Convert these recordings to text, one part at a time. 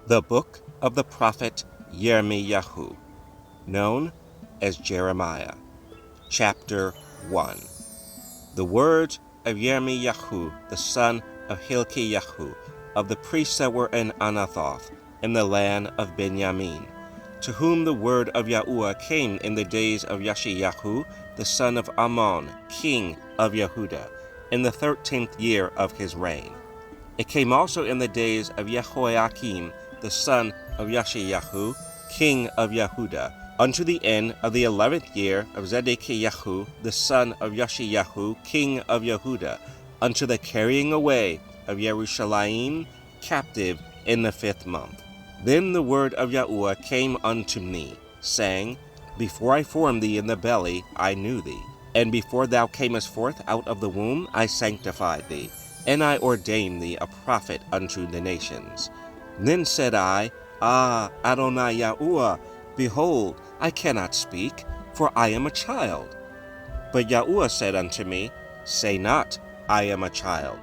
The book of the prophet Yirmiyahu, known as Jeremiah, chapter 1. The words of Yirmiyahu, the son of Hilkiyahu, of the priests that were in Anathoth, in the land of Benjamin, to whom the word of Yahuwah came in the days of Yashiyahu, the son of Ammon, king of Yehuda, in the 13th year of his reign. It came also in the days of Jehoiakim, the son of Yashiyahu, king of Yehuda, unto the end of the 11th year of Zedekiyahu, the son of Yashiyahu, king of Yehuda, unto the carrying away of Jerusalem captive in the 5th month. Then the word of Yahuwah came unto me, saying, Before I formed thee in the belly, I knew thee, and before thou camest forth out of the womb, I sanctified thee, and I ordained thee a prophet unto the nations. Then said I, Adonai Yahuwah, behold, I cannot speak, for I am a child. But Yahuwah said unto me, Say not, I am a child,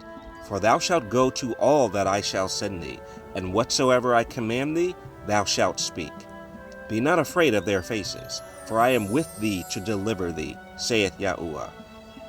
for thou shalt go to all that I shall send thee, and whatsoever I command thee, thou shalt speak. Be not afraid of their faces, for I am with thee to deliver thee, saith Yahuwah.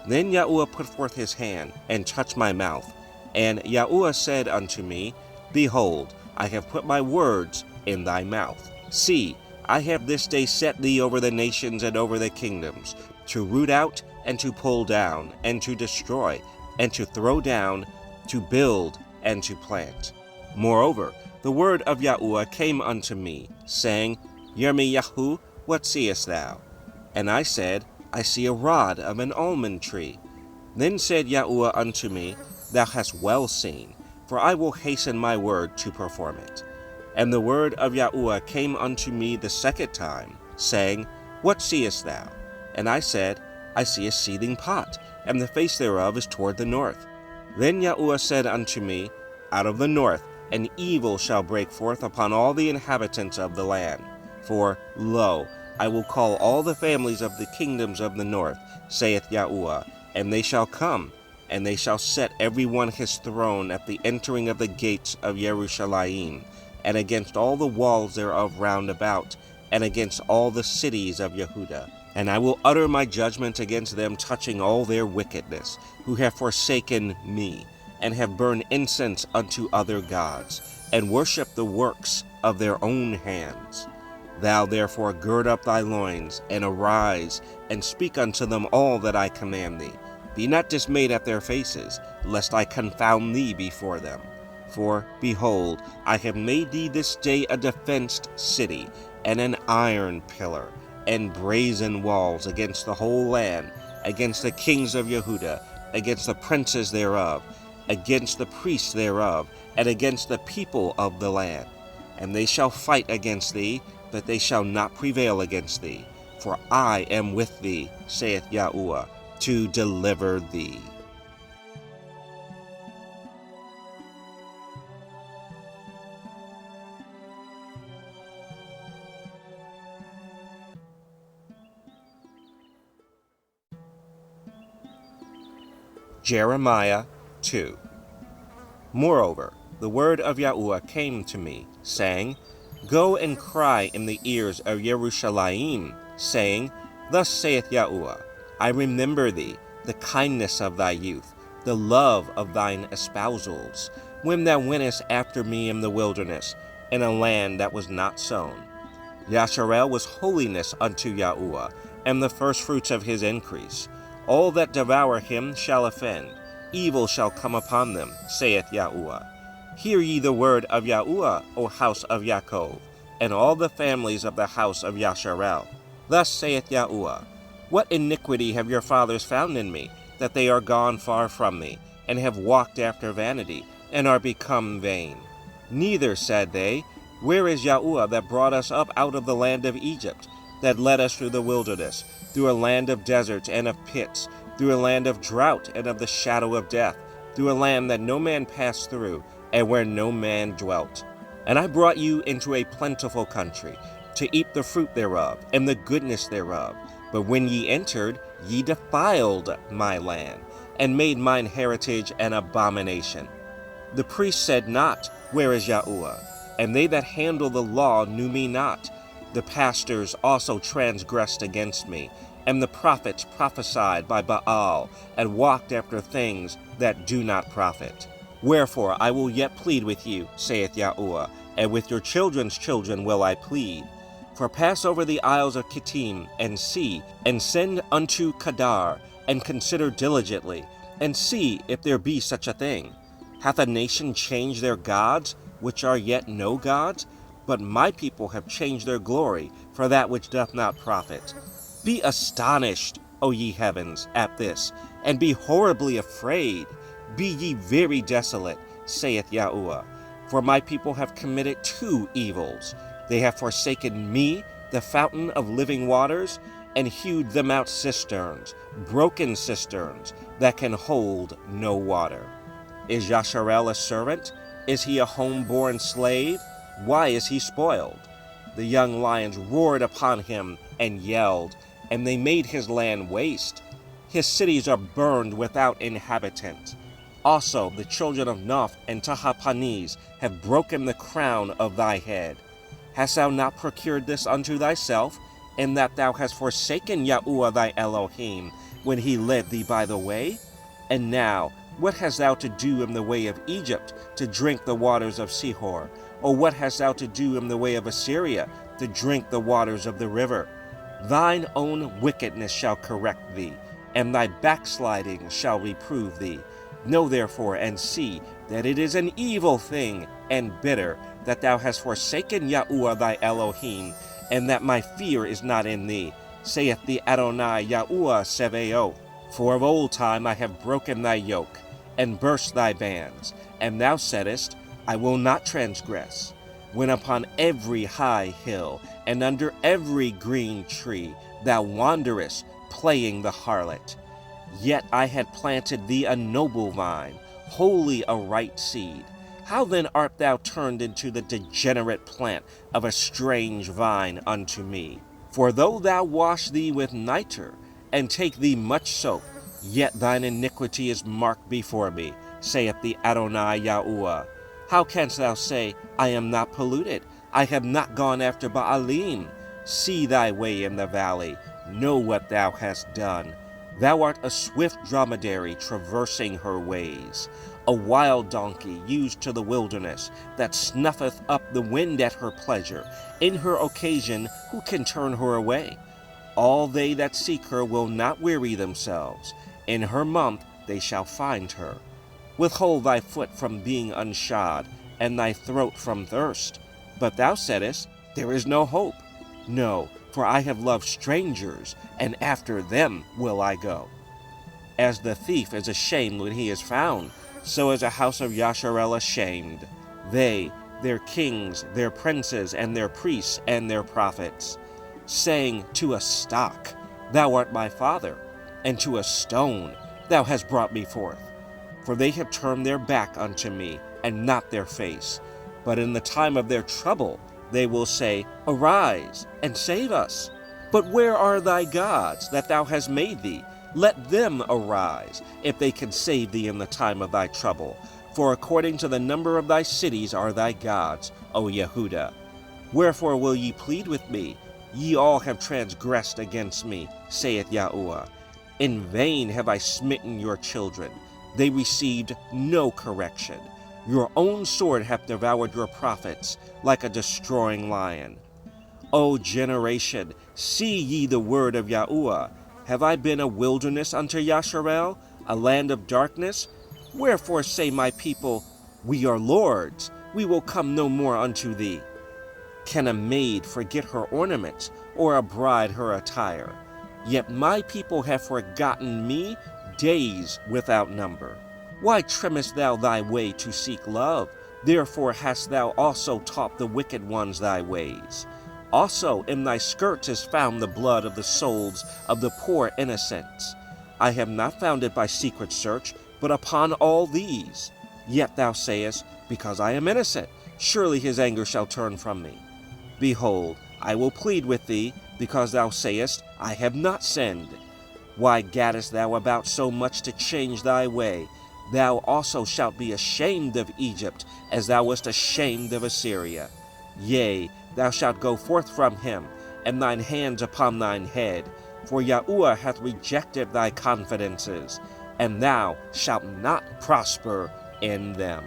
Then Yahuwah put forth his hand, and touched my mouth. And Yahuwah said unto me, Behold, I have put my words in thy mouth. See, I have this day set thee over the nations and over the kingdoms, to root out and to pull down, and to destroy, and to throw down, to build and to plant. Moreover, the word of Yahuwah came unto me, saying, Yirmiyahu, what seest thou? And I said, I see a rod of an almond tree. Then said Yahuwah unto me, Thou hast well seen, for I will hasten my word to perform it. And the word of Yahuwah came unto me the second time, saying, What seest thou? And I said, I see a seething pot, and the face thereof is toward the north. Then Yahuwah said unto me, Out of the north an evil shall break forth upon all the inhabitants of the land. For, lo, I will call all the families of the kingdoms of the north, saith Yahuwah, and they shall come, and they shall set every one his throne at the entering of the gates of Jerusalem, and against all the walls thereof round about, and against all the cities of Yehuda. And I will utter my judgment against them touching all their wickedness, who have forsaken me, and have burned incense unto other gods, and worshipped the works of their own hands. Thou therefore gird up thy loins, and arise, and speak unto them all that I command thee. Be not dismayed at their faces, lest I confound thee before them. For, behold, I have made thee this day a defenced city, and an iron pillar, and brazen walls against the whole land, against the kings of Yehuda, against the princes thereof, against the priests thereof, and against the people of the land. And they shall fight against thee, but they shall not prevail against thee. For I am with thee, saith Yahuwah, to deliver thee. Jeremiah 2. Moreover, the word of Yahuwah came to me, saying, Go and cry in the ears of Jerusalem, saying, Thus saith Yahuwah, I remember thee, the kindness of thy youth, the love of thine espousals, when thou wentest after me in the wilderness, in a land that was not sown. Yasharel was holiness unto Yahuwah, and the firstfruits of his increase. All that devour him shall offend. Evil shall come upon them, saith Yahuwah. Hear ye the word of Yahuwah, O house of Yaakov, and all the families of the house of Yasharel. Thus saith Yahuwah, What iniquity have your fathers found in me, that they are gone far from me, and have walked after vanity, and are become vain? Neither said they, Where is Yahuwah that brought us up out of the land of Egypt, that led us through the wilderness, through a land of deserts and of pits, through a land of drought and of the shadow of death, through a land that no man passed through, and where no man dwelt? And I brought you into a plentiful country, to eat the fruit thereof, and the goodness thereof. But when ye entered, ye defiled my land, and made mine heritage an abomination. The priest said not, Where is Yahuwah? and they that handle the law knew me not. The pastors also transgressed against me, and the prophets prophesied by Baal, and walked after things that do not profit. Wherefore I will yet plead with you, saith Yahuwah, and with your children's children will I plead. For pass over the isles of Kittim, and see, and send unto Kedar, and consider diligently, and see if there be such a thing. Hath a nation changed their gods, which are yet no gods? But my people have changed their glory for that which doth not profit. Be astonished, O ye heavens, at this, and be horribly afraid. Be ye very desolate, saith Yahuwah. For my people have committed two evils. They have forsaken me, the fountain of living waters, and hewed them out cisterns, broken cisterns, that can hold no water. Is Yasharel a servant? Is he a home-born slave? Why is he spoiled? The young lions roared upon him and yelled, and they made his land waste. His cities are burned without inhabitant. Also the children of Noph and Tahapanes have broken the crown of thy head. Hast thou not procured this unto thyself, in that thou hast forsaken Yahuwah thy Elohim, when he led thee by the way? And now, what hast thou to do in the way of Egypt, to drink the waters of Sihor? Or what hast thou to do in the way of Assyria, to drink the waters of the river? Thine own wickedness shall correct thee, and thy backsliding shall reprove thee. Know therefore and see that it is an evil thing and bitter, that thou hast forsaken Yahuwah thy Elohim, and that my fear is not in thee, saith the Adonai Yahuwah Sebaoth. For of old time I have broken thy yoke, and burst thy bands, and thou saidest, I will not transgress. When upon every high hill, and under every green tree, thou wanderest, playing the harlot. Yet I had planted thee a noble vine, wholly a right seed. How then art thou turned into the degenerate plant of a strange vine unto me? For though thou wash thee with nitre, and take thee much soap, yet thine iniquity is marked before me, saith the Adonai Yahuwah. How canst thou say, I am not polluted? I have not gone after Baalim. See thy way in the valley. Know what thou hast done. Thou art a swift dromedary traversing her ways, a wild donkey used to the wilderness, that snuffeth up the wind at her pleasure. In her occasion, who can turn her away? All they that seek her will not weary themselves. In her month they shall find her. Withhold thy foot from being unshod, and thy throat from thirst. But thou saidest, there is no hope. No, for I have loved strangers, and after them will I go. As the thief is ashamed when he is found, so is a house of Yasharel ashamed. They, their kings, their princes, and their priests, and their prophets, saying to a stock, Thou art my father, and to a stone, Thou hast brought me forth. For they have turned their back unto me, and not their face. But in the time of their trouble they will say, Arise, and save us. But where are thy gods, that thou hast made thee? Let them arise, if they can save thee in the time of thy trouble. For according to the number of thy cities are thy gods, O Yehuda. Wherefore will ye plead with me? Ye all have transgressed against me, saith Yahuwah. In vain have I smitten your children. They received no correction. Your own sword hath devoured your prophets, like a destroying lion. O generation, see ye the word of Yahuwah. Have I been a wilderness unto Yasharel, a land of darkness? Wherefore say my people, We are lords, we will come no more unto thee. Can a maid forget her ornaments, or a bride her attire? Yet my people have forgotten me days without number. Why trimmest thou thy way to seek love? Therefore hast thou also taught the wicked ones thy ways. Also in thy skirts is found the blood of the souls of the poor innocents. I have not found it by secret search, but upon all these. Yet thou sayest, Because I am innocent, surely his anger shall turn from me. Behold, I will plead with thee, because thou sayest, I have not sinned. Why gaddest thou about so much to change thy way? Thou also shalt be ashamed of Egypt, as thou wast ashamed of Assyria. Yea, thou shalt go forth from him, and thine hands upon thine head. For Yahuwah hath rejected thy confidences, and thou shalt not prosper in them.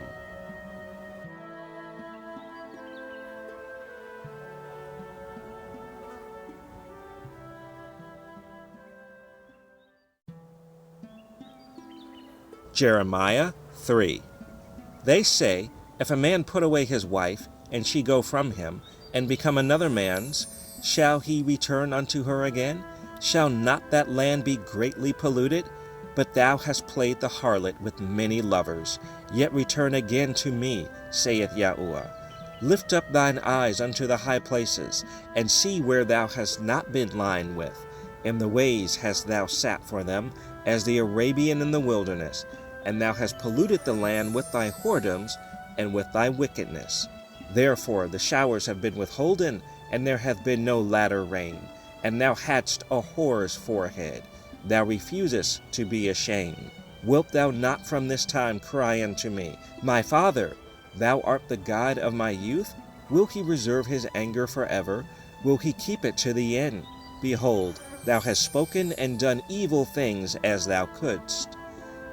Jeremiah 3. They say, if a man put away his wife, and she go from him, and become another man's, shall he return unto her again? Shall not that land be greatly polluted? But thou hast played the harlot with many lovers. Yet return again to me, saith Yahuwah. Lift up thine eyes unto the high places, and see where thou hast not been lying with. In the ways hast thou sat for them, as the Arabian in the wilderness, and thou hast polluted the land with thy whoredoms and with thy wickedness. Therefore the showers have been withholden, and there hath been no latter rain. And thou hadst a whore's forehead. Thou refusest to be ashamed. Wilt thou not from this time cry unto me, My Father, thou art the God of my youth? Will he reserve his anger forever? Will he keep it to the end? Behold, thou hast spoken and done evil things as thou couldst.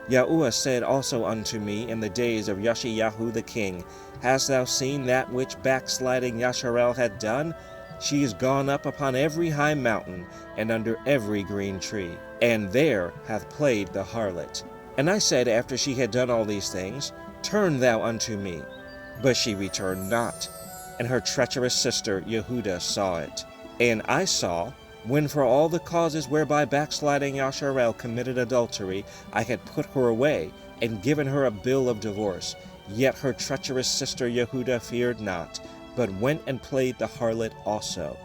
Yahuwah said also unto me in the days of Yoshiyahu the king, Hast thou seen that which backsliding Yasharel had done? She is gone up upon every high mountain, and under every green tree, and there hath played the harlot. And I said after she had done all these things, Turn thou unto me. But she returned not, and her treacherous sister Yehuda saw it. And I saw, when for all the causes whereby backsliding Yasharel committed adultery, I had put her away, and given her a bill of divorce, yet her treacherous sister Yehuda feared not, but went and played the harlot also.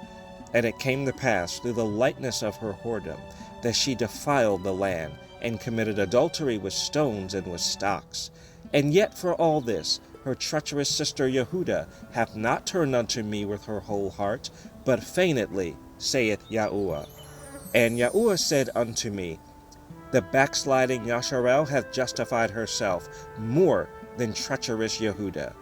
And it came to pass through the lightness of her whoredom, that she defiled the land, and committed adultery with stones and with stocks. And yet for all this, her treacherous sister Yehuda hath not turned unto me with her whole heart, but feignedly, saith Yahuwah. And Yahuwah said unto me, The backsliding Yasharel hath justified herself more than treacherous Yehuda.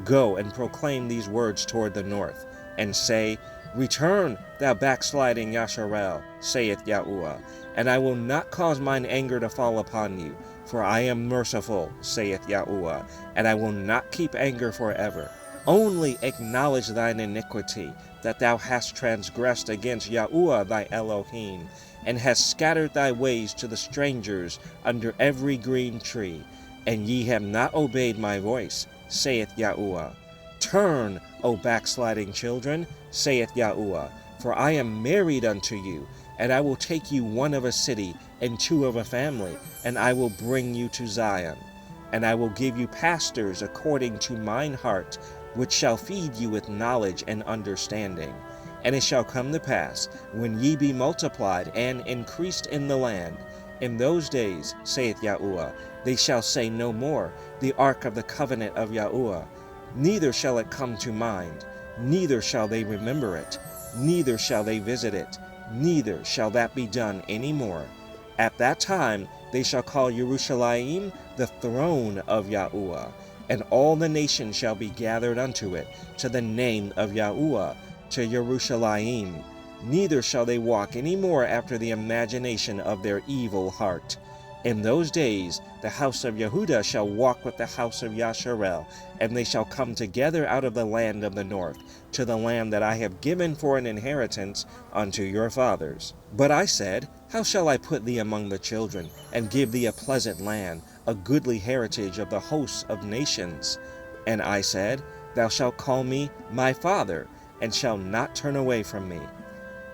Go and proclaim these words toward the north, and say, Return, thou backsliding Yasharel, saith Yahuwah, and I will not cause mine anger to fall upon you, for I am merciful, saith Yahuwah, and I will not keep anger forever. Only acknowledge thine iniquity, that thou hast transgressed against Yahuwah thy Elohim, and hast scattered thy ways to the strangers under every green tree, and ye have not obeyed my voice, saith Yahuwah. Turn, O backsliding children, saith Yahuwah, for I am married unto you, and I will take you one of a city and two of a family, and I will bring you to Zion. And I will give you pastors according to mine heart, which shall feed you with knowledge and understanding. And it shall come to pass, when ye be multiplied and increased in the land, in those days, saith Yahuwah, they shall say no more, the ark of the covenant of Yahuwah. Neither shall it come to mind, neither shall they remember it, neither shall they visit it, neither shall that be done any more. At that time they shall call Yerushalayim the throne of Yahuwah, and all the nations shall be gathered unto it, to the name of Yahuwah, to Yerushalayim. Neither shall they walk any more after the imagination of their evil heart. In those days the house of Yehuda shall walk with the house of Yasharel, and they shall come together out of the land of the north, to the land that I have given for an inheritance unto your fathers. But I said, How shall I put thee among the children, and give thee a pleasant land, a goodly heritage of the hosts of nations? And I said, Thou shalt call me my father, and shalt not turn away from me.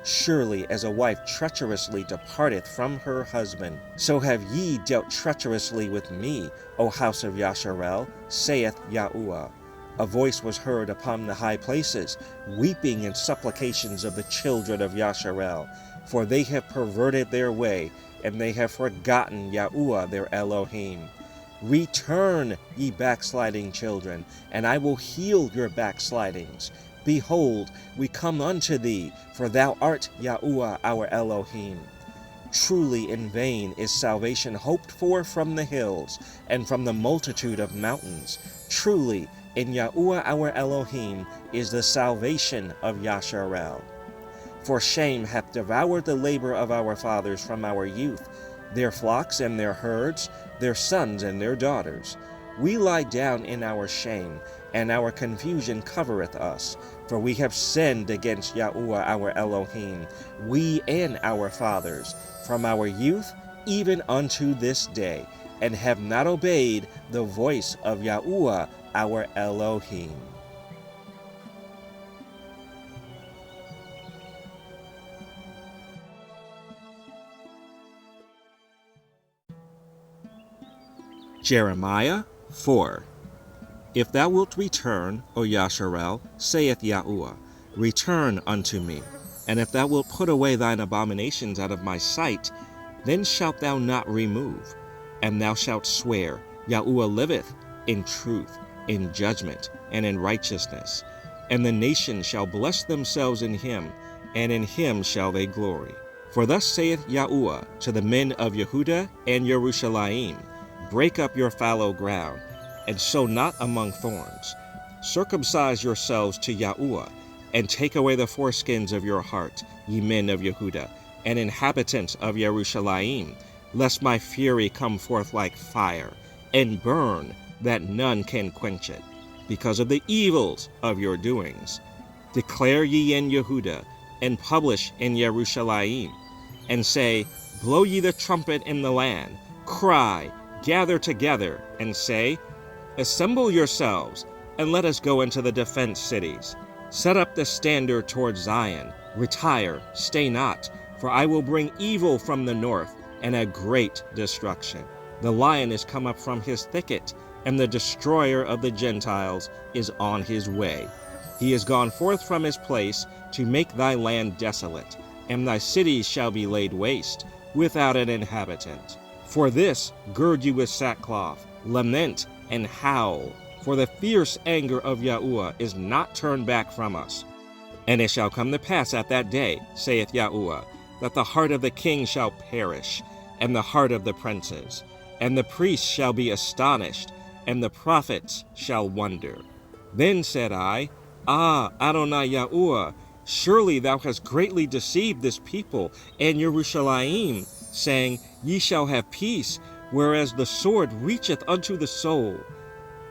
Surely as a wife treacherously departeth from her husband, so have ye dealt treacherously with me, O house of Yasharel, saith Yahuwah. A voice was heard upon the high places, weeping and supplications of the children of Yasharel, for they have perverted their way, and they have forgotten Yahuwah their Elohim. Return, ye backsliding children, and I will heal your backslidings. Behold, we come unto thee, for thou art Yahuwah our Elohim. Truly in vain is salvation hoped for from the hills, and from the multitude of mountains. Truly in Yahuwah our Elohim is the salvation of Yasharel. For shame hath devoured the labor of our fathers from our youth, their flocks and their herds, their sons and their daughters. We lie down in our shame, and our confusion covereth us. For we have sinned against Yahuwah our Elohim, we and our fathers, from our youth even unto this day, and have not obeyed the voice of Yahuwah our Elohim. Jeremiah 4. If thou wilt return, O Yasharel, saith Yahuwah, return unto me. And if thou wilt put away thine abominations out of my sight, then shalt thou not remove. And thou shalt swear, Yahuwah liveth, in truth, in judgment, and in righteousness. And the nations shall bless themselves in him, and in him shall they glory. For thus saith Yahuwah to the men of Yehuda and Jerusalem, break up your fallow ground, and sow not among thorns. Circumcise yourselves to Yahuwah, and take away the foreskins of your heart, ye men of Yehuda, and inhabitants of Jerusalem, lest my fury come forth like fire, and burn, that none can quench it, because of the evils of your doings. Declare ye in Yehuda, and publish in Jerusalem, and say, blow ye the trumpet in the land, cry, gather together, and say, assemble yourselves, and let us go into the defense cities. Set up the standard toward Zion, retire, stay not, for I will bring evil from the north, and a great destruction. The lion is come up from his thicket, and the destroyer of the Gentiles is on his way. He is gone forth from his place to make thy land desolate, and thy cities shall be laid waste, without an inhabitant. For this gird you with sackcloth, lament and howl, for the fierce anger of Yahuwah is not turned back from us. And it shall come to pass at that day, saith Yahuwah, that the heart of the king shall perish, and the heart of the princes, and the priests shall be astonished, and the prophets shall wonder. Then said I, Ah, Adonai Yahuwah, surely thou hast greatly deceived this people and Jerusalem, saying, Ye shall have peace, whereas the sword reacheth unto the soul.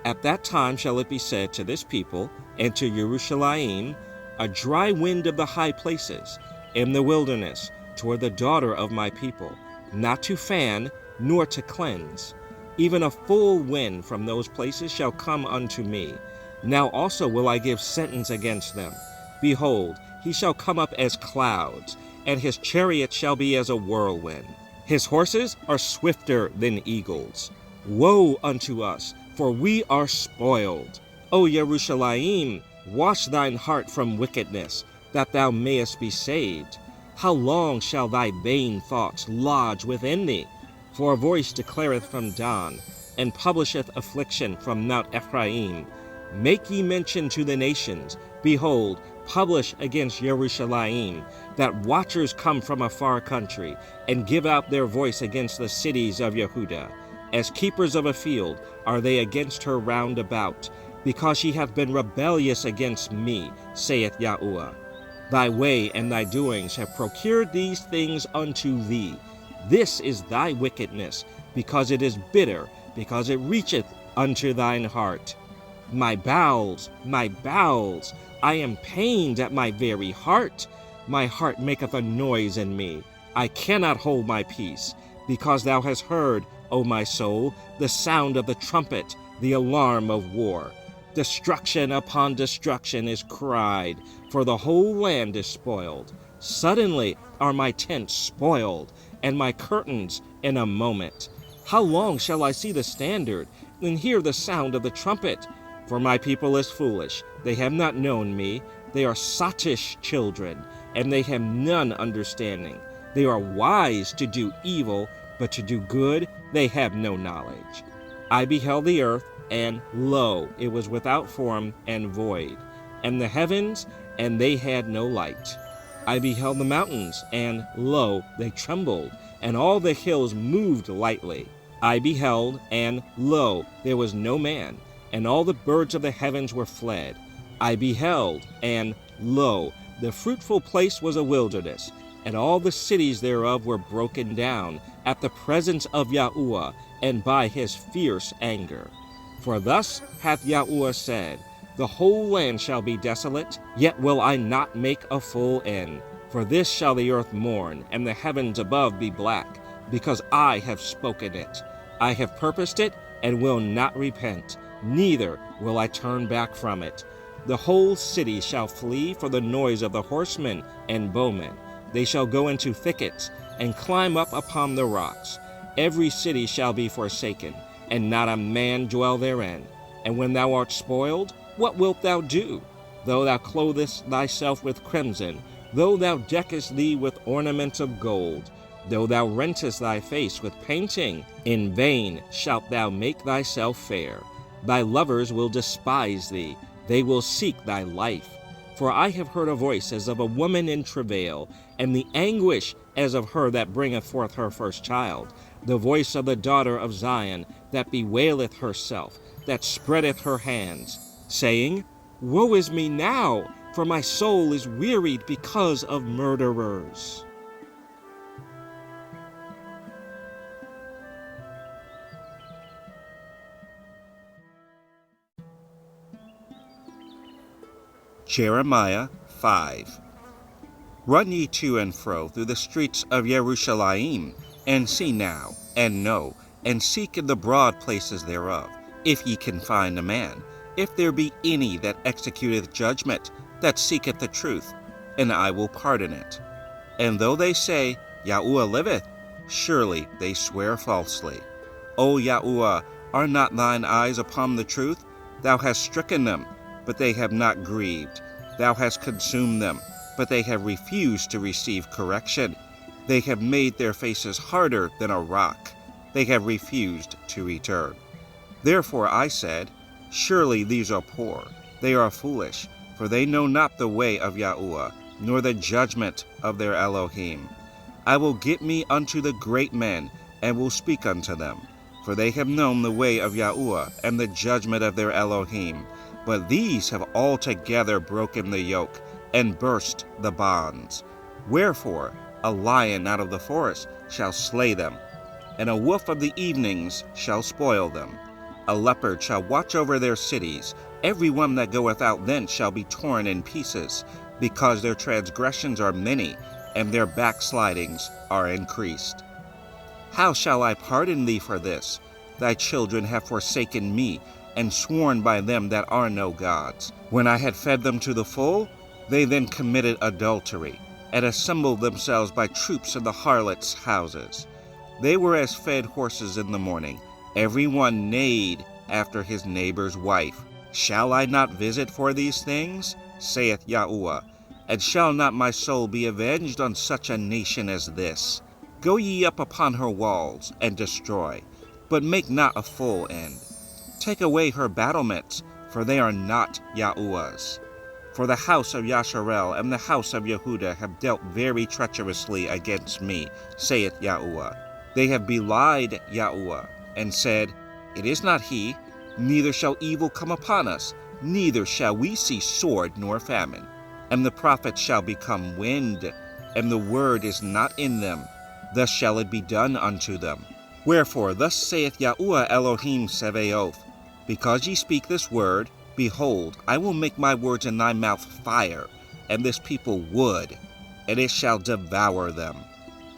At that time shall it be said to this people and to Jerusalem, a dry wind of the high places, in the wilderness, toward the daughter of my people, not to fan, nor to cleanse. Even a full wind from those places shall come unto me. Now also will I give sentence against them. Behold, he shall come up as clouds, and his chariot shall be as a whirlwind. His horses are swifter than eagles. Woe unto us, for we are spoiled. O Jerusalem, wash thine heart from wickedness, that thou mayest be saved. How long shall thy vain thoughts lodge within thee? For a voice declareth from Dan, and publisheth affliction from Mount Ephraim. Make ye mention to the nations, behold, publish against Jerusalem, that watchers come from a far country, and give out their voice against the cities of Yehuda. As keepers of a field are they against her round about, because she hath been rebellious against me, saith Yahuwah. Thy way and thy doings have procured these things unto thee. This is thy wickedness, because it is bitter, because it reacheth unto thine heart. My bowels, I am pained at my very heart. My heart maketh a noise in me. I cannot hold my peace, because thou hast heard, O my soul, the sound of the trumpet, the alarm of war. Destruction upon destruction is cried, for the whole land is spoiled. Suddenly are my tents spoiled, and my curtains in a moment. How long shall I see the standard, and hear the sound of the trumpet? For my people is foolish, they have not known me. They are sottish children, and they have none understanding. They are wise to do evil, but to do good they have no knowledge. I beheld the earth, and lo, it was without form and void, and the heavens, and they had no light. I beheld the mountains, and lo, they trembled, and all the hills moved lightly. I beheld, and lo, there was no man, and all the birds of the heavens were fled. I beheld, and lo, the fruitful place was a wilderness, and all the cities thereof were broken down at the presence of Yahuwah, and by his fierce anger. For thus hath Yahuwah said, The whole land shall be desolate, yet will I not make a full end. For this shall the earth mourn, and the heavens above be black, because I have spoken it. I have purposed it, and will not repent, neither will I turn back from it. The whole city shall flee for the noise of the horsemen and bowmen. They shall go into thickets, and climb up upon the rocks. Every city shall be forsaken, and not a man dwell therein. And when thou art spoiled, what wilt thou do? Though thou clothest thyself with crimson, though thou deckest thee with ornaments of gold, though thou rentest thy face with painting, in vain shalt thou make thyself fair. Thy lovers will despise thee, they will seek thy life. For I have heard a voice as of a woman in travail, and the anguish as of her that bringeth forth her first child, the voice of the daughter of Zion, that bewaileth herself, that spreadeth her hands, saying, Woe is me now, for my soul is wearied because of murderers. Jeremiah 5. Run ye to and fro through the streets of Jerusalem, and see now, and know, and seek in the broad places thereof, if ye can find a man, if there be any that executeth judgment, that seeketh the truth, and I will pardon it. And though they say, Yahuwah liveth, surely they swear falsely. O Yahuwah, are not thine eyes upon the truth? Thou hast stricken them, but they have not grieved. Thou hast consumed them, but they have refused to receive correction. They have made their faces harder than a rock. They have refused to return. Therefore I said, Surely these are poor, they are foolish, for they know not the way of Yahuwah, nor the judgment of their Elohim. I will get me unto the great men, and will speak unto them, for they have known the way of Yahuwah, and the judgment of their Elohim. But these have altogether broken the yoke, and burst the bonds. Wherefore a lion out of the forest shall slay them, and a wolf of the evenings shall spoil them. A leopard shall watch over their cities. Every one that goeth out thence shall be torn in pieces, because their transgressions are many, and their backslidings are increased. How shall I pardon thee for this? Thy children have forsaken me, and sworn by them that are no gods. When I had fed them to the full, they then committed adultery, and assembled themselves by troops in the harlots' houses. They were as fed horses in the morning. Every one neighed after his neighbor's wife. Shall I not visit for these things? Saith Yahuwah. And shall not my soul be avenged on such a nation as this? Go ye up upon her walls, and destroy, but make not a full end. Take away her battlements, for they are not Yahuwah's. For the house of Yasharel and the house of Yehudah have dealt very treacherously against me, saith Yahuwah. They have belied Yahuwah, and said, It is not he, neither shall evil come upon us, neither shall we see sword nor famine. And the prophets shall become wind, and the word is not in them. Thus shall it be done unto them. Wherefore, thus saith Yahuwah Elohim Sevaoth, Because ye speak this word, behold, I will make my words in thy mouth fire, and this people wood, and it shall devour them.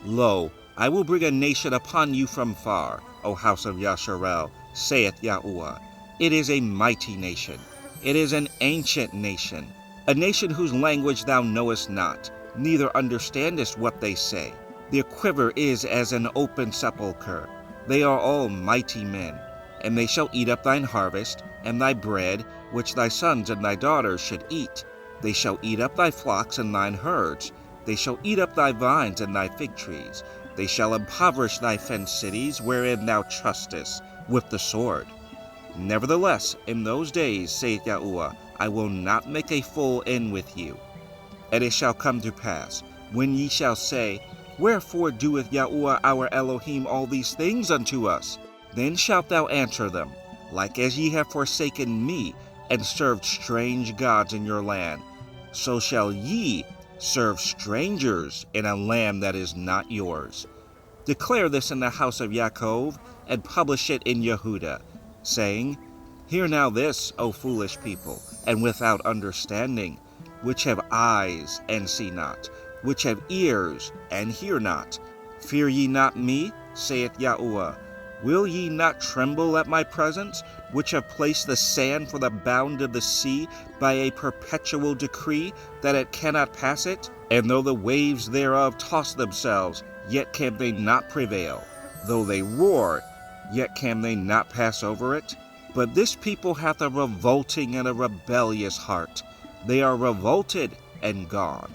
Lo, I will bring a nation upon you from far, O house of Yasharel, saith Yahuwah. It is a mighty nation. It is an ancient nation, a nation whose language thou knowest not, neither understandest what they say. Their quiver is as an open sepulchre. They are all mighty men. And they shall eat up thine harvest, and thy bread, which thy sons and thy daughters should eat. They shall eat up thy flocks and thine herds. They shall eat up thy vines and thy fig trees. They shall impoverish thy fenced cities, wherein thou trustest, with the sword. Nevertheless, in those days, saith Yahuwah, I will not make a full end with you. And it shall come to pass, when ye shall say, Wherefore doeth Yahuwah our Elohim all these things unto us? Then shalt thou answer them, like as ye have forsaken me, and served strange gods in your land, so shall ye serve strangers in a land that is not yours. Declare this in the house of Yaakov, and publish it in Yehuda, saying, Hear now this, O foolish people, and without understanding, which have eyes and see not, which have ears and hear not. Fear ye not me, saith Yahuwah. Will ye not tremble at my presence, which have placed the sand for the bound of the sea by a perpetual decree, that it cannot pass it? And though the waves thereof toss themselves, yet can they not prevail. Though they roar, yet can they not pass over it? But this people hath a revolting and a rebellious heart. They are revolted and gone.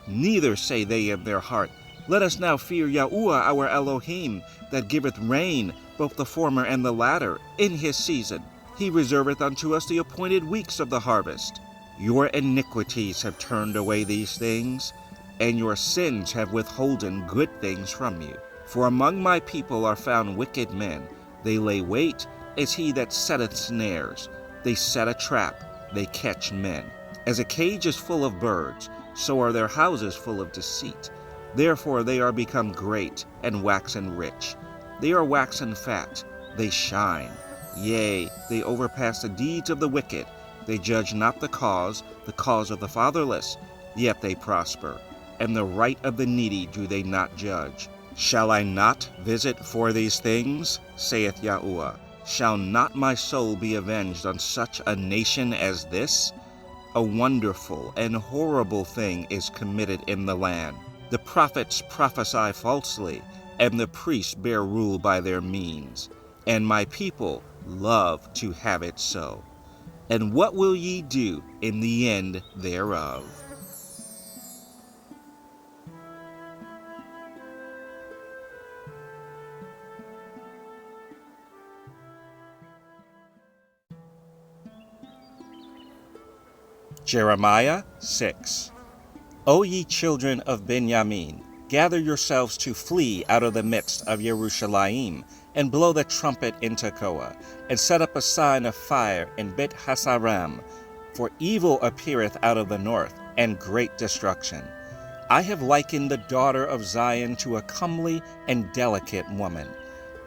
Neither say they in their heart, Let us now fear Yahuwah our Elohim, that giveth rain, both the former and the latter, in his season. He reserveth unto us the appointed weeks of the harvest. Your iniquities have turned away these things, and your sins have withholden good things from you. For among my people are found wicked men. They lay wait as he that setteth snares. They set a trap, they catch men. As a cage is full of birds, so are their houses full of deceit. Therefore they are become great, and waxen rich. They are waxen fat, they shine. Yea, they overpass the deeds of the wicked. They judge not the cause of the fatherless, yet they prosper. And the right of the needy do they not judge. Shall I not visit for these things, saith Yahuwah? Shall not my soul be avenged on such a nation as this? A wonderful and horrible thing is committed in the land. The prophets prophesy falsely, and the priests bear rule by their means. And my people love to have it so. And what will ye do in the end thereof? Jeremiah 6. O ye children of Benjamin, gather yourselves to flee out of the midst of Jerusalem, and blow the trumpet in Tekoa, and set up a sign of fire in Bet Hasaram, for evil appeareth out of the north, and great destruction. I have likened the daughter of Zion to a comely and delicate woman.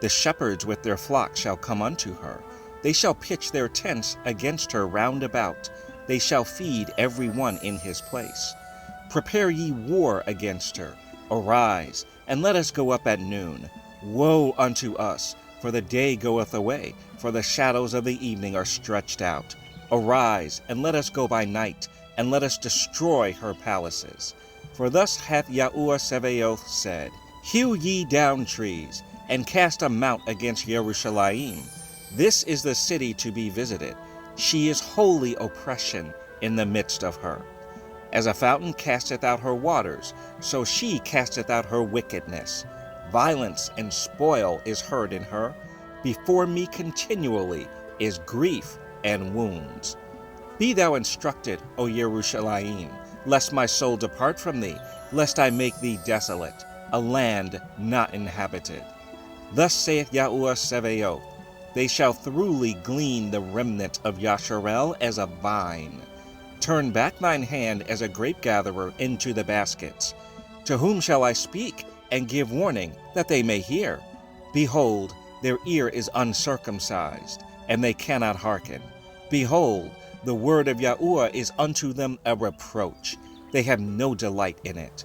The shepherds with their flocks shall come unto her. They shall pitch their tents against her round about. They shall feed every one in his place. Prepare ye war against her. Arise, and let us go up at noon. Woe unto us, for the day goeth away, for the shadows of the evening are stretched out. Arise, and let us go by night, and let us destroy her palaces. For thus hath Yahuwah Sebaoth said, Hew ye down trees, and cast a mount against Jerusalem. This is the city to be visited. She is holy oppression in the midst of her. As a fountain casteth out her waters, so she casteth out her wickedness. Violence and spoil is heard in her. Before me continually is grief and wounds. Be thou instructed, O Jerusalem, lest my soul depart from thee, lest I make thee desolate, a land not inhabited. Thus saith Yahuwah Sebaoth, They shall throughly glean the remnant of Yasharel as a vine. Turn back thine hand as a grape-gatherer into the baskets. To whom shall I speak, and give warning, that they may hear? Behold, their ear is uncircumcised, and they cannot hearken. Behold, the word of Yahuwah is unto them a reproach. They have no delight in it.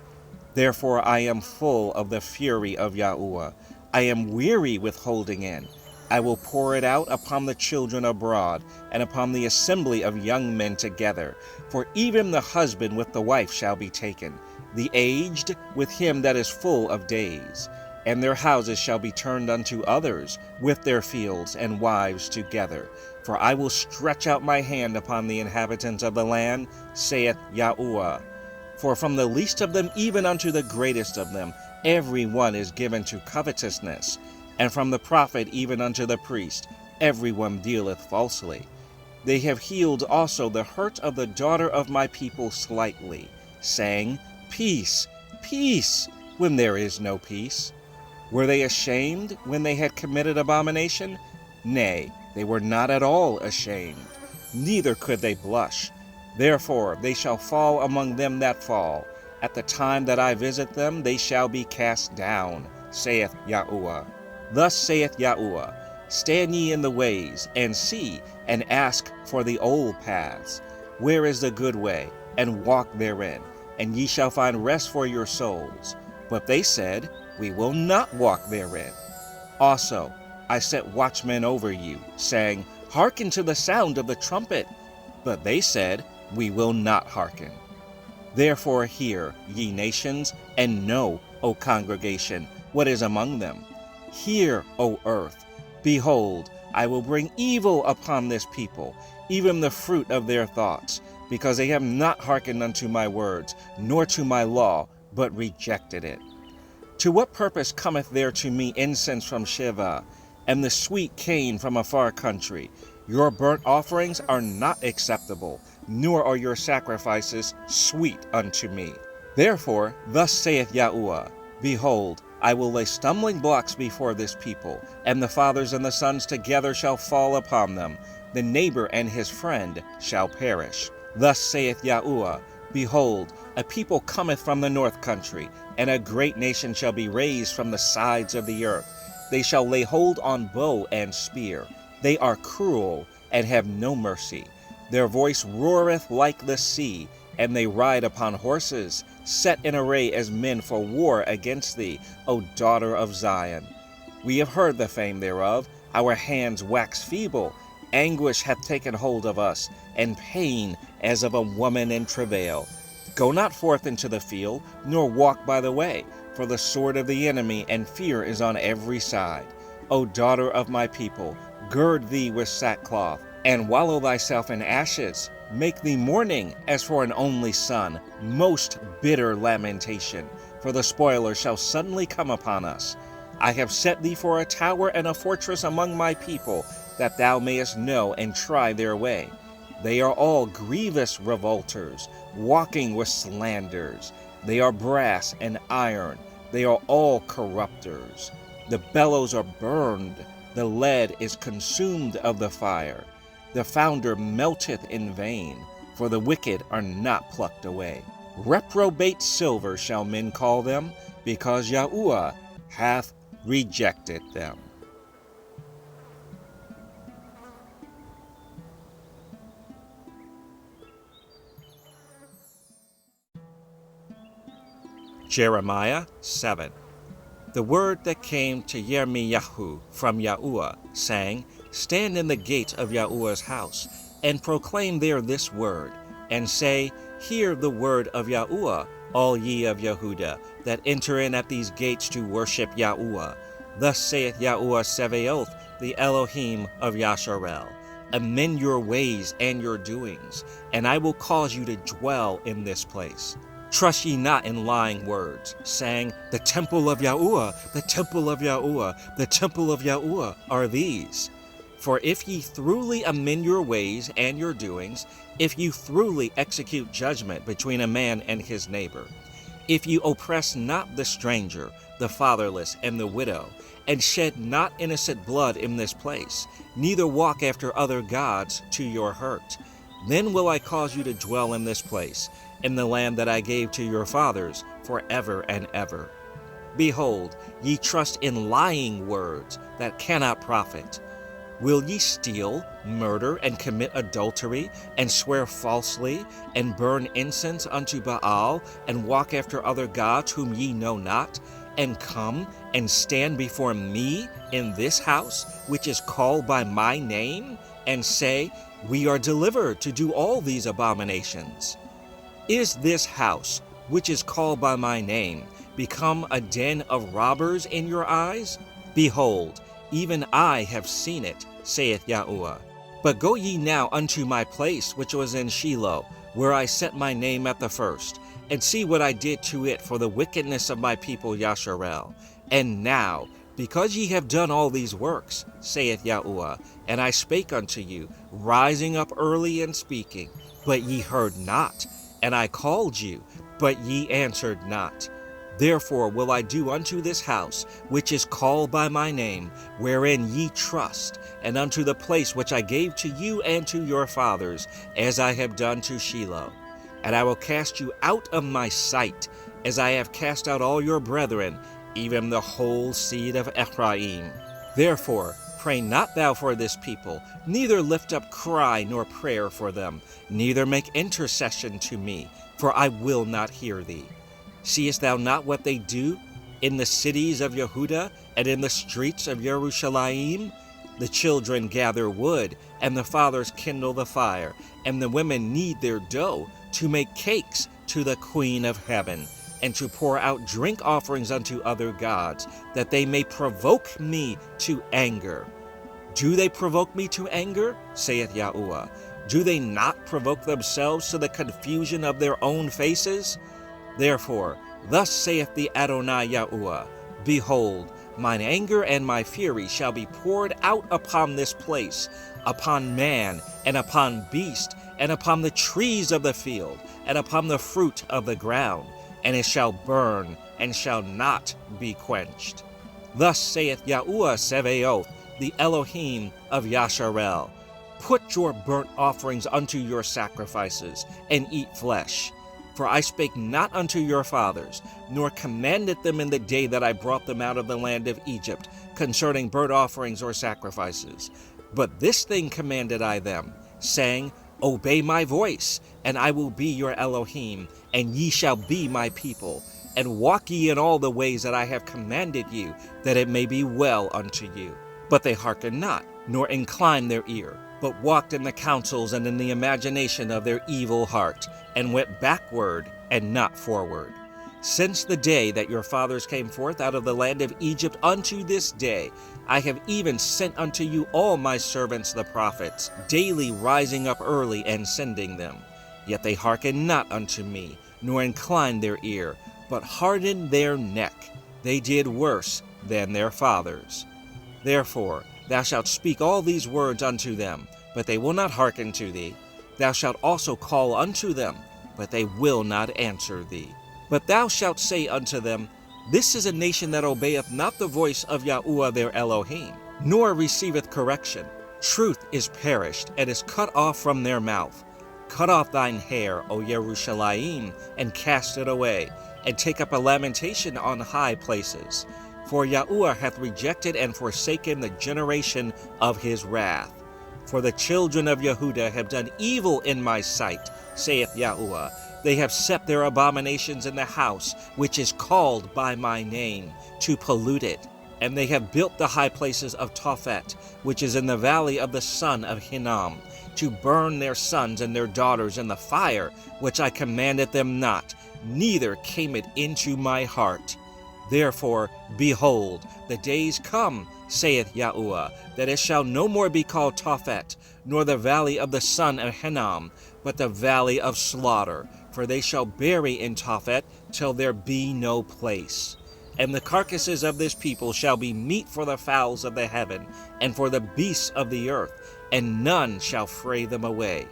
Therefore I am full of the fury of Yahuwah. I am weary with holding in. I will pour it out upon the children abroad, and upon the assembly of young men together. For even the husband with the wife shall be taken, the aged with him that is full of days. And their houses shall be turned unto others, with their fields and wives together. For I will stretch out my hand upon the inhabitants of the land, saith Yahuwah. For from the least of them even unto the greatest of them, every one is given to covetousness. And from the prophet even unto the priest, every one dealeth falsely. They have healed also the hurt of the daughter of my people slightly, saying, Peace, peace, when there is no peace? Were they ashamed when they had committed abomination? Nay, they were not at all ashamed, neither could they blush. Therefore they shall fall among them that fall. At the time that I visit them, they shall be cast down, saith Yahuwah. Thus saith Yahuwah, stand ye in the ways, and see, and ask for the old paths. Where is the good way? And walk therein, and ye shall find rest for your souls. But they said, we will not walk therein. Also I set watchmen over you, saying, hearken to the sound of the trumpet. But they said, we will not hearken. Therefore hear, ye nations, and know, O congregation, what is among them. Hear, O earth. Behold, I will bring evil upon this people, even the fruit of their thoughts, because they have not hearkened unto my words, nor to my law, but rejected it. To what purpose cometh there to me incense from Shiva, and the sweet cane from a far country? Your burnt offerings are not acceptable, nor are your sacrifices sweet unto me. Therefore, thus saith Yahuwah, behold, I will lay stumbling blocks before this people, and the fathers and the sons together shall fall upon them. The neighbor and his friend shall perish. Thus saith Yahuwah, behold, a people cometh from the north country, and a great nation shall be raised from the sides of the earth. They shall lay hold on bow and spear. They are cruel, and have no mercy. Their voice roareth like the sea, and they ride upon horses, set in array as men for war against thee, O daughter of Zion. We have heard the fame thereof, our hands wax feeble, anguish hath taken hold of us, and pain as of a woman in travail. Go not forth into the field, nor walk by the way, for the sword of the enemy and fear is on every side. O daughter of my people, gird thee with sackcloth, and wallow thyself in ashes. Make thee mourning as for an only son, most bitter lamentation, for the spoiler shall suddenly come upon us. I have set thee for a tower and a fortress among my people, that thou mayest know and try their way. They are all grievous revolters, walking with slanders. They are brass and iron. They are all corrupters. The bellows are burned. The lead is consumed of the fire. The founder melteth in vain, for the wicked are not plucked away. Reprobate silver shall men call them, because Yahuwah hath rejected them. Jeremiah 7. The word that came to Yirmiyahu from Yahuwah, saying, stand in the gate of Yahuwah's house, and proclaim there this word, and say, hear the word of Yahuwah, all ye of Yehudah, that enter in at these gates to worship Yahuwah. Thus saith Yahuwah Sevaoth, the Elohim of Yasharel, amend your ways and your doings, and I will cause you to dwell in this place. Trust ye not in lying words, saying, the temple of Yahuwah, the temple of Yahuwah, the temple of Yahuwah are these. For if ye throughly amend your ways and your doings, if you throughly execute judgment between a man and his neighbor, if you oppress not the stranger, the fatherless, and the widow, and shed not innocent blood in this place, neither walk after other gods to your hurt, then will I cause you to dwell in this place, in the land that I gave to your fathers forever and ever. Behold, ye trust in lying words that cannot profit. Will ye steal, murder, and commit adultery, and swear falsely, and burn incense unto Baal, and walk after other gods whom ye know not, and come and stand before me in this house, which is called by my name, and say, we are delivered to do all these abominations? Is this house, which is called by my name, become a den of robbers in your eyes? Behold, even I have seen it, saith Yahuwah. But go ye now unto my place which was in Shiloh, where I set my name at the first, and see what I did to it for the wickedness of my people Yasharel. And now, because ye have done all these works, saith Yahuwah, and I spake unto you, rising up early and speaking, but ye heard not, and I called you, but ye answered not. Therefore will I do unto this house, which is called by my name, wherein ye trust, and unto the place which I gave to you and to your fathers, as I have done to Shiloh. And I will cast you out of my sight, as I have cast out all your brethren, even the whole seed of Ephraim. Therefore pray not thou for this people, neither lift up cry nor prayer for them, neither make intercession to me, for I will not hear thee. Seest thou not what they do in the cities of Yehuda and in the streets of Jerusalem? The children gather wood, and the fathers kindle the fire, and the women knead their dough to make cakes to the Queen of Heaven, and to pour out drink offerings unto other gods, that they may provoke me to anger. Do they provoke me to anger? Saith Yahuwah. Do they not provoke themselves to the confusion of their own faces? Therefore, thus saith the Adonai Yahuwah, Behold, mine anger and my fury shall be poured out upon this place, upon man, and upon beast, and upon the trees of the field, and upon the fruit of the ground, and it shall burn, and shall not be quenched. Thus saith Yahuwah Sevaoth, the Elohim of Yasharel, Put your burnt offerings unto your sacrifices, and eat flesh. For I spake not unto your fathers, nor commanded them in the day that I brought them out of the land of Egypt, concerning burnt offerings or sacrifices. But this thing commanded I them, saying, Obey my voice, and I will be your Elohim, and ye shall be my people. And walk ye in all the ways that I have commanded you, that it may be well unto you. But they hearkened not, nor inclined their ear, but walked in the counsels and in the imagination of their evil heart, and went backward and not forward. Since the day that your fathers came forth out of the land of Egypt unto this day, I have even sent unto you all my servants the prophets, daily rising up early and sending them. Yet they hearkened not unto me, nor inclined their ear, but hardened their neck. They did worse than their fathers. Therefore thou shalt speak all these words unto them, but they will not hearken to thee. Thou shalt also call unto them, but they will not answer thee. But thou shalt say unto them, This is a nation that obeyeth not the voice of Yahuwah their Elohim, nor receiveth correction. Truth is perished, and is cut off from their mouth. Cut off thine hair, O Jerusalem, and cast it away, and take up a lamentation on high places. For Yahuwah hath rejected and forsaken the generation of his wrath. For the children of Yehuda have done evil in my sight, saith Yahuwah. They have set their abominations in the house, which is called by my name, to pollute it. And they have built the high places of Tophet, which is in the valley of the son of Hinnom, to burn their sons and their daughters in the fire, which I commanded them not, neither came it into my heart. Therefore, behold, the days come, saith Yahuwah, that it shall no more be called Tophet, nor the valley of the son of Hinnom, but the valley of slaughter, for they shall bury in Tophet till there be no place. And the carcasses of this people shall be meat for the fowls of the heaven, and for the beasts of the earth, and none shall fray them away.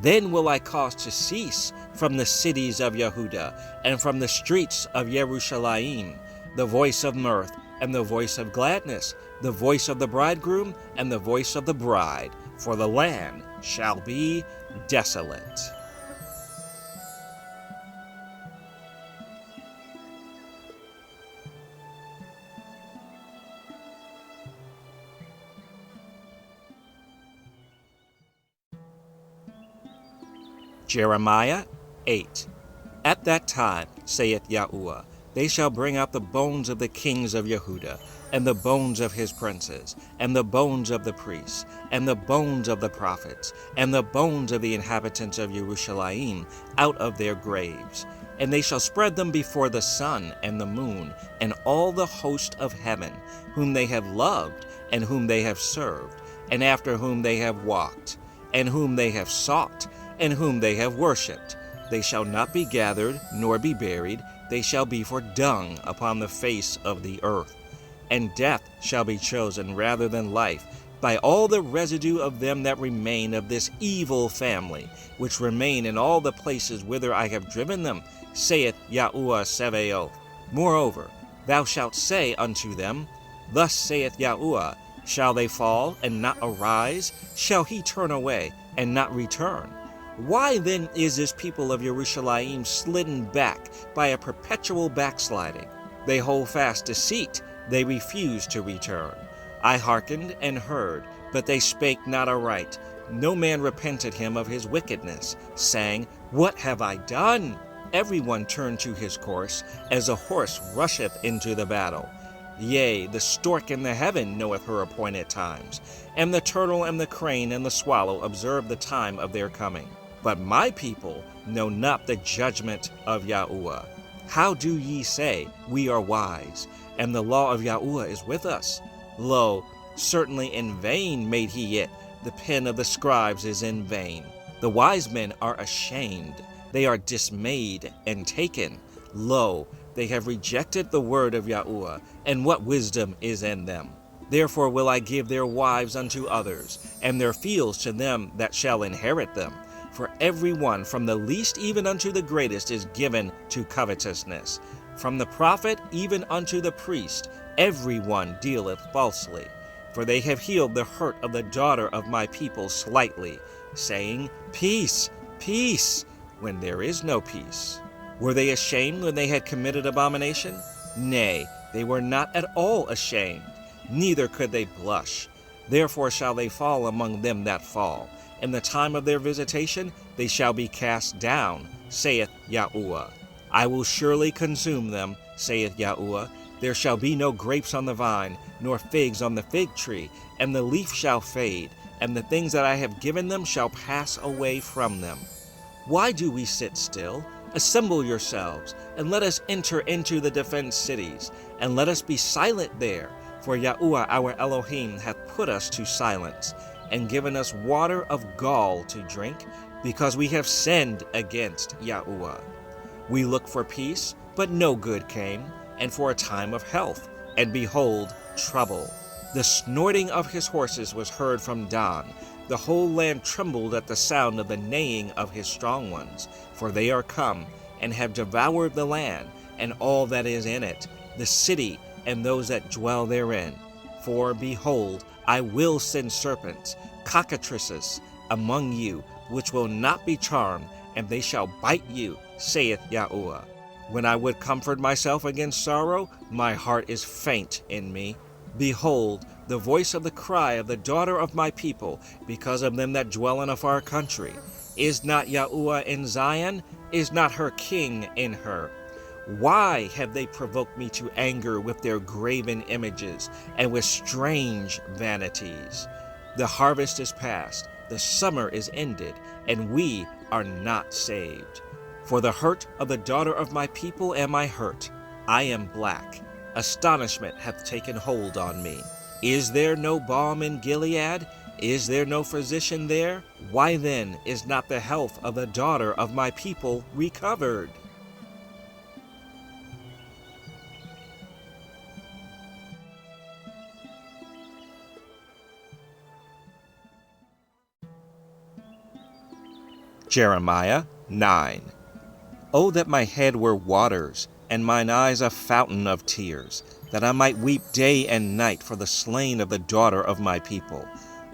Then will I cause to cease from the cities of Yehuda, and from the streets of Jerusalem, the voice of mirth, and the voice of gladness, the voice of the bridegroom, and the voice of the bride, for the land shall be desolate. Jeremiah 8. At that time, saith Yahuwah, they shall bring out the bones of the kings of Yehuda, and the bones of his princes, and the bones of the priests, and the bones of the prophets, and the bones of the inhabitants of Jerusalem out of their graves. And they shall spread them before the sun and the moon, and all the host of heaven, whom they have loved, and whom they have served, and after whom they have walked, and whom they have sought, and whom they have worshipped. They shall not be gathered, nor be buried, they shall be for dung upon the face of the earth. And death shall be chosen rather than life, by all the residue of them that remain of this evil family, which remain in all the places whither I have driven them, saith Yahuwah Sevaoth. Moreover, thou shalt say unto them, Thus saith Yahuwah, shall they fall and not arise? Shall he turn away and not return? Why then is this people of Jerusalem slidden back by a perpetual backsliding? They hold fast deceit, they refuse to return. I hearkened and heard, but they spake not aright. No man repented him of his wickedness, saying, What have I done? Everyone turned to his course, as a horse rusheth into the battle. Yea, the stork in the heaven knoweth her appointed times, and the turtle and the crane and the swallow observe the time of their coming. But my people know not the judgment of Yahuwah. How do ye say, We are wise, and the law of Yahuwah is with us? Lo, certainly in vain made he it, the pen of the scribes is in vain. The wise men are ashamed, they are dismayed and taken. Lo, they have rejected the word of Yahuwah, and what wisdom is in them? Therefore will I give their wives unto others, and their fields to them that shall inherit them. For every one, from the least even unto the greatest, is given to covetousness. From the prophet even unto the priest, every one dealeth falsely. For they have healed the hurt of the daughter of my people slightly, saying, Peace, peace, when there is no peace. Were they ashamed when they had committed abomination? Nay, they were not at all ashamed, neither could they blush. Therefore shall they fall among them that fall. In the time of their visitation they shall be cast down, saith Yahuwah. I will surely consume them, saith Yahuwah. There shall be no grapes on the vine, nor figs on the fig tree, and the leaf shall fade, and the things that I have given them shall pass away from them. Why do we sit still? Assemble yourselves, and let us enter into the defenced cities, and let us be silent there. For Yahuwah our Elohim hath put us to silence, and given us water of gall to drink, because we have sinned against Yahuwah. We looked for peace, but no good came, and for a time of health, and behold, trouble. The snorting of his horses was heard from Dan. The whole land trembled at the sound of the neighing of his strong ones, for they are come, and have devoured the land, and all that is in it, the city, and those that dwell therein. For, behold, I will send serpents, cockatrices, among you, which will not be charmed, and they shall bite you, saith Yahuwah. When I would comfort myself against sorrow, my heart is faint in me. Behold, the voice of the cry of the daughter of my people, because of them that dwell in a far country. Is not Yahuwah in Zion? Is not her king in her? Why have they provoked me to anger with their graven images, and with strange vanities? The harvest is past, the summer is ended, and we are not saved. For the hurt of the daughter of my people am I hurt. I am black. Astonishment hath taken hold on me. Is there no balm in Gilead? Is there no physician there? Why then is not the health of the daughter of my people recovered? Jeremiah 9. O that my head were waters, and mine eyes a fountain of tears, that I might weep day and night for the slain of the daughter of my people.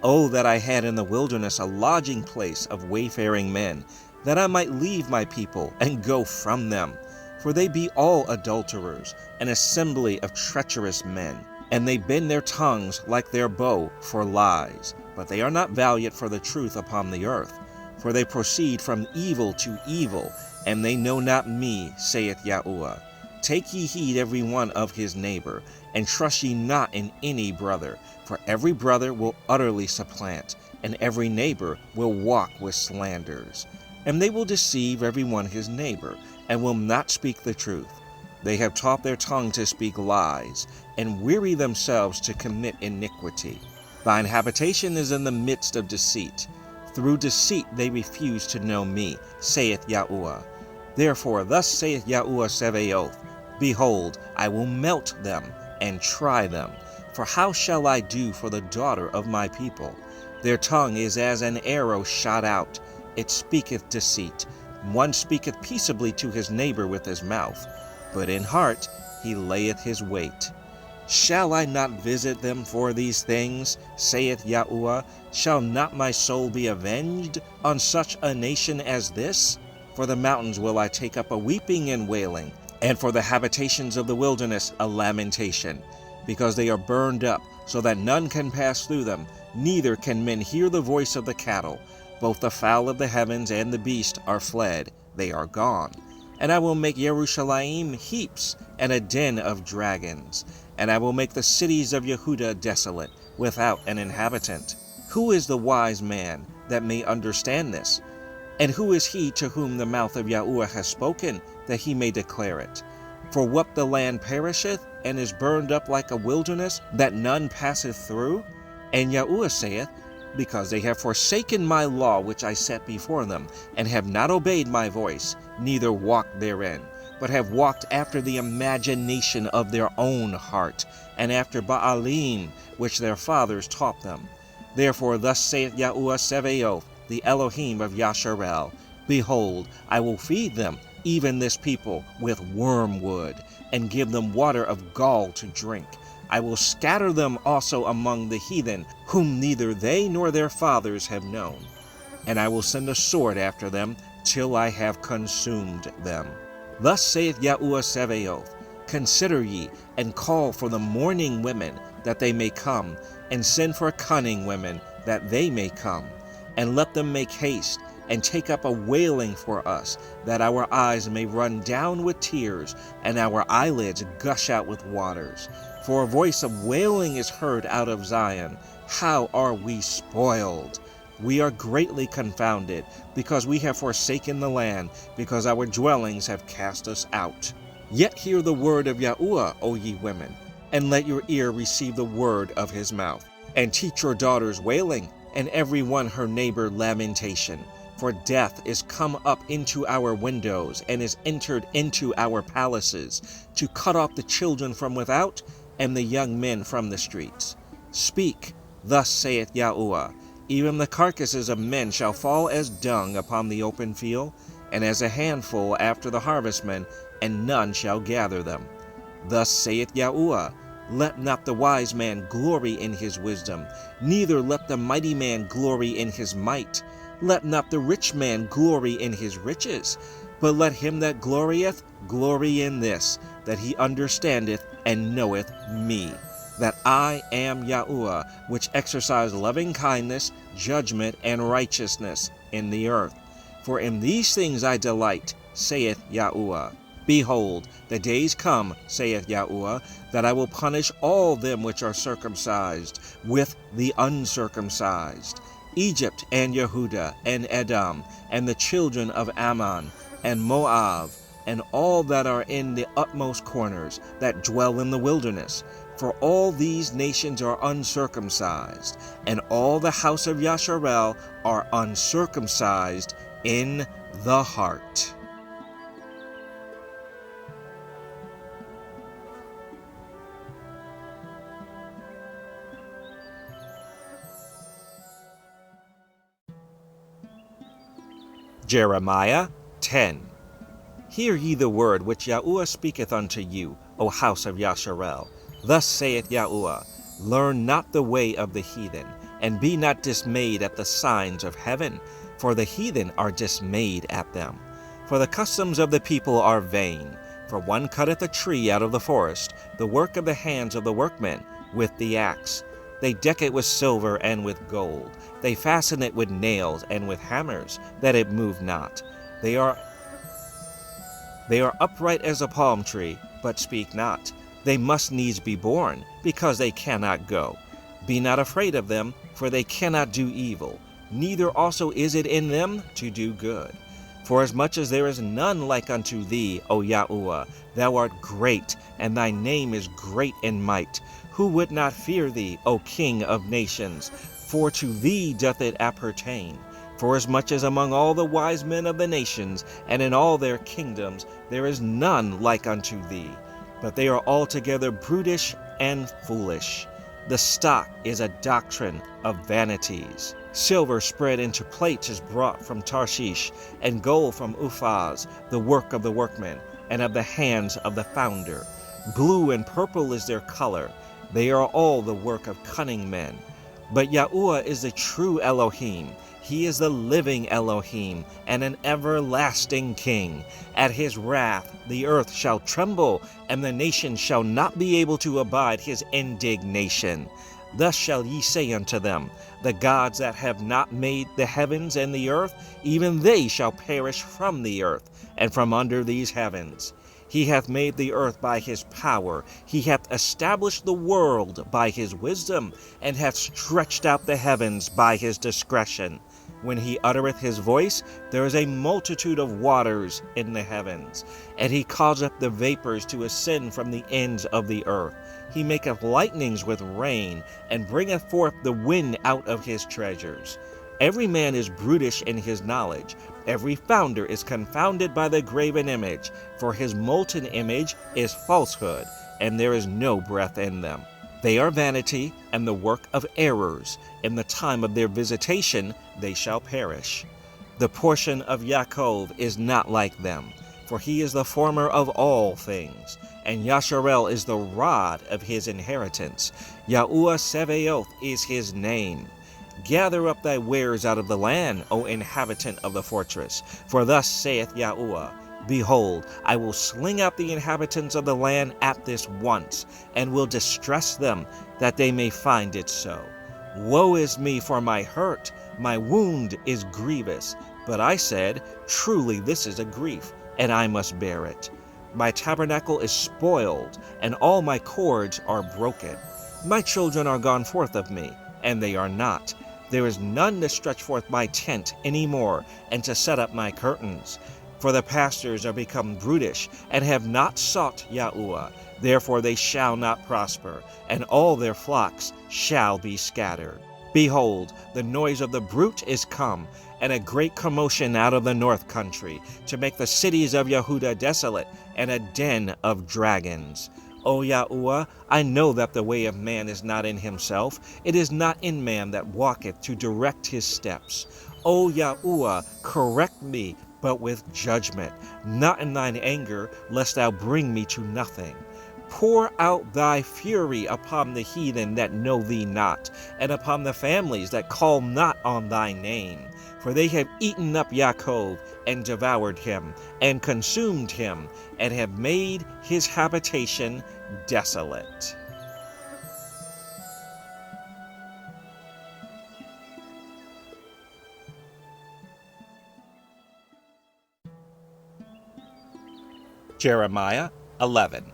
O that I had in the wilderness a lodging place of wayfaring men, that I might leave my people and go from them. For they be all adulterers, an assembly of treacherous men, and they bend their tongues like their bow for lies. But they are not valiant for the truth upon the earth. For they proceed from evil to evil, and they know not me, saith Yahuwah. Take ye heed every one of his neighbor, and trust ye not in any brother, for every brother will utterly supplant, and every neighbor will walk with slanders. And they will deceive every one his neighbor, and will not speak the truth. They have taught their tongue to speak lies, and weary themselves to commit iniquity. Thine habitation is in the midst of deceit. Through deceit they refuse to know me, saith Yahuwah. Therefore thus saith Yahuwah Sebaoth, Behold, I will melt them, and try them. For how shall I do for the daughter of my people? Their tongue is as an arrow shot out. It speaketh deceit. One speaketh peaceably to his neighbor with his mouth, but in heart he layeth his weight. Shall I not visit them for these things, saith Yahuwah? Shall not my soul be avenged on such a nation as this? For the mountains will I take up a weeping and wailing, and for the habitations of the wilderness a lamentation, because they are burned up, so that none can pass through them, neither can men hear the voice of the cattle. Both the fowl of the heavens and the beast are fled, they are gone. And I will make Jerusalem heaps, and a den of dragons. And I will make the cities of Yehuda desolate, without an inhabitant. Who is the wise man that may understand this? And who is he to whom the mouth of Yahuwah has spoken, that he may declare it? For what the land perisheth, and is burned up like a wilderness, that none passeth through? And Yahuwah saith, because they have forsaken my law which I set before them, and have not obeyed my voice, neither walked therein, but have walked after the imagination of their own heart, and after Baalim, which their fathers taught them. Therefore thus saith Yahuwah Sebaoth, the Elohim of Yasharel, behold, I will feed them, even this people, with wormwood, and give them water of gall to drink. I will scatter them also among the heathen, whom neither they nor their fathers have known. And I will send a sword after them, till I have consumed them. Thus saith Yahuwah Sebaoth, consider ye, and call for the mourning women, that they may come, and send for cunning women, that they may come. And let them make haste, and take up a wailing for us, that our eyes may run down with tears, and our eyelids gush out with waters. For a voice of wailing is heard out of Zion. How are we spoiled? We are greatly confounded, because we have forsaken the land, because our dwellings have cast us out. Yet hear the word of Yahuwah, O ye women, and let your ear receive the word of his mouth. And teach your daughters wailing, and every one her neighbor lamentation. For death is come up into our windows, and is entered into our palaces, to cut off the children from without, and the young men from the streets. Speak, thus saith Yahuwah, even the carcasses of men shall fall as dung upon the open field, and as a handful after the harvestmen, and none shall gather them. Thus saith Yahuwah, let not the wise man glory in his wisdom, neither let the mighty man glory in his might. Let not the rich man glory in his riches, but let him that glorieth glory in this, that he understandeth and knoweth me, that I am Yahuwah, which exercise loving kindness, judgment, and righteousness in the earth. For in these things I delight, saith Yahuwah. Behold, the days come, saith Yahuwah, that I will punish all them which are circumcised with the uncircumcised, Egypt and Yehuda and Edom, and the children of Ammon, and Moab, and all that are in the utmost corners, that dwell in the wilderness. For all these nations are uncircumcised, and all the house of Yasharel are uncircumcised in the heart. Jeremiah 10. Hear ye the word which Yahuwah speaketh unto you, O house of Yasharel. Thus saith Yahuwah, learn not the way of the heathen, and be not dismayed at the signs of heaven, for the heathen are dismayed at them. For the customs of the people are vain. For one cutteth a tree out of the forest, the work of the hands of the workmen, with the axe. They deck it with silver and with gold. They fasten it with nails and with hammers, that it move not. They are upright as a palm tree, but speak not. They must needs be born, because they cannot go. Be not afraid of them, for they cannot do evil, neither also is it in them to do good. Forasmuch as there is none like unto thee, O Yahuwah, thou art great, and thy name is great in might. Who would not fear thee, O King of nations? For to thee doth it appertain. Forasmuch as among all the wise men of the nations, and in all their kingdoms, there is none like unto thee, but they are altogether brutish and foolish. The stock is a doctrine of vanities. Silver spread into plates is brought from Tarshish, and gold from Uphaz, the work of the workman, and of the hands of the founder. Blue and purple is their color. They are all the work of cunning men. But Yahuwah is the true Elohim. He is the living Elohim and an everlasting King. At his wrath the earth shall tremble, and the nations shall not be able to abide his indignation. Thus shall ye say unto them, the gods that have not made the heavens and the earth, even they shall perish from the earth, and from under these heavens. He hath made the earth by his power. He hath established the world by his wisdom, and hath stretched out the heavens by his discretion. When he uttereth his voice, there is a multitude of waters in the heavens. And he causeth the vapors to ascend from the ends of the earth. He maketh lightnings with rain, and bringeth forth the wind out of his treasures. Every man is brutish in his knowledge. Every founder is confounded by the graven image, for his molten image is falsehood, and there is no breath in them. They are vanity and the work of errors. In the time of their visitation they shall perish. The portion of Yaakov is not like them, for he is the former of all things, and Yasharel is the rod of his inheritance. Yahuwah Sevaoth is his name. Gather up thy wares out of the land, O inhabitant of the fortress. For thus saith Yahuwah, behold, I will sling out the inhabitants of the land at this once, and will distress them, that they may find it so. Woe is me for my hurt, my wound is grievous. But I said, truly this is a grief, and I must bear it. My tabernacle is spoiled, and all my cords are broken. My children are gone forth of me, and they are not. There is none to stretch forth my tent any more, and to set up my curtains. For the pastors are become brutish, and have not sought Yahuwah. Therefore they shall not prosper, and all their flocks shall be scattered. Behold, the noise of the brute is come, and a great commotion out of the north country, to make the cities of Yehuda desolate, and a den of dragons. O Yahuwah, I know that the way of man is not in himself. It is not in man that walketh to direct his steps. O Yahuwah, correct me, but with judgment, not in thine anger, lest thou bring me to nothing. Pour out thy fury upon the heathen that know thee not, and upon the families that call not on thy name. For they have eaten up Yaakov, and devoured him, and consumed him, and have made his habitation desolate. Jeremiah 11.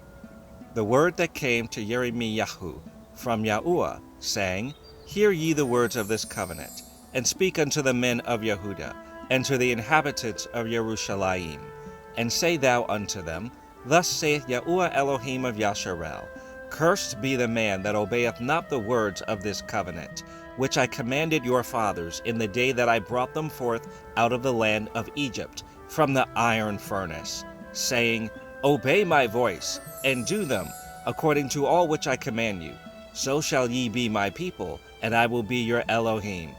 The word that came to Yirmiyahu from Yahuwah, saying, Hear ye the words of this covenant, and speak unto the men of Yehuda, and to the inhabitants of Jerusalem, and say thou unto them, Thus saith Yahuwah Elohim of Yasharel, Cursed be the man that obeyeth not the words of this covenant, which I commanded your fathers in the day that I brought them forth out of the land of Egypt, from the iron furnace, saying, Obey my voice, and do them, according to all which I command you. So shall ye be my people, and I will be your Elohim,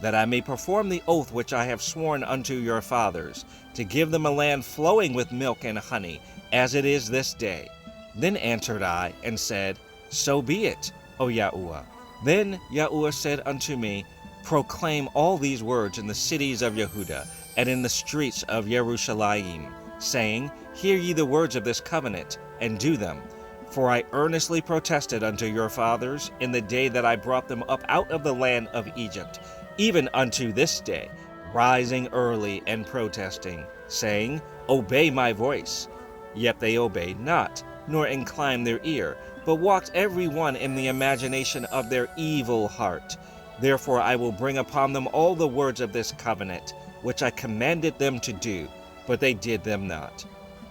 that I may perform the oath which I have sworn unto your fathers, to give them a land flowing with milk and honey, as it is this day. Then answered I, and said, So be it, O Yahuwah. Then Yahuwah said unto me, Proclaim all these words in the cities of Yehuda, and in the streets of Jerusalem, saying, Hear ye the words of this covenant, and do them. For I earnestly protested unto your fathers in the day that I brought them up out of the land of Egypt, even unto this day, rising early and protesting, saying, Obey my voice. Yet they obeyed not, nor inclined their ear, but walked every one in the imagination of their evil heart. Therefore I will bring upon them all the words of this covenant, which I commanded them to do, but they did them not.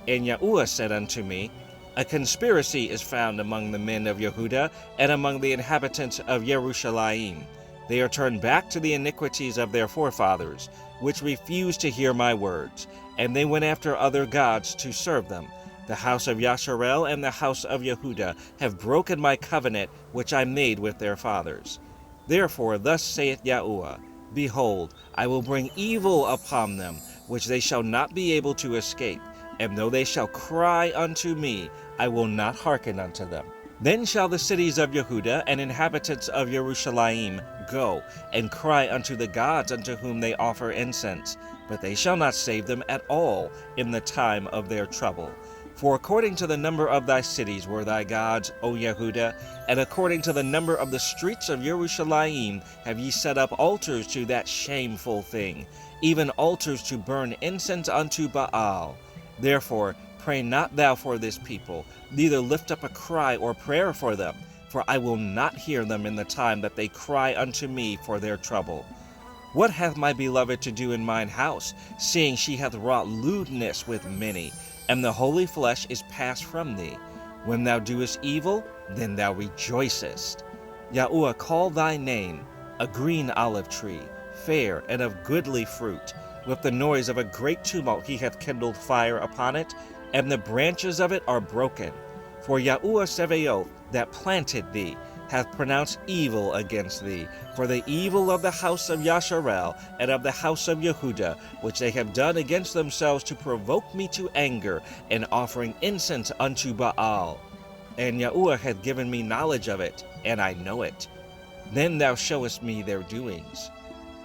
And Yahuwah said unto me, A conspiracy is found among the men of Yehuda, and among the inhabitants of Jerusalem. They are turned back to the iniquities of their forefathers, which refused to hear my words, and they went after other gods to serve them. The house of Yasharel and the house of Yehuda have broken my covenant which I made with their fathers. Therefore thus saith Yahuwah, Behold, I will bring evil upon them, which they shall not be able to escape, and though they shall cry unto me, I will not hearken unto them. Then shall the cities of Yehuda and inhabitants of Jerusalem go and cry unto the gods unto whom they offer incense, but they shall not save them at all in the time of their trouble. For according to the number of thy cities were thy gods, O Yehuda, and according to the number of the streets of Jerusalem have ye set up altars to that shameful thing, even altars to burn incense unto Baal. Therefore pray not thou for this people, neither lift up a cry or prayer for them, for I will not hear them in the time that they cry unto me for their trouble. What hath my beloved to do in mine house, seeing she hath wrought lewdness with many, and the holy flesh is passed from thee? When thou doest evil, then thou rejoicest. Yahuwah, call thy name, a green olive tree, fair and of goodly fruit. With the noise of a great tumult he hath kindled fire upon it, and the branches of it are broken. For Yahuwah Sevaoth, that planted thee, hath pronounced evil against thee, for the evil of the house of Yasharel and of the house of Yehuda, which they have done against themselves to provoke me to anger, in offering incense unto Baal. And Yahuwah hath given me knowledge of it, and I know it. Then thou showest me their doings.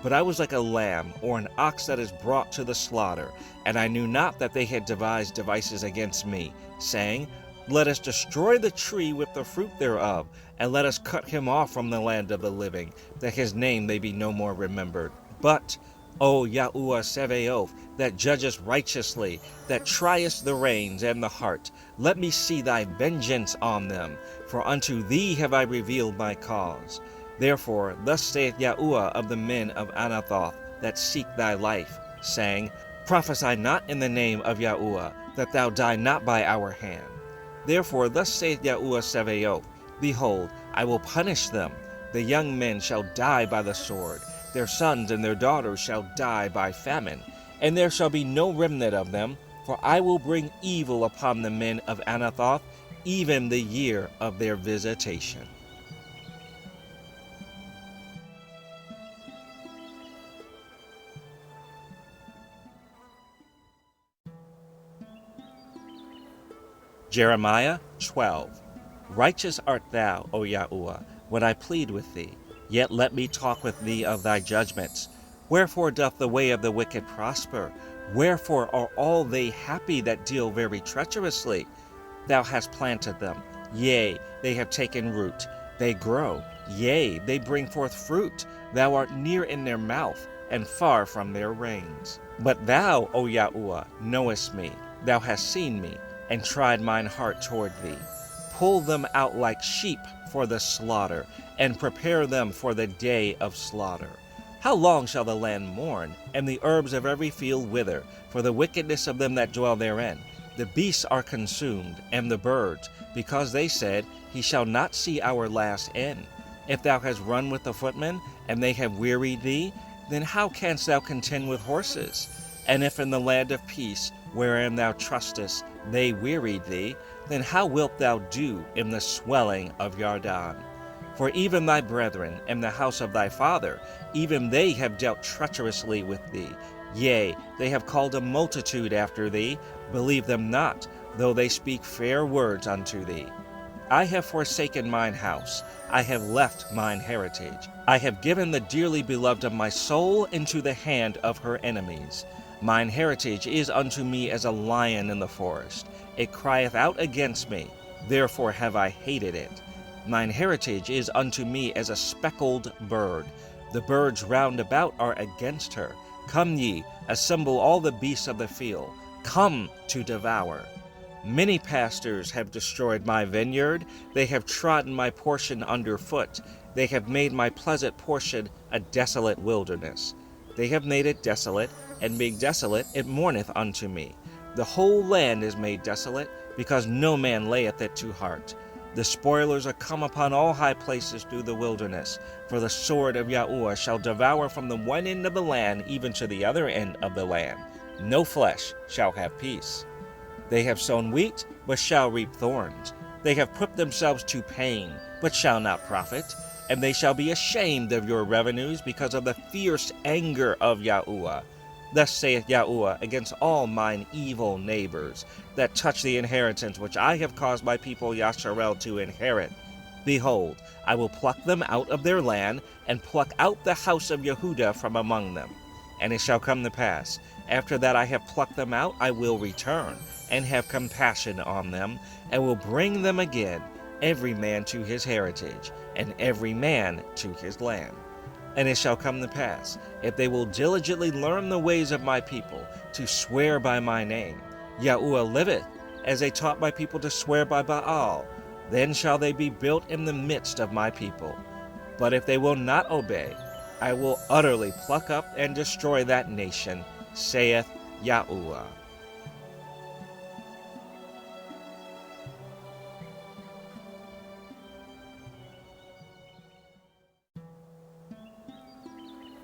But I was like a lamb or an ox that is brought to the slaughter, and I knew not that they had devised devices against me, saying, Let us destroy the tree with the fruit thereof, and let us cut him off from the land of the living, that his name may be no more remembered. But, O Yahuwah Sevaoth, that judgest righteously, that triest the reins and the heart, let me see thy vengeance on them, for unto thee have I revealed my cause. Therefore, thus saith Yahuwah of the men of Anathoth that seek thy life, saying, Prophesy not in the name of Yahuwah, that thou die not by our hand. Therefore, thus saith Yahuwah Sevaoth, Behold, I will punish them. The young men shall die by the sword, their sons and their daughters shall die by famine, and there shall be no remnant of them, for I will bring evil upon the men of Anathoth, even the year of their visitation. Jeremiah 12. Righteous art thou, O Yahuwah, when I plead with thee. Yet let me talk with thee of thy judgments. Wherefore doth the way of the wicked prosper? Wherefore are all they happy that deal very treacherously? Thou hast planted them, yea, they have taken root. They grow, yea, they bring forth fruit. Thou art near in their mouth, and far from their reins. But thou, O Yahuwah, knowest me. Thou hast seen me, and tried mine heart toward thee. Pull them out like sheep for the slaughter, and prepare them for the day of slaughter. How long shall the land mourn, and the herbs of every field wither, for the wickedness of them that dwell therein? The beasts are consumed, and the birds, because they said, He shall not see our last end. If thou hast run with the footmen, and they have wearied thee, then how canst thou contend with horses? And if in the land of peace, wherein thou trustest, they wearied thee, then how wilt thou do in the swelling of Yarden? For even thy brethren and the house of thy father, even they have dealt treacherously with thee. Yea, they have called a multitude after thee. Believe them not, though they speak fair words unto thee. I have forsaken mine house, I have left mine heritage. I have given the dearly beloved of my soul into the hand of her enemies. Mine heritage is unto me as a lion in the forest. It crieth out against me, therefore have I hated it. Mine heritage is unto me as a speckled bird. The birds round about are against her. Come ye, assemble all the beasts of the field. Come to devour. Many pastors have destroyed my vineyard. They have trodden my portion under foot. They have made my pleasant portion a desolate wilderness. They have made it desolate, and being desolate, it mourneth unto me. The whole land is made desolate, because no man layeth it to heart. The spoilers are come upon all high places through the wilderness, for the sword of Yahuwah shall devour from the one end of the land even to the other end of the land. No flesh shall have peace. They have sown wheat, but shall reap thorns. They have put themselves to pain, but shall not profit. And they shall be ashamed of your revenues because of the fierce anger of Yahuwah. Thus saith Yahuwah, against all mine evil neighbors, that touch the inheritance which I have caused my people Yasharel to inherit. Behold, I will pluck them out of their land, and pluck out the house of Yehudah from among them. And it shall come to pass, after that I have plucked them out, I will return, and have compassion on them, and will bring them again, every man to his heritage, and every man to his land. And it shall come to pass, if they will diligently learn the ways of my people, to swear by my name, Yahuwah liveth, as they taught my people to swear by Baal, then shall they be built in the midst of my people. But if they will not obey, I will utterly pluck up and destroy that nation, saith Yahuwah.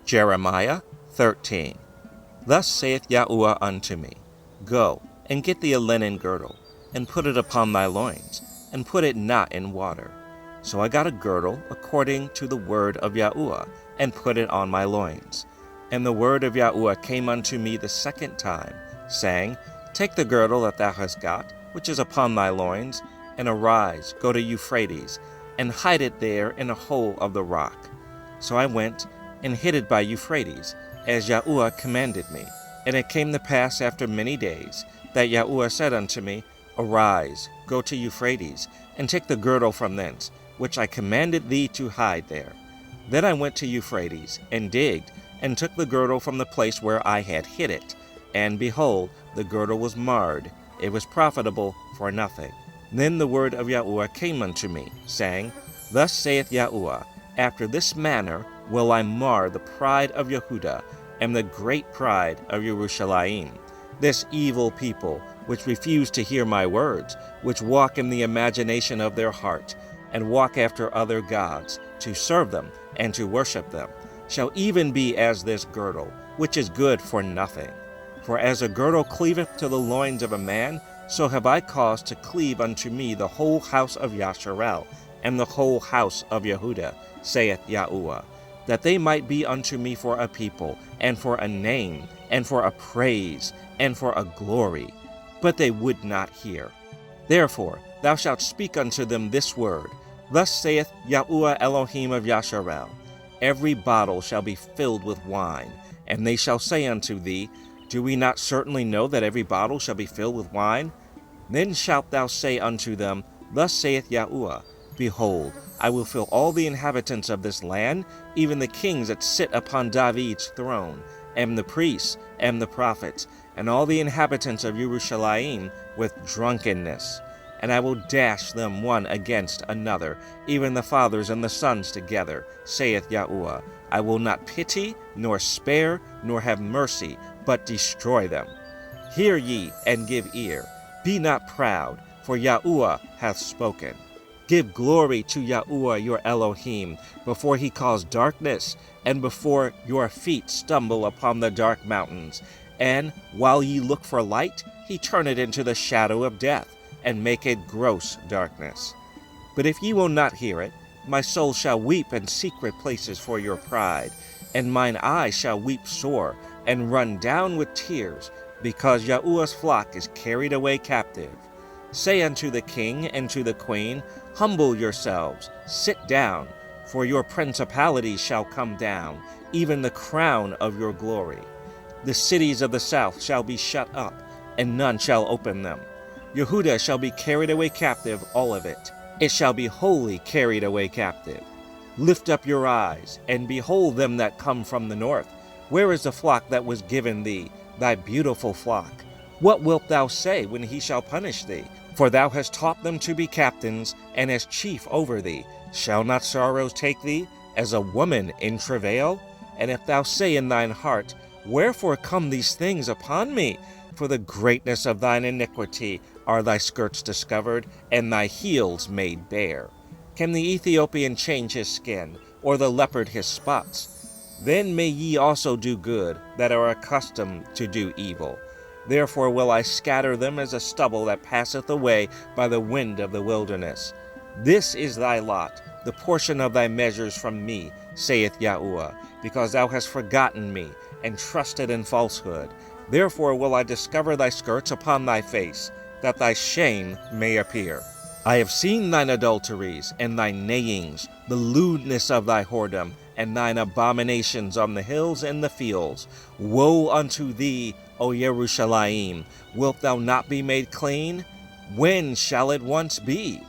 Jeremiah 13. Thus saith Yahuwah unto me, Go, and get thee a linen girdle, and put it upon thy loins, and put it not in water. So I got a girdle according to the word of Yahuwah, and put it on my loins. And the word of Yahuwah came unto me the second time, saying, Take the girdle that thou hast got, which is upon thy loins, and arise, go to Euphrates, and hide it there in a hole of the rock. So I went, and hid it by Euphrates, as Yahuwah commanded me. And it came to pass after many days, that Yahuwah said unto me, Arise, go to Euphrates, and take the girdle from thence, which I commanded thee to hide there. Then I went to Euphrates, and digged, and took the girdle from the place where I had hid it. And behold, the girdle was marred, it was profitable for nothing. Then the word of Yahuwah came unto me, saying, Thus saith Yahuwah, After this manner will I mar the pride of Yehudah, and the great pride of Yerushalayim, this evil people, which refuse to hear my words, which walk in the imagination of their heart, and walk after other gods, to serve them and to worship them, shall even be as this girdle, which is good for nothing. For as a girdle cleaveth to the loins of a man, so have I caused to cleave unto me the whole house of Yasharel, and the whole house of Yehudah, saith Yahuwah, that they might be unto me for a people, and for a name, and for a praise, and for a glory. But they would not hear. Therefore thou shalt speak unto them this word, Thus saith Yahuwah Elohim of Yasharel, Every bottle shall be filled with wine, and they shall say unto thee, Do we not certainly know that every bottle shall be filled with wine? Then shalt thou say unto them, Thus saith Yahuwah, Behold, I will fill all the inhabitants of this land, even the kings that sit upon David's throne, and the priests, and the prophets, and all the inhabitants of Yerushalayim with drunkenness. And I will dash them one against another, even the fathers and the sons together, saith Yahuwah. I will not pity, nor spare, nor have mercy, but destroy them. Hear ye, and give ear. Be not proud, for Yahuwah hath spoken. Give glory to Yahuwah your Elohim, before he cause darkness, and before your feet stumble upon the dark mountains. And while ye look for light, he turn it into the shadow of death, and make it gross darkness. But if ye will not hear it, my soul shall weep in secret places for your pride, and mine eye shall weep sore, and run down with tears, because Yahuwah's flock is carried away captive. Say unto the king and to the queen, Humble yourselves, sit down, for your principalities shall come down, even the crown of your glory. The cities of the south shall be shut up, and none shall open them. Yehudah shall be carried away captive, all of it. It shall be wholly carried away captive. Lift up your eyes, and behold them that come from the north. Where is the flock that was given thee, thy beautiful flock? What wilt thou say when he shall punish thee? For thou hast taught them to be captains, and as chief over thee. Shall not sorrows take thee, as a woman in travail? And if thou say in thine heart, Wherefore come these things upon me? For the greatness of thine iniquity are thy skirts discovered, and thy heels made bare. Can the Ethiopian change his skin, or the leopard his spots? Then may ye also do good, that are accustomed to do evil. Therefore will I scatter them as a stubble that passeth away by the wind of the wilderness. This is thy lot, the portion of thy measures from me, saith Yahuwah, because thou hast forgotten me, and trusted in falsehood. Therefore will I discover thy skirts upon thy face, that thy shame may appear. I have seen thine adulteries and thy neighings, the lewdness of thy whoredom, and thine abominations on the hills and the fields. Woe unto thee, O Jerusalem! Wilt thou not be made clean? When shall it once be?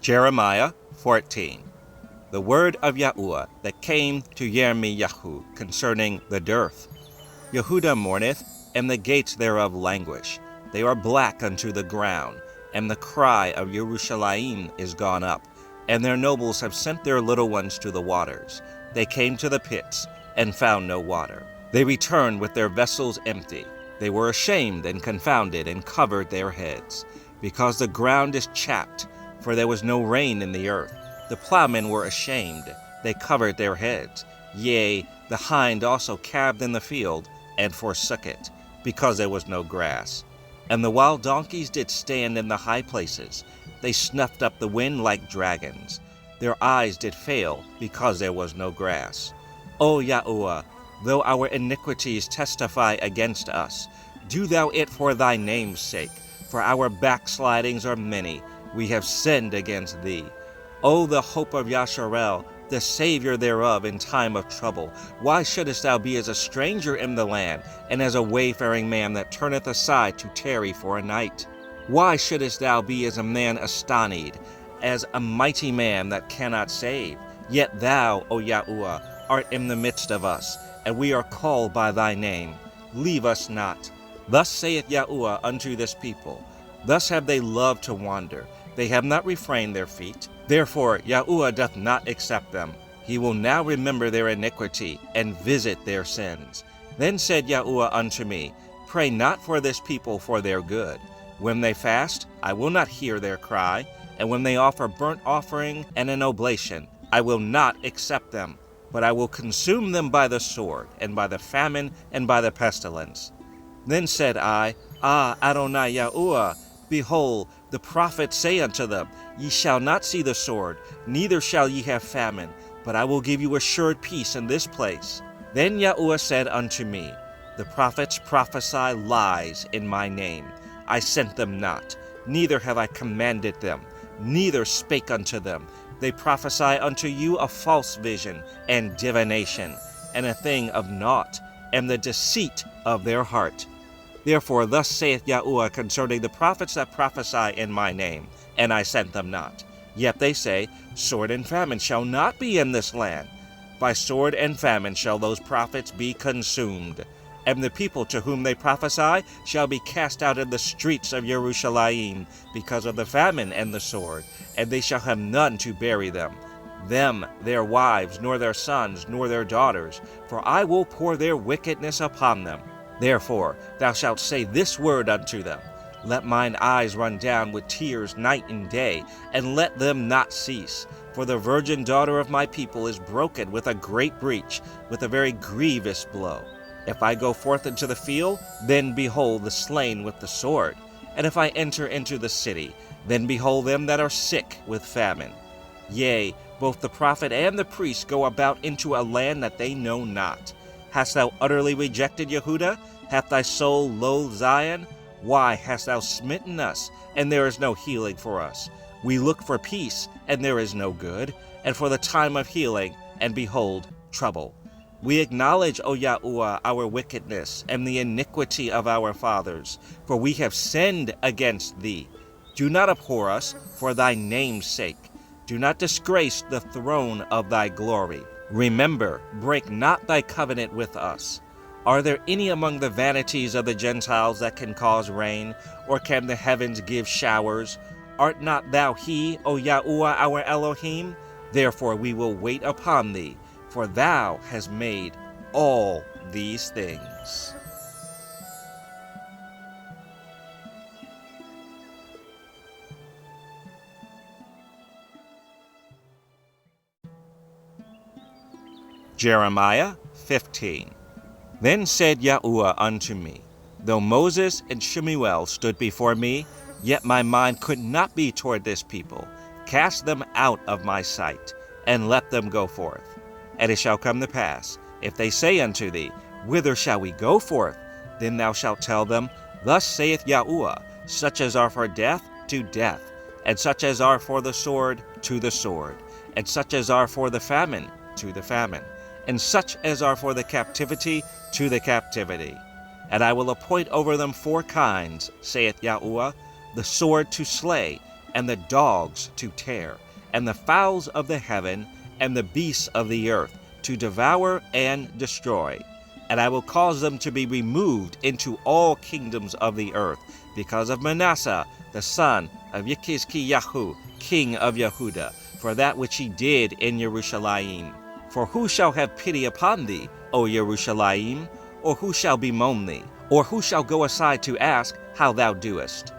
Jeremiah 14. The word of Yahuwah that came to Yirmiyahu concerning the dearth. Yehuda mourneth, and the gates thereof languish. They are black unto the ground, and the cry of Jerusalem is gone up. And their nobles have sent their little ones to the waters. They came to the pits, and found no water. They returned with their vessels empty. They were ashamed and confounded, and covered their heads. Because the ground is chapped, for there was no rain in the earth. The plowmen were ashamed, they covered their heads. Yea, the hind also calved in the field, and forsook it, because there was no grass. And the wild donkeys did stand in the high places. They snuffed up the wind like dragons. Their eyes did fail, because there was no grass. O Yahuwah, though our iniquities testify against us, do thou it for thy name's sake, for our backslidings are many. We have sinned against thee. O the hope of Yasharel, the Savior thereof in time of trouble, why shouldest thou be as a stranger in the land, and as a wayfaring man that turneth aside to tarry for a night? Why shouldest thou be as a man astonied, as a mighty man that cannot save? Yet thou, O Yahuwah, art in the midst of us, and we are called by thy name. Leave us not. Thus saith Yahuwah unto this people, thus have they loved to wander. They have not refrained their feet. Therefore Yahuwah doth not accept them. He will now remember their iniquity, and visit their sins. Then said Yahuwah unto me, Pray not for this people for their good. When they fast, I will not hear their cry, and when they offer burnt offering and an oblation, I will not accept them, but I will consume them by the sword, and by the famine, and by the pestilence. Then said I, Ah, Adonai Yahuwah, behold, the prophets say unto them, Ye shall not see the sword, neither shall ye have famine, but I will give you assured peace in this place. Then Yahuwah said unto me, The prophets prophesy lies in my name. I sent them not, neither have I commanded them, neither spake unto them. They prophesy unto you a false vision and divination, and a thing of naught, and the deceit of their heart. Therefore thus saith Yahuwah concerning the prophets that prophesy in my name, and I sent them not. Yet they say, Sword and famine shall not be in this land. By sword and famine shall those prophets be consumed. And the people to whom they prophesy shall be cast out in the streets of Jerusalem, because of the famine and the sword, and they shall have none to bury them. Them, their wives, nor their sons, nor their daughters, for I will pour their wickedness upon them. Therefore thou shalt say this word unto them, Let mine eyes run down with tears night and day, and let them not cease. For the virgin daughter of my people is broken with a great breach, with a very grievous blow. If I go forth into the field, then behold the slain with the sword. And if I enter into the city, then behold them that are sick with famine. Yea, both the prophet and the priest go about into a land that they know not. Hast thou utterly rejected Yehuda? Hath thy soul loathed Zion? Why hast thou smitten us, and there is no healing for us? We look for peace, and there is no good, and for the time of healing, and behold, trouble. We acknowledge, O Yahuwah, our wickedness, and the iniquity of our fathers, for we have sinned against thee. Do not abhor us for thy name's sake. Do not disgrace the throne of thy glory. Remember, break not thy covenant with us. Are there any among the vanities of the Gentiles that can cause rain, or can the heavens give showers? Art not thou he, O Yahuwah our Elohim? Therefore we will wait upon thee, for thou hast made all these things. Jeremiah 15. Then said Yahuwah unto me, Though Moses and Shemuel stood before me, yet my mind could not be toward this people. Cast them out of my sight, and let them go forth. And it shall come to pass, if they say unto thee, Whither shall we go forth? Then thou shalt tell them, Thus saith Yahuwah, such as are for death, to death, and such as are for the sword, to the sword, and such as are for the famine, to the famine, and such as are for the captivity, to the captivity. And I will appoint over them 4 kinds, saith Yahuwah, the sword to slay, and the dogs to tear, and the fowls of the heaven, and the beasts of the earth, to devour and destroy. And I will cause them to be removed into all kingdoms of the earth, because of Manasseh, the son of Yahusha, king of Yehuda, for that which he did in Jerusalem. For who shall have pity upon thee, O Jerusalem? Or who shall bemoan thee? Or who shall go aside to ask how thou doest?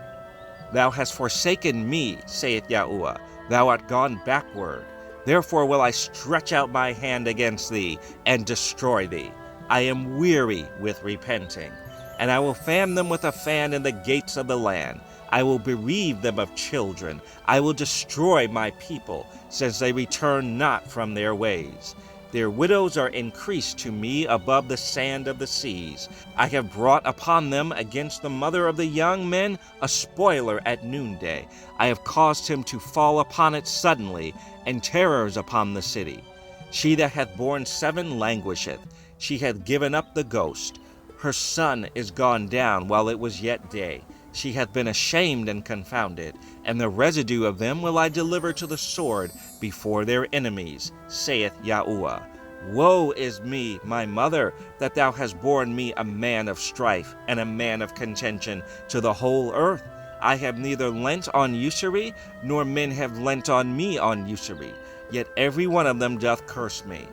Thou hast forsaken me, saith Yahuwah. Thou art gone backward. Therefore will I stretch out my hand against thee, and destroy thee. I am weary with repenting. And I will fan them with a fan in the gates of the land. I will bereave them of children. I will destroy my people, since they return not from their ways. Their widows are increased to me above the sand of the seas. I have brought upon them against the mother of the young men a spoiler at noonday. I have caused him to fall upon it suddenly, and terrors upon the city. She that hath borne 7 languisheth. She hath given up the ghost. Her sun is gone down while it was yet day. She hath been ashamed and confounded, and the residue of them will I deliver to the sword before their enemies, saith Yahuwah. Woe is me, my mother, that thou hast borne me a man of strife and a man of contention to the whole earth. I have neither lent on usury, nor men have lent on me on usury, yet every one of them doth curse me.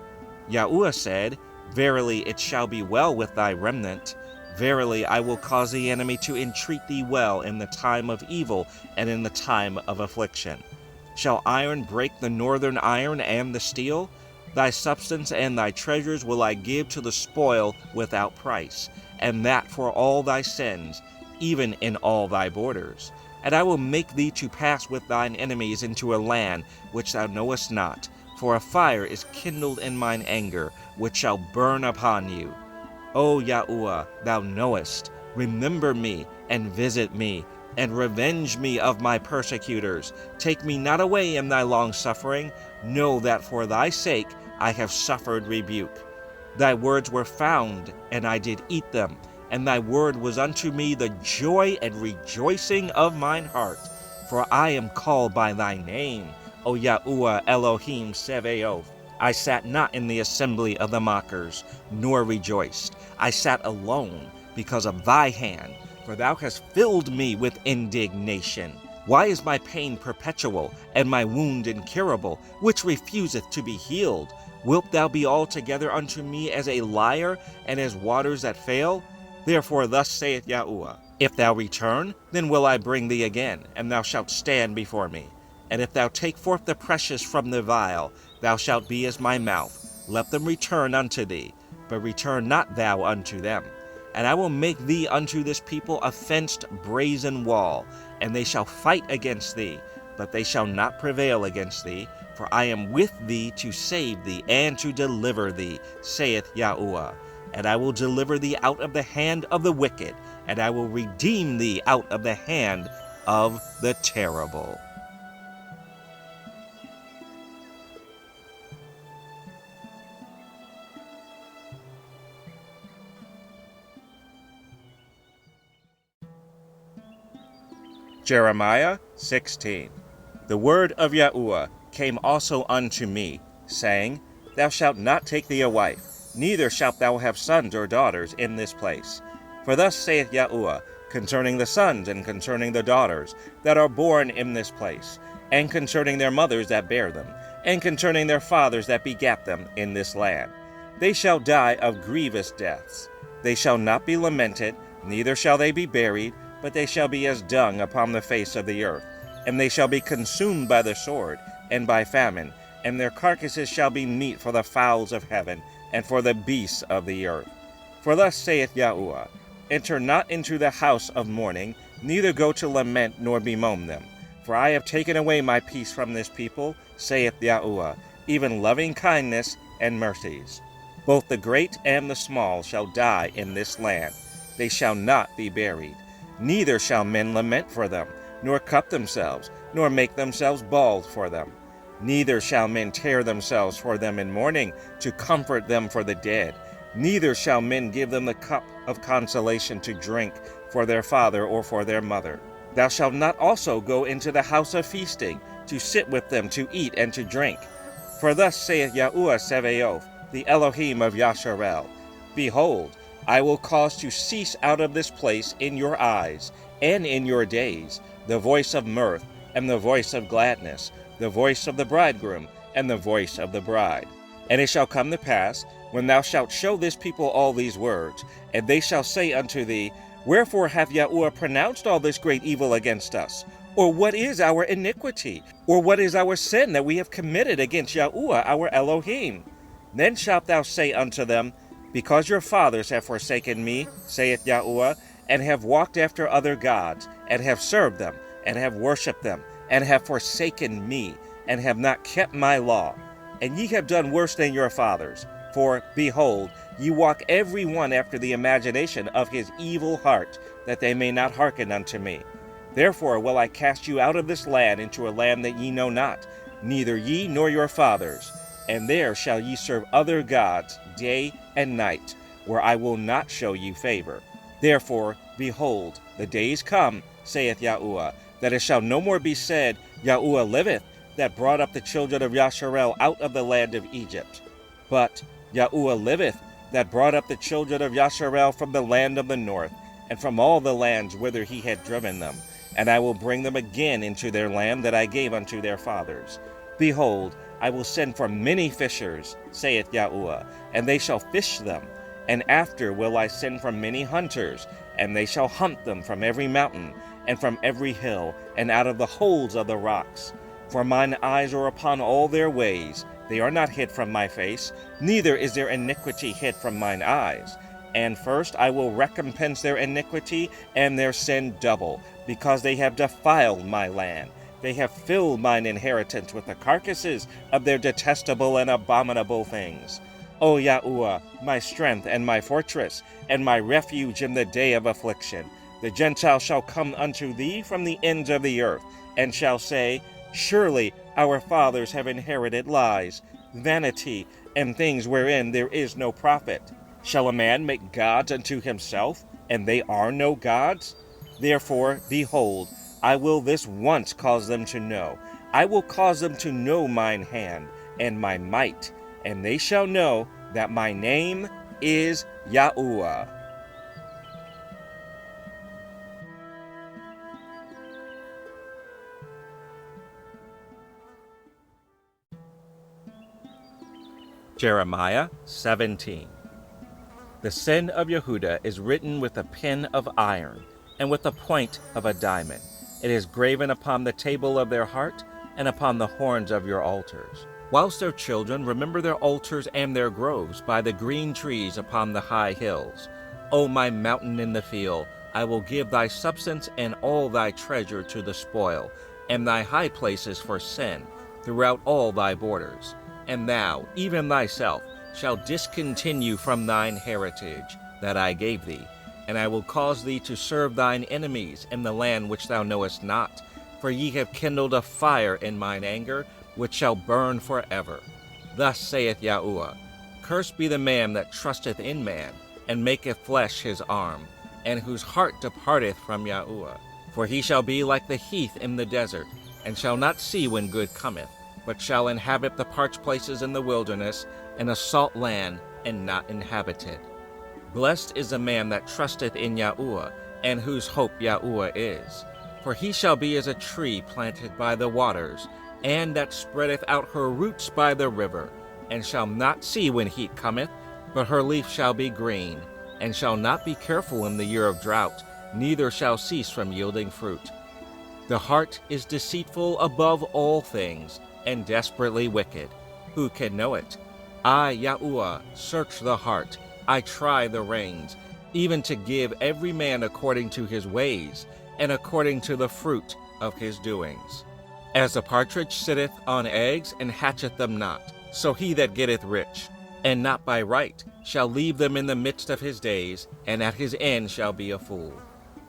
Yahuwah said, Verily it shall be well with thy remnant. Verily I will cause the enemy to entreat thee well in the time of evil and in the time of affliction. Shall iron break the northern iron and the steel? Thy substance and thy treasures will I give to the spoil without price, and that for all thy sins, even in all thy borders. And I will make thee to pass with thine enemies into a land which thou knowest not, for a fire is kindled in mine anger, which shall burn upon you. O Yahuwah, thou knowest, remember me, and visit me, and revenge me of my persecutors. Take me not away in thy long-suffering. Know that for thy sake I have suffered rebuke. Thy words were found, and I did eat them, and thy word was unto me the joy and rejoicing of mine heart. For I am called by thy name, O Yahuwah Elohim Sevaoth. I sat not in the assembly of the mockers, nor rejoiced. I sat alone because of thy hand, for thou hast filled me with indignation. Why is my pain perpetual, and my wound incurable, which refuseth to be healed? Wilt thou be altogether unto me as a liar, and as waters that fail? Therefore thus saith Yahuwah, If thou return, then will I bring thee again, and thou shalt stand before me. And if thou take forth the precious from the vile, thou shalt be as my mouth. Let them return unto thee, but return not thou unto them. And I will make thee unto this people a fenced brazen wall, and they shall fight against thee, but they shall not prevail against thee, for I am with thee to save thee and to deliver thee, saith Yahuwah. And I will deliver thee out of the hand of the wicked, and I will redeem thee out of the hand of the terrible. Jeremiah 16. The word of Yahuwah came also unto me, saying, Thou shalt not take thee a wife, neither shalt thou have sons or daughters in this place. For thus saith Yahuwah, concerning the sons and concerning the daughters that are born in this place, and concerning their mothers that bear them, and concerning their fathers that begat them in this land. They shall die of grievous deaths. They shall not be lamented, neither shall they be buried, but they shall be as dung upon the face of the earth. And they shall be consumed by the sword, and by famine, and their carcasses shall be meat for the fowls of heaven, and for the beasts of the earth. For thus saith Yahuwah, Enter not into the house of mourning, neither go to lament nor bemoan them. For I have taken away my peace from this people, saith Yahuwah, even loving kindness and mercies. Both the great and the small shall die in this land. They shall not be buried. Neither shall men lament for them, nor cut themselves, nor make themselves bald for them. Neither shall men tear themselves for them in mourning, to comfort them for the dead. Neither shall men give them the cup of consolation to drink for their father or for their mother. Thou shalt not also go into the house of feasting, to sit with them to eat and to drink. For thus saith Yahuwah Sebaoth, the Elohim of Yasharel, Behold, I will cause to cease out of this place in your eyes, and in your days, the voice of mirth, and the voice of gladness, the voice of the bridegroom, and the voice of the bride. And it shall come to pass, when thou shalt show this people all these words, and they shall say unto thee, Wherefore hath Yahuwah pronounced all this great evil against us? Or what is our iniquity? Or what is our sin that we have committed against Yahuwah our Elohim? Then shalt thou say unto them, Because your fathers have forsaken me, saith Yahuwah, and have walked after other gods, and have served them, and have worshipped them, and have forsaken me, and have not kept my law. And ye have done worse than your fathers. For, behold, ye walk every one after the imagination of his evil heart, that they may not hearken unto me. Therefore will I cast you out of this land into a land that ye know not, neither ye nor your fathers. And there shall ye serve other gods day and night, where I will not show you favor. Therefore, behold, the days come, saith Yahuwah, that it shall no more be said, Yahuwah liveth, that brought up the children of Yasharel out of the land of Egypt. But Yahuwah liveth, that brought up the children of Yasharel from the land of the north, and from all the lands whither he had driven them. And I will bring them again into their land that I gave unto their fathers. Behold, I will send for many fishers, saith Yahuwah, and they shall fish them. And after will I send for many hunters, and they shall hunt them from every mountain, and from every hill, and out of the holes of the rocks. For mine eyes are upon all their ways. They are not hid from my face, neither is their iniquity hid from mine eyes. And first I will recompense their iniquity and their sin double, because they have defiled my land. They have filled mine inheritance with the carcasses of their detestable and abominable things. O Yahuwah, my strength and my fortress, and my refuge in the day of affliction, the Gentiles shall come unto thee from the ends of the earth, and shall say, Surely our fathers have inherited lies, vanity, and things wherein there is no profit. Shall a man make gods unto himself, and they are no gods? Therefore, behold, I will this once cause them to know. I will cause them to know mine hand and my might, and they shall know that my name is Yahuwah. Jeremiah 17. The sin of Yehuda is written with a pen of iron, and with the point of a diamond. It is graven upon the table of their heart, and upon the horns of your altars. Whilst their children remember their altars and their groves by the green trees upon the high hills. O my mountain in the field, I will give thy substance and all thy treasure to the spoil, and thy high places for sin, throughout all thy borders. And thou, even thyself, shalt discontinue from thine heritage that I gave thee, and I will cause thee to serve thine enemies in the land which thou knowest not. For ye have kindled a fire in mine anger, which shall burn forever. Thus saith Yahuwah, Cursed be the man that trusteth in man, and maketh flesh his arm, and whose heart departeth from Yahuwah. For he shall be like the heath in the desert, and shall not see when good cometh, but shall inhabit the parched places in the wilderness, and a salt land, and not inhabited. Blessed is the man that trusteth in Yahuwah, and whose hope Yahuwah is. For he shall be as a tree planted by the waters, and that spreadeth out her roots by the river, and shall not see when heat cometh, but her leaf shall be green, and shall not be careful in the year of drought, neither shall cease from yielding fruit. The heart is deceitful above all things, and desperately wicked. Who can know it? I, Yahuwah, search the heart. I try the reins, even to give every man according to his ways, and according to the fruit of his doings. As the partridge sitteth on eggs, and hatcheth them not, so he that getteth rich, and not by right, shall leave them in the midst of his days, and at his end shall be a fool.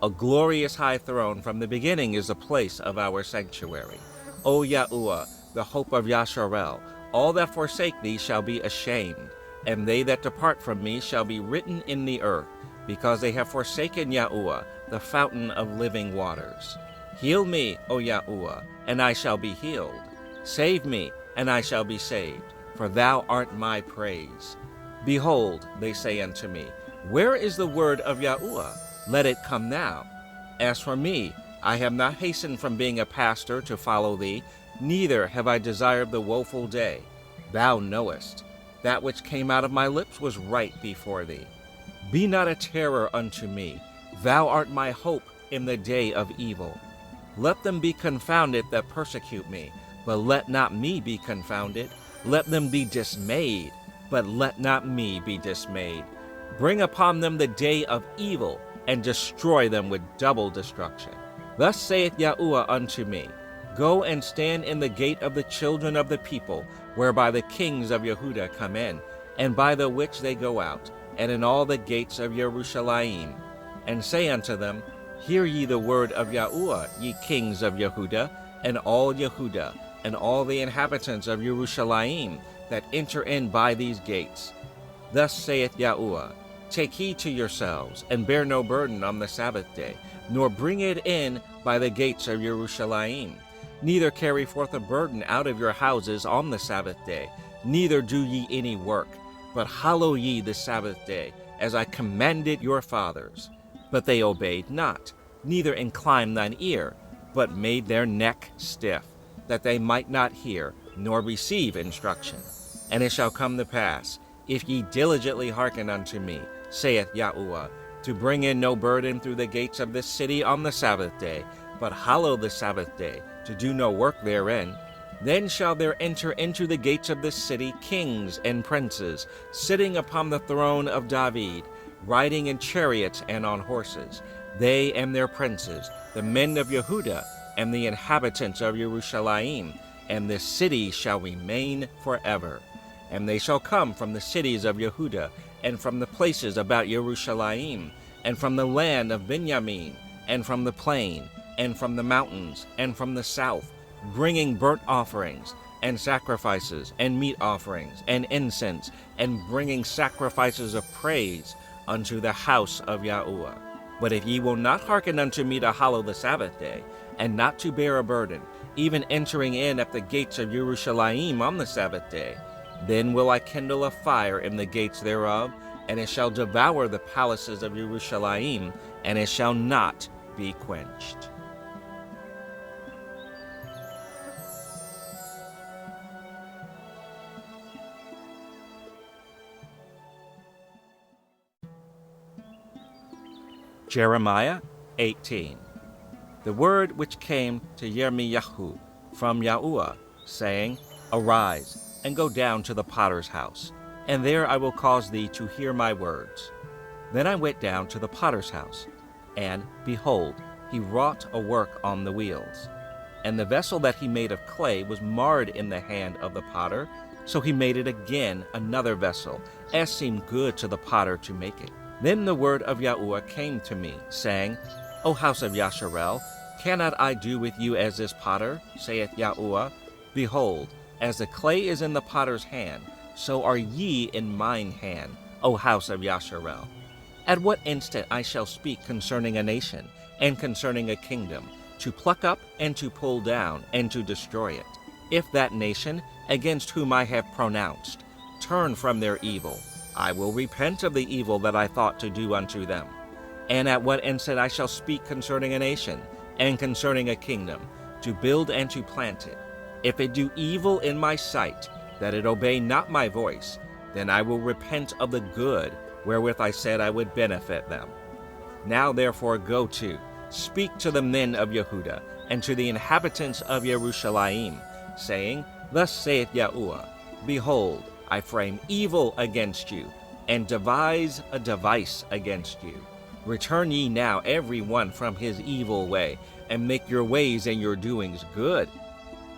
A glorious high throne from the beginning is the place of our sanctuary. O Yahuwah, the hope of Yasharel, all that forsake thee shall be ashamed, and they that depart from me shall be written in the earth, because they have forsaken Yahuwah, the fountain of living waters. Heal me, O Yahuwah, and I shall be healed. Save me, and I shall be saved, for thou art my praise. Behold, they say unto me, where is the word of Yahuwah? Let it come now. As for me, I have not hastened from being a pastor to follow thee, neither have I desired the woeful day. Thou knowest. That which came out of my lips was right before thee. Be not a terror unto me. Thou art my hope in the day of evil. Let them be confounded that persecute me, but let not me be confounded. Let them be dismayed, but let not me be dismayed. Bring upon them the day of evil, and destroy them with double destruction. Thus saith Yahuwah unto me, Go and stand in the gate of the children of the people, whereby the kings of Yehuda come in, and by the which they go out, and in all the gates of Yerushalayim, and say unto them, Hear ye the word of Yahuwah, ye kings of Yehuda, and all Yehuda, and all the inhabitants of Yerushalayim, that enter in by these gates. Thus saith Yahuwah, Take heed to yourselves, and bear no burden on the Sabbath day, nor bring it in by the gates of Yerushalayim. Neither carry forth a burden out of your houses on the Sabbath day, neither do ye any work, but hallow ye the Sabbath day, as I commanded your fathers. But they obeyed not, neither inclined thine ear, but made their neck stiff, that they might not hear, nor receive instruction. And it shall come to pass, if ye diligently hearken unto me, saith Yahuwah, to bring in no burden through the gates of this city on the Sabbath day, but hallow the Sabbath day, to do no work therein, then shall there enter into the gates of this city kings and princes, sitting upon the throne of David, riding in chariots and on horses, they and their princes, the men of Yehuda, and the inhabitants of Yerushalayim, and this city shall remain forever. And they shall come from the cities of Yehuda, and from the places about Yerushalayim, and from the land of Benjamin, and from the plain, and from the mountains, and from the south, bringing burnt offerings, and sacrifices, and meat offerings, and incense, and bringing sacrifices of praise unto the house of Yahuwah. But if ye will not hearken unto me to hallow the Sabbath day, and not to bear a burden, even entering in at the gates of Yerushalayim on the Sabbath day, then will I kindle a fire in the gates thereof, and it shall devour the palaces of Yerushalayim, and it shall not be quenched. Jeremiah 18. The word which came to Yirmiyahu from Yahuwah, saying, Arise, and go down to the potter's house, and there I will cause thee to hear my words. Then I went down to the potter's house, and, behold, he wrought a work on the wheels. And the vessel that he made of clay was marred in the hand of the potter, so he made it again another vessel, as seemed good to the potter to make it. Then the word of Yahuwah came to me, saying, O house of Yasharel, cannot I do with you as this potter, saith Yahuwah? Behold, as the clay is in the potter's hand, so are ye in mine hand, O house of Yasharel. At what instant I shall speak concerning a nation, and concerning a kingdom, to pluck up and to pull down, and to destroy it, if that nation, against whom I have pronounced, turn from their evil, I will repent of the evil that I thought to do unto them. And at what instant I shall speak concerning a nation, and concerning a kingdom, to build and to plant it, if it do evil in my sight, that it obey not my voice, then I will repent of the good wherewith I said I would benefit them. Now therefore go to, speak to the men of Yehuda, and to the inhabitants of Yerushalayim, saying, Thus saith Yahuwah, Behold, I frame evil against you, and devise a device against you. Return ye now every one from his evil way, and make your ways and your doings good.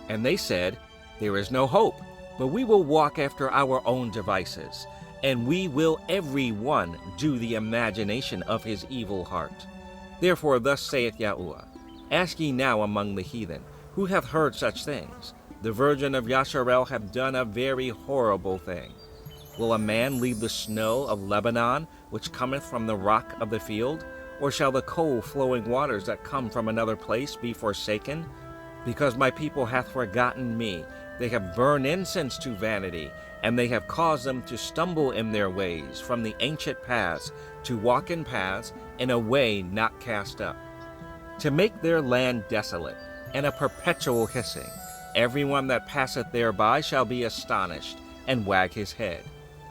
And they said, There is no hope, but we will walk after our own devices, and we will every one do the imagination of his evil heart. Therefore thus saith Yahuwah, Ask ye now among the heathen, who hath heard such things? The virgin of Yasharel hath done a very horrible thing. Will a man leave the snow of Lebanon, which cometh from the rock of the field? Or shall the cold-flowing waters that come from another place be forsaken? Because my people hath forgotten me, they have burned incense to vanity, and they have caused them to stumble in their ways from the ancient paths, to walk in paths in a way not cast up, to make their land desolate, and a perpetual hissing. Everyone that passeth thereby shall be astonished, and wag his head.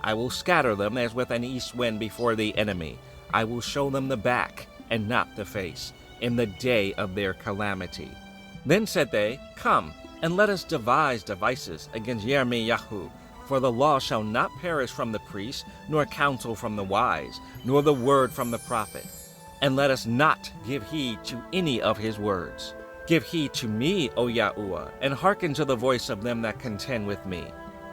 I will scatter them as with an east wind before the enemy. I will show them the back, and not the face, in the day of their calamity. Then said they, Come, and let us devise devices against Yirmiyahu, for the law shall not perish from the priest, nor counsel from the wise, nor the word from the prophet. And let us not give heed to any of his words. Give heed to me, O Yahuwah, and hearken to the voice of them that contend with me.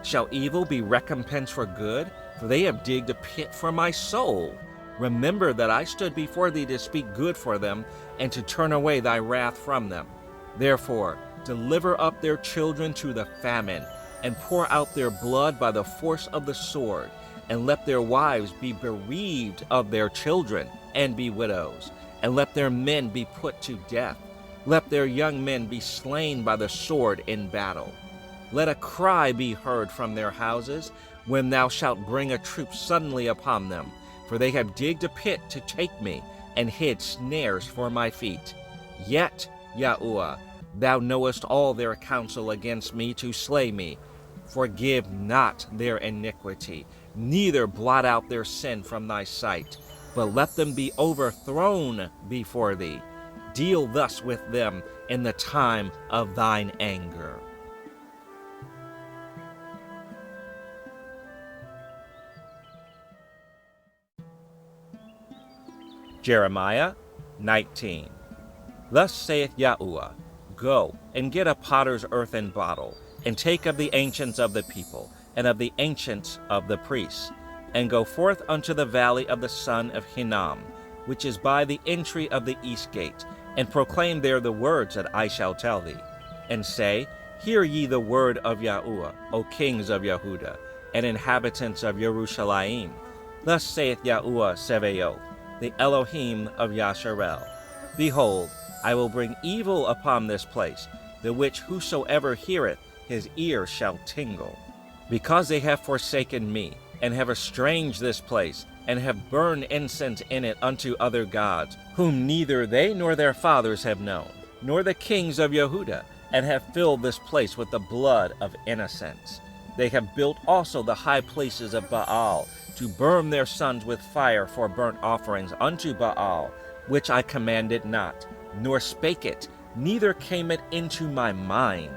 Shall evil be recompensed for good? For they have digged a pit for my soul. Remember that I stood before thee to speak good for them, and to turn away thy wrath from them. Therefore, deliver up their children to the famine, and pour out their blood by the force of the sword, and let their wives be bereaved of their children, and be widows, and let their men be put to death. Let their young men be slain by the sword in battle. Let a cry be heard from their houses, when thou shalt bring a troop suddenly upon them. For they have digged a pit to take me, and hid snares for my feet. Yet, Yahuwah, thou knowest all their counsel against me to slay me. Forgive not their iniquity, neither blot out their sin from thy sight, but let them be overthrown before thee. Deal thus with them in the time of thine anger. Jeremiah 19. Thus saith Yahuwah, Go, and get a potter's earthen bottle, and take of the ancients of the people, and of the ancients of the priests, and go forth unto the valley of the son of Hinnom, which is by the entry of the east gate, and proclaim there the words that I shall tell thee. And say, Hear ye the word of Yahuwah, O kings of Yehuda, and inhabitants of Jerusalem. Thus saith Yahuwah Sebaoth, the Elohim of Yasharel. Behold, I will bring evil upon this place, the which whosoever heareth, his ear shall tingle. Because they have forsaken me, and have estranged this place, and have burned incense in it unto other gods, whom neither they nor their fathers have known, nor the kings of Yehuda, and have filled this place with the blood of innocents. They have built also the high places of Baal, to burn their sons with fire for burnt offerings unto Baal, which I commanded not, nor spake it, neither came it into my mind.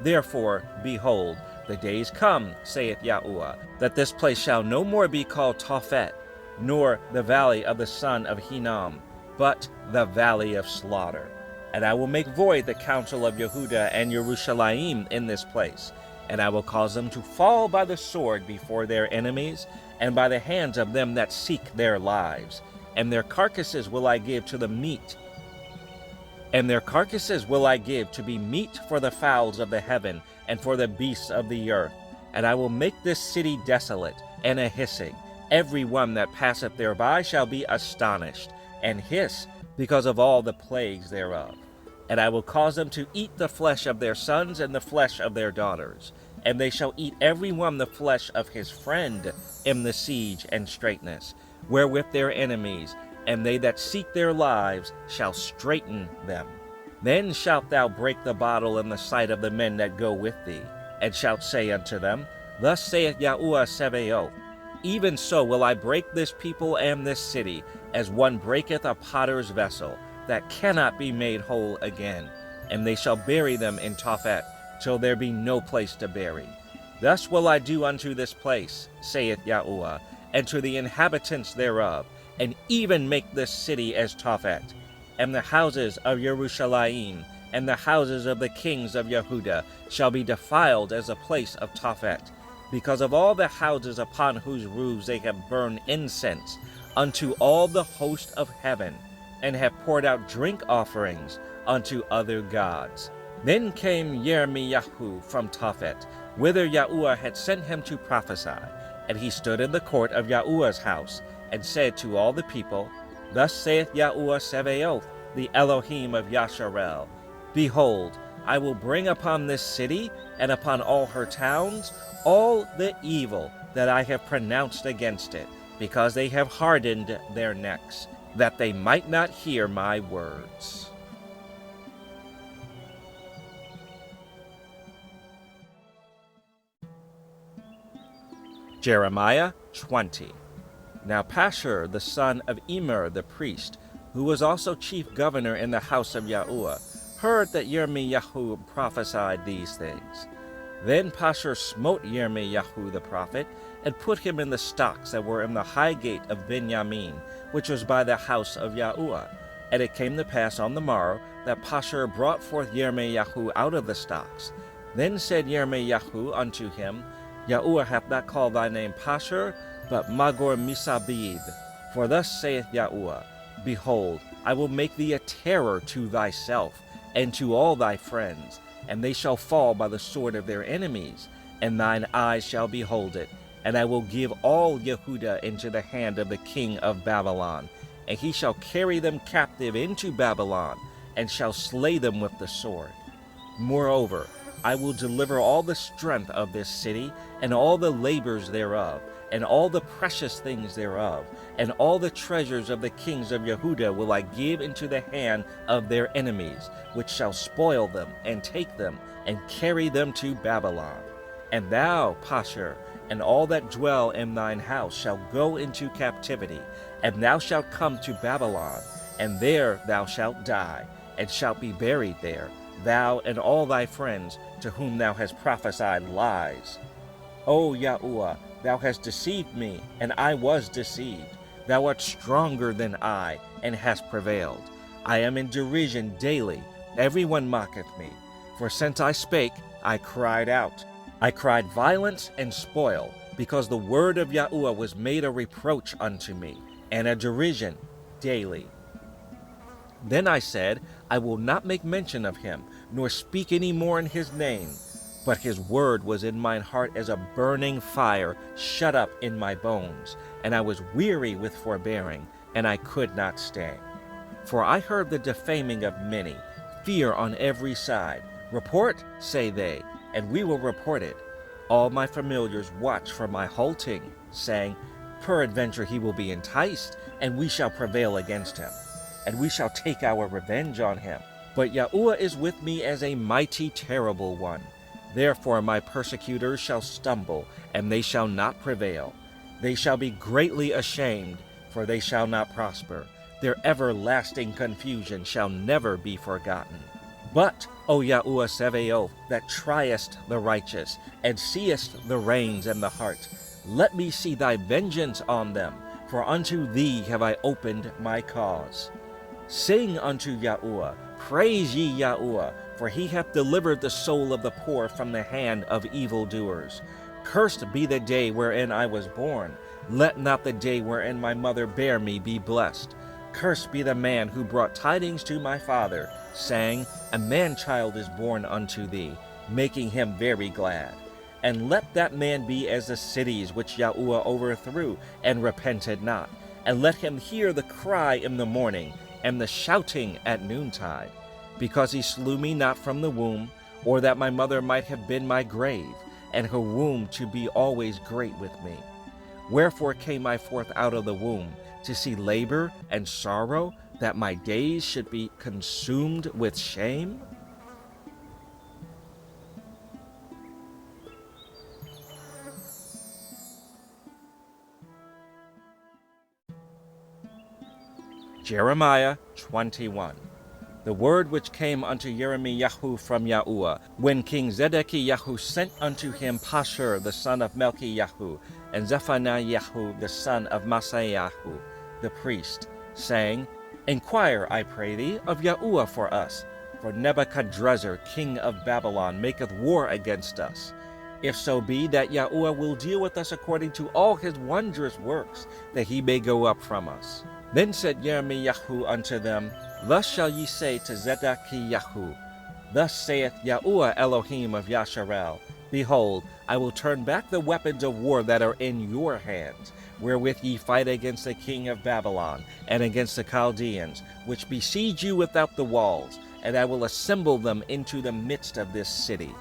Therefore, behold, the days come, saith Yahuwah, that this place shall no more be called Tophet, nor the valley of the son of Hinnom, but the valley of slaughter. And I will make void the counsel of Yehuda and Jerusalem in this place, and I will cause them to fall by the sword before their enemies, and by the hands of them that seek their lives. And their carcasses will I give to the meat, and their carcasses will I give to be meat for the fowls of the heaven, and for the beasts of the earth. And I will make this city desolate, and a hissing. Every one that passeth thereby shall be astonished, and hiss, because of all the plagues thereof. And I will cause them to eat the flesh of their sons and the flesh of their daughters, and they shall eat every one the flesh of his friend in the siege and straitness, wherewith their enemies, and they that seek their lives, shall straiten them. Then shalt thou break the bottle in the sight of the men that go with thee, and shalt say unto them, Thus saith Yahuwah Sebaoth, Even so will I break this people and this city, as one breaketh a potter's vessel, that cannot be made whole again. And they shall bury them in Tophet, till there be no place to bury. Thus will I do unto this place, saith Yahuwah, and to the inhabitants thereof, and even make this city as Tophet, and the houses of Jerusalem, and the houses of the kings of Yehuda shall be defiled as a place of Tophet, because of all the houses upon whose roofs they have burned incense unto all the host of heaven, and have poured out drink offerings unto other gods. Then came Yirmiyahu from Tophet, whither Yahuwah had sent him to prophesy, and he stood in the court of Yahuwah's house, and said to all the people, Thus saith Yahuwah Sebaoth, the Elohim of Yasharel, Behold, I will bring upon this city and upon all her towns all the evil that I have pronounced against it, because they have hardened their necks, that they might not hear my words. Jeremiah 20. Now Pashur, the son of Immer the priest, who was also chief governor in the house of Yahuwah, heard that Yirmiyahu prophesied these things. Then Pashur smote Yirmiyahu the prophet, and put him in the stocks that were in the high gate of Benjamin, which was by the house of Yahuwah. And it came to pass on the morrow that Pashur brought forth Yirmiyahu out of the stocks. Then said Yirmiyahu unto him, Yahuwah hath not called thy name Pashur, but Magor Misabib. For thus saith Yahuwah, Behold, I will make thee a terror to thyself, and to all thy friends, and they shall fall by the sword of their enemies, and thine eyes shall behold it. And I will give all Yehuda into the hand of the king of Babylon, and he shall carry them captive into Babylon, and shall slay them with the sword. Moreover, I will deliver all the strength of this city, and all the labors thereof, and all the precious things thereof, and all the treasures of the kings of Yehuda will I give into the hand of their enemies, which shall spoil them, and take them, and carry them to Babylon. And thou, Pashur, and all that dwell in thine house shall go into captivity, and thou shalt come to Babylon, and there thou shalt die, and shalt be buried there, thou and all thy friends, to whom thou hast prophesied lies. O Yahuwah, thou hast deceived me, and I was deceived. Thou art stronger than I, and hast prevailed. I am in derision daily, everyone mocketh me. For since I spake, I cried out. I cried violence and spoil, because the word of Yahuwah was made a reproach unto me, and a derision daily. Then I said, I will not make mention of him, nor speak any more in his name. But his word was in mine heart as a burning fire shut up in my bones, and I was weary with forbearing, and I could not stay. For I heard the defaming of many, fear on every side. Report, say they, and we will report it. All my familiars watch for my halting, saying, Peradventure he will be enticed, and we shall prevail against him, and we shall take our revenge on him. But Yahuwah is with me as a mighty terrible one. Therefore my persecutors shall stumble, and they shall not prevail. They shall be greatly ashamed, for they shall not prosper. Their everlasting confusion shall never be forgotten. But, O Yahuwah Sebaoth, that triest the righteous, and seest the reins and the heart, let me see thy vengeance on them, for unto thee have I opened my cause. Sing unto Yahuwah, praise ye Yahuwah, for he hath delivered the soul of the poor from the hand of evildoers. Cursed be the day wherein I was born. Let not the day wherein my mother bare me be blessed. Cursed be the man who brought tidings to my father, saying, A man-child is born unto thee, making him very glad. And let that man be as the cities which Yahuwah overthrew, and repented not. And let him hear the cry in the morning, and the shouting at noontide. Because he slew me not from the womb, or that my mother might have been my grave, and her womb to be always great with me. Wherefore came I forth out of the womb, to see labor and sorrow, that my days should be consumed with shame? Jeremiah 21. the word which came unto Yirmiyahu from Yahuwah, when King Zedekiah sent unto him Pashur the son of Melchiyahu, and Zephaniah the son of Masaiahu, the priest, saying, Inquire, I pray thee, of Yahuwah for us, for Nebuchadrezzar king of Babylon maketh war against us. If so be that Yahuwah will deal with us according to all his wondrous works, that he may go up from us. Then said Yirmiyahu unto them, Thus shall ye say to Zedekiah, Thus saith Yahuwah Elohim of Yasharel, Behold, I will turn back the weapons of war that are in your hands, wherewith ye fight against the king of Babylon, and against the Chaldeans, which besiege you without the walls, and I will assemble them into the midst of this city.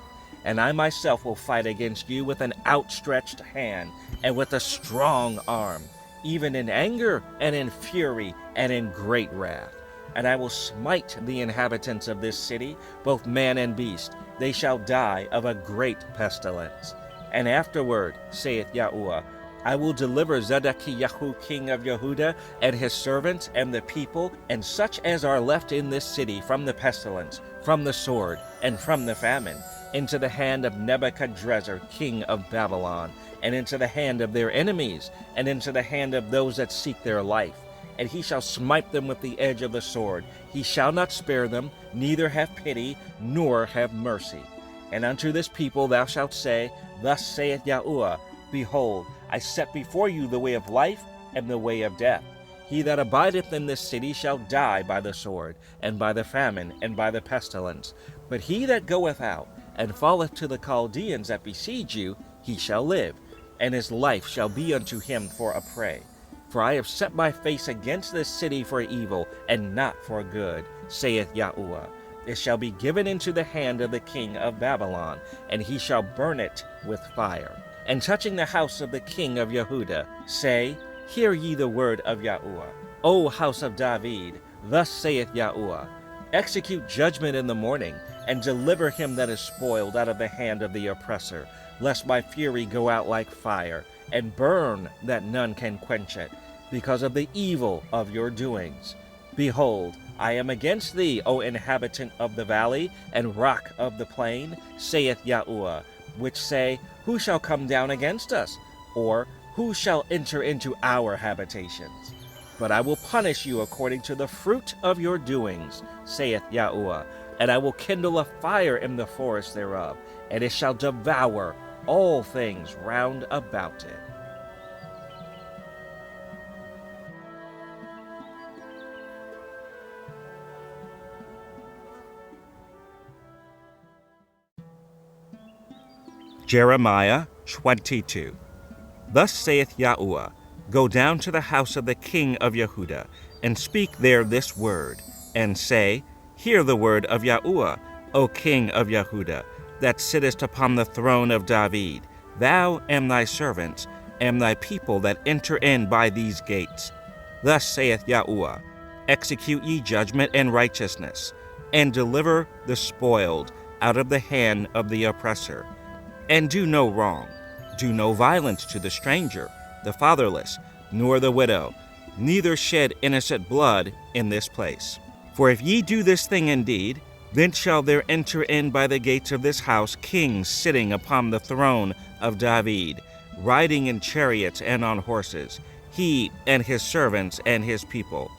And I myself will fight against you with an outstretched hand, and with a strong arm, even in anger, and in fury, and in great wrath. And I will smite the inhabitants of this city, both man and beast. They shall die of a great pestilence. And afterward, saith Yahuwah, I will deliver Zedekiah king of Yehudah, and his servants, and the people, and such as are left in this city, from the pestilence, from the sword, and from the famine, into the hand of Nebuchadrezzar king of Babylon, and into the hand of their enemies, and into the hand of those that seek their life. And he shall smite them with the edge of the sword. He shall not spare them, neither have pity, nor have mercy. And unto this people thou shalt say, Thus saith Yahuwah, Behold, I set before you the way of life and the way of death. He that abideth in this city shall die by the sword, and by the famine, and by the pestilence. But he that goeth out, and falleth to the Chaldeans that besiege you, he shall live, and his life shall be unto him for a prey. For I have set my face against this city for evil, and not for good, saith Yahuwah. It shall be given into the hand of the king of Babylon, and he shall burn it with fire. And touching the house of the king of Yehudah, say, Hear ye the word of Yahuwah. O house of David, thus saith Yahuwah, Execute judgment in the morning, and deliver him that is spoiled out of the hand of the oppressor, lest my fury go out like fire, and burn that none can quench it, because of the evil of your doings. Behold, I am against thee, O inhabitant of the valley, and rock of the plain, saith Yahuwah, which say, Who shall come down against us? Or, Who shall enter into our habitations? But I will punish you according to the fruit of your doings, saith Yahuwah, and I will kindle a fire in the forest thereof, and it shall devour all things round about it. Jeremiah 22. Thus saith Yahuwah, Go down to the house of the king of Yehudah, and speak there this word, and say, Hear the word of Yahuwah, O king of Yehudah, that sittest upon the throne of David, thou and thy servants, and thy people that enter in by these gates. Thus saith Yahuwah, Execute ye judgment and righteousness, and deliver the spoiled out of the hand of the oppressor. And do no wrong, do no violence to the stranger, the fatherless, nor the widow, neither shed innocent blood in this place. For if ye do this thing indeed, then shall there enter in by the gates of this house kings sitting upon the throne of David, riding in chariots and on horses, he and his servants and his people.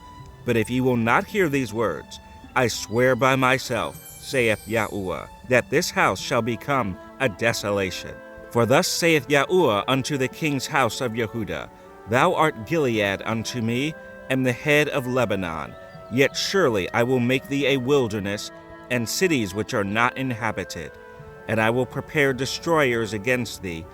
But if ye will not hear these words, I swear by myself, saith Yahuwah, that this house shall become a desolation. For thus saith Yahuwah unto the king's house of Yehudah, Thou art Gilead unto me, and the head of Lebanon. Yet surely I will make thee a wilderness, and cities which are not inhabited. And I will prepare destroyers against thee,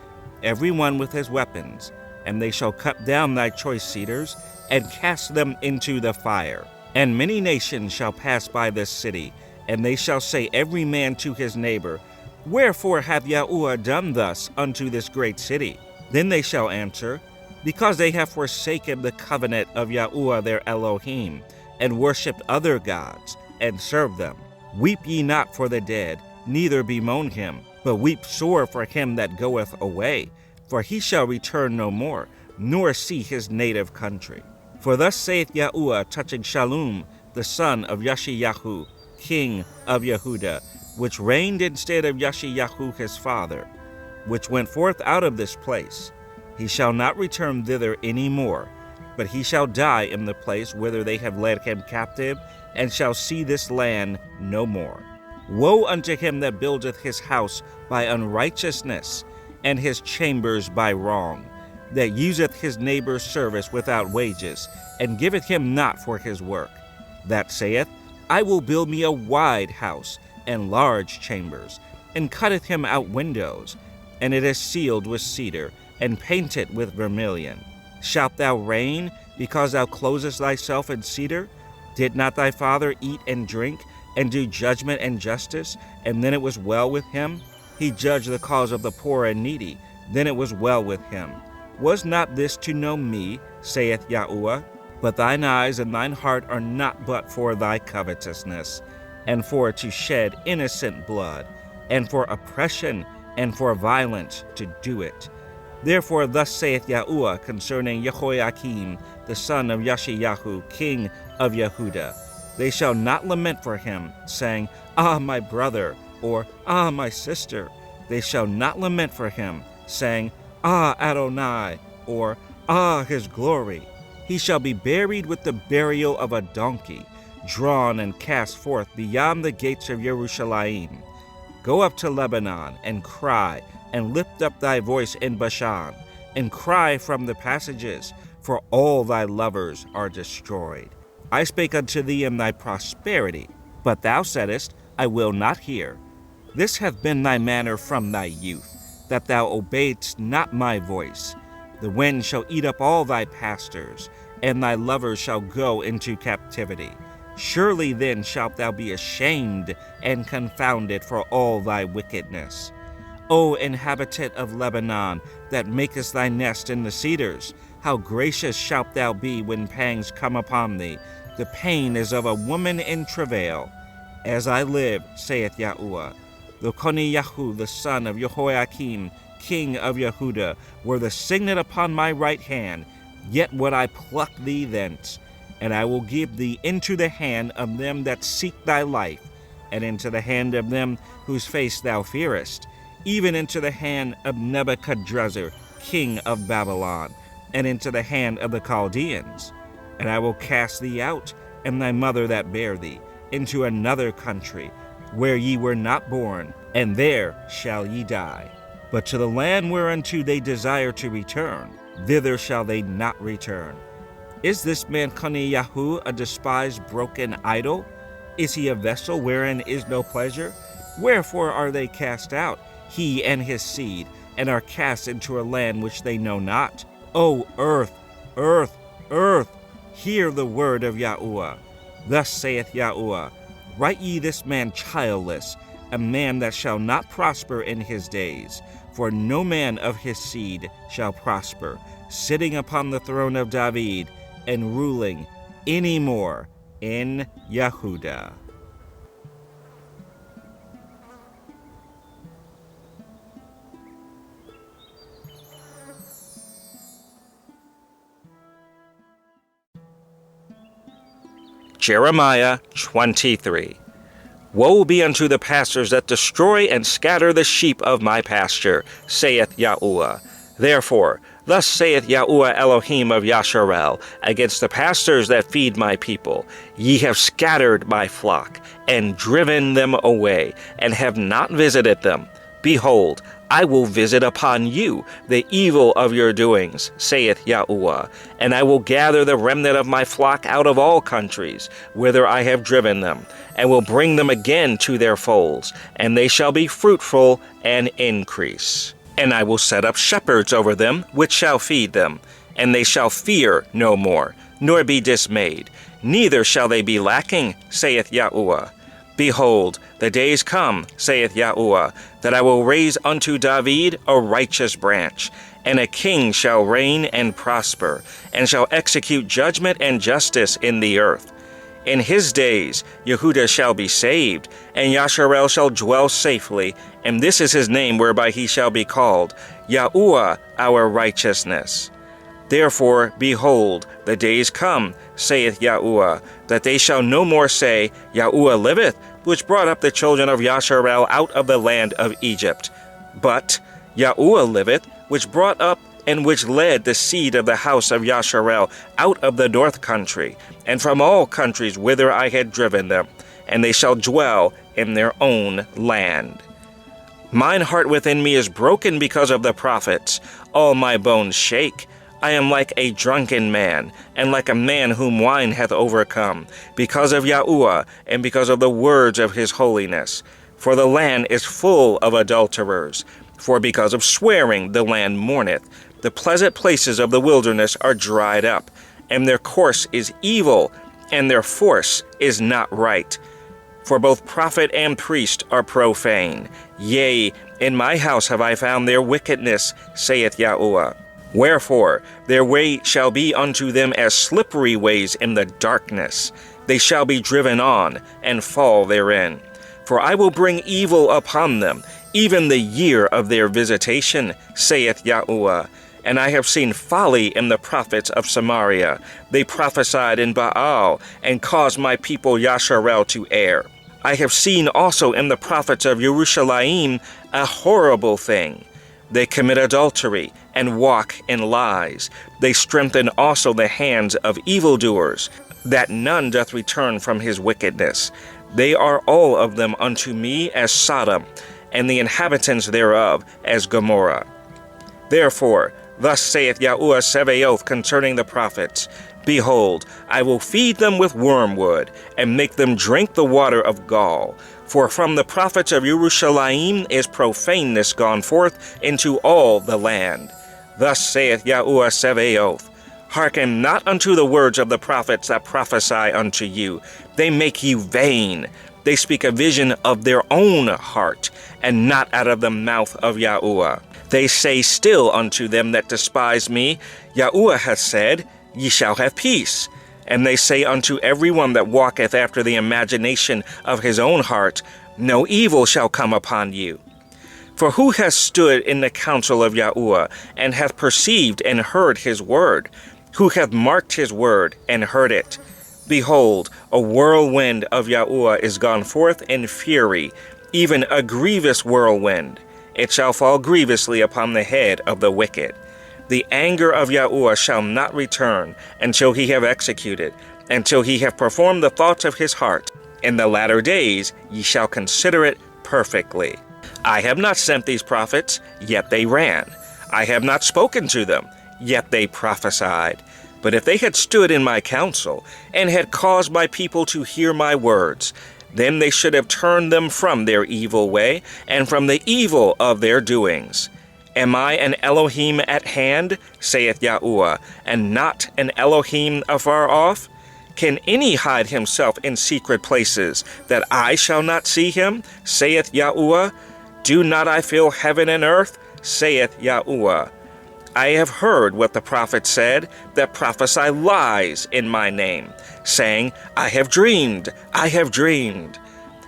every one with his weapons, and they shall cut down thy choice cedars, and cast them into the fire. And many nations shall pass by this city, and they shall say every man to his neighbor, Wherefore hath Yahuwah done thus unto this great city? Then they shall answer, Because they have forsaken the covenant of Yahuwah their Elohim, and worshipped other gods, and served them. Weep ye not for the dead, neither bemoan him, but weep sore for him that goeth away, for he shall return no more, nor see his native country. For thus saith Yahuwah touching Shallum, the son of Yashiyahu, king of Yehuda, which reigned instead of Yashiyahu his father, which went forth out of this place. He shall not return thither any more, but he shall die in the place whither they have led him captive, and shall see this land no more. Woe unto him that buildeth his house by unrighteousness, and his chambers by wrong, that useth his neighbor's service without wages, and giveth him not for his work, that saith, I will build me a wide house, and large chambers, and cutteth him out windows, and it is sealed with cedar, and painted with vermilion. Shalt thou reign, because thou closest thyself in cedar? Did not thy father eat and drink, and do judgment and justice, and then it was well with him? He judged the cause of the poor and needy, then it was well with him. Was not this to know me, saith Yahuwah? But thine eyes and thine heart are not but for thy covetousness, and for to shed innocent blood, and for oppression, and for violence to do it. Therefore thus saith Yahuwah concerning Jehoiakim, the son of Yashiyahu, king of Yehuda, they shall not lament for him, saying, Ah, my brother, or Ah, my sister. They shall not lament for him, saying, Ah, Adonai, or Ah, his glory. He shall be buried with the burial of a donkey, drawn and cast forth beyond the gates of Jerusalem. Go up to Lebanon, and cry, and lift up thy voice in Bashan, and cry from the passages, for all thy lovers are destroyed. I spake unto thee in thy prosperity, but thou saidst, I will not hear. This hath been thy manner from thy youth, that thou obeyedst not my voice. The wind shall eat up all thy pastors, and thy lovers shall go into captivity. Surely then shalt thou be ashamed and confounded for all thy wickedness. O inhabitant of Lebanon, that makest thy nest in the cedars, how gracious shalt thou be when pangs come upon thee. The pain is of a woman in travail. As I live, saith Yahuwah, the Koniyahu, the son of Jehoiakim, king of Yehuda, were the signet upon my right hand, yet would I pluck thee thence, and I will give thee into the hand of them that seek thy life, and into the hand of them whose face thou fearest, even into the hand of Nebuchadrezzar, king of Babylon, and into the hand of the Chaldeans. And I will cast thee out, and thy mother that bare thee, into another country, where ye were not born, and there shall ye die. But to the land whereunto they desire to return, thither shall they not return. Is this man Koniyahu a despised broken idol? Is he a vessel wherein is no pleasure? Wherefore are they cast out, he and his seed, and are cast into a land which they know not? O earth, earth, earth, hear the word of Yahuwah. Thus saith Yahuwah, write ye this man childless, a man that shall not prosper in his days, for no man of his seed shall prosper, sitting upon the throne of David, and ruling any more in Yehuda. Jeremiah 23. Woe be unto the pastors that destroy and scatter the sheep of my pasture, saith Yahuwah. Therefore, thus saith Yahuwah Elohim of Yasharel, against the pastors that feed my people, ye have scattered my flock, and driven them away, and have not visited them. Behold, I will visit upon you the evil of your doings, saith Yahuwah, and I will gather the remnant of my flock out of all countries, whither I have driven them, and will bring them again to their folds, and they shall be fruitful and increase. And I will set up shepherds over them, which shall feed them, and they shall fear no more, nor be dismayed, neither shall they be lacking, saith Yahuwah. Behold, the days come, saith Yahuwah, that I will raise unto David a righteous branch, and a king shall reign and prosper, and shall execute judgment and justice in the earth. In his days Yehuda shall be saved, and Yasharel shall dwell safely, and this is his name whereby he shall be called, Yahuwah our righteousness. Therefore, behold, the days come, saith Yahuwah, that they shall no more say, Yahuwah liveth, which brought up the children of Yasharel out of the land of Egypt. But Yahuwah liveth, which brought up and which led the seed of the house of Yasharel out of the north country, and from all countries whither I had driven them, and they shall dwell in their own land. Mine heart within me is broken because of the prophets. All my bones shake. I am like a drunken man, and like a man whom wine hath overcome, because of Yahuwah, and because of the words of his holiness. For the land is full of adulterers. For because of swearing the land mourneth. The pleasant places of the wilderness are dried up, and their course is evil, and their force is not right. For both prophet and priest are profane. Yea, in my house have I found their wickedness, saith Yahuwah. Wherefore their way shall be unto them as slippery ways in the darkness. They shall be driven on, and fall therein. For I will bring evil upon them, even the year of their visitation, saith Yahuwah. And I have seen folly in the prophets of Samaria. They prophesied in Baal, and caused my people Yasharel to err. I have seen also in the prophets of Jerusalem a horrible thing. They commit adultery, and walk in lies. They strengthen also the hands of evildoers, that none doth return from his wickedness. They are all of them unto me as Sodom, and the inhabitants thereof as Gomorrah. Therefore, thus saith Yahuwah Sebaoth concerning the prophets, Behold, I will feed them with wormwood, and make them drink the water of gall. For from the prophets of Jerusalem is profaneness gone forth into all the land. Thus saith Yahuwah Sebaoth, Hearken not unto the words of the prophets that prophesy unto you. They make you vain. They speak a vision of their own heart, and not out of the mouth of Yahuwah. They say still unto them that despise me, Yahuwah hath said, Ye shall have peace. And they say unto every one that walketh after the imagination of his own heart, No evil shall come upon you. For who hath stood in the counsel of Yahuwah, and hath perceived and heard his word? Who hath marked his word, and heard it? Behold, a whirlwind of Yahuwah is gone forth in fury, even a grievous whirlwind. It shall fall grievously upon the head of the wicked. The anger of Yahuwah shall not return until he have executed, until he have performed the thoughts of his heart. In the latter days ye shall consider it perfectly. I have not sent these prophets, yet they ran. I have not spoken to them, yet they prophesied. But if they had stood in my counsel, and had caused my people to hear my words, then they should have turned them from their evil way, and from the evil of their doings. Am I an Elohim at hand, saith Yahuwah, and not an Elohim afar off? Can any hide himself in secret places, that I shall not see him, saith Yahuwah? Do not I fill heaven and earth, saith Yahuwah? I have heard what the prophets said, that prophesy lies in my name, saying, I have dreamed, I have dreamed.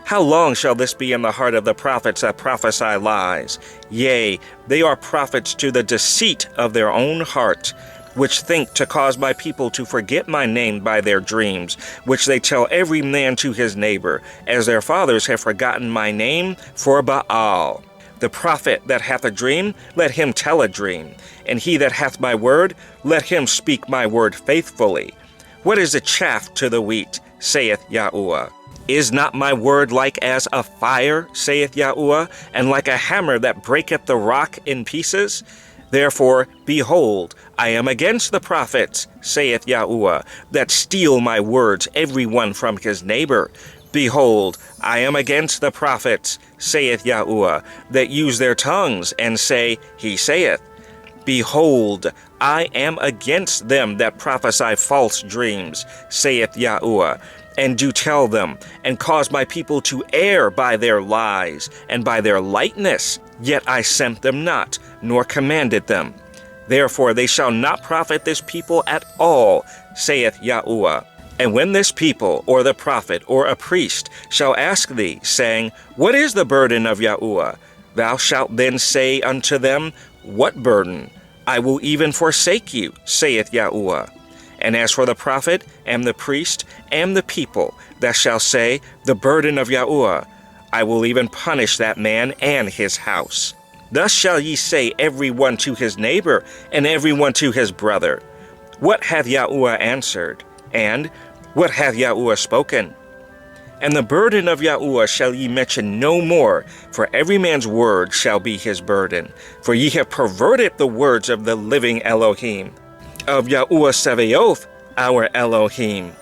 How long shall this be in the heart of the prophets that prophesy lies? Yea, they are prophets to the deceit of their own heart, which think to cause my people to forget my name by their dreams, which they tell every man to his neighbor, as their fathers have forgotten my name for Baal. The prophet that hath a dream, let him tell a dream, and he that hath my word, let him speak my word faithfully. What is the chaff to the wheat, saith Yahuwah? Is not my word like as a fire, saith Yahuwah, and like a hammer that breaketh the rock in pieces? Therefore, behold, I am against the prophets, saith Yahuwah, that steal my words every one from his neighbor. Behold, I am against the prophets, saith Yahuwah, that use their tongues and say, He saith. Behold, I am against them that prophesy false dreams, saith Yahuwah, and do tell them, and cause my people to err by their lies, and by their lightness. Yet I sent them not, nor commanded them. Therefore they shall not profit this people at all, saith Yahuwah. And when this people, or the prophet, or a priest, shall ask thee, saying, What is the burden of Yahuwah? Thou shalt then say unto them, What burden? I will even forsake you, saith Yahuwah. And as for the prophet, and the priest, and the people that shall say, the burden of Yahuwah, I will even punish that man and his house. Thus shall ye say every one to his neighbor, and every one to his brother, What hath Yahuwah answered? And what hath Yahuwah spoken? And the burden of Yahuwah shall ye mention no more, for every man's word shall be his burden. For ye have perverted the words of the living Elohim, of Yahuwah Sabaoth, our Elohim.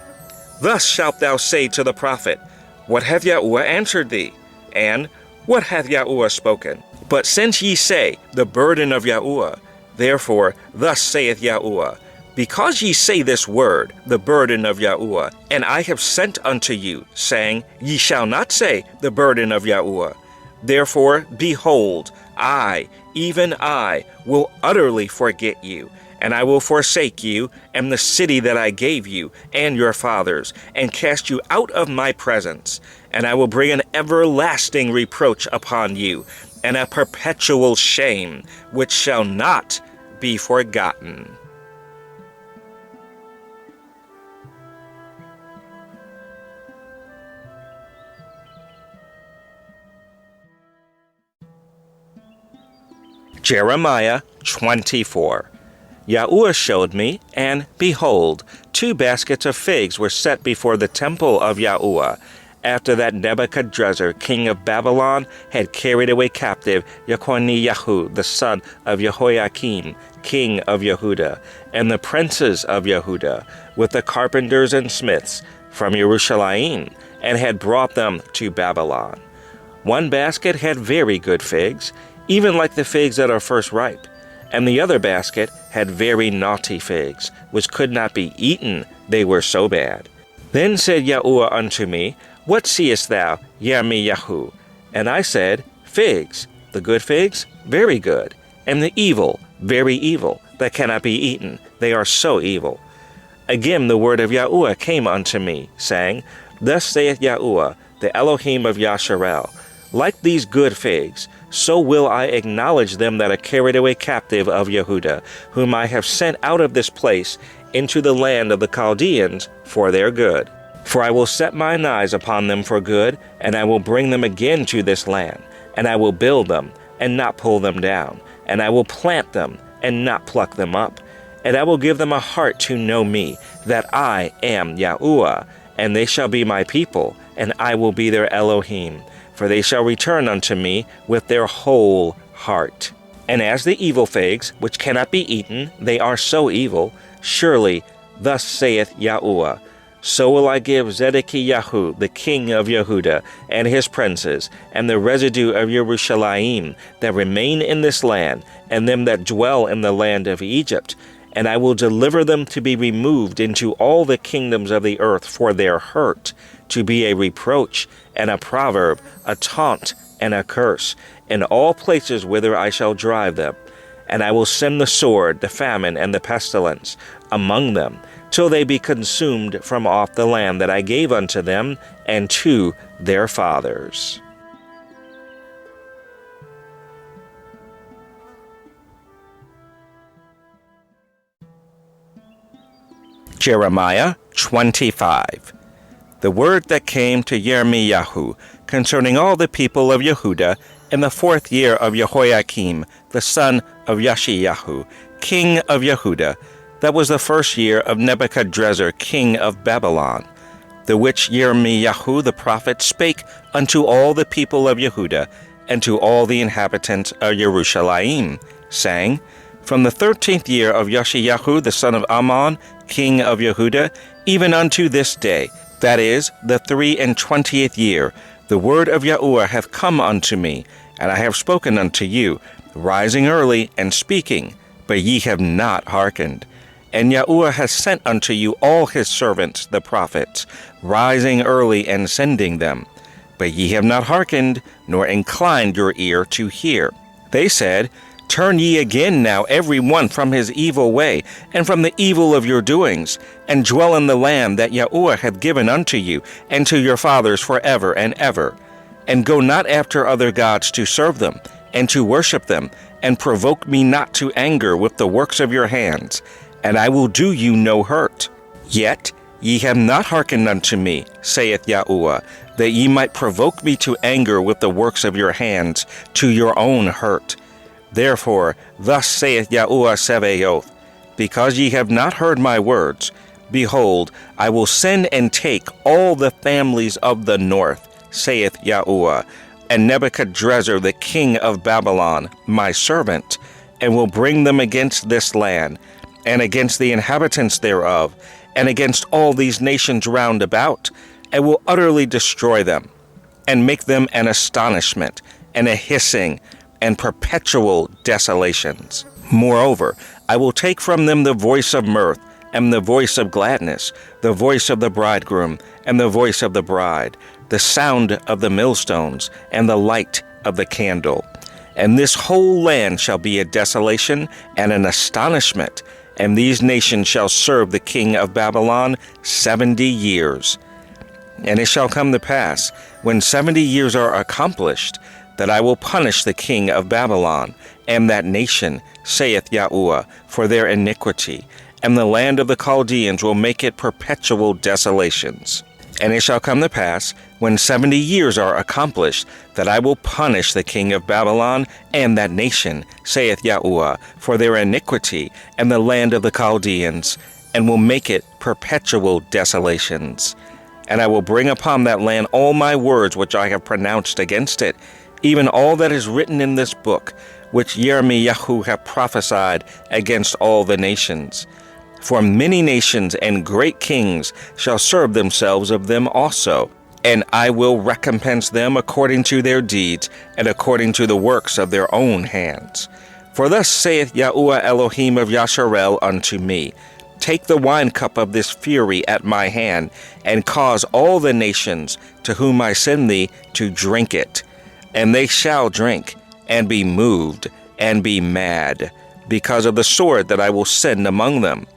Thus shalt thou say to the prophet, What hath Yahuwah answered thee? And what hath Yahuwah spoken? But since ye say, the burden of Yahuwah, therefore thus saith Yahuwah, because ye say this word, the burden of Yahuwah, and I have sent unto you, saying, Ye shall not say, the burden of Yahuwah. Therefore, behold, I, even I, will utterly forget you, and I will forsake you, and the city that I gave you, and your fathers, and cast you out of my presence. And I will bring an everlasting reproach upon you, and a perpetual shame, which shall not be forgotten. Jeremiah 24. Yahuwah showed me, and behold, 2 baskets of figs were set before the temple of Yahuwah, after that Nebuchadrezzar, king of Babylon, had carried away captive Yechoniah, the son of Jehoiakim, king of Yehuda, and the princes of Yehuda, with the carpenters and smiths from Jerusalem, and had brought them to Babylon. 1 basket had very good figs, even like the figs that are first ripe, and the other basket had very naughty figs, which could not be eaten, they were so bad. Then said Yahuwah unto me, What seest thou, Yirmiyahu? And I said, Figs, the good figs, very good, and the evil, very evil, that cannot be eaten, they are so evil. Again the word of Yahuwah came unto me, saying, Thus saith Yahuwah, the Elohim of Yasharel, Like these good figs, so will I acknowledge them that are carried away captive of Yehuda, whom I have sent out of this place into the land of the Chaldeans for their good. For I will set mine eyes upon them for good, and I will bring them again to this land, and I will build them, and not pull them down, and I will plant them, and not pluck them up, and I will give them a heart to know me, that I am Yahuwah, and they shall be my people, and I will be their Elohim. For they shall return unto me with their whole heart. And as the evil figs, which cannot be eaten, they are so evil, surely thus saith Yahuwah, so will I give Zedekiah, the king of Yehuda, and his princes, and the residue of Jerusalem that remain in this land, and them that dwell in the land of Egypt, and I will deliver them to be removed into all the kingdoms of the earth for their hurt, to be a reproach, and a proverb, a taunt, and a curse, in all places whither I shall drive them. And I will send the sword, the famine, and the pestilence among them, till they be consumed from off the land that I gave unto them and to their fathers. Jeremiah 25. The word that came to Yirmiyahu concerning all the people of Yehuda in the 4th year of Jehoiakim, the son of Yashiyahu, king of Yehuda, that was the 1st year of Nebuchadrezzar, king of Babylon, the which Yirmiyahu the prophet spake unto all the people of Yehuda, and to all the inhabitants of Jerusalem, saying, From the 13th year of Yashiyahu the son of Ammon, king of Yehuda, even unto this day, that is, the 23 year, the word of Yahuwah hath come unto me, and I have spoken unto you, rising early and speaking, but ye have not hearkened. And Yahuwah hath sent unto you all his servants, the prophets, rising early and sending them. But ye have not hearkened, nor inclined your ear to hear. They said, Turn ye again now every one from his evil way, and from the evil of your doings, and dwell in the land that Yahuwah hath given unto you, and to your fathers forever and ever. And go not after other gods to serve them, and to worship them, and provoke me not to anger with the works of your hands. and I will do you no hurt. Yet ye have not hearkened unto me, saith Yahuwah, that ye might provoke me to anger with the works of your hands, to your own hurt. Therefore, thus saith Yahuwah Sebaoth, because ye have not heard my words, behold, I will send and take all the families of the north, saith Yahuwah, and Nebuchadrezzar the king of Babylon, my servant, and will bring them against this land, and against the inhabitants thereof, and against all these nations round about, and will utterly destroy them, and make them an astonishment, and a hissing, and perpetual desolations. Moreover, I will take from them the voice of mirth, and the voice of gladness, the voice of the bridegroom, and the voice of the bride, the sound of the millstones, and the light of the candle. And this whole land shall be a desolation and an astonishment, and these nations shall serve the king of Babylon 70 years. And it shall come to pass, when 70 years are accomplished, that I will punish the king of Babylon and that nation, saith Yahuwah, for their iniquity, and the land of the Chaldeans will make it perpetual desolations. And it shall come to pass, when 70 years are accomplished, that I will punish the king of Babylon and that nation, saith Yahuwah, for their iniquity, and the land of the Chaldeans, and will make it perpetual desolations. And I will bring upon that land all my words which I have pronounced against it, even all that is written in this book, which Yirmiyahu hath prophesied against all the nations. For many nations and great kings shall serve themselves of them also, and I will recompense them according to their deeds and according to the works of their own hands. For thus saith Yahuwah Elohim of Yasharel unto me, Take the wine cup of this fury at my hand, and cause all the nations to whom I send thee to drink it. And they shall drink, and be moved, and be mad, because of the sword that I will send among them.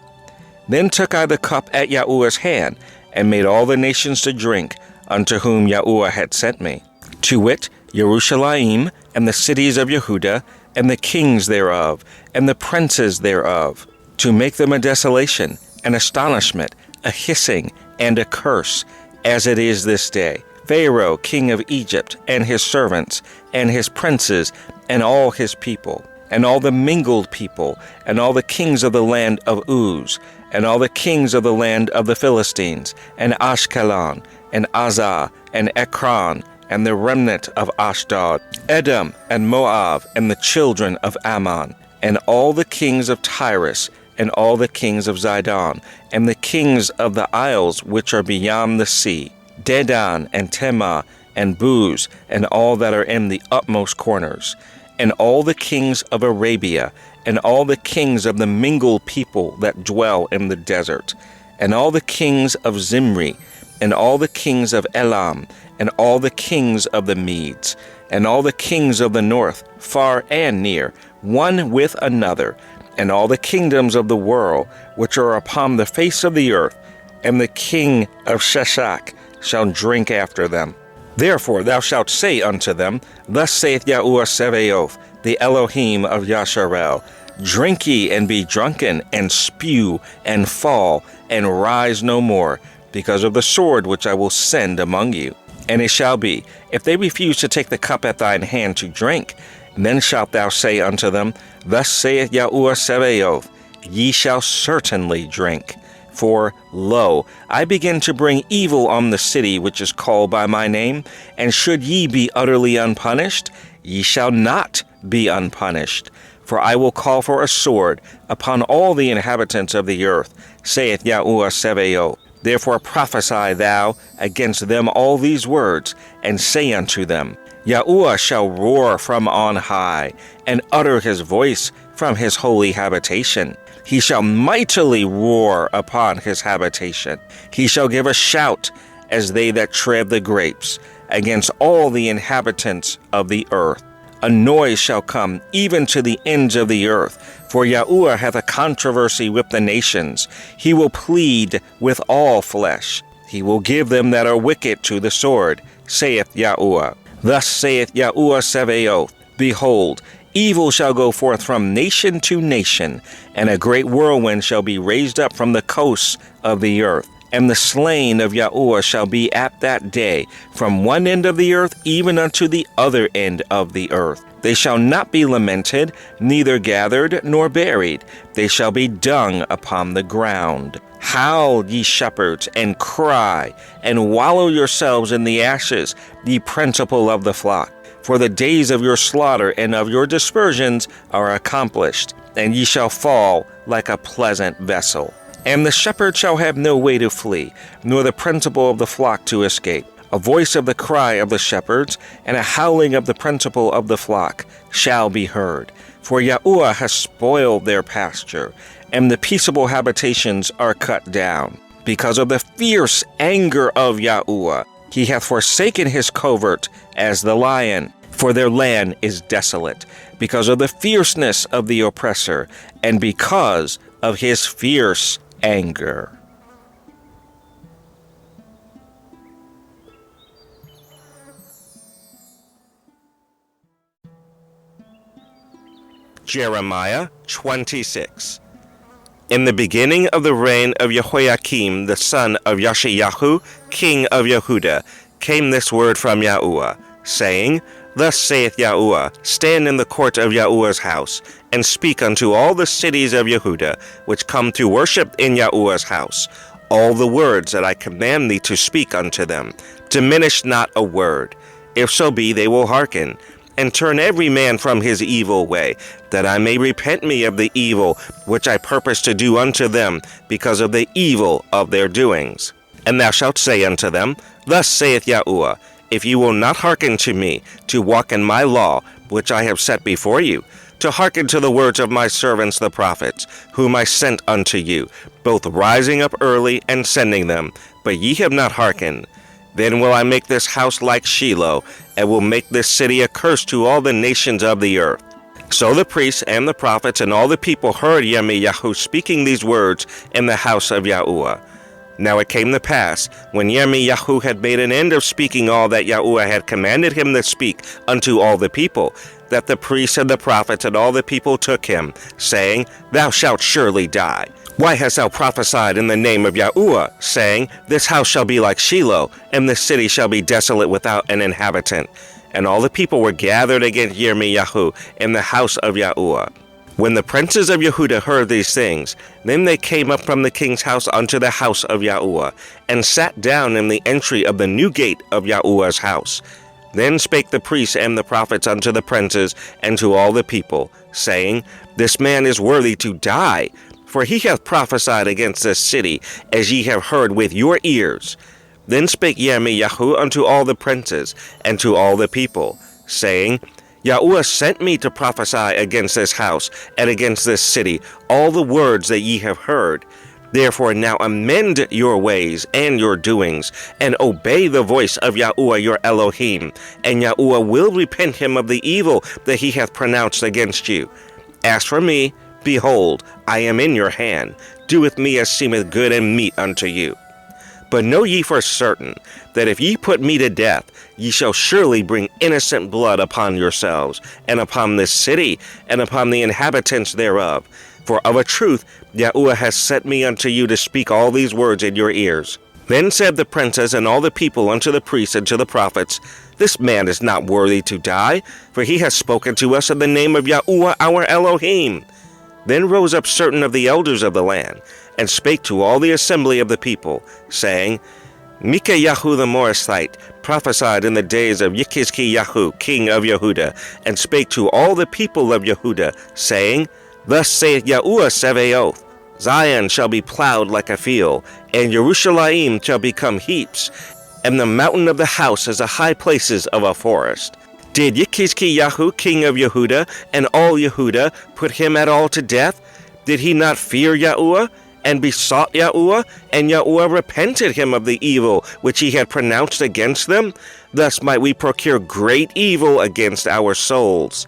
Then took I the cup at Yahuwah's hand, and made all the nations to drink, unto whom Yahuwah had sent me, to wit, Jerusalem, and the cities of Yehuda, and the kings thereof, and the princes thereof, to make them a desolation, an astonishment, a hissing, and a curse, as it is this day. Pharaoh, king of Egypt, and his servants, and his princes, and all his people, and all the mingled people, and all the kings of the land of Uz, and all the kings of the land of the Philistines, and Ashkelon, and Azah, and Ekron, and the remnant of Ashdod, Edom, and Moab, and the children of Ammon, and all the kings of Tyrus, and all the kings of Zidon, and the kings of the isles which are beyond the sea, Dedan, and Tema, and Buz, and all that are in the utmost corners, and all the kings of Arabia, and all the kings of the mingled people that dwell in the desert, and all the kings of Zimri, and all the kings of Elam, and all the kings of the Medes, and all the kings of the north, far and near, one with another, and all the kingdoms of the world which are upon the face of the earth, and the king of Sheshach shall drink after them. Therefore thou shalt say unto them, Thus saith Yahuwah Sebaoth, the Elohim of Yasharel, Drink ye and be drunken, and spew, and fall, and rise no more, because of the sword which I will send among you. And it shall be, if they refuse to take the cup at thine hand to drink, then shalt thou say unto them, Thus saith Yahuwah Sebaoth, Ye shall certainly drink. For, lo, I begin to bring evil on the city which is called by my name, and should ye be utterly unpunished, ye shall not be unpunished. For I will call for a sword upon all the inhabitants of the earth, saith Yahuwah Sebaoth. Therefore prophesy thou against them all these words, and say unto them, Yahuwah shall roar from on high, and utter his voice from his holy habitation. He shall mightily roar upon his habitation. He shall give a shout as they that tread the grapes, against all the inhabitants of the earth. A noise shall come even to the ends of the earth, for Yahuwah hath a controversy with the nations. He will plead with all flesh. He will give them that are wicked to the sword, saith Yahuwah. Thus saith Yahuwah Sebaoth, Behold, Evil shall go forth from nation to nation, and a great whirlwind shall be raised up from the coasts of the earth. And the slain of Yahuwah shall be at that day, from one end of the earth even unto the other end of the earth. They shall not be lamented, neither gathered nor buried. They shall be dung upon the ground. Howl, ye shepherds, and cry, and wallow yourselves in the ashes, ye principal of the flock. For the days of your slaughter and of your dispersions are accomplished, and ye shall fall like a pleasant vessel. And the shepherd shall have no way to flee, nor the principal of the flock to escape. A voice of the cry of the shepherds, and a howling of the principal of the flock shall be heard. For Yahuwah has spoiled their pasture, and the peaceable habitations are cut down. Because of the fierce anger of Yahuwah, he hath forsaken his covert as the lion, for their land is desolate, because of the fierceness of the oppressor, and because of his fierce anger. Jeremiah 26. In the beginning of the reign of Jehoiakim, the son of Yashayahu, king of Yehuda, came this word from Yahuwah, saying, Thus saith Yahuwah, stand in the court of Yahuwah's house, and speak unto all the cities of Yehuda, which come to worship in Yahuwah's house, all the words that I command thee to speak unto them. Diminish not a word. If so be they will hearken, and turn every man from his evil way, that I may repent me of the evil which I purpose to do unto them, because of the evil of their doings. And thou shalt say unto them, Thus saith Yahuwah, if you will not hearken to me, to walk in my law, which I have set before you, to hearken to the words of my servants the prophets, whom I sent unto you, both rising up early and sending them, but ye have not hearkened, then will I make this house like Shiloh, and will make this city a curse to all the nations of the earth. So the priests and the prophets and all the people heard Yirmiyahu speaking these words in the house of Yahuwah. Now it came to pass, when Yirmiyahu had made an end of speaking all that Yahuwah had commanded him to speak unto all the people, that the priests and the prophets and all the people took him, saying, Thou shalt surely die. Why hast thou prophesied in the name of Yahuwah, saying, This house shall be like Shiloh, and this city shall be desolate without an inhabitant? And all the people were gathered against Yirmiyahu in the house of Yahuwah. When the princes of Yehuda heard these things, then they came up from the king's house unto the house of Yahuwah, and sat down in the entry of the new gate of Yahuwah's house. Then spake the priests and the prophets unto the princes and to all the people, saying, This man is worthy to die, for he hath prophesied against this city, as ye have heard with your ears. Then spake Yirmiyahu unto all the princes and to all the people, saying, Yahuwah sent me to prophesy against this house and against this city all the words that ye have heard. Therefore now amend your ways and your doings, and obey the voice of Yahuwah your Elohim, and Yahuwah will repent him of the evil that he hath pronounced against you. As for me, behold, I am in your hand. Do with me as seemeth good and meet unto you. But know ye for certain, that if ye put me to death, ye shall surely bring innocent blood upon yourselves, and upon this city, and upon the inhabitants thereof. For of a truth Yahuwah has sent me unto you to speak all these words in your ears. Then said the princes and all the people unto the priests and to the prophets, This man is not worthy to die, for he has spoken to us in the name of Yahuwah our Elohim. Then rose up certain of the elders of the land, and spake to all the assembly of the people, saying, Mikayahu the Morasite prophesied in the days of Yechizkiyahu, king of Yehuda, and spake to all the people of Yehuda, saying, Thus saith Yahuwah Sevaoth, Zion shall be plowed like a field, and Jerusalem shall become heaps, and the mountain of the house as the high places of a forest. Did Yechizkiyahu, king of Yehuda, and all Yehuda put him at all to death? Did he not fear Yahuwah, and besought Yahuwah, and Yahuwah repented him of the evil which he had pronounced against them? Thus might we procure great evil against our souls.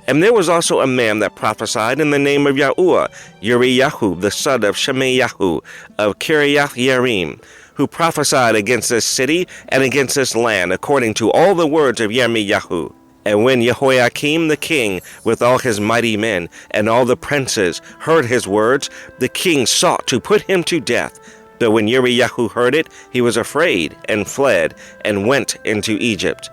And there was also a man that prophesied in the name of Yahuwah, Uriyahu, the son of Shemaiyahu, of Kiriath Yearim, who prophesied against this city and against this land, according to all the words of Yirmiyahu. And when Jehoiakim the king, with all his mighty men, and all the princes, heard his words, the king sought to put him to death. But when Yirmiyahu heard it, he was afraid, and fled, and went into Egypt.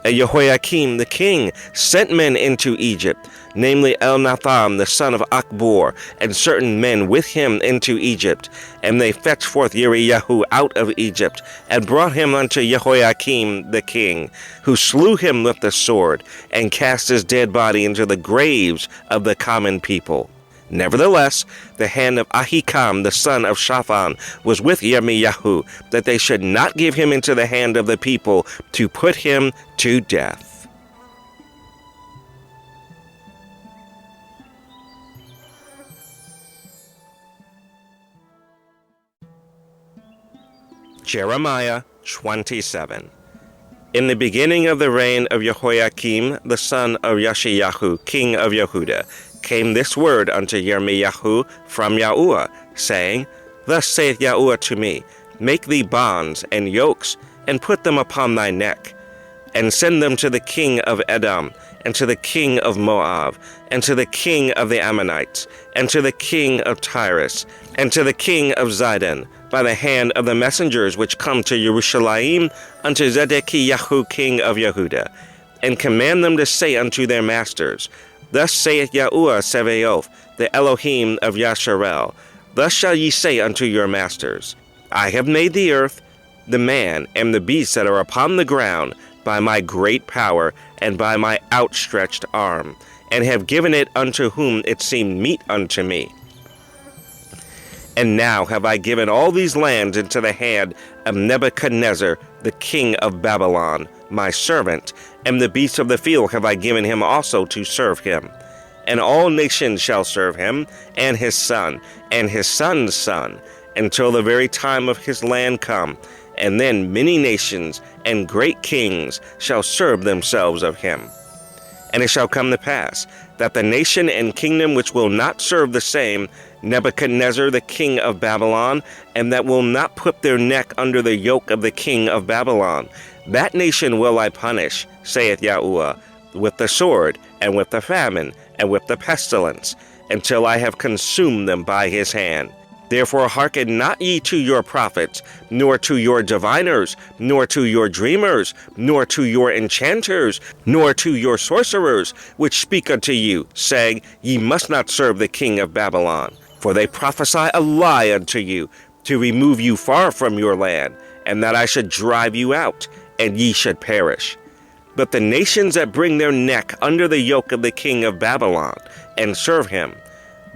And Jehoiakim the king sent men into Egypt, namely Elnatham the son of Achbor, and certain men with him into Egypt. And they fetched forth Yirmiyahu out of Egypt, and brought him unto Jehoiakim the king, who slew him with the sword, and cast his dead body into the graves of the common people. Nevertheless, the hand of Ahikam the son of Shaphan was with Yirmiyahu, that they should not give him into the hand of the people to put him to death. Jeremiah 27. In the beginning of the reign of Jehoiakim the son of Yoshiyahu, king of Yehuda, came this word unto Yirmiyahu from Yahuwah, saying, Thus saith Yahuwah to me, Make thee bonds and yokes, and put them upon thy neck, and send them to the king of Edom, and to the king of Moab, and to the king of the Ammonites, and to the king of Tyrus, and to the king of Zidon, by the hand of the messengers which come to Jerusalem unto Zedekiah king of Yehuda, and command them to say unto their masters, Thus saith Yahuwah Sebaoth, the Elohim of Yasharel, Thus shall ye say unto your masters, I have made the earth, the man, and the beasts that are upon the ground, by my great power, and by my outstretched arm, and have given it unto whom it seemed meet unto me. And now have I given all these lands into the hand of Nebuchadnezzar, the king of Babylon, my servant, and the beasts of the field have I given him also to serve him. And all nations shall serve him, and his son, and his son's son, until the very time of his land come, and then many nations and great kings shall serve themselves of him. And it shall come to pass, that the nation and kingdom which will not serve the same Nebuchadnezzar the king of Babylon, and that will not put their neck under the yoke of the king of Babylon, that nation will I punish, saith Yahuwah, with the sword, and with the famine, and with the pestilence, until I have consumed them by his hand. Therefore hearken not ye to your prophets, nor to your diviners, nor to your dreamers, nor to your enchanters, nor to your sorcerers, which speak unto you, saying, Ye must not serve the king of Babylon. For they prophesy a lie unto you, to remove you far from your land, and that I should drive you out, and ye should perish. But the nations that bring their neck under the yoke of the king of Babylon, and serve him,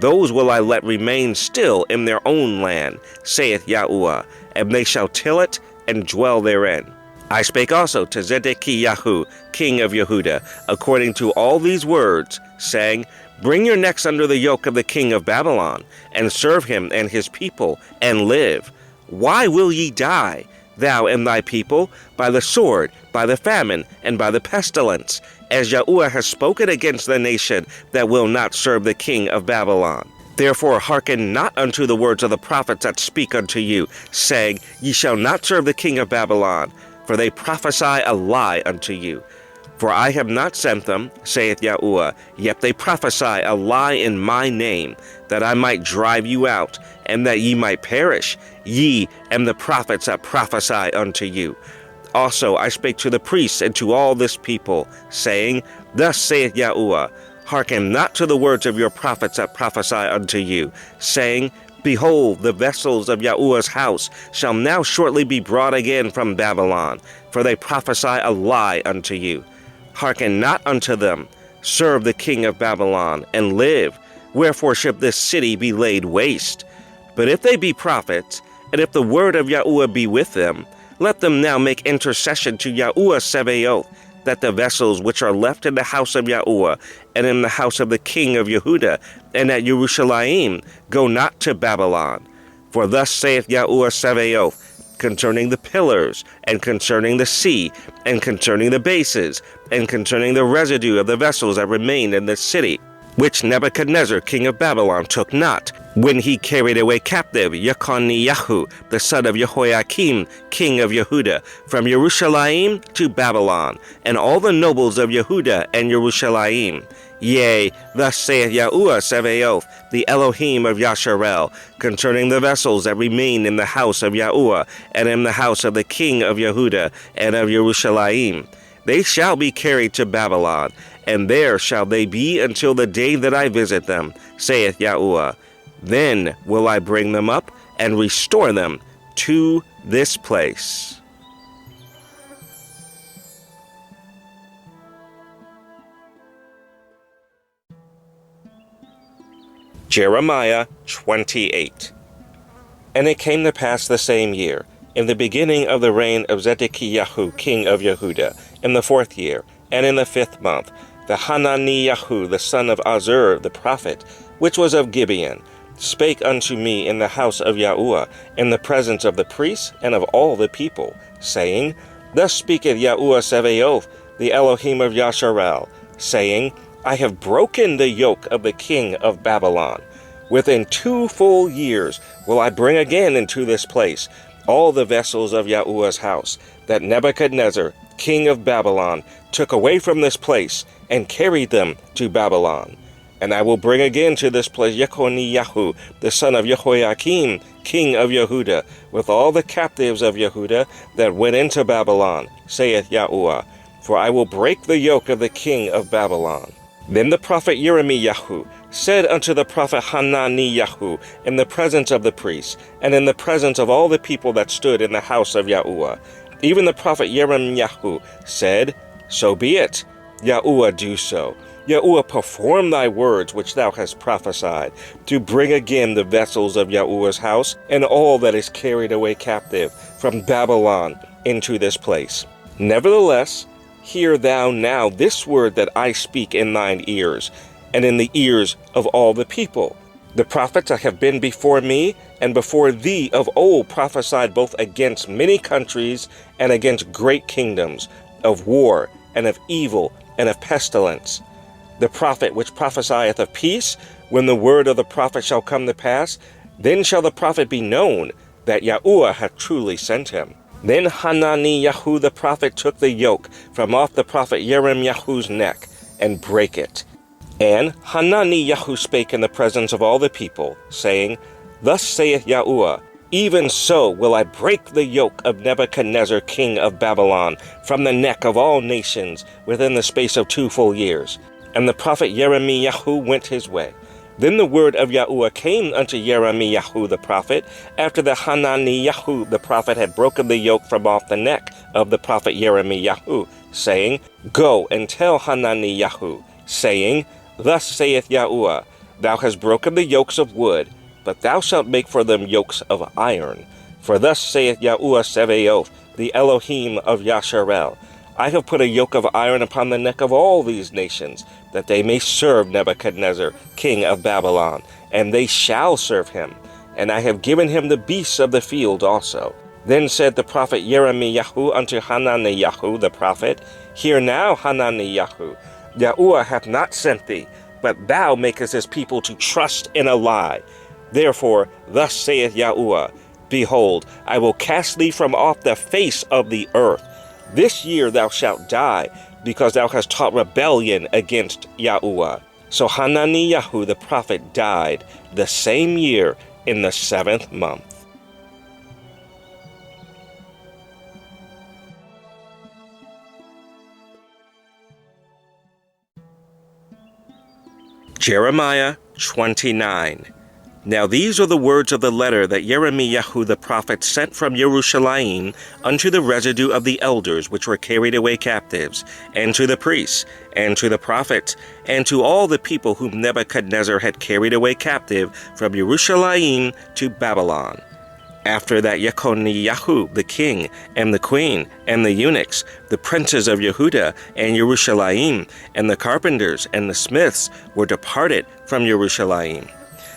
those will I let remain still in their own land, saith Yahuwah, and they shall till it and dwell therein. I spake also to Zedekiah, king of Yehuda, according to all these words, saying, Bring your necks under the yoke of the king of Babylon, and serve him and his people, and live. Why will ye die, thou and thy people, by the sword, by the famine, and by the pestilence, as Yahuwah has spoken against the nation that will not serve the king of Babylon? Therefore hearken not unto the words of the prophets that speak unto you, saying, Ye shall not serve the king of Babylon, for they prophesy a lie unto you. For I have not sent them, saith Yahuwah, yet they prophesy a lie in my name, that I might drive you out, and that ye might perish, ye and the prophets that prophesy unto you. Also I spake to the priests and to all this people, saying, Thus saith Yahuwah, Hearken not to the words of your prophets that prophesy unto you, saying, Behold, the vessels of Yahuwah's house shall now shortly be brought again from Babylon, for they prophesy a lie unto you. Hearken not unto them, serve the king of Babylon, and live. Wherefore should this city be laid waste? But if they be prophets, and if the word of Yahuwah be with them, let them now make intercession to Yahuwah Sebaoth, that the vessels which are left in the house of Yahuwah, and in the house of the king of Yehuda, and at Jerusalem, go not to Babylon. For thus saith Yahuwah Sebaoth, concerning the pillars, and concerning the sea, and concerning the bases, and concerning the residue of the vessels that remained in this city, which Nebuchadnezzar king of Babylon took not, when he carried away captive Yekoniyahu, the son of Jehoiakim, king of Yehuda, from Jerusalem to Babylon, and all the nobles of Yehuda and Jerusalem. Yea, thus saith Yahuwah Sabaoth, the Elohim of Yasharel, concerning the vessels that remain in the house of Yahuwah, and in the house of the king of Yehuda and of Jerusalem. They shall be carried to Babylon, and there shall they be until the day that I visit them, saith Yahuwah. Then will I bring them up and restore them to this place. Jeremiah 28. And it came to pass the same year, in the beginning of the reign of Zedekiah king of Yehuda, in the 4th year, and in the 5th month, the Hananiah the son of Azur the prophet, which was of Gibeon, spake unto me in the house of Yahuwah, in the presence of the priests and of all the people, saying, Thus speaketh Yahuwah Sabaoth, the Elohim of Yasharel, saying, I have broken the yoke of the king of Babylon. Within 2 full years will I bring again into this place all the vessels of Yahuwah's house, that Nebuchadnezzar, king of Babylon, took away from this place, and carried them to Babylon. And I will bring again to this place Yekoniyahu, the son of Jehoiakim, king of Yehuda, with all the captives of Yehuda that went into Babylon, saith Yahuwah. For I will break the yoke of the king of Babylon. Then the prophet Yirmiyahu said unto the prophet Hananiyahu in the presence of the priests, and in the presence of all the people that stood in the house of Yahuwah, even the prophet Yirmiyahu said, So be it, Yahuwah do so. Yahuwah perform thy words which thou hast prophesied, to bring again the vessels of Yahuwah's house, and all that is carried away captive from Babylon into this place. Nevertheless, hear thou now this word that I speak in thine ears, and in the ears of all the people. The prophets that have been before me and before thee of old prophesied both against many countries and against great kingdoms, of war and of evil and of pestilence. The prophet which prophesieth of peace, when the word of the prophet shall come to pass, then shall the prophet be known that Yahuwah hath truly sent him. Then Hananiyahu the prophet took the yoke from off the prophet Yirmiyahu's neck, and brake it. And Hananiyahu spake in the presence of all the people, saying, Thus saith Yahuwah, Even so will I break the yoke of Nebuchadnezzar king of Babylon from the neck of all nations within the space of 2 full years. And the prophet Yirmiyahu went his way. Then the word of Yahuwah came unto Yirmiyahu the prophet, after the Hananiyahu the prophet had broken the yoke from off the neck of the prophet Yirmiyahu, saying, Go and tell Hananiyahu, saying, Thus saith Yahuwah, Thou hast broken the yokes of wood, but thou shalt make for them yokes of iron. For thus saith Yahuwah Sabaoth, the Elohim of Yasharel, I have put a yoke of iron upon the neck of all these nations, that they may serve Nebuchadnezzar, king of Babylon, and they shall serve him. And I have given him the beasts of the field also. Then said the prophet Yirmiyahu unto Hananiyahu the prophet, Hear now, Hananiyahu, Yahuwah hath not sent thee, but thou makest his people to trust in a lie. Therefore, thus saith Yahuwah, Behold, I will cast thee from off the face of the earth. This year thou shalt die, because thou hast taught rebellion against Yahuwah. So Hananiyahu the prophet died the same year in the 7th month. Jeremiah 29. Now these are the words of the letter that Yirmiyahu the prophet sent from Jerusalem unto the residue of the elders which were carried away captives, and to the priests, and to the prophets, and to all the people whom Nebuchadnezzar had carried away captive from Jerusalem to Babylon. After that Yekoniyahu the king, and the queen, and the eunuchs, the princes of Yehuda and Jerusalem, and the carpenters and the smiths were departed from Jerusalem,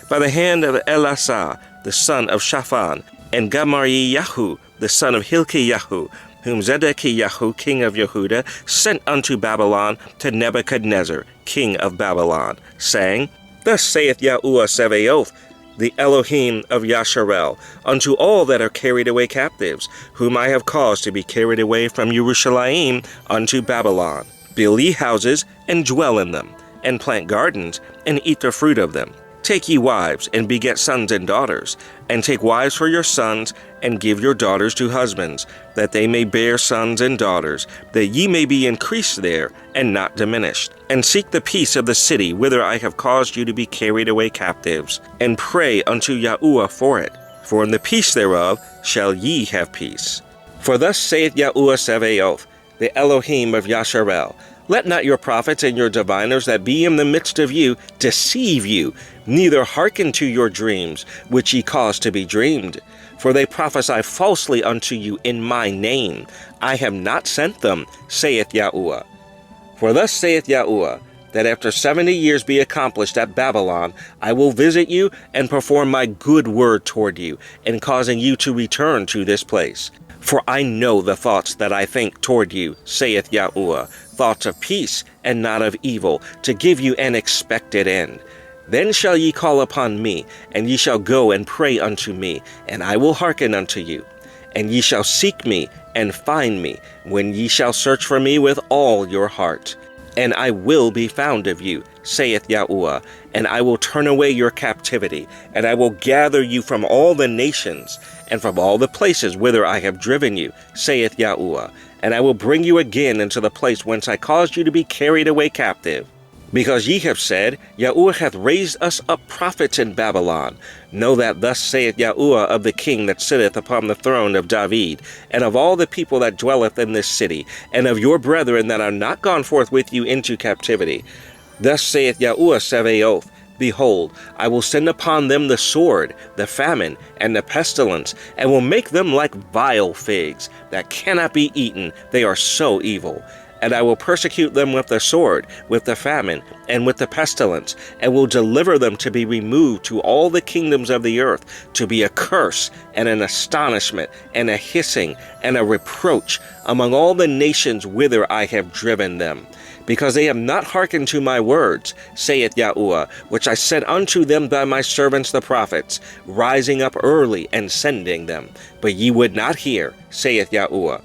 by the hand of Elasah the son of Shaphan, and Gamaliyahu the son of Hilkiyahu, whom Zedekiah king of Yehuda sent unto Babylon to Nebuchadnezzar king of Babylon, saying, Thus saith Yahuwah Sabaoth, the Elohim of Yasharel, unto all that are carried away captives, whom I have caused to be carried away from Yerushalayim unto Babylon. Build ye houses, and dwell in them, and plant gardens, and eat the fruit of them. Take ye wives, and beget sons and daughters, and take wives for your sons, and give your daughters to husbands, that they may bear sons and daughters, that ye may be increased there, and not diminished. And seek the peace of the city whither I have caused you to be carried away captives, and pray unto Yahuwah for it, for in the peace thereof shall ye have peace. For thus saith Yahuwah Sabaoth, the Elohim of Yasharel, let not your prophets and your diviners that be in the midst of you deceive you, neither hearken to your dreams, which ye cause to be dreamed. For they prophesy falsely unto you in my name. I have not sent them, saith Yahuwah. For thus saith Yahuwah, that after 70 years be accomplished at Babylon, I will visit you and perform my good word toward you, in causing you to return to this place. For I know the thoughts that I think toward you, saith Yahuwah, thoughts of peace and not of evil, to give you an expected end. Then shall ye call upon me, and ye shall go and pray unto me, and I will hearken unto you. And ye shall seek me and find me, when ye shall search for me with all your heart. And I will be found of you, saith Yahuwah, and I will turn away your captivity, and I will gather you from all the nations, and from all the places whither I have driven you, saith Yahuwah, and I will bring you again into the place whence I caused you to be carried away captive. Because ye have said, Yahuwah hath raised us up prophets in Babylon. Know that thus saith Yahuwah of the king that sitteth upon the throne of David, and of all the people that dwelleth in this city, and of your brethren that are not gone forth with you into captivity. Thus saith Yahuwah Sabaoth, behold, I will send upon them the sword, the famine, and the pestilence, and will make them like vile figs, that cannot be eaten, they are so evil. And I will persecute them with the sword, with the famine, and with the pestilence, and will deliver them to be removed to all the kingdoms of the earth, to be a curse, and an astonishment, and a hissing, and a reproach among all the nations whither I have driven them. Because they have not hearkened to my words, saith Yahuwah, which I sent unto them by my servants the prophets, rising up early and sending them. But ye would not hear, saith Yahuwah.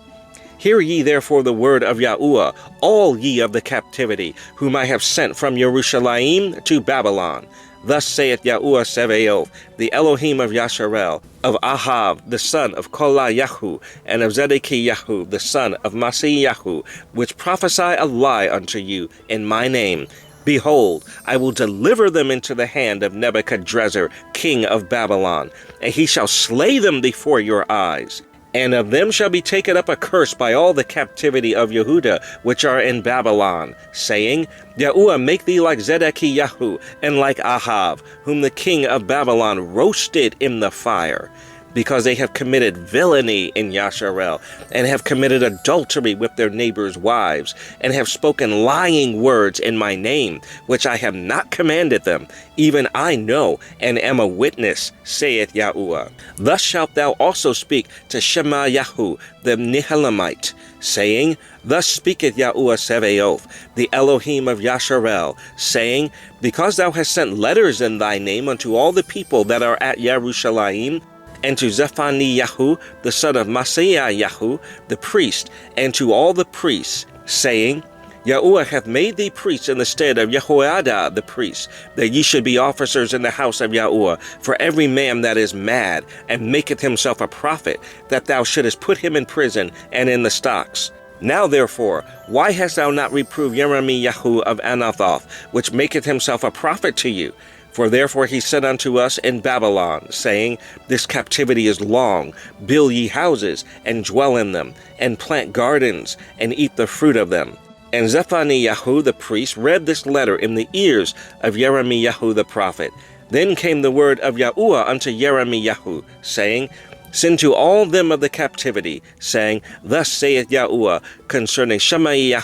Hear ye therefore the word of Yahuwah, all ye of the captivity, whom I have sent from Yerushalayim to Babylon. Thus saith Yahuwah Sabaoth, the Elohim of Yasharel, of Ahav, the son of Kolayahu, and of Zedekiyahu, the son of Maaseiyahu, which prophesy a lie unto you in my name. Behold, I will deliver them into the hand of Nebuchadrezzar, king of Babylon, and he shall slay them before your eyes. And of them shall be taken up a curse by all the captivity of Yehuda, which are in Babylon, saying, Yahuwah make thee like Zedekiyahu, and like Ahav, whom the king of Babylon roasted in the fire. Because they have committed villainy in Yasharel, and have committed adultery with their neighbors' wives, and have spoken lying words in my name, which I have not commanded them, even I know, and am a witness, saith Yahuwah. Thus shalt thou also speak to Shemayahu the Nehelamite, saying, Thus speaketh Yahuwah Sabaoth, the Elohim of Yasharel, saying, Because thou hast sent letters in thy name unto all the people that are at Yerushalayim, and to Zephaniyahu, the son of Maaseiyahu, the priest, and to all the priests, saying, Yahuwah hath made thee priests in the stead of Jehoiada the priest, that ye should be officers in the house of Yahuwah, for every man that is mad, and maketh himself a prophet, that thou shouldest put him in prison and in the stocks. Now therefore, why hast thou not reproved Jeremiah of Anathoth, which maketh himself a prophet to you? For therefore he said unto us in Babylon, saying, This captivity is long. Build ye houses, and dwell in them, and plant gardens, and eat the fruit of them. And Zephaniah the priest read this letter in the ears of Jeremiah the prophet. Then came the word of Yahuwah unto Jeremiah, saying, Send to all them of the captivity, saying, Thus saith Yahuwah concerning Shemaiah,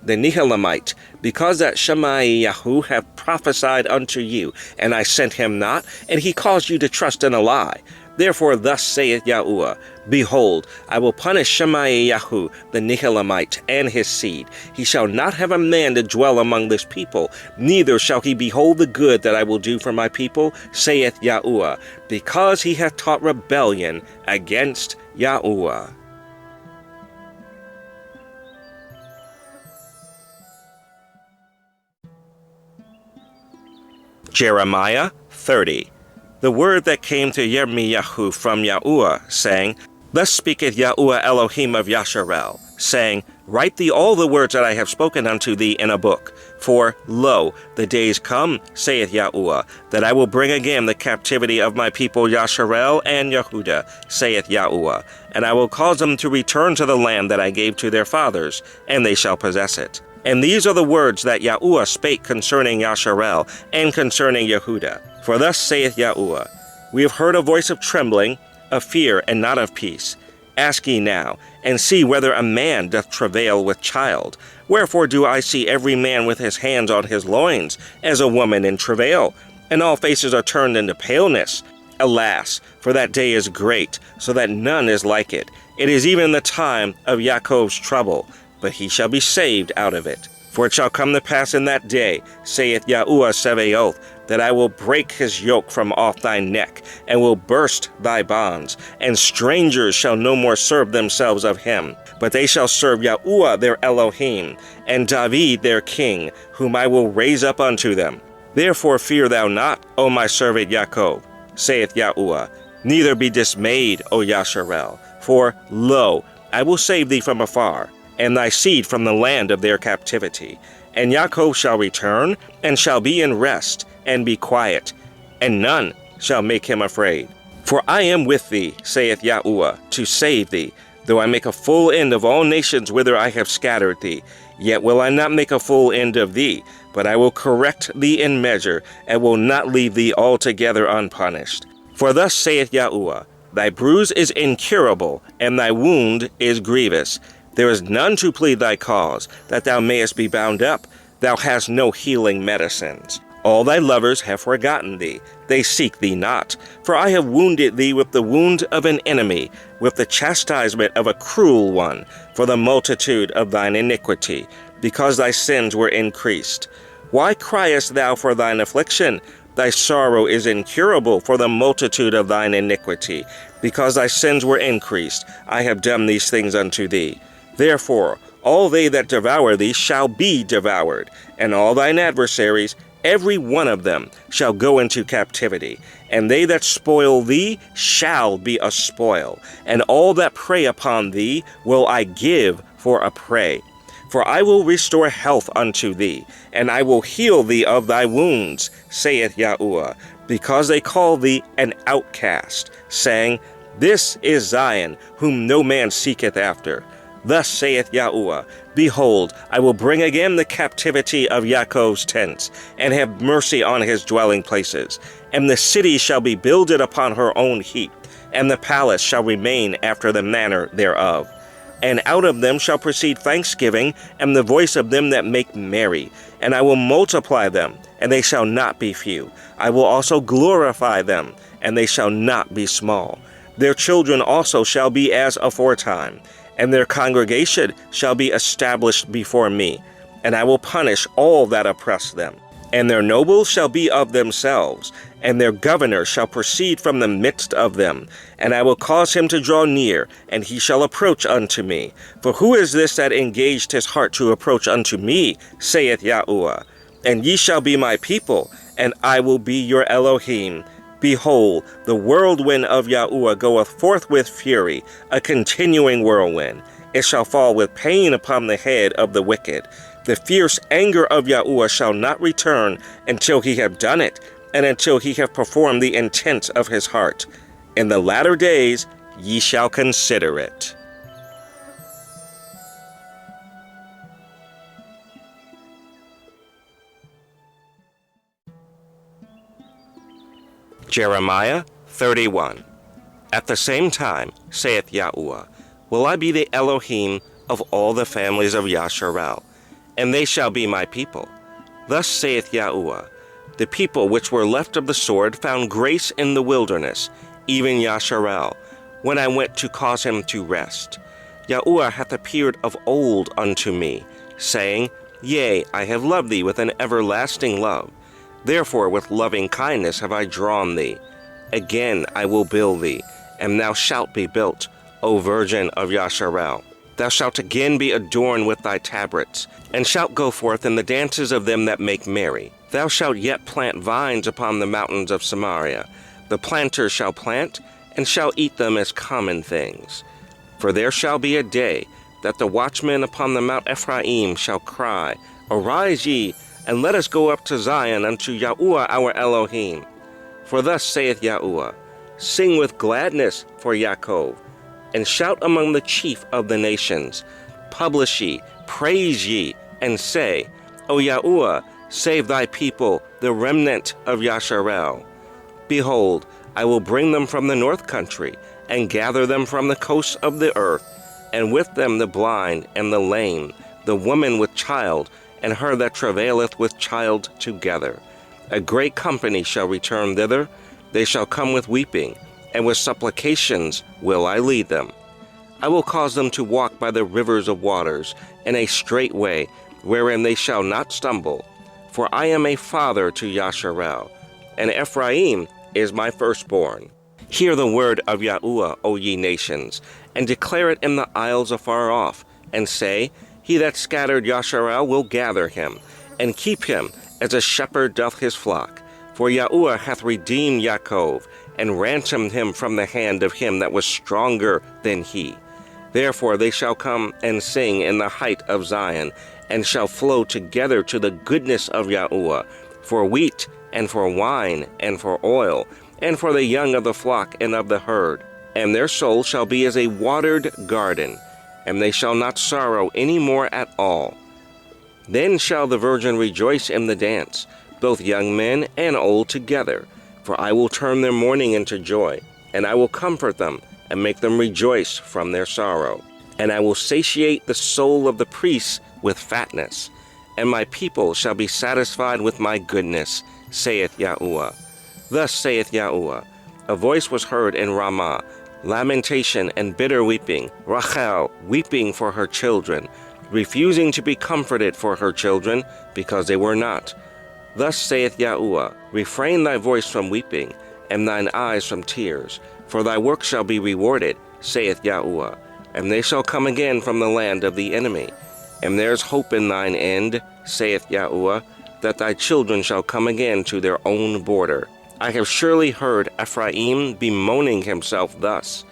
the Nehelamite, because that Shemaiah hath prophesied unto you, and I sent him not, and he caused you to trust in a lie. Therefore thus saith Yahuwah, Behold, I will punish Shemaiah the Nehelamite and his seed. He shall not have a man to dwell among this people, neither shall he behold the good that I will do for my people, saith Yahuwah, because he hath taught rebellion against Yahuwah. Jeremiah 30. The word that came to Yirmiyahu from Yahuwah, saying, Thus speaketh Yahuwah Elohim of Yasharel, saying, Write thee all the words that I have spoken unto thee in a book. For, lo, the days come, saith Yahuwah, that I will bring again the captivity of my people Yasharel and Yehudah, saith Yahuwah, and I will cause them to return to the land that I gave to their fathers, and they shall possess it. And these are the words that Yahuwah spake concerning Yasharel and concerning Yehudah. For thus saith Yahuwah, We have heard a voice of trembling, of fear, and not of peace. Ask ye now, and see whether a man doth travail with child. Wherefore do I see every man with his hands on his loins, as a woman in travail, and all faces are turned into paleness. Alas, for that day is great, so that none is like it. It is even the time of Jacob's trouble, but he shall be saved out of it. For it shall come to pass in that day, saith Yahuwah Sebaoth, that I will break his yoke from off thy neck, and will burst thy bonds, and strangers shall no more serve themselves of him, but they shall serve Yahuwah their Elohim, and David their king, whom I will raise up unto them. Therefore fear thou not, O my servant Yaakov, saith Yahuwah, neither be dismayed, O Yasharel, for, lo, I will save thee from afar, and thy seed from the land of their captivity. And Yaakov shall return, and shall be in rest, and be quiet, and none shall make him afraid. For I am with thee, saith Yahuwah, to save thee. Though I make a full end of all nations whither I have scattered thee, yet will I not make a full end of thee, but I will correct thee in measure, and will not leave thee altogether unpunished. For thus saith Yahuwah, Thy bruise is incurable, and thy wound is grievous. There is none to plead thy cause, that thou mayest be bound up. Thou hast no healing medicines. All thy lovers have forgotten thee. They seek thee not. For I have wounded thee with the wound of an enemy, with the chastisement of a cruel one, for the multitude of thine iniquity, because thy sins were increased. Why criest thou for thine affliction? Thy sorrow is incurable for the multitude of thine iniquity, because thy sins were increased. I have done these things unto thee. Therefore, all they that devour thee shall be devoured, and all thine adversaries, every one of them, shall go into captivity. And they that spoil thee shall be a spoil, and all that prey upon thee will I give for a prey. For I will restore health unto thee, and I will heal thee of thy wounds, saith Yahuwah, because they call thee an outcast, saying, This is Zion, whom no man seeketh after. Thus saith Yahuwah, Behold, I will bring again the captivity of Yaakov's tents, and have mercy on his dwelling places. And the city shall be builded upon her own heap, and the palace shall remain after the manner thereof. And out of them shall proceed thanksgiving, and the voice of them that make merry. And I will multiply them, and they shall not be few. I will also glorify them, and they shall not be small. Their children also shall be as aforetime, and their congregation shall be established before me, and I will punish all that oppress them. And their nobles shall be of themselves, and their governor shall proceed from the midst of them. And I will cause him to draw near, and he shall approach unto me. For who is this that engaged his heart to approach unto me, saith Yahuwah? And ye shall be my people, and I will be your Elohim. Behold, the whirlwind of Yahuwah goeth forth with fury, a continuing whirlwind. It shall fall with pain upon the head of the wicked. The fierce anger of Yahuwah shall not return until he have done it, and until he have performed the intent of his heart. In the latter days ye shall consider it. Jeremiah 31. At the same time, saith Yahuwah, will I be the Elohim of all the families of Yasharel, and they shall be my people. Thus saith Yahuwah, the people which were left of the sword found grace in the wilderness, even Yasharel, when I went to cause him to rest. Yahuwah hath appeared of old unto me, saying, Yea, I have loved thee with an everlasting love. Therefore with loving kindness have I drawn thee. Again I will build thee, and thou shalt be built, O Virgin of Yasharel. Thou shalt again be adorned with thy tabrets, and shalt go forth in the dances of them that make merry. Thou shalt yet plant vines upon the mountains of Samaria. The planter shall plant, and shall eat them as common things. For there shall be a day that the watchmen upon the Mount Ephraim shall cry, Arise ye, and let us go up to Zion unto Yahuwah our Elohim. For thus saith Yahuwah, Sing with gladness for Yaakov, and shout among the chief of the nations. Publish ye, praise ye, and say, O Yahuwah, save thy people, the remnant of Yasharel. Behold, I will bring them from the north country, and gather them from the coasts of the earth, and with them the blind and the lame, the woman with child, and her that travaileth with child together. A great company shall return thither. They shall come with weeping, and with supplications will I lead them. I will cause them to walk by the rivers of waters, in a straight way, wherein they shall not stumble. For I am a father to Yasharel, and Ephraim is my firstborn. Hear the word of Yahuwah, O ye nations, and declare it in the isles afar off, and say, He that scattered Yasharel will gather him, and keep him as a shepherd doth his flock. For Yahuwah hath redeemed Yaakov, and ransomed him from the hand of him that was stronger than he. Therefore they shall come and sing in the height of Zion, and shall flow together to the goodness of Yahuwah, for wheat, and for wine, and for oil, and for the young of the flock and of the herd. And their soul shall be as a watered garden, and they shall not sorrow any more at all. Then shall the virgin rejoice in the dance, both young men and old together. For I will turn their mourning into joy, and I will comfort them, and make them rejoice from their sorrow. And I will satiate the soul of the priests with fatness, and my people shall be satisfied with my goodness, saith Yahuwah. Thus saith Yahuwah, a voice was heard in Ramah, lamentation and bitter weeping, Rachel weeping for her children, refusing to be comforted for her children, because they were not. Thus saith Yahuwah, refrain thy voice from weeping, and thine eyes from tears, for thy work shall be rewarded, saith Yahuwah, and they shall come again from the land of the enemy. And there is hope in thine end, saith Yahuwah, that thy children shall come again to their own border. I have surely heard Ephraim bemoaning himself thus,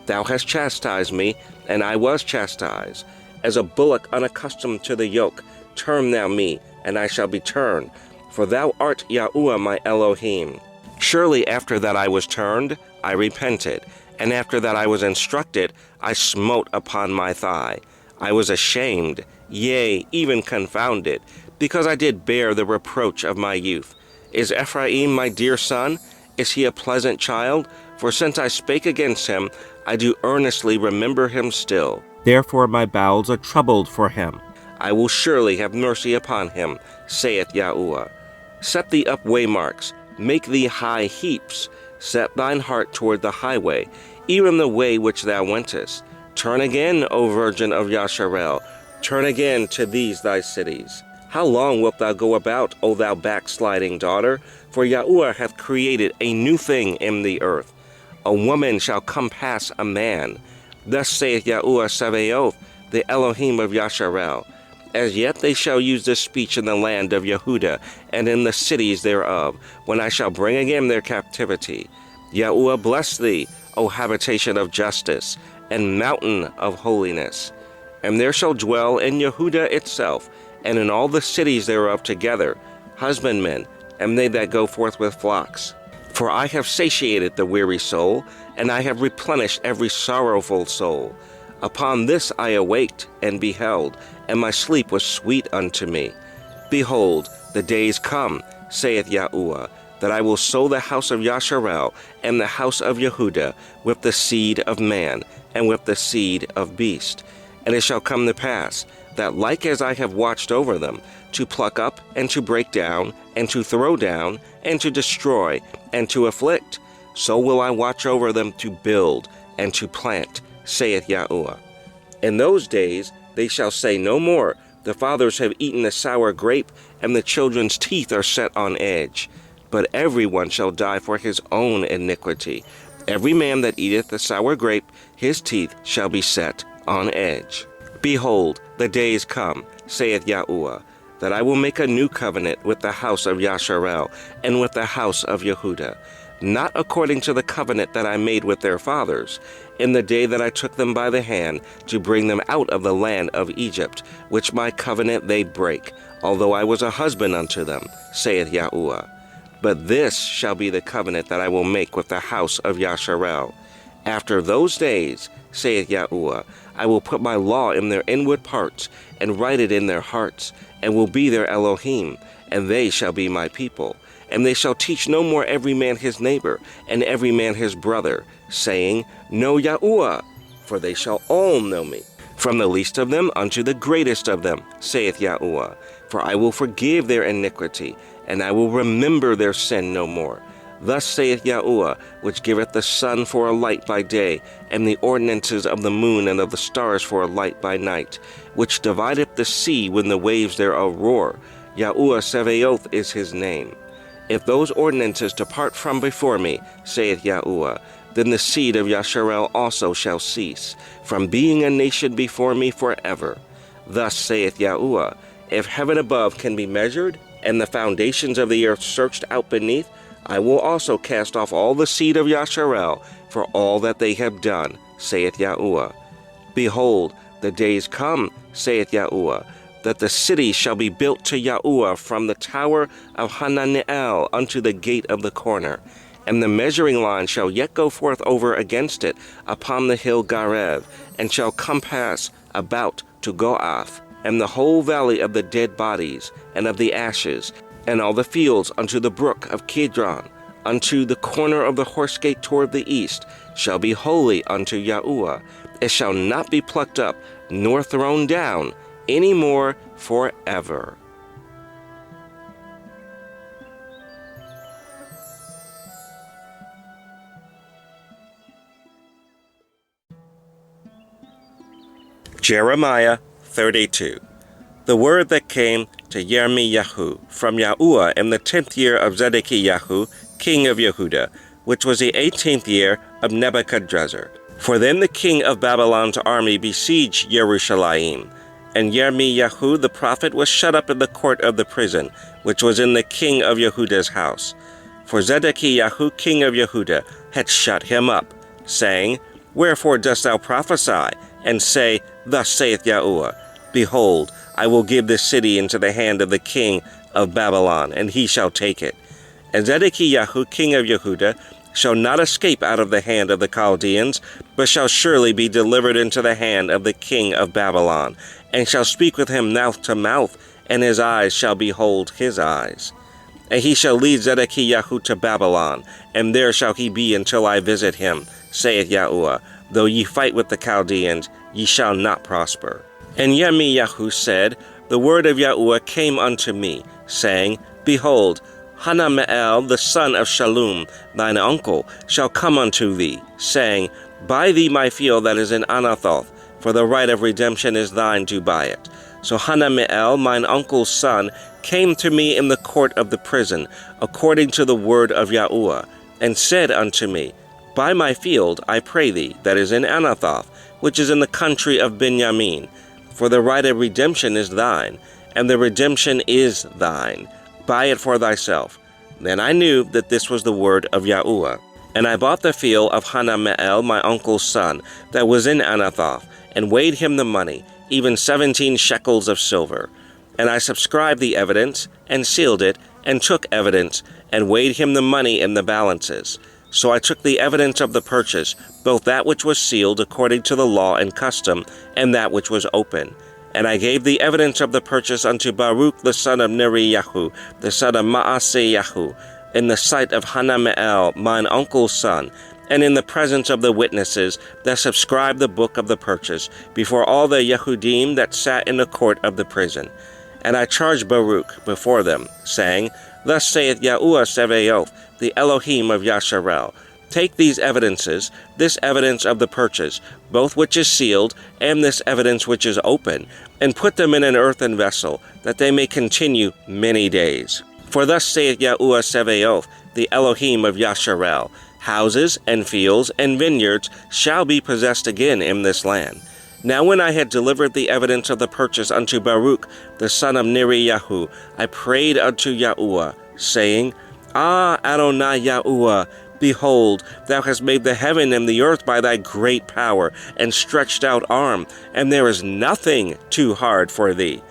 Thou hast chastised me, and I was chastised. As a bullock unaccustomed to the yoke, turn thou me, and I shall be turned. For thou art Yahuwah my Elohim. Surely after that I was turned, I repented, and after that I was instructed, I smote upon my thigh. I was ashamed, yea, even confounded, because I did bear the reproach of my youth. Is Ephraim my dear son? Is he a pleasant child? For since I spake against him, I do earnestly remember him still. Therefore my bowels are troubled for him. I will surely have mercy upon him, saith Yahuwah. Set thee up waymarks, make thee high heaps, set thine heart toward the highway, even the way which thou wentest. Turn again, O Virgin of Yasharel, turn again to these thy cities. How long wilt thou go about, O thou backsliding daughter? For Yahuwah hath created a new thing in the earth. A woman shall compass a man. Thus saith Yahuwah Sabaoth, the Elohim of Yasharel. As yet they shall use this speech in the land of Yehuda, and in the cities thereof, when I shall bring again their captivity. Yahuwah bless thee, O habitation of justice, and mountain of holiness. And there shall dwell in Yehuda itself, and in all the cities thereof together, husbandmen, and they that go forth with flocks. For I have satiated the weary soul, and I have replenished every sorrowful soul. Upon this I awaked and beheld, and my sleep was sweet unto me. Behold, the days come, saith Yahuwah, that I will sow the house of Yasharel and the house of Yehuda with the seed of man, and with the seed of beast. And it shall come to pass, that like as I have watched over them, to pluck up and to break down, and to throw down, and to destroy, and to afflict, so will I watch over them to build and to plant, saith Yahuwah. In those days they shall say no more, the fathers have eaten the sour grape, and the children's teeth are set on edge. But everyone shall die for his own iniquity. Every man that eateth the sour grape, his teeth shall be set on edge. Behold, the days come, saith Yahuwah, that I will make a new covenant with the house of Yasharel and with the house of Yehudah, not according to the covenant that I made with their fathers, in the day that I took them by the hand to bring them out of the land of Egypt, which my covenant they break, although I was a husband unto them, saith Yahuwah. But this shall be the covenant that I will make with the house of Yasharel. After those days, saith Yahuwah, I will put my law in their inward parts, and write it in their hearts, and will be their Elohim, and they shall be my people. And they shall teach no more every man his neighbor, and every man his brother, saying, Know Yahuwah, for they shall all know me, from the least of them unto the greatest of them, saith Yahuwah. For I will forgive their iniquity, and I will remember their sin no more. Thus saith Yahuwah, which giveth the sun for a light by day, and the ordinances of the moon and of the stars for a light by night, which divideth the sea when the waves thereof roar. Yahuwah Sevaoth is his name. If those ordinances depart from before me, saith Yahuwah, then the seed of Yasharel also shall cease, from being a nation before me forever. Thus saith Yahuwah, if heaven above can be measured, and the foundations of the earth searched out beneath, I will also cast off all the seed of Yasharel for all that they have done, saith Yahuwah. Behold, the days come, saith Yahuwah, that the city shall be built to Yahuwah from the tower of Hananeel unto the gate of the corner. And the measuring line shall yet go forth over against it upon the hill Garev, and shall compass about to Goath, and the whole valley of the dead bodies, and of the ashes, and all the fields unto the brook of Kidron, unto the corner of the horse gate toward the east, shall be holy unto Yahuwah. It shall not be plucked up, nor thrown down, any more forever. Jeremiah 32. The word that came to Yirmiyahu from Yahuwah in the 10th year of Zedekiah, king of Yehudah, which was the 18th year of Nebuchadrezzar. For then the king of Babylon's army besieged Jerusalem, and Yirmiyahu the prophet was shut up in the court of the prison, which was in the king of Yehudah's house. For Zedekiah king of Yehudah had shut him up, saying, Wherefore dost thou prophesy, and say, Thus saith Yahuwah, Behold, I will give this city into the hand of the king of Babylon, and he shall take it. And Zedekiah king of Yehudah shall not escape out of the hand of the Chaldeans, but shall surely be delivered into the hand of the king of Babylon, and shall speak with him mouth to mouth, and his eyes shall behold his eyes. And he shall lead Zedekiah to Babylon, and there shall he be until I visit him, saith Yahuwah. Though ye fight with the Chaldeans, ye shall not prosper. And Yirmiyahu said, The word of Yahuwah came unto me, saying, Behold, Hanameel the son of Shallum, thine uncle, shall come unto thee, saying, Buy thee my field that is in Anathoth, for the right of redemption is thine to buy it. So Hanameel, mine uncle's son, came to me in the court of the prison, according to the word of Yahuwah, and said unto me, Buy my field, I pray thee, that is in Anathoth, which is in the country of Benjamin, for the right of redemption is thine, and the redemption is thine. Buy it for thyself. Then I knew that this was the word of Yahuwah. And I bought the field of Hanameel, my uncle's son, that was in Anathoth, and weighed him the money, even 17 shekels of silver. And I subscribed the evidence, and sealed it, and took evidence, and weighed him the money in the balances. So I took the evidence of the purchase, both that which was sealed according to the law and custom, and that which was open. And I gave the evidence of the purchase unto Baruch the son of Neriyahu, the son of Maaseyahu, in the sight of Hanameel, mine uncle's son, and in the presence of the witnesses that subscribed the book of the purchase, before all the Yehudim that sat in the court of the prison. And I charged Baruch before them, saying, Thus saith Yahuwah Sevaoth, the Elohim of Yasharel, Take these evidences, this evidence of the purchase, both which is sealed, and this evidence which is open, and put them in an earthen vessel, that they may continue many days. For thus saith Yahuwah Sebaoth, the Elohim of Yasharel, houses and fields and vineyards shall be possessed again in this land. Now when I had delivered the evidence of the purchase unto Baruch, the son of Neriyahu, I prayed unto Yahuwah, saying, Ah, Adonai Yahuwah, behold, thou hast made the heaven and the earth by thy great power and stretched out arm, and there is nothing too hard for thee.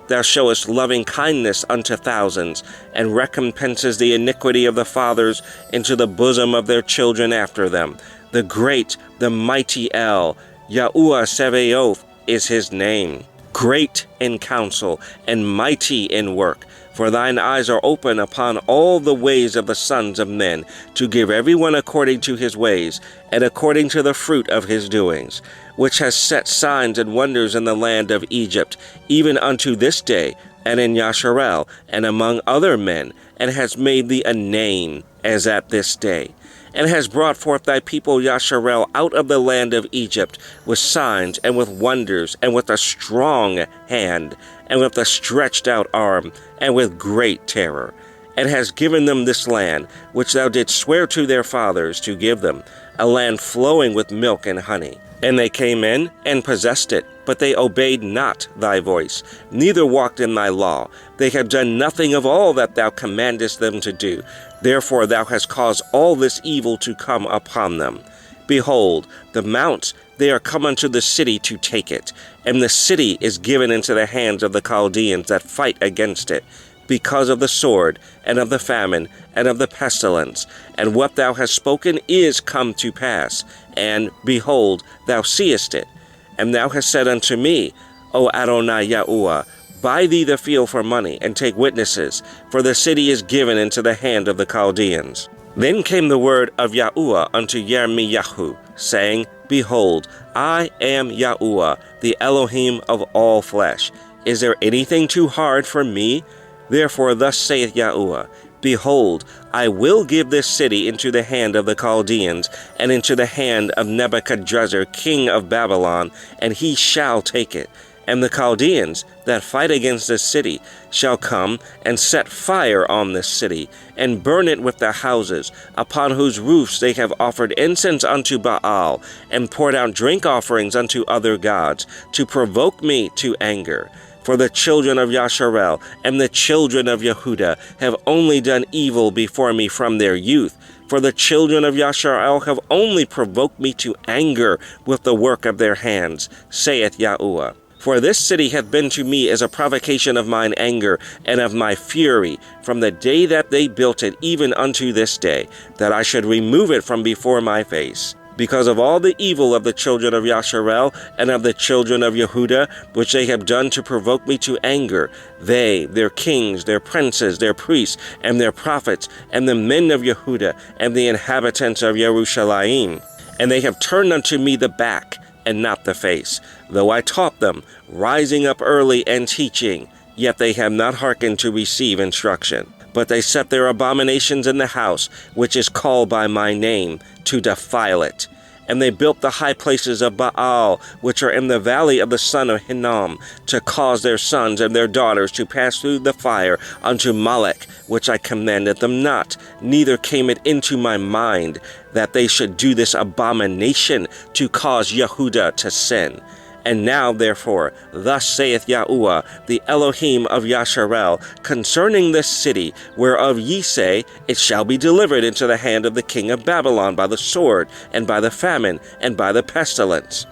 Thou showest loving kindness unto thousands, and recompenses the iniquity of the fathers into the bosom of their children after them. The great, the mighty El, Yahuwah Sebaoth is his name. Great in counsel, and mighty in work. For thine eyes are open upon all the ways of the sons of men, to give every one according to his ways, and according to the fruit of his doings, which has set signs and wonders in the land of Egypt, even unto this day, and in Yasharel, and among other men, and has made thee a name, as at this day, and has brought forth thy people Yasharel out of the land of Egypt, with signs, and with wonders, and with a strong hand, and with a stretched out arm, and with great terror, and has given them this land, which thou didst swear to their fathers to give them, a land flowing with milk and honey. And they came in and possessed it, but they obeyed not thy voice, neither walked in thy law. They have done nothing of all that thou commandest them to do. Therefore thou hast caused all this evil to come upon them. Behold, the mounts, they are come unto the city to take it, and the city is given into the hands of the Chaldeans that fight against it, because of the sword, and of the famine, and of the pestilence. And what thou hast spoken is come to pass, and, behold, thou seest it. And thou hast said unto me, O Adonai Yahuwah, buy thee the field for money, and take witnesses, for the city is given into the hand of the Chaldeans. Then came the word of Yahuwah unto Yirmiyahu, saying, Behold, I am Yahuwah, the Elohim of all flesh. Is there anything too hard for me? Therefore thus saith Yahuwah, Behold, I will give this city into the hand of the Chaldeans, and into the hand of Nebuchadrezzar king of Babylon, and he shall take it. And the Chaldeans that fight against this city shall come and set fire on this city, and burn it with their houses, upon whose roofs they have offered incense unto Baal, and poured out drink offerings unto other gods, to provoke me to anger. For the children of Yasharel and the children of Yehuda have only done evil before me from their youth. For the children of Yasharel have only provoked me to anger with the work of their hands, saith Yahuwah. For this city hath been to me as a provocation of mine anger and of my fury, from the day that they built it even unto this day, that I should remove it from before my face. Because of all the evil of the children of Yasharel and of the children of Yehuda, which they have done to provoke me to anger, they, their kings, their princes, their priests, and their prophets, and the men of Yehuda, and the inhabitants of Jerusalem, and they have turned unto me the back, and not the face, though I taught them, rising up early and teaching, yet they have not hearkened to receive instruction. But they set their abominations in the house, which is called by my name, to defile it. And they built the high places of Baal, which are in the valley of the son of Hinnom, to cause their sons and their daughters to pass through the fire unto Molech, which I commanded them not. Neither came it into my mind that they should do this abomination to cause Yehuda to sin. And now, therefore, thus saith Yahuwah, the Elohim of Yasharel, concerning this city, whereof ye say, it shall be delivered into the hand of the king of Babylon by the sword, and by the famine, and by the pestilence.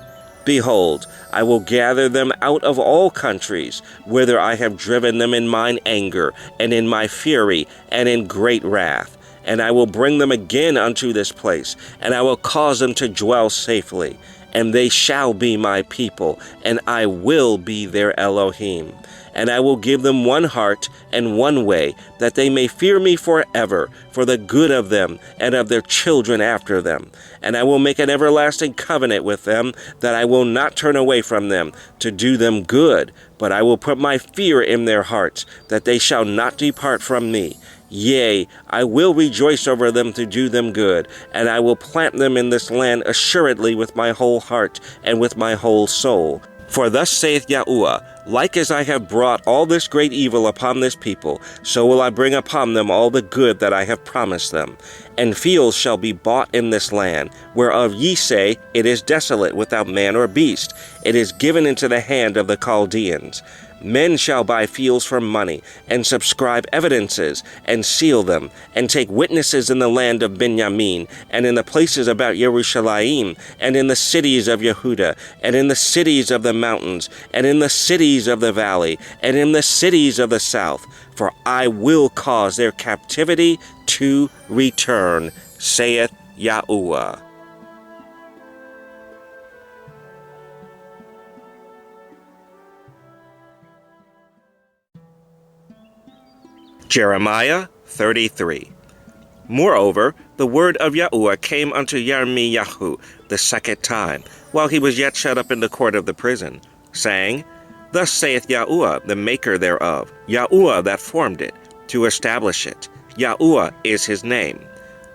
Behold, I will gather them out of all countries, whither I have driven them in mine anger, and in my fury, and in great wrath. And I will bring them again unto this place, and I will cause them to dwell safely. And they shall be my people, and I will be their Elohim. And I will give them one heart and one way, that they may fear me forever, for the good of them and of their children after them. And I will make an everlasting covenant with them, that I will not turn away from them, to do them good, but I will put my fear in their hearts, that they shall not depart from me. Yea, I will rejoice over them to do them good, and I will plant them in this land assuredly with my whole heart and with my whole soul. For thus saith Yahuwah, like as I have brought all this great evil upon this people, so will I bring upon them all the good that I have promised them. And fields shall be bought in this land, whereof ye say, it is desolate without man or beast. It is given into the hand of the Chaldeans. Men shall buy fields for money, and subscribe evidences, and seal them, and take witnesses in the land of Benjamin, and in the places about Jerusalem, and in the cities of Yehuda, and in the cities of the mountains, and in the cities of the valley, and in the cities of the south. For I will cause their captivity to return, saith Yahuwah. Jeremiah 33. Moreover, the word of Yahuwah came unto Yirmiyahu the second time, while he was yet shut up in the court of the prison, saying, Thus saith Yahuwah, the maker thereof, Yahuwah that formed it, to establish it. Yahuwah is his name.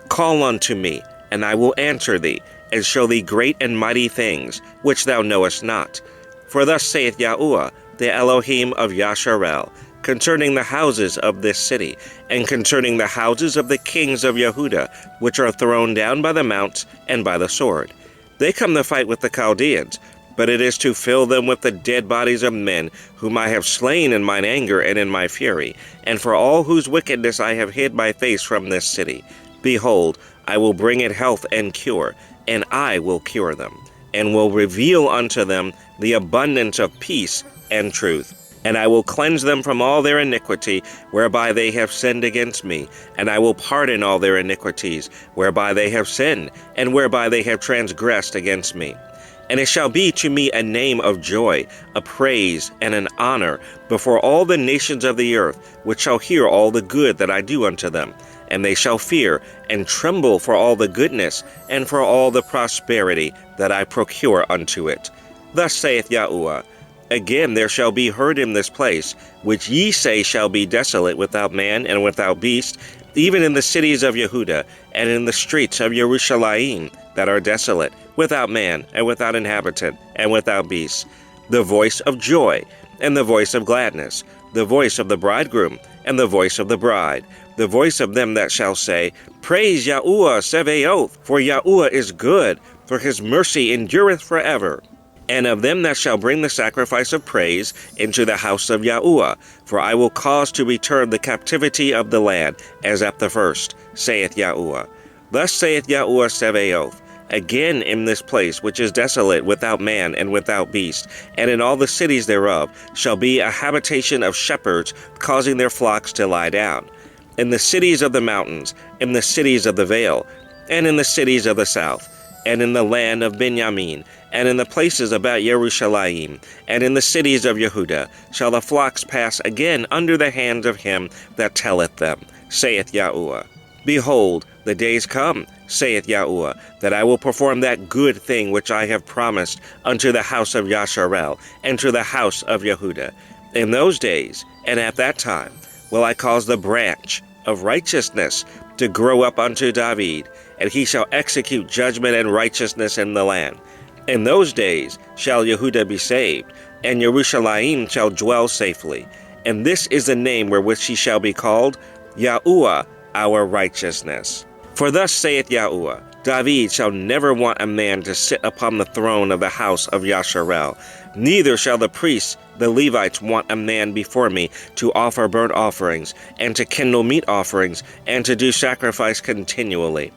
Call unto me, and I will answer thee, and show thee great and mighty things, which thou knowest not. For thus saith Yahuwah, the Elohim of Yasharel, concerning the houses of this city, and concerning the houses of the kings of Yehuda, which are thrown down by the mounts and by the sword. They come to fight with the Chaldeans, but it is to fill them with the dead bodies of men, whom I have slain in mine anger and in my fury, and for all whose wickedness I have hid my face from this city. Behold, I will bring it health and cure, and I will cure them, and will reveal unto them the abundance of peace and truth. And I will cleanse them from all their iniquity, whereby they have sinned against me. And I will pardon all their iniquities, whereby they have sinned, and whereby they have transgressed against me. And it shall be to me a name of joy, a praise, and an honor before all the nations of the earth, which shall hear all the good that I do unto them. And they shall fear and tremble for all the goodness, and for all the prosperity that I procure unto it. Thus saith Yahuwah, Again there shall be heard in this place, which ye say shall be desolate without man and without beast, even in the cities of Yehuda, and in the streets of Jerusalem that are desolate, without man, and without inhabitant, and without beast, the voice of joy, and the voice of gladness, the voice of the bridegroom, and the voice of the bride, the voice of them that shall say, Praise Yahuwah Sebaoth, for Yahuwah is good, for his mercy endureth forever. And of them that shall bring the sacrifice of praise into the house of Yahuwah, for I will cause to return the captivity of the land, as at the first, saith Yahuwah. Thus saith Yahuwah Sebaoth, Again in this place which is desolate without man and without beast, and in all the cities thereof, shall be a habitation of shepherds, causing their flocks to lie down. In the cities of the mountains, in the cities of the vale, and in the cities of the south, and in the land of Benjamin, and in the places about Jerusalem, and in the cities of Yehuda, shall the flocks pass again under the hands of him that telleth them, saith Yahuwah. Behold, the days come, saith Yahuwah, that I will perform that good thing which I have promised unto the house of Yasharel, and to the house of Yehuda. In those days, and at that time, will I cause the branch of righteousness to grow up unto David, and he shall execute judgment and righteousness in the land. In those days shall Yehuda be saved, and Jerusalem shall dwell safely. And this is the name wherewith she shall be called, Yahuwah our righteousness. For thus saith Yahuwah, David shall never want a man to sit upon the throne of the house of Yasharel, neither shall the priests, the Levites, want a man before me to offer burnt offerings, and to kindle meat offerings, and to do sacrifice continually.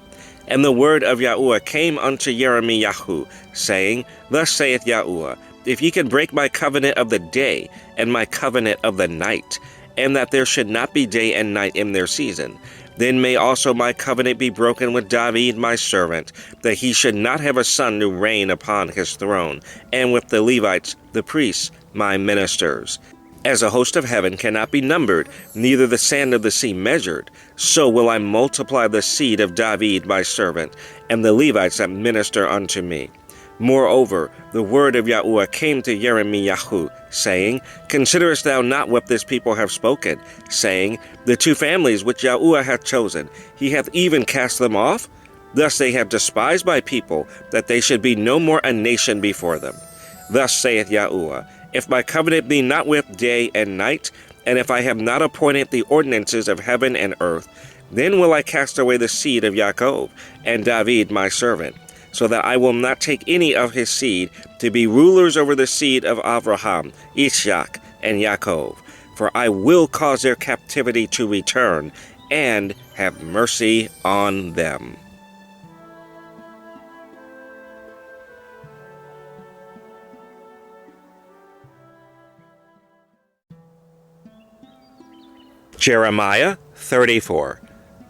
And the word of Yahuwah came unto Yirmiyahu, saying, Thus saith Yahuwah, If ye can break my covenant of the day, and my covenant of the night, and that there should not be day and night in their season, then may also my covenant be broken with David my servant, that he should not have a son to reign upon his throne, and with the Levites, the priests, my ministers. As a host of heaven cannot be numbered, neither the sand of the sea measured, so will I multiply the seed of David my servant, and the Levites that minister unto me. Moreover, the word of Yahuwah came to Yirmiyahu, saying, Considerest thou not what this people have spoken, saying, The two families which Yahuwah hath chosen, he hath even cast them off? Thus they have despised my people, that they should be no more a nation before them. Thus saith Yahuwah, If my covenant be not with day and night, and if I have not appointed the ordinances of heaven and earth, then will I cast away the seed of Jacob, and David my servant, so that I will not take any of his seed to be rulers over the seed of Abraham, Ishak, and Jacob. For I will cause their captivity to return, and have mercy on them. Jeremiah 34.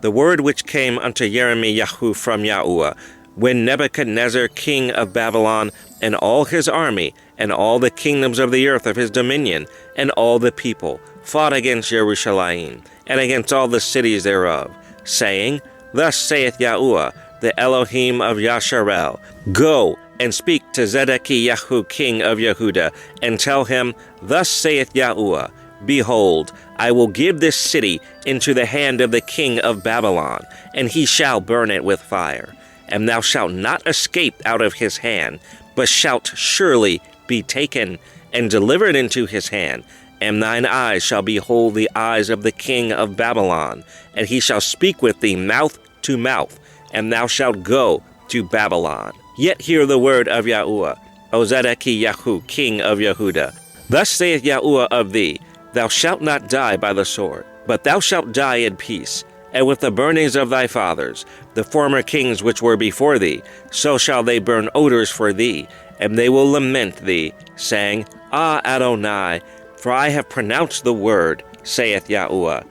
The word which came unto Yirmiyahu from Yahuwah, when Nebuchadnezzar king of Babylon, and all his army, and all the kingdoms of the earth of his dominion, and all the people, fought against Jerusalem, and against all the cities thereof, saying, Thus saith Yahuwah, the Elohim of Yasharel, Go and speak to Zedekiah king of Yehuda, and tell him, Thus saith Yahuwah, Behold, I will give this city into the hand of the king of Babylon, and he shall burn it with fire. And thou shalt not escape out of his hand, but shalt surely be taken and delivered into his hand. And thine eyes shall behold the eyes of the king of Babylon, and he shall speak with thee mouth to mouth, and thou shalt go to Babylon. Yet hear the word of Yahuwah, O Zedekiah king of Yehuda. Thus saith Yahuwah of thee, Thou shalt not die by the sword, but thou shalt die in peace, and with the burnings of thy fathers, the former kings which were before thee, so shall they burn odors for thee, and they will lament thee, saying, Ah, Adonai, for I have pronounced the word, saith Yahuwah.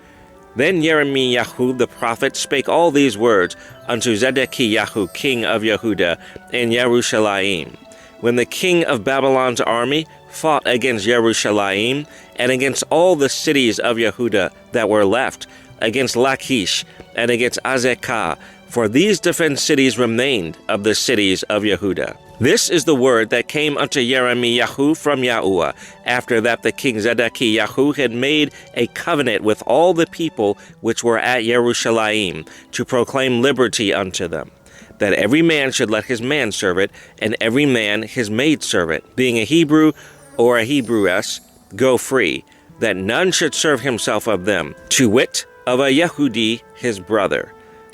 Then Yirmiyahu the prophet spake all these words unto Zedekiah king of Yehuda in Jerusalem, when the king of Babylon's army fought against Jerusalem, and against all the cities of Yehuda that were left, against Lachish, and against Azekah, for these defense cities remained of the cities of Yehuda. This is the word that came unto Yirmiyahu from Yahuwah, after that the king Zedekiah had made a covenant with all the people which were at Jerusalem, to proclaim liberty unto them, that every man should let his manservant, and every man his maidservant, being a Hebrew or a Hebrewess, go free, that none should serve himself of them, to wit, of a Yehudi his brother.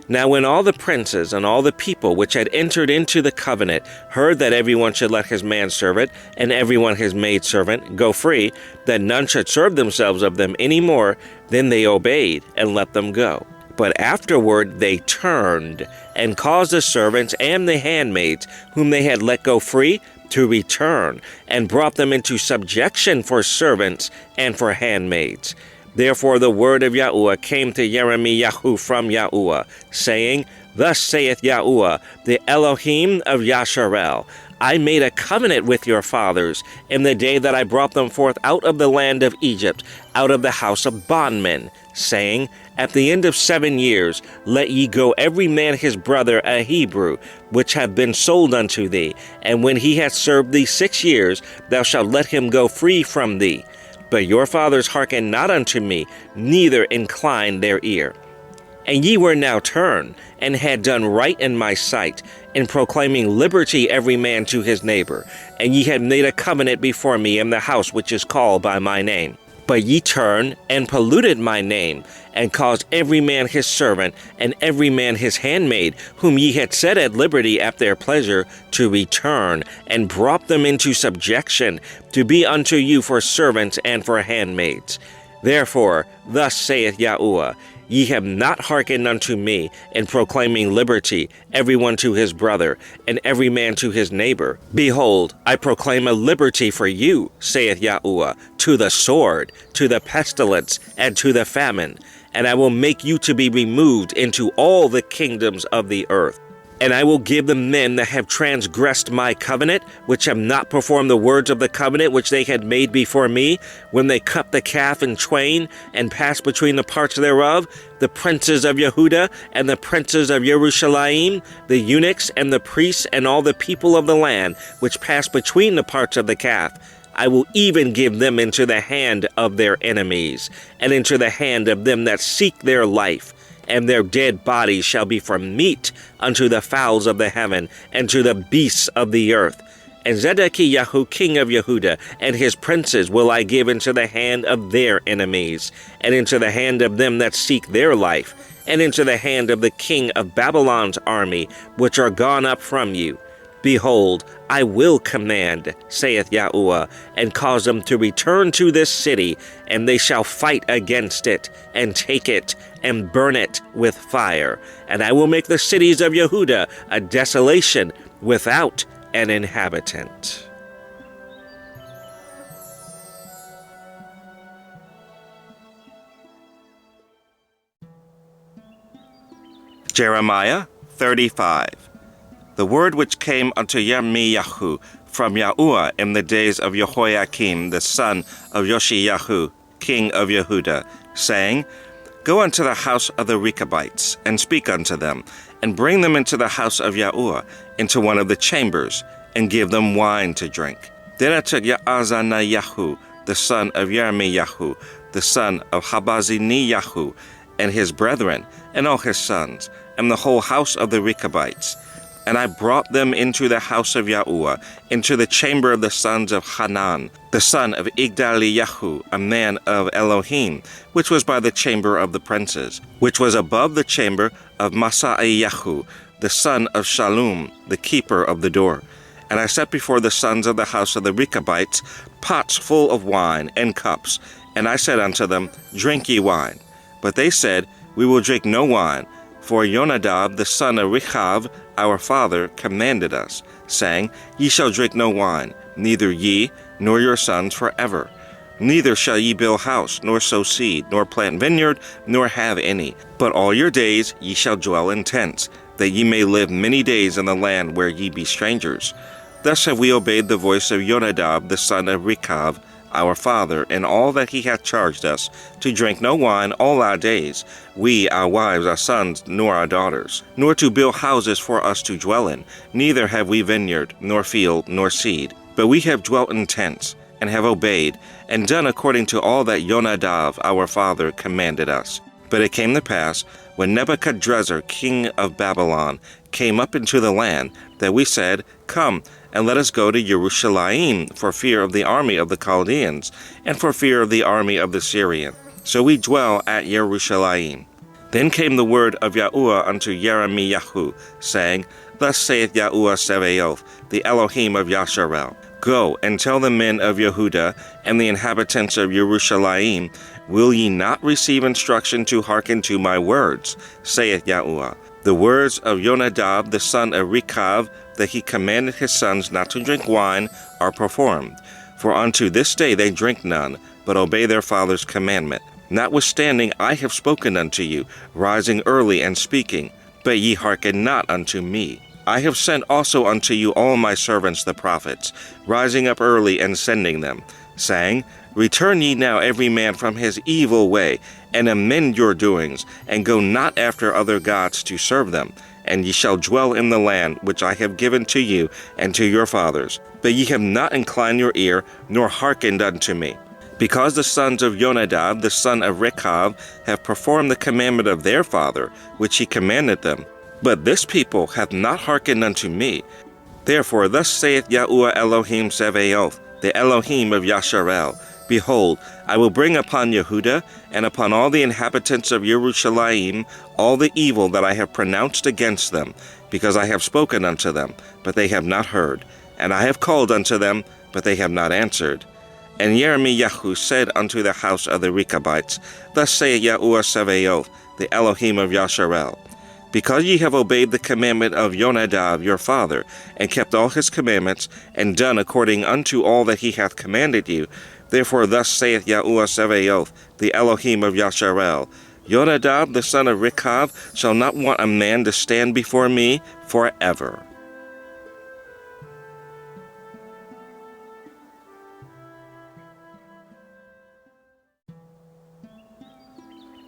Now when all the princes and all the people which had entered into the covenant heard that everyone should let his manservant, and everyone his maidservant, go free, that none should serve themselves of them any more, then they obeyed, and let them go. But afterward they turned, and caused the servants and the handmaids, whom they had let go free, to return, and brought them into subjection for servants and for handmaids. Therefore the word of Yahuwah came to Yirmiyahu from Yahuwah, saying, Thus saith Yahuwah, the Elohim of Yasharel, I made a covenant with your fathers in the day that I brought them forth out of the land of Egypt, out of the house of bondmen, saying, At the end of 7 years let ye go every man his brother a Hebrew, which hath been sold unto thee, and when he hath served thee 6 years, thou shalt let him go free from thee. But your fathers hearkened not unto me, neither inclined their ear. And ye were now turned, and had done right in my sight, in proclaiming liberty every man to his neighbor, and ye had made a covenant before me in the house which is called by my name. But ye turned and polluted my name, and caused every man his servant, and every man his handmaid, whom ye had set at liberty at their pleasure, to return, and brought them into subjection, to be unto you for servants and for handmaids. Therefore, thus saith Yahuwah, Ye have not hearkened unto me in proclaiming liberty, every one to his brother, and every man to his neighbor. Behold, I proclaim a liberty for you, saith Yahuwah, to the sword, to the pestilence, and to the famine. And I will make you to be removed into all the kingdoms of the earth. And I will give the men that have transgressed my covenant, which have not performed the words of the covenant which they had made before me, when they cut the calf in twain, and passed between the parts thereof, the princes of Yehuda, and the princes of Jerusalem, the eunuchs, and the priests, and all the people of the land, which passed between the parts of the calf. I will even give them into the hand of their enemies, and into the hand of them that seek their life. And their dead bodies shall be for meat unto the fowls of the heaven, and to the beasts of the earth. And Zedekiah king of Yehuda and his princes will I give into the hand of their enemies, and into the hand of them that seek their life, and into the hand of the king of Babylon's army, which are gone up from you. Behold, I will command, saith Yahuwah, and cause them to return to this city, and they shall fight against it, and take it, and burn it with fire. And I will make the cities of Yehuda a desolation without an inhabitant. Jeremiah 35. The word which came unto Yirmiyahu from Yahuwah in the days of Jehoiakim the son of Yoshiyahu, king of Yehuda, saying, Go unto the house of the Rechabites, and speak unto them, and bring them into the house of Yahuwah, into one of the chambers, and give them wine to drink. Then I took Yaazaniah, the son of Yirmiyahu, the son of Habaziniyahu, and his brethren, and all his sons, and the whole house of the Rechabites. And I brought them into the house of Yahuwah, into the chamber of the sons of Hanan, the son of Igdaliyahu, a man of Elohim, which was by the chamber of the princes, which was above the chamber of Masaiyahu, the son of Shallum, the keeper of the door. And I set before the sons of the house of the Rechabites pots full of wine and cups. And I said unto them, Drink ye wine. But they said, We will drink no wine. For Jonadab, the son of Rechab, our father, commanded us, saying, Ye shall drink no wine, neither ye, nor your sons forever. Neither shall ye build house, nor sow seed, nor plant vineyard, nor have any. But all your days ye shall dwell in tents, that ye may live many days in the land where ye be strangers. Thus have we obeyed the voice of Jonadab, the son of Rechab, our father, in all that he hath charged us, to drink no wine all our days, we, our wives, our sons, nor our daughters, nor to build houses for us to dwell in, neither have we vineyard, nor field, nor seed. But we have dwelt in tents, and have obeyed, and done according to all that Jonadab, our father, commanded us. But it came to pass, when Nebuchadrezzar, king of Babylon, came up into the land, that we said, Come, and let us go to Jerusalem, for fear of the army of the Chaldeans, and for fear of the army of the Syrian. So we dwell at Jerusalem. Then came the word of Yahuwah unto Yirmiyahu, saying, Thus saith Yahuwah Sebaoth, the Elohim of Yasharel, Go and tell the men of Yehuda and the inhabitants of Jerusalem, Will ye not receive instruction to hearken to my words, saith Yahuwah? The words of Jonadab the son of Rechab, that he commanded his sons not to drink wine, are performed. For unto this day they drink none, but obey their father's commandment. Notwithstanding I have spoken unto you, rising early and speaking, but ye hearken not unto me. I have sent also unto you all my servants the prophets, rising up early and sending them, saying, Return ye now every man from his evil way, and amend your doings, and go not after other gods to serve them, and ye shall dwell in the land which I have given to you and to your fathers. But ye have not inclined your ear, nor hearkened unto me. Because the sons of Jonadab, the son of Rechab, have performed the commandment of their father, which he commanded them. But this people hath not hearkened unto me. Therefore thus saith Yahuwah Elohim Sebaoth, the Elohim of Yasharel, Behold, I will bring upon Yehuda and upon all the inhabitants of Jerusalem all the evil that I have pronounced against them, because I have spoken unto them, but they have not heard, and I have called unto them, but they have not answered. And Yirmiyahu said unto the house of the Rechabites, Thus saith Yahuwah Sebaoth, the Elohim of Yasharel, Because ye have obeyed the commandment of Jonadab your father, and kept all his commandments, and done according unto all that he hath commanded you, therefore thus saith Yahuwah Sebaoth, the Elohim of Yasharel, Jonadab the son of Rechab shall not want a man to stand before me forever.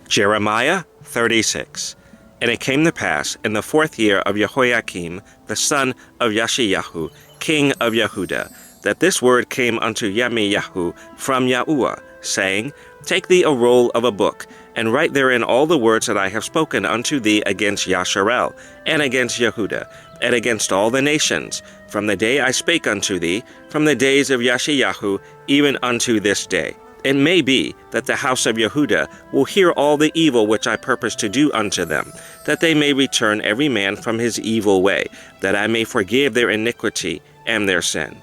Jeremiah 36. And it came to pass in the 4th year of Jehoiakim, the son of Yoshiyahu, king of Yehuda, that this word came unto Yirmiyahu from Yahuwah, saying, Take thee a roll of a book, and write therein all the words that I have spoken unto thee against Yasharel, and against Yehuda, and against all the nations, from the day I spake unto thee, from the days of Yashiyahu, even unto this day. It may be that the house of Yehuda will hear all the evil which I purpose to do unto them, that they may return every man from his evil way, that I may forgive their iniquity and their sin.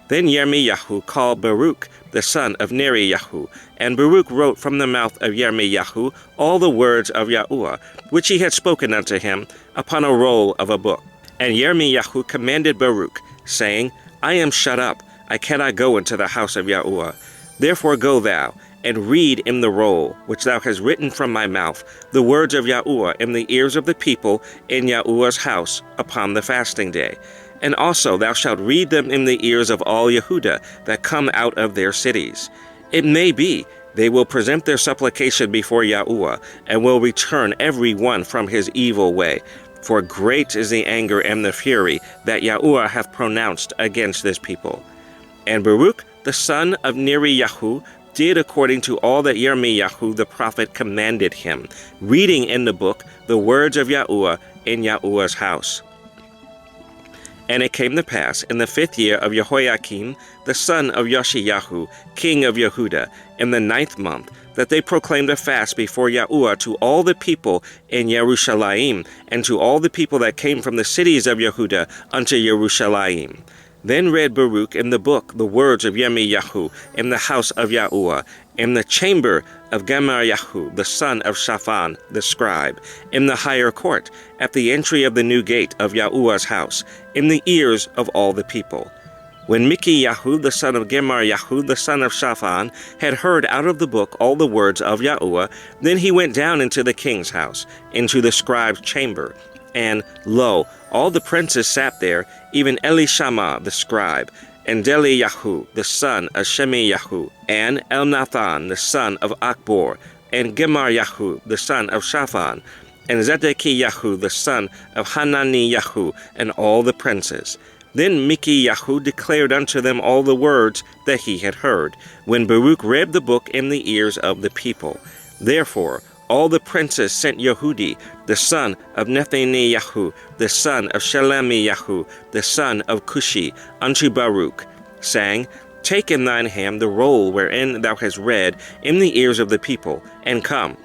Then Yirmiyahu called Baruch, the son of Neriyahu, and Baruch wrote from the mouth of Yirmiyahu all the words of Yahuwah, which he had spoken unto him, upon a roll of a book. And Yirmiyahu commanded Baruch, saying, I am shut up, I cannot go into the house of Yahuwah. Therefore go thou, and read in the roll, which thou hast written from my mouth, the words of Yahuwah in the ears of the people in Yahuwah's house upon the fasting day. And also thou shalt read them in the ears of all Yehuda that come out of their cities. It may be they will present their supplication before Yahuwah, and will return every one from his evil way. For great is the anger and the fury that Yahuwah hath pronounced against this people. And Baruch, the son of Neriyahu, did according to all that Yirmiyahu the prophet commanded him, reading in the book the words of Yahuwah in Yahuwah's house. And it came to pass in the 5th year of Jehoiakim, the son of Yoshiyahu, king of Yehuda, in the 9th month, that they proclaimed a fast before Yahuwah to all the people in Jerusalem, and to all the people that came from the cities of Yehuda unto Jerusalem. Then read Baruch in the book the words of Yirmiyahu in the house of Yahuwah, in the chamber of Gemariyahu, the son of Shaphan, the scribe, in the higher court, at the entry of the new gate of Yahuwah's house, in the ears of all the people. When Mikiyahu, the son of Gemariyahu, the son of Shaphan, had heard out of the book all the words of Yahuwah, then he went down into the king's house, into the scribe's chamber. And, lo, all the princes sat there, even Elishama the scribe, and Deliyahu the son of Shemiyahu, and Elnathan the son of Akbor, and Gemariyahu the son of Shaphan, and Zedekiyahu the son of Hananiyahu, and all the princes. Then Mikiyahu declared unto them all the words that he had heard, when Baruch read the book in the ears of the people. Therefore all the princes sent Yehudi, the son of Nethaniyahu, the son of Shelemiyahu, the son of Cushi, unto Baruch, saying, Take in thine hand the roll wherein thou hast read in the ears of the people, and come.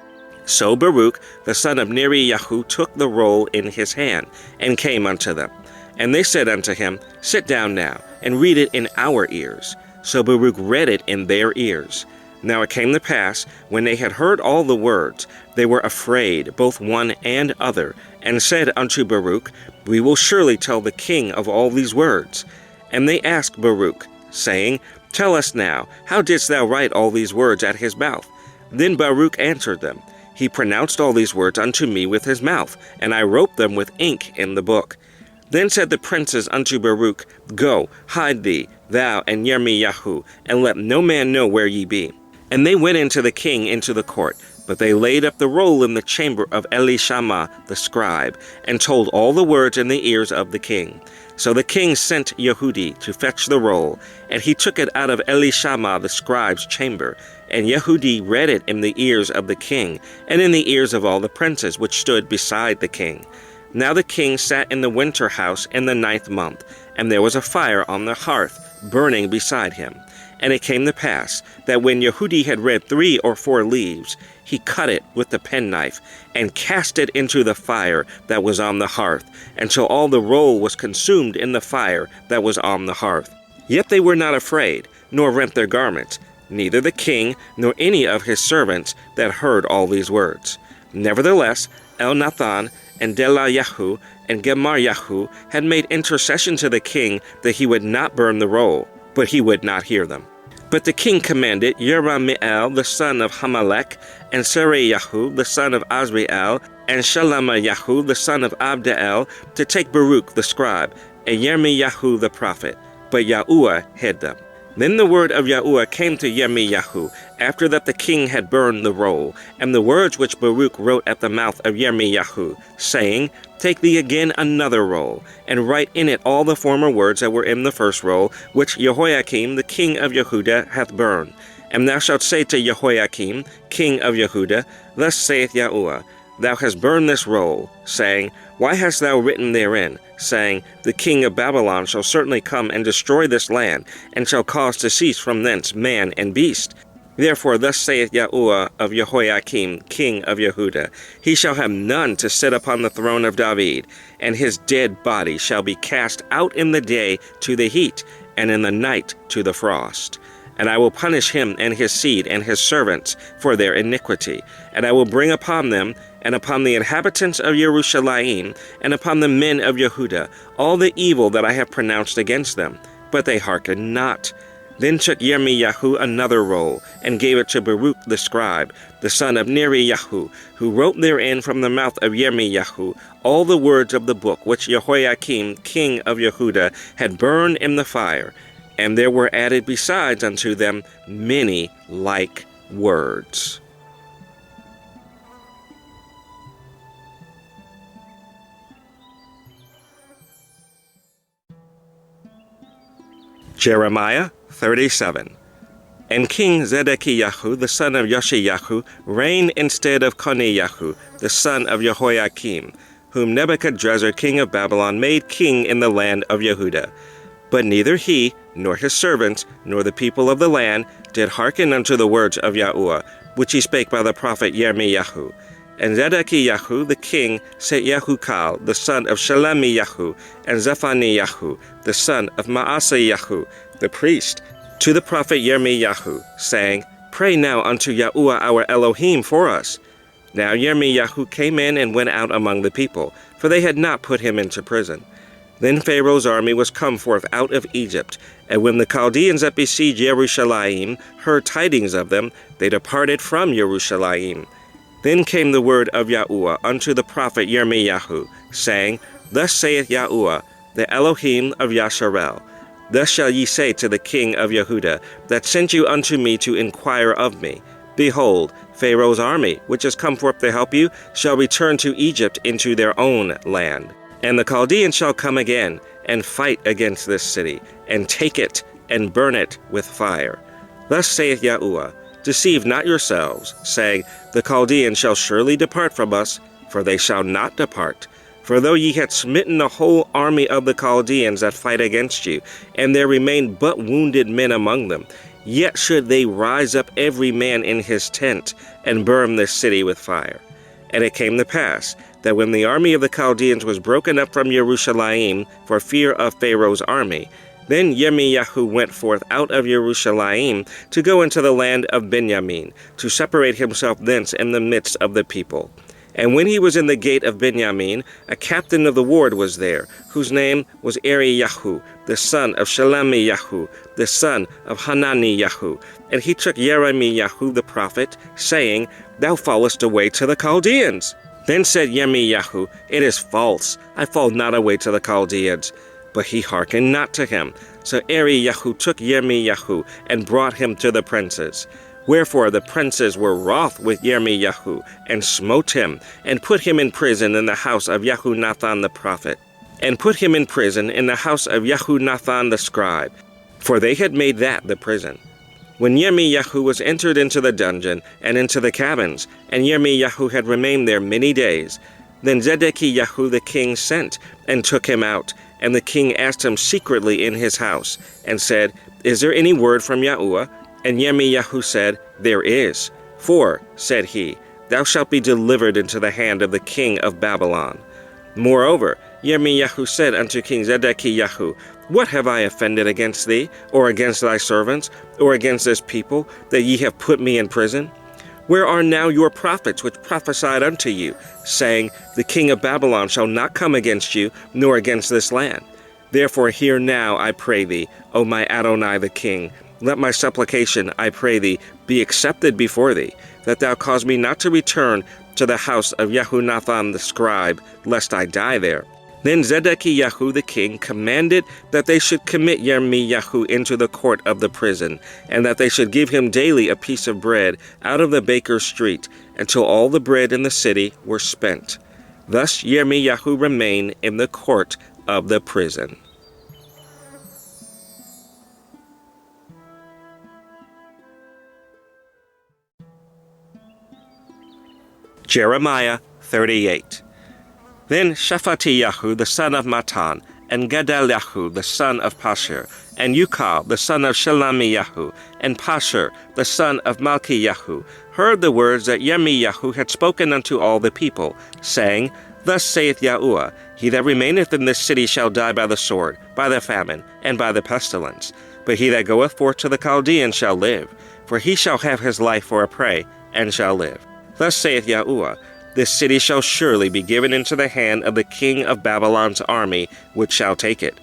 So Baruch, the son of Neriyahu, took the roll in his hand, and came unto them. And they said unto him, Sit down now, and read it in our ears. So Baruch read it in their ears. Now it came to pass, when they had heard all the words, they were afraid, both one and other, and said unto Baruch, We will surely tell the king of all these words. And they asked Baruch, saying, Tell us now, how didst thou write all these words at his mouth? Then Baruch answered them, He pronounced all these words unto me with his mouth, and I wrote them with ink in the book. Then said the princes unto Baruch, Go, hide thee, thou and Yirmiyahu, and let no man know where ye be. And they went into the king into the court, but they laid up the roll in the chamber of Elishama the scribe, and told all the words in the ears of the king. So the king sent Yehudi to fetch the roll, and he took it out of Elishama the scribe's chamber, and Yehudi read it in the ears of the king, and in the ears of all the princes which stood beside the king. Now the king sat in the winter house in the 9th month, and there was a fire on the hearth burning beside him. And it came to pass that when Yehudi had read 3 or 4 leaves, he cut it with the penknife, and cast it into the fire that was on the hearth, until all the roll was consumed in the fire that was on the hearth. Yet they were not afraid, nor rent their garments, neither the king nor any of his servants that heard all these words. Nevertheless, Elnathan and Delayahu and Gemariyahu had made intercession to the king that he would not burn the roll, but he would not hear them. But the king commanded Yerahmeel the son of Hamalek, and Serayahu the son of Azriel, and Shelemiyahu the son of Abdeel, to take Baruch the scribe, and Yirmiyahu the prophet. But Yahuwah hid them. Then the word of Yahuwah came to Yirmiyahu, after that the king had burned the roll, and the words which Baruch wrote at the mouth of Yirmiyahu, saying, Take thee again another roll, and write in it all the former words that were in the first roll, which Jehoiakim the king of Yehudah hath burned. And thou shalt say to Jehoiakim, king of Yehudah, Thus saith Yahuwah, Thou hast burned this roll, saying, Why hast thou written therein, saying, The king of Babylon shall certainly come and destroy this land, and shall cause to cease from thence man and beast? Therefore thus saith Yahuwah of Jehoiakim, king of Yehudah, He shall have none to sit upon the throne of David, and his dead body shall be cast out in the day to the heat, and in the night to the frost. And I will punish him and his seed and his servants for their iniquity, and I will bring upon them, and upon the inhabitants of Jerusalem, and upon the men of Yehudah, all the evil that I have pronounced against them. But they hearkened not. Then took Yirmiyahu another roll, and gave it to Baruch the scribe, the son of Neriyahu, who wrote therein from the mouth of Yirmiyahu all the words of the book which Jehoiakim king of Yehudah had burned in the fire. And there were added besides unto them many like words. Jeremiah 37. And King Zedekiah the son of Yoshiyahu reigned instead of Coniahu, the son of Jehoiakim, whom Nebuchadrezzar king of Babylon made king in the land of Yehudah. But neither he, nor his servants, nor the people of the land, did hearken unto the words of Yahuwah, which he spake by the prophet Yirmiyahu. And Zedekiah the king set Yehukal, the son of Shelemiyahu, and Zephaniyahu, the son of Maaseyahu, the priest, to the prophet Yirmiyahu, saying, Pray now unto Yahuwah our Elohim for us. Now Yirmiyahu came in and went out among the people, for they had not put him into prison. Then Pharaoh's army was come forth out of Egypt, and when the Chaldeans that besieged Jerusalem heard tidings of them, they departed from Jerusalem. Then came the word of Yahuwah unto the prophet Yirmiyahu, saying, Thus saith Yahuwah, the Elohim of Yasharel, Thus shall ye say to the king of Yehudah, that sent you unto me to inquire of me, Behold, Pharaoh's army, which has come forth to help you, shall return to Egypt into their own land. And the Chaldeans shall come again, and fight against this city, and take it, and burn it with fire. Thus saith Yahuwah, Deceive not yourselves, saying, The Chaldeans shall surely depart from us, for they shall not depart. For though ye had smitten the whole army of the Chaldeans that fight against you, and there remain but wounded men among them, yet should they rise up every man in his tent, and burn this city with fire. And it came to pass, that when the army of the Chaldeans was broken up from Jerusalem for fear of Pharaoh's army, then Yirmiyahu went forth out of Jerusalem to go into the land of Benjamin, to separate himself thence in the midst of the people. And when he was in the gate of Benjamin, a captain of the ward was there, whose name was Eriyahu, the son of Shelemiyahu, the son of Hananiyahu. And he took Jeremiyahu the prophet, saying, Thou fallest away to the Chaldeans. Then said Yirmiyahu, It is false, I fall not away to the Chaldeans. But he hearkened not to him. So Eriyahu took Yirmiyahu, and brought him to the princes. Wherefore the princes were wroth with Yirmiyahu, and smote him, and put him in prison in the house of Jehonathan the prophet, and put him in prison in the house of Jehonathan the scribe, for they had made that the prison. When Yirmiyahu was entered into the dungeon, and into the cabins, and Yirmiyahu had remained there many days, then Zedekiah the king sent, and took him out. And the king asked him secretly in his house, and said, Is there any word from Yahuwah? And Yirmiyahu said, There is. For, said he, Thou shalt be delivered into the hand of the king of Babylon. Moreover, Yirmiyahu said unto King Zedekiah, What have I offended against thee, or against thy servants, or against this people, that ye have put me in prison? Where are now your prophets which prophesied unto you, saying, The king of Babylon shall not come against you, nor against this land? Therefore hear now, I pray thee, O my Adonai the king, let my supplication, I pray thee, be accepted before thee, that thou cause me not to return to the house of Jehonathan the scribe, lest I die there. Then Zedekiah the king commanded that they should commit Yirmiyahu into the court of the prison, and that they should give him daily a piece of bread out of the baker's street, until all the bread in the city were spent. Thus Yirmiyahu remained in the court of the prison. Jeremiah 38. Then Shephatiyahu the son of Matan, and Gedaliahu the son of Pashur, and Ukal the son of Shelamiyahu, and Pashur the son of Malchiyahu, heard the words that Yirmiyahu had spoken unto all the people, saying, Thus saith Yahuwah, He that remaineth in this city shall die by the sword, by the famine, and by the pestilence. But he that goeth forth to the Chaldeans shall live, for he shall have his life for a prey, and shall live. Thus saith Yahuwah, This city shall surely be given into the hand of the king of Babylon's army, which shall take it.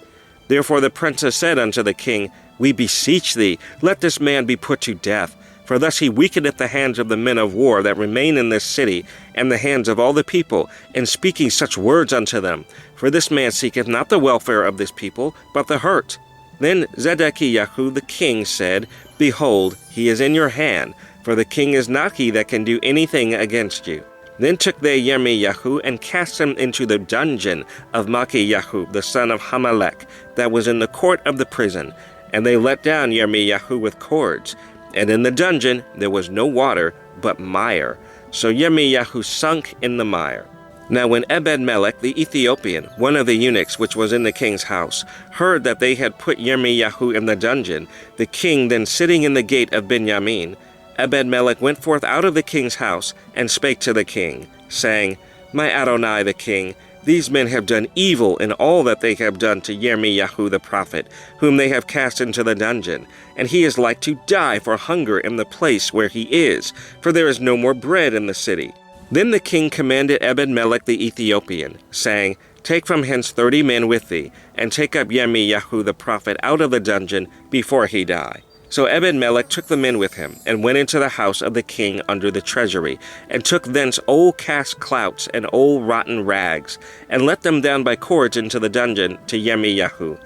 Therefore the princes said unto the king, We beseech thee, let this man be put to death. For thus he weakeneth the hands of the men of war that remain in this city, and the hands of all the people, in speaking such words unto them. For this man seeketh not the welfare of this people, but the hurt. Then Zedekiah the king said, Behold, he is in your hand, for the king is not he that can do anything against you. Then took they Yirmiyahu and cast him into the dungeon of Malchiyahu the son of Hamelech, that was in the court of the prison. And they let down Yirmiyahu with cords. And in the dungeon there was no water, but mire. So Yirmiyahu sunk in the mire. Now when Ebed-melech the Ethiopian, one of the eunuchs which was in the king's house, heard that they had put Yirmiyahu in the dungeon, the king then sitting in the gate of Benjamin, Ebed-melech went forth out of the king's house, and spake to the king, saying, My Adonai the king, these men have done evil in all that they have done to Yirmiyahu the prophet, whom they have cast into the dungeon, and he is like to die for hunger in the place where he is, for there is no more bread in the city. Then the king commanded Ebed-melech the Ethiopian, saying, Take from hence 30 men with thee, and take up Yirmiyahu the prophet out of the dungeon before he die. So Ebed-melech took the men with him, and went into the house of the king under the treasury, and took thence old cast clouts and old rotten rags, and let them down by cords into the dungeon to Yirmiyahu.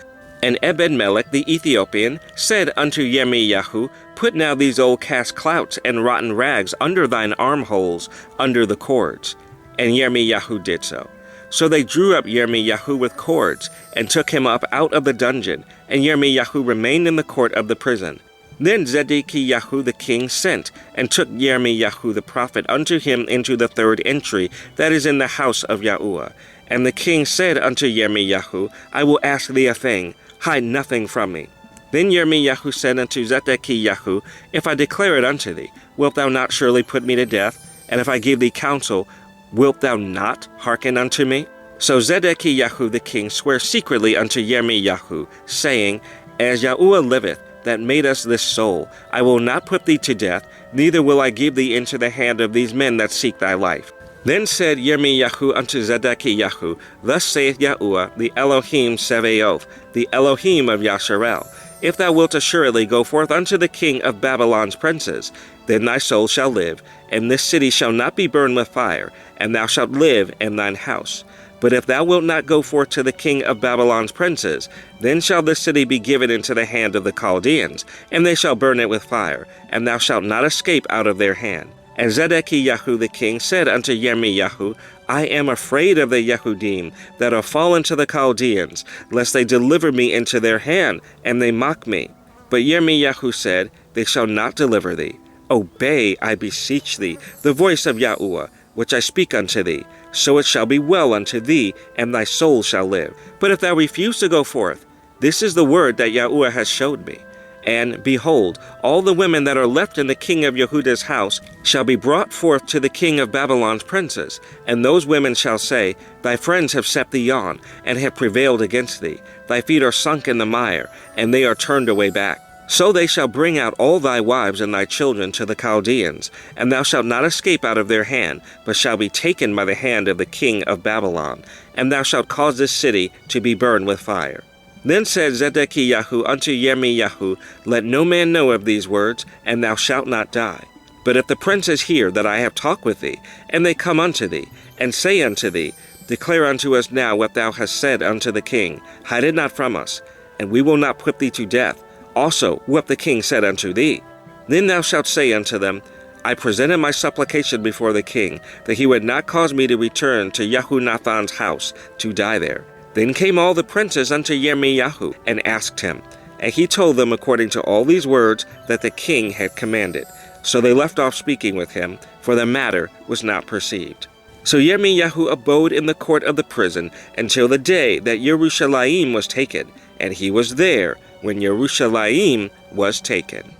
And Ebed-melech the Ethiopian said unto Yirmiyahu, Put now these old cast clouts and rotten rags under thine armholes, under the cords. And Yirmiyahu did so. So they drew up Yirmiyahu with cords, and took him up out of the dungeon, and Yirmiyahu remained in the court of the prison. Then Zedekiah the king sent, and took Yirmiyahu the prophet unto him into the third entry, that is in the house of Yahuwah. And the king said unto Yirmiyahu, I will ask thee a thing, hide nothing from me. Then Yirmiyahu said unto Zedekiah, If I declare it unto thee, wilt thou not surely put me to death? And if I give thee counsel, wilt thou not hearken unto me? So Zedekiah the king sware secretly unto Yirmiyahu, saying, As Yahuwah liveth, that made us this soul, I will not put thee to death, neither will I give thee into the hand of these men that seek thy life. Then said Yirmiyahu unto Zedekiah, Thus saith Yahuwah, the Elohim Sevaoth, the Elohim of Yasharel, If thou wilt assuredly go forth unto the king of Babylon's princes, then thy soul shall live, and this city shall not be burned with fire, and thou shalt live in thine house. But if thou wilt not go forth to the king of Babylon's princes, then shall this city be given into the hand of the Chaldeans, and they shall burn it with fire, and thou shalt not escape out of their hand. And Zedekiah the king said unto Yirmiyahu, I am afraid of the Yehudim that are fallen to the Chaldeans, lest they deliver me into their hand, and they mock me. But Yirmiyahu said, They shall not deliver thee. Obey, I beseech thee, the voice of Yahuwah, which I speak unto thee. So it shall be well unto thee, and thy soul shall live. But if thou refuse to go forth, this is the word that Yahuwah has showed me. And, behold, all the women that are left in the king of Yehuda's house shall be brought forth to the king of Babylon's princes. And those women shall say, Thy friends have set thee on, and have prevailed against thee. Thy feet are sunk in the mire, and they are turned away back. So they shall bring out all thy wives and thy children to the Chaldeans, and thou shalt not escape out of their hand, but shall be taken by the hand of the king of Babylon, and thou shalt cause this city to be burned with fire. Then said Zedekiah unto Yirmiyahu, Let no man know of these words, and thou shalt not die. But if the princes hear that I have talked with thee, and they come unto thee, and say unto thee, Declare unto us now what thou hast said unto the king. Hide it not from us, and we will not put thee to death. Also what the king said unto thee. Then thou shalt say unto them, I presented my supplication before the king, that he would not cause me to return to Jehonathan's house to die there. Then came all the princes unto Yirmiyahu, and asked him. And he told them according to all these words that the king had commanded. So they left off speaking with him, for the matter was not perceived. So Yirmiyahu abode in the court of the prison until the day that Yerushalayim was taken, and he was there when Yerushalayim was taken.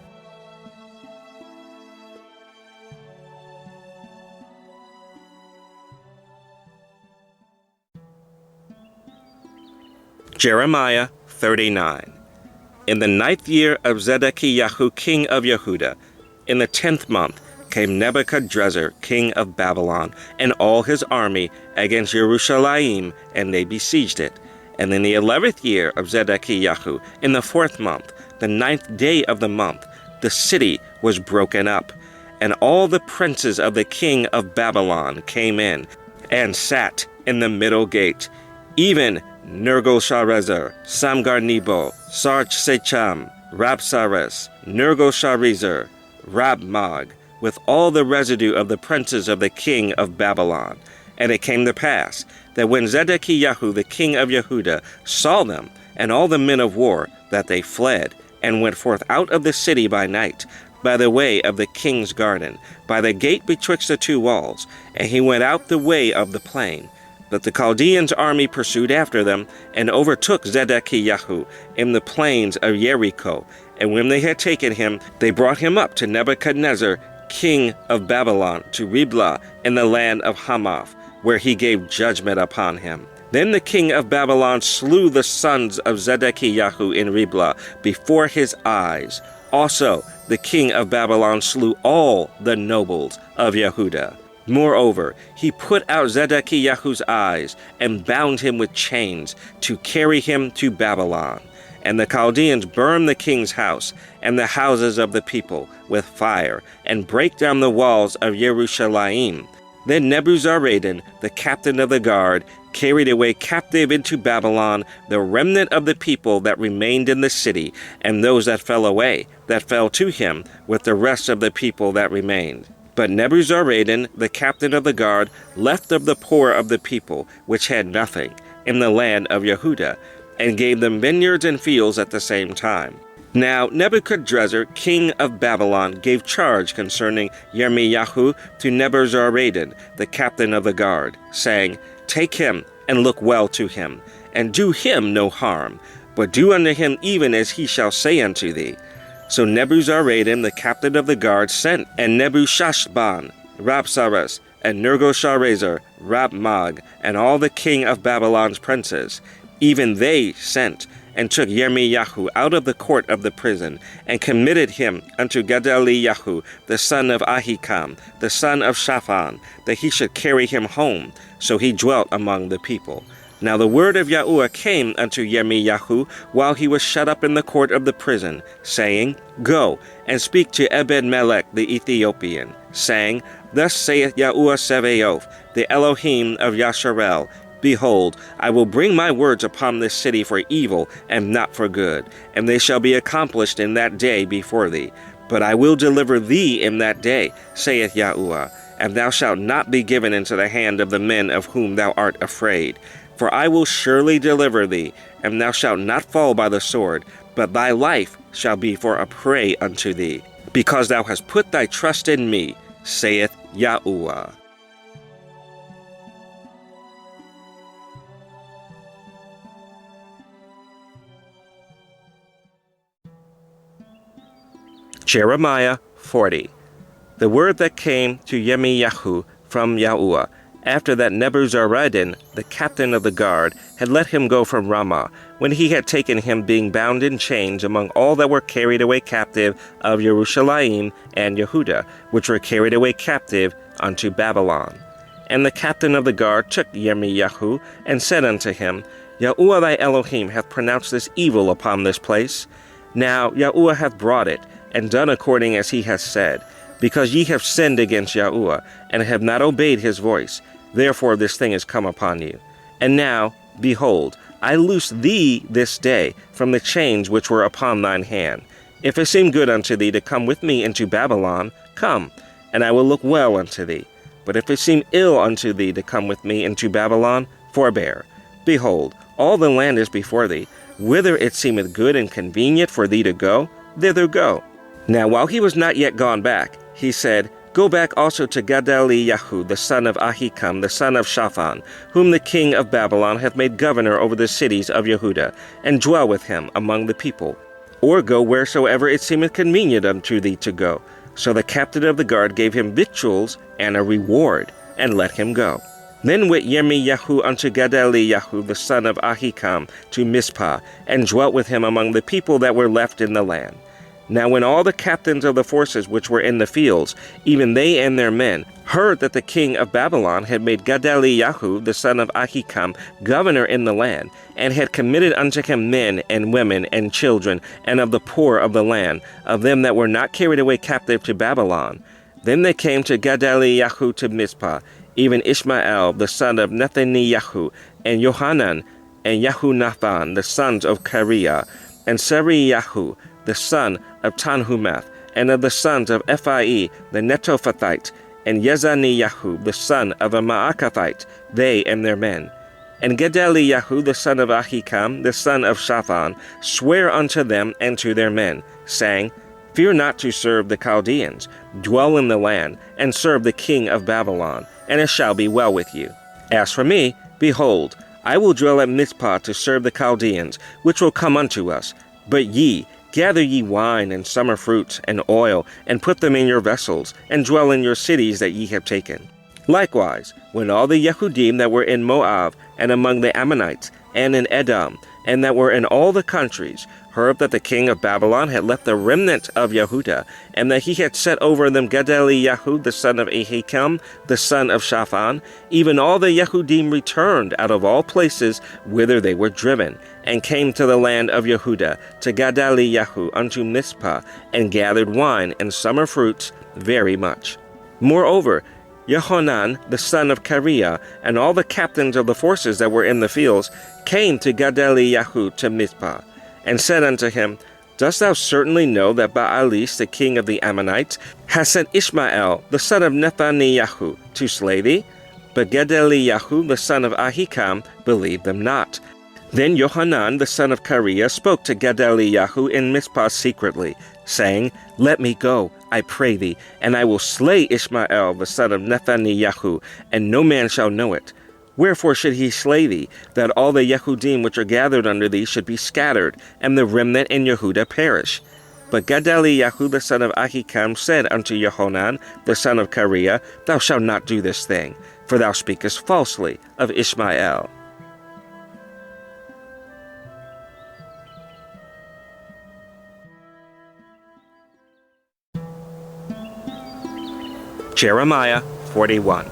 Jeremiah 39. In the 9th year of Zedekiah king of Yehuda, in the 10th month, came Nebuchadrezzar, king of Babylon, and all his army against Jerusalem, and they besieged it. And in the 11th year of Zedekiah, in the 4th month, the 9th day of the month, the city was broken up, and all the princes of the king of Babylon came in, and sat in the middle gate, even Nergal-Sharezer, Samgar-Nebo, Sarch-Secham, Rabsaris, Nergal-Sharezer, Rabmag, with all the residue of the princes of the king of Babylon. And it came to pass that when Zedekiah the king of Yehuda saw them, and all the men of war, that they fled, and went forth out of the city by night, by the way of the king's garden, by the gate betwixt the two walls, and he went out the way of the plain. But the Chaldeans' army pursued after them, and overtook Zedekiah in the plains of Jericho. And when they had taken him, they brought him up to Nebuchadnezzar, king of Babylon, to Riblah in the land of Hamath, where he gave judgment upon him. Then the king of Babylon slew the sons of Zedekiah in Riblah before his eyes. Also the king of Babylon slew all the nobles of Yehuda. Moreover, he put out Zedekiah's eyes, and bound him with chains, to carry him to Babylon. And the Chaldeans burned the king's house, and the houses of the people, with fire, and brake down the walls of Yerushalayim. Then Nebuzaradan, the captain of the guard, carried away captive into Babylon the remnant of the people that remained in the city, and those that fell away, that fell to him, with the rest of the people that remained. But Nebuzaradan, the captain of the guard, left of the poor of the people, which had nothing, in the land of Yehuda, and gave them vineyards and fields at the same time. Now Nebuchadrezzar, king of Babylon, gave charge concerning Yirmiyahu to Nebuzaradan, the captain of the guard, saying, Take him, and look well to him, and do him no harm, but do unto him even as he shall say unto thee. So Nebuzaradan, the captain of the guard, sent, and Nebushashban, Rabsaris, and Nergal-Sharezer, Rabmag, and all the king of Babylon's princes, even they sent, and took Yirmiyahu out of the court of the prison, and committed him unto Gedaliah, the son of Ahikam, the son of Shaphan, that he should carry him home. So he dwelt among the people. Now the word of Yahuwah came unto Yirmiyahu while he was shut up in the court of the prison, saying, Go, and speak to Ebed-melech the Ethiopian, saying, Thus saith Yahuwah Sebaoth, the Elohim of Yasharel, Behold, I will bring my words upon this city for evil, and not for good, and they shall be accomplished in that day before thee. But I will deliver thee in that day, saith Yahuwah, and thou shalt not be given into the hand of the men of whom thou art afraid. For I will surely deliver thee, and thou shalt not fall by the sword, but thy life shall be for a prey unto thee, because thou hast put thy trust in me, saith Yahuwah. Jeremiah 40. The word that came to Yirmiyahu from Yahuwah, after that Nebuzaradan, the captain of the guard, had let him go from Ramah, when he had taken him being bound in chains among all that were carried away captive of Jerusalem and Yehuda, which were carried away captive unto Babylon. And the captain of the guard took Yirmiyahu, and said unto him, Yahuwah thy Elohim hath pronounced this evil upon this place. Now Yahuwah hath brought it, and done according as he hath said, because ye have sinned against Yahuwah, and have not obeyed his voice. therefore this thing is come upon you. And now, behold, I loose thee this day from the chains which were upon thine hand. If it seem good unto thee to come with me into Babylon, come, and I will look well unto thee. But if it seem ill unto thee to come with me into Babylon, forbear. Behold, all the land is before thee. Whither it seemeth good and convenient for thee to go, thither go. Now while he was not yet gone back, he said, Go back also to Gedaliah the son of Ahikam, the son of Shaphan, whom the king of Babylon hath made governor over the cities of Yehuda, and dwell with him among the people. Or go wheresoever it seemeth convenient unto thee to go. So the captain of the guard gave him victuals and a reward, and let him go. Then went Yirmiyahu unto Gedaliah the son of Ahikam to Mizpah, and dwelt with him among the people that were left in the land. Now when all the captains of the forces which were in the fields, even they and their men, heard that the king of Babylon had made Gedaliah the son of Ahikam governor in the land, and had committed unto him men and women and children, and of the poor of the land, of them that were not carried away captive to Babylon, then they came to Gedaliah to Mizpah, even Ishmael the son of Nethaniah, and Johanan, and Yahunathan the sons of Kareah, and Sariyahu the son of Tanhumeth, and of the sons of Ephai the Netophathite, and Yezaniah the son of a Maakathite, they and their men. And Gedaliah the son of Ahikam, the son of Shaphan, sware unto them and to their men, saying, Fear not to serve the Chaldeans, dwell in the land, and serve the king of Babylon, and it shall be well with you. As for me, behold, I will dwell at Mizpah to serve the Chaldeans, which will come unto us. But ye, gather ye wine and summer fruits and oil, and put them in your vessels, and dwell in your cities that ye have taken. Likewise, when all the Yehudim that were in Moab, and among the Ammonites, and in Edom, and that were in all the countries, heard that the king of Babylon had left the remnant of Yehuda, and that he had set over them Gedaliah the son of Ahikam, the son of Shaphan, even all the Yehudim returned out of all places whither they were driven, and came to the land of Yehuda, to Gedaliah unto Mizpah, and gathered wine and summer fruits very much. Moreover, Yehohanan the son of Kareah, and all the captains of the forces that were in the fields, came to Gedaliah to Mizpah, and said unto him, Dost thou certainly know that Baalis, the king of the Ammonites, has sent Ishmael, the son of Nethaniah, to slay thee? But Gedaliah, the son of Ahikam, believed them not. Then Johanan, the son of Kareah, spoke to Gedaliah in Mizpah secretly, saying, Let me go, I pray thee, and I will slay Ishmael, the son of Nethaniah, and no man shall know it. Wherefore should he slay thee, that all the Yehudim which are gathered under thee should be scattered, and the remnant in Yehuda perish? But Gedaliah the son of Ahikam said unto Johanan the son of Kareah, Thou shalt not do this thing, for thou speakest falsely of Ishmael. Jeremiah 41.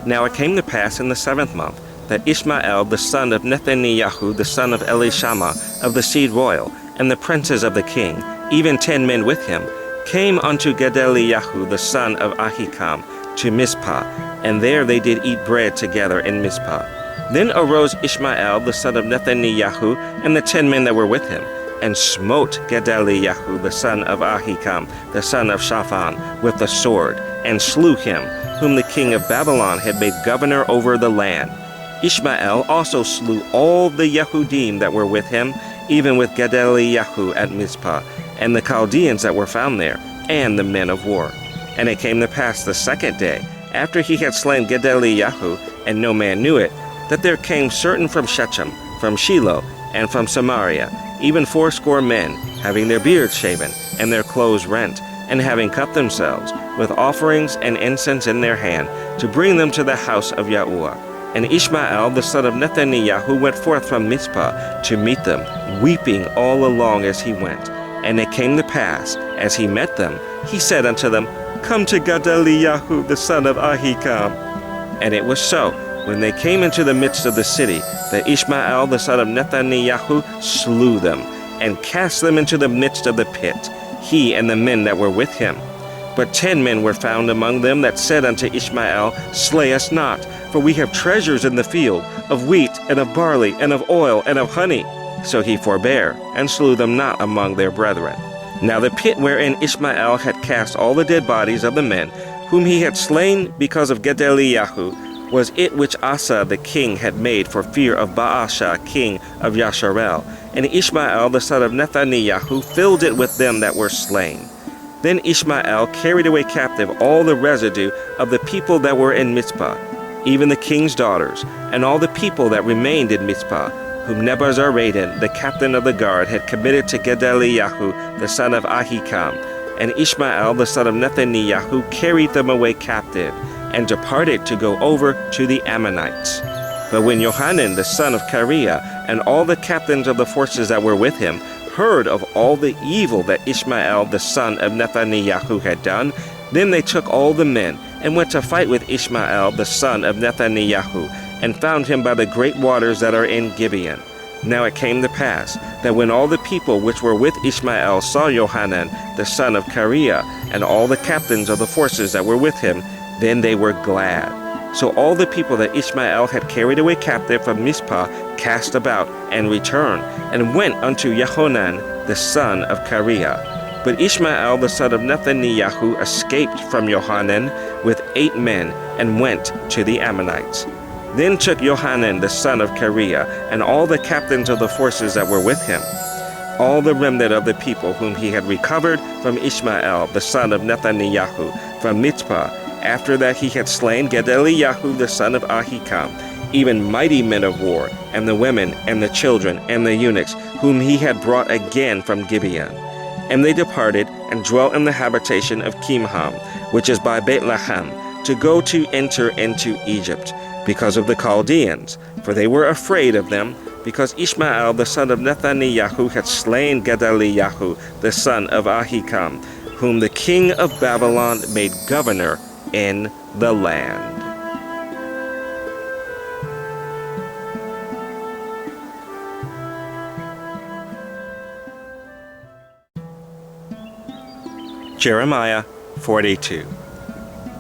Now it came to pass in the 7th month, that Ishmael the son of Nethaniah the son of Elishama of the seed royal, and the princes of the king, even 10 men with him, came unto Gedaliah the son of Ahikam to Mizpah, and there they did eat bread together in Mizpah. Then arose Ishmael the son of Nethaniah and the 10 men that were with him, and smote Gedaliah the son of Ahikam, the son of Shaphan, with the sword, and slew him, whom the king of Babylon had made governor over the land. Ishmael also slew all the Yehudim that were with him, even with Gedaliah at Mizpah, and the Chaldeans that were found there, and the men of war. And it came to pass the 2nd day, after he had slain Gedaliah, and no man knew it, that there came certain from Shechem, from Shiloh, and from Samaria, even 80 men, having their beards shaven, and their clothes rent, and having cut themselves, with offerings and incense in their hand, to bring them to the house of Yahuwah. And Ishmael the son of Nethaniah went forth from Mizpah to meet them, weeping all along as he went. And it came to pass, as he met them, he said unto them, Come to Gedaliah the son of Ahikam. And it was so, when they came into the midst of the city, that Ishmael the son of Nethaniah slew them, and cast them into the midst of the pit, he and the men that were with him. But 10 men were found among them that said unto Ishmael, Slay us not, for we have treasures in the field, of wheat, and of barley, and of oil, and of honey. So he forbare, and slew them not among their brethren. Now the pit wherein Ishmael had cast all the dead bodies of the men, whom he had slain because of Gedaliah, was it which Asa the king had made for fear of Baasha king of Yasharel. And Ishmael the son of Nethaniah filled it with them that were slain. Then Ishmael carried away captive all the residue of the people that were in Mizpah, even the king's daughters, and all the people that remained in Mizpah, whom Nebuzaradan, the captain of the guard, had committed to Gedaliah the son of Ahikam. And Ishmael the son of Nethaniah carried them away captive, and departed to go over to the Ammonites. But when Johanan the son of Kareah, and all the captains of the forces that were with him, heard of all the evil that Ishmael the son of Nethaniah had done, then they took all the men, and went to fight with Ishmael the son of Nethaniah, and found him by the great waters that are in Gibeon. Now it came to pass, that when all the people which were with Ishmael saw Johanan the son of Kareah, and all the captains of the forces that were with him, then they were glad. So all the people that Ishmael had carried away captive from Mizpah cast about, and returned, and went unto Johanan the son of Kareah. But Ishmael the son of Nethaniah escaped from Johanan with 8 men, and went to the Ammonites. Then took Johanan the son of Kareah, and all the captains of the forces that were with him, all the remnant of the people whom he had recovered from Ishmael the son of Nethaniah from Mizpah, after that he had slain Gedaliah the son of Ahikam, even mighty men of war, and the women, and the children, and the eunuchs, whom he had brought again from Gibeon. And they departed, and dwelt in the habitation of Kimham, which is by Bethlehem, to go to enter into Egypt, because of the Chaldeans, for they were afraid of them, because Ishmael the son of Nethaniah had slain Gedaliah the son of Ahikam, whom the king of Babylon made governor in the land. Jeremiah 42.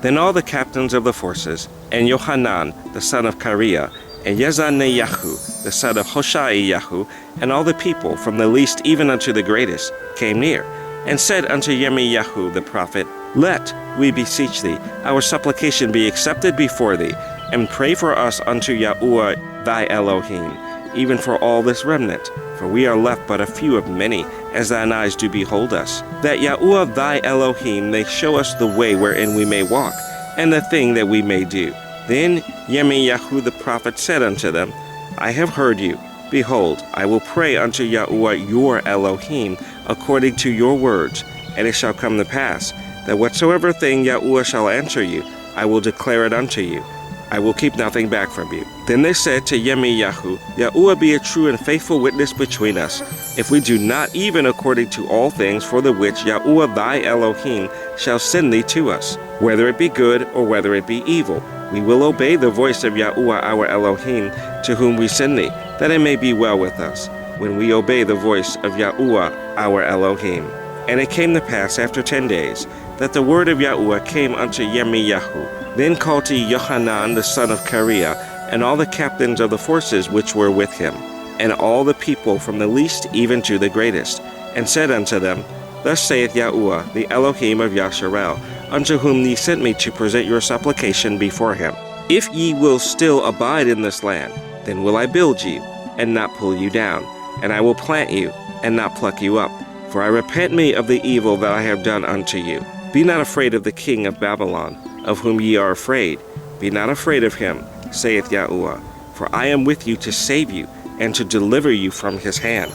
Then all the captains of the forces, and Johanan the son of Kareah, and Yezaniah the son of Hoshaiah, and all the people, from the least even unto the greatest, came near, and said unto Yirmiyahu the prophet, Let, we beseech thee, our supplication be accepted before thee, and pray for us unto Yahuwah thy Elohim, even for all this remnant, for we are left but a few of many, as thine eyes do behold us, that Yahuwah thy Elohim may show us the way wherein we may walk, and the thing that we may do. Then Yirmiyahu the prophet said unto them, I have heard you. Behold, I will pray unto Yahuwah your Elohim, according to your words, and it shall come to pass, that whatsoever thing Yahuwah shall answer you, I will declare it unto you. I will keep nothing back from you. Then they said to Yirmiyahu, Yahuwah be a true and faithful witness between us, if we do not even according to all things for the which Yahuwah thy Elohim shall send thee to us, whether it be good or whether it be evil. We will obey the voice of Yahuwah our Elohim, to whom we send thee, that it may be well with us, when we obey the voice of Yahuwah our Elohim. And it came to pass after 10 days, that the word of Yahuwah came unto Yirmiyahu. Then called he Johanan the son of Kareah, and all the captains of the forces which were with him, and all the people from the least even to the greatest, and said unto them, Thus saith Yahuwah, the Elohim of Yasharel, unto whom ye sent me to present your supplication before him. If ye will still abide in this land, then will I build you, and not pull you down, and I will plant you, and not pluck you up. For I repent me of the evil that I have done unto you. Be not afraid of the king of Babylon, of whom ye are afraid. Be not afraid of him, saith Yahuwah, for I am with you to save you, and to deliver you from his hand.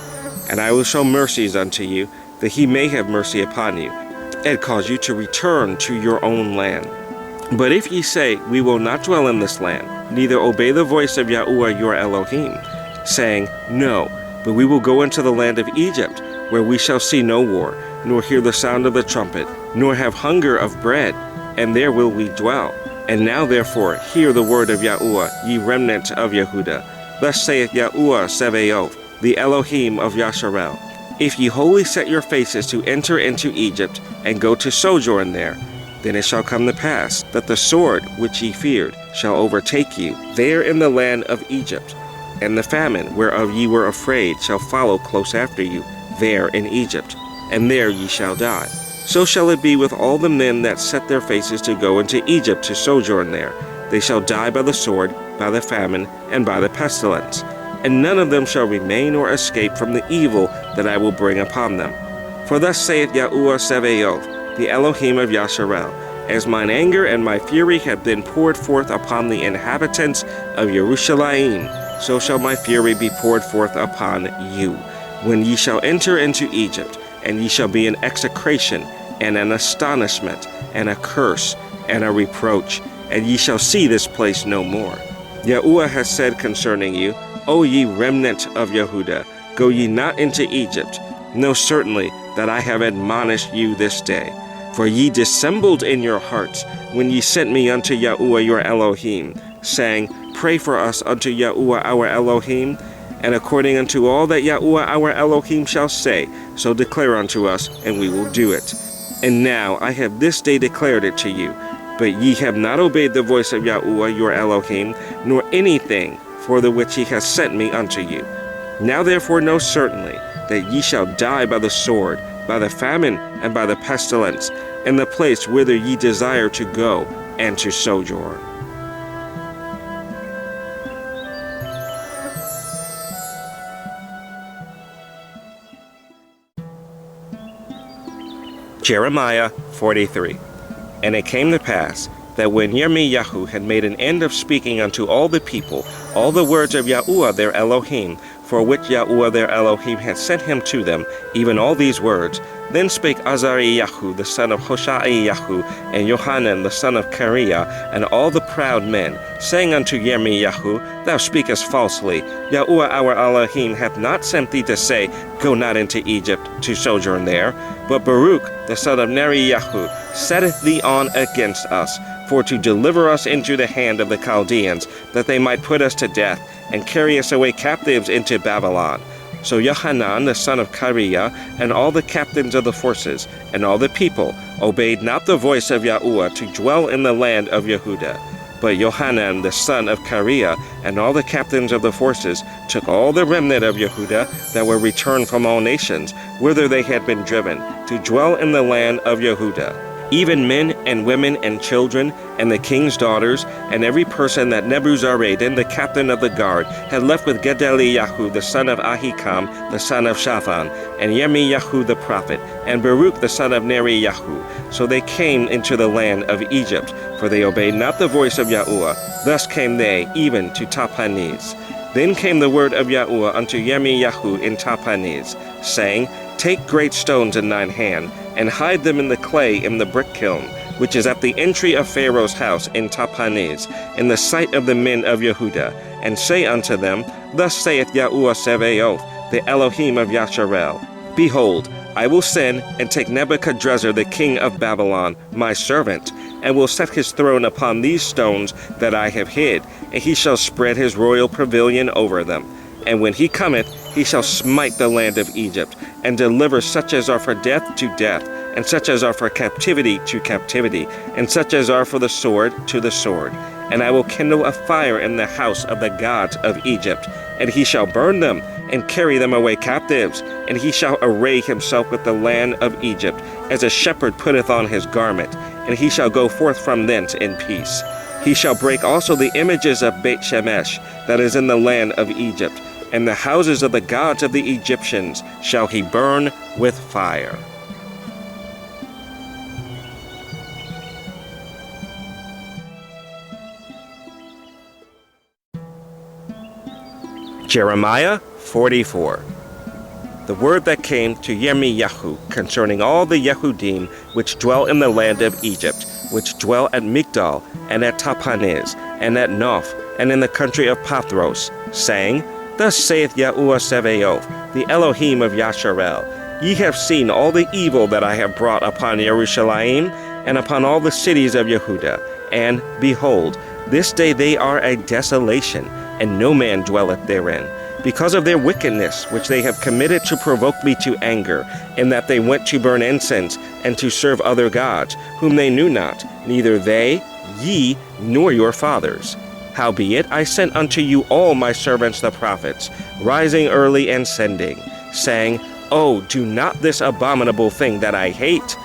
And I will show mercies unto you, that he may have mercy upon you, and cause you to return to your own land. But if ye say, We will not dwell in this land, neither obey the voice of Yahuwah your Elohim, saying, No, but we will go into the land of Egypt, where we shall see no war, nor hear the sound of the trumpet, nor have hunger of bread, and there will we dwell. And now therefore hear the word of Yahuwah, ye remnant of Yehudah. Thus saith Yahuwah Sebaoth, the Elohim of Yasharel, If ye wholly set your faces to enter into Egypt, and go to sojourn there, Then it shall come to pass that the sword which ye feared shall overtake you there in the land of Egypt, and the famine whereof ye were afraid shall follow close after you there in Egypt, and there ye shall die. So shall it be with all the men that set their faces to go into Egypt to sojourn there. They shall die by the sword, by the famine, and by the pestilence, and none of them shall remain or escape from the evil that I will bring upon them. For thus saith Yahuwah Sebaoth, the Elohim of Yasharel, as mine anger and my fury have been poured forth upon the inhabitants of Yerushalayim, so shall my fury be poured forth upon you, when ye shall enter into Egypt, and ye shall be an execration, and an astonishment, and a curse, and a reproach, and ye shall see this place no more. Yahuwah has said concerning you, O ye remnant of Yehudah, go ye not into Egypt. Know certainly that I have admonished you this day. For ye dissembled in your hearts when ye sent me unto Yahuwah your Elohim, saying, Pray for us unto Yahuwah our Elohim. And according unto all that Yahuwah our Elohim shall say, so declare unto us, and we will do it. And now I have this day declared it to you. But ye have not obeyed the voice of Yahuwah your Elohim, nor anything for the which he has sent me unto you. Now therefore know certainly that ye shall die by the sword, by the famine, and by the pestilence, in the place whither ye desire to go and to sojourn. Jeremiah 43. And it came to pass that when Yirmiyahu had made an end of speaking unto all the people all the words of Yahuwah their Elohim, for which Yahuwah their Elohim had sent him to them, even all these words, then spake Azariyahu the son of Hoshaiyahu, and Johanan the son of Kareah, and all the proud men, saying unto Yirmiyahu, Thou speakest falsely. Yahuwah our Elohim hath not sent thee to say, Go not into Egypt to sojourn there. But Baruch the son of Neriyahu setteth thee on against us, for to deliver us into the hand of the Chaldeans, that they might put us to death, and carry us away captives into Babylon. So Johanan the son of Kareah, and all the captains of the forces, and all the people, obeyed not the voice of Yahuwah to dwell in the land of Yehudah. But Johanan the son of Kareah, and all the captains of the forces, took all the remnant of Yehudah that were returned from all nations, whither they had been driven, to dwell in the land of Yehudah, even men and women and children, and the king's daughters, and every person that Nebuzaradan, the captain of the guard, had left with Gedaliahu the son of Ahikam, the son of Shaphan, and Yirmiyahu the prophet, and Baruch the son of Neriyahu. So they came into the land of Egypt, for they obeyed not the voice of Yahuwah. Thus came they even to Tahpanhes. Then came the word of Yahuwah unto Yirmiyahu in Tahpanhes, saying, Take great stones in thine hand, and hide them in the clay in the brick kiln, which is at the entry of Pharaoh's house in Tahpanhes, in the sight of the men of Yehudah, and say unto them, Thus saith Yahuwah Sebaoth, the Elohim of Yasharel, Behold, I will send and take Nebuchadrezzar the king of Babylon, my servant, and will set his throne upon these stones that I have hid, and he shall spread his royal pavilion over them. And when he cometh, he shall smite the land of Egypt, and deliver such as are for death to death, and such as are for captivity to captivity, and such as are for the sword to the sword. And I will kindle a fire in the house of the gods of Egypt, and he shall burn them, and carry them away captives, and he shall array himself with the land of Egypt, as a shepherd putteth on his garment, and he shall go forth from thence in peace. He shall break also the images of Beit Shemesh, that is in the land of Egypt, and the houses of the gods of the Egyptians shall he burn with fire. Jeremiah 44. The word that came to Yirmiyahu concerning all the Yehudim which dwell in the land of Egypt, which dwell at Migdal, and at Tahpanhes, and at Noph, and in the country of Pathros, saying, Thus saith Yahuwah Sebaoth, the Elohim of Yasharel, Ye have seen all the evil that I have brought upon Yerushalayim, and upon all the cities of Yehudah, and, behold, this day they are a desolation, and no man dwelleth therein. because of their wickedness, which they have committed to provoke me to anger, in that they went to burn incense and to serve other gods, whom they knew not, neither they, ye, nor your fathers. Howbeit I sent unto you all my servants the prophets, rising early and sending, saying, Oh, do not this abominable thing that I hate.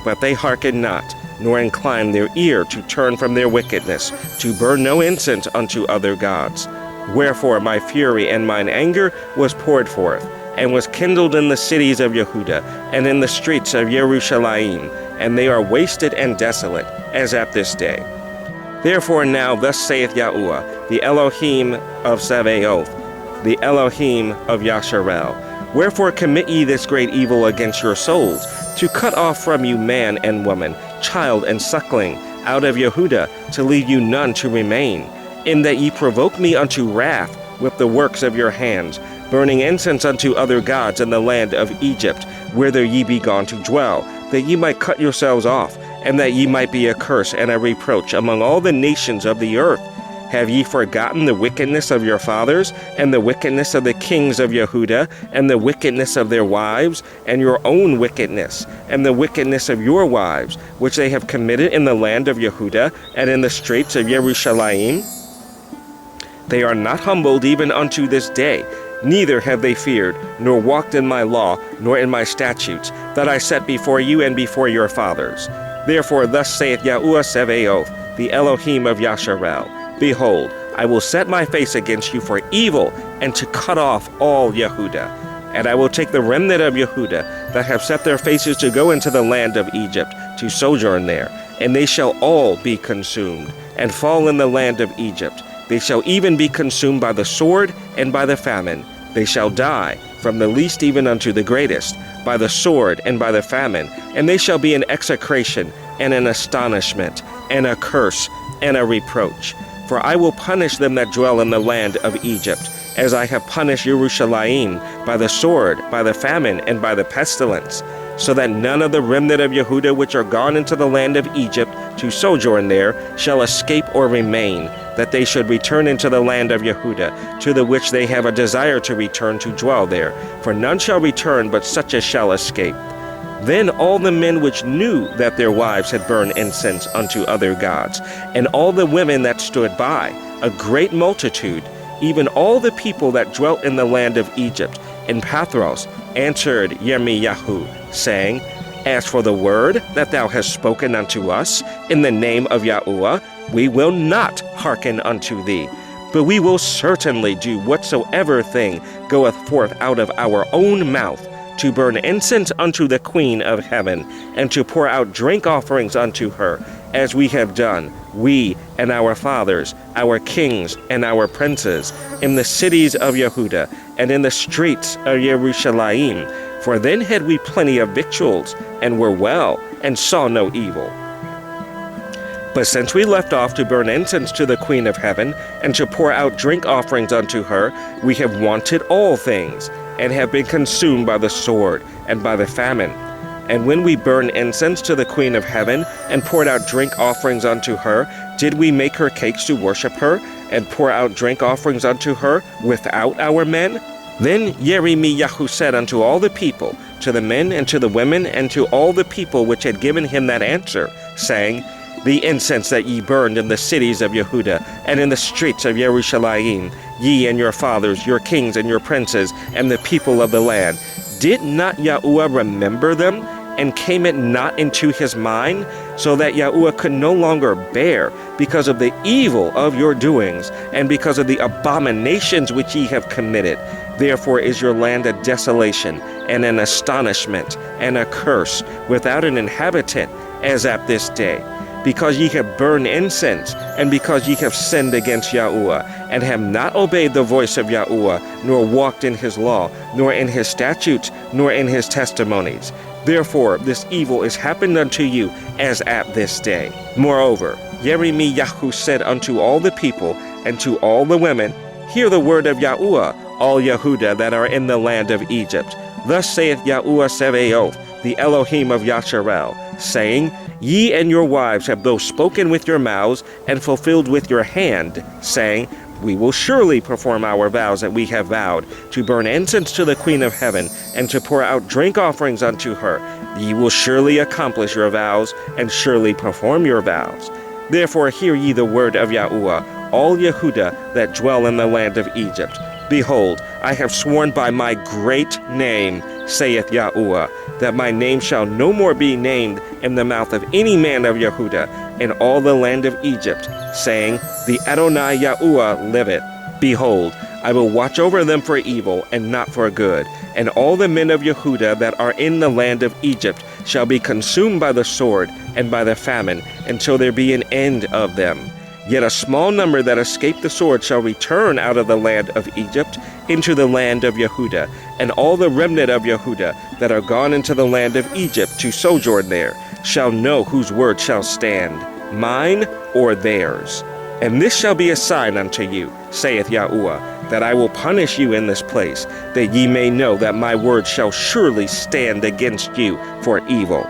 But they hearkened not, nor inclined their ear to turn from their wickedness, to burn no incense unto other gods. Wherefore my fury and mine anger was poured forth, and was kindled in the cities of Yehuda, and in the streets of Jerusalem, and they are wasted and desolate, as at this day. Therefore now thus saith Yahuwah, the Elohim of Sabaoth, the Elohim of Yasharel, wherefore commit ye this great evil against your souls, to cut off from you man and woman, child and suckling, out of Yehuda, to leave you none to remain, in that ye provoke me unto wrath with the works of your hands, burning incense unto other gods in the land of Egypt, whither ye be gone to dwell, that ye might cut yourselves off, and that ye might be a curse and a reproach among all the nations of the earth. Have ye forgotten the wickedness of your fathers, and the wickedness of the kings of Yehuda, and the wickedness of their wives, and your own wickedness, and the wickedness of your wives, which they have committed in the land of Yehuda, and in the streets of Jerusalem? They are not humbled even unto this day, neither have they feared, nor walked in my law, nor in my statutes, that I set before you and before your fathers. Therefore thus saith Yahuwah Sabaoth, the Elohim of Yasharel, Behold, I will set my face against you for evil, and to cut off all Yehuda. And I will take the remnant of Yehuda, that have set their faces to go into the land of Egypt, to sojourn there, and they shall all be consumed, and fall in the land of Egypt. They shall even be consumed by the sword and by the famine. They shall die, from the least even unto the greatest, by the sword and by the famine, and they shall be an execration, and an astonishment, and a curse, and a reproach. For I will punish them that dwell in the land of Egypt, as I have punished Jerusalem, by the sword, by the famine, and by the pestilence, so that none of the remnant of Yehuda which are gone into the land of Egypt to sojourn there shall escape or remain, that they should return into the land of Yehuda, to the which they have a desire to return to dwell there. For none shall return but such as shall escape. Then all the men which knew that their wives had burned incense unto other gods, and all the women that stood by, a great multitude, even all the people that dwelt in the land of Egypt, in Pathros, answered Yirmiyahu, saying, As for the word that thou hast spoken unto us in the name of Yahuwah, we will not hearken unto thee, but we will certainly do whatsoever thing goeth forth out of our own mouth, to burn incense unto the Queen of heaven, and to pour out drink offerings unto her, as we have done, we and our fathers, our kings and our princes, in the cities of Yehuda, and in the streets of Jerusalem. For then had we plenty of victuals, and were well, and saw no evil. But since we left off to burn incense to the Queen of heaven, and to pour out drink offerings unto her, we have wanted all things, and have been consumed by the sword, and by the famine. And when we burned incense to the Queen of heaven, and poured out drink offerings unto her, did we make her cakes to worship her, and pour out drink offerings unto her, without our men? Then Yirmiyahu said unto all the people, to the men and to the women, and to all the people which had given him that answer, saying, The incense that ye burned in the cities of Yehuda, and in the streets of Jerusalem, ye and your fathers, your kings and your princes, and the people of the land, did not Yahuwah remember them, and came it not into his mind, so that Yahuwah could no longer bear, because of the evil of your doings, and because of the abominations which ye have committed? Therefore is your land a desolation, and an astonishment, and a curse, without an inhabitant, as at this day. Because ye have burned incense, and because ye have sinned against Yahuwah, and have not obeyed the voice of Yahuwah, nor walked in his law, nor in his statutes, nor in his testimonies. Therefore this evil is happened unto you, as at this day. Moreover, Yirmiyahu said unto all the people, and to all the women, Hear the word of Yahuwah, all Yehuda that are in the land of Egypt. Thus saith Yahuwah Sabaoth, the Elohim of Yasharel, saying, Ye and your wives have both spoken with your mouths, and fulfilled with your hand, saying, we will surely perform our vows that we have vowed, to burn incense to the Queen of Heaven, and to pour out drink offerings unto her. Ye will surely accomplish your vows, and surely perform your vows. Therefore hear ye the word of Yahuwah, all Yehuda that dwell in the land of Egypt. Behold, I have sworn by my great name, saith Yahuwah, that my name shall no more be named in the mouth of any man of Yehuda in all the land of Egypt, saying, The Adonai Yahuwah liveth. Behold, I will watch over them for evil and not for good, and all the men of Yehuda that are in the land of Egypt shall be consumed by the sword and by the famine, until there be an end of them. Yet a small number that escape the sword shall return out of the land of Egypt into the land of Yehuda, and all the remnant of Yehuda that are gone into the land of Egypt to sojourn there shall know whose word shall stand, mine or theirs. And this shall be a sign unto you, saith Yahuwah, that I will punish you in this place, that ye may know that my word shall surely stand against you for evil.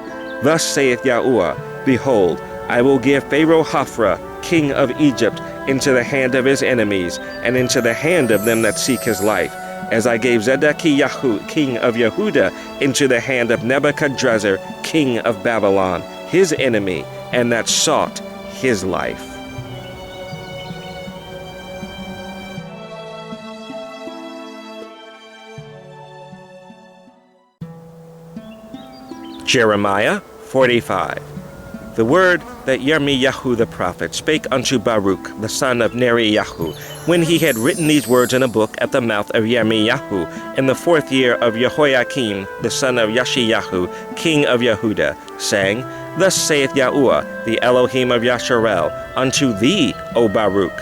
Thus saith Yahuwah, Behold, I will give Pharaoh Hophra, king of Egypt, into the hand of his enemies, and into the hand of them that seek his life, as I gave Zedekiah, king of Yehuda, into the hand of Nebuchadrezzar, king of Babylon, his enemy, and that sought his life. Jeremiah 45. The word that Yirmiyahu the prophet spake unto Baruch, the son of Neriyahu, when he had written these words in a book at the mouth of Yirmiyahu, in the 4th year of Jehoiakim, the son of Yashiyahu, king of Yehuda, saying, Thus saith Yahuwah, the Elohim of Yasharel, unto thee, O Baruch,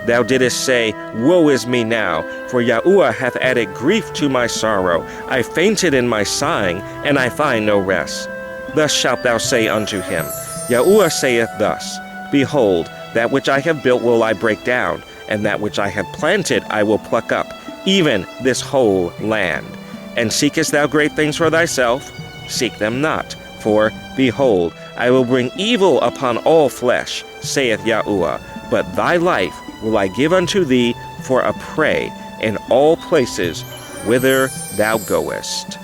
Thou didst say, Woe is me now, for Yahuwah hath added grief to my sorrow. I fainted in my sighing, and I find no rest. Thus shalt thou say unto him, Yahuwah saith thus, Behold, that which I have built will I break down, and that which I have planted I will pluck up, even this whole land. And seekest thou great things for thyself? Seek them not. For, behold, I will bring evil upon all flesh, saith Yahuwah, but thy life will I give unto thee for a prey in all places whither thou goest.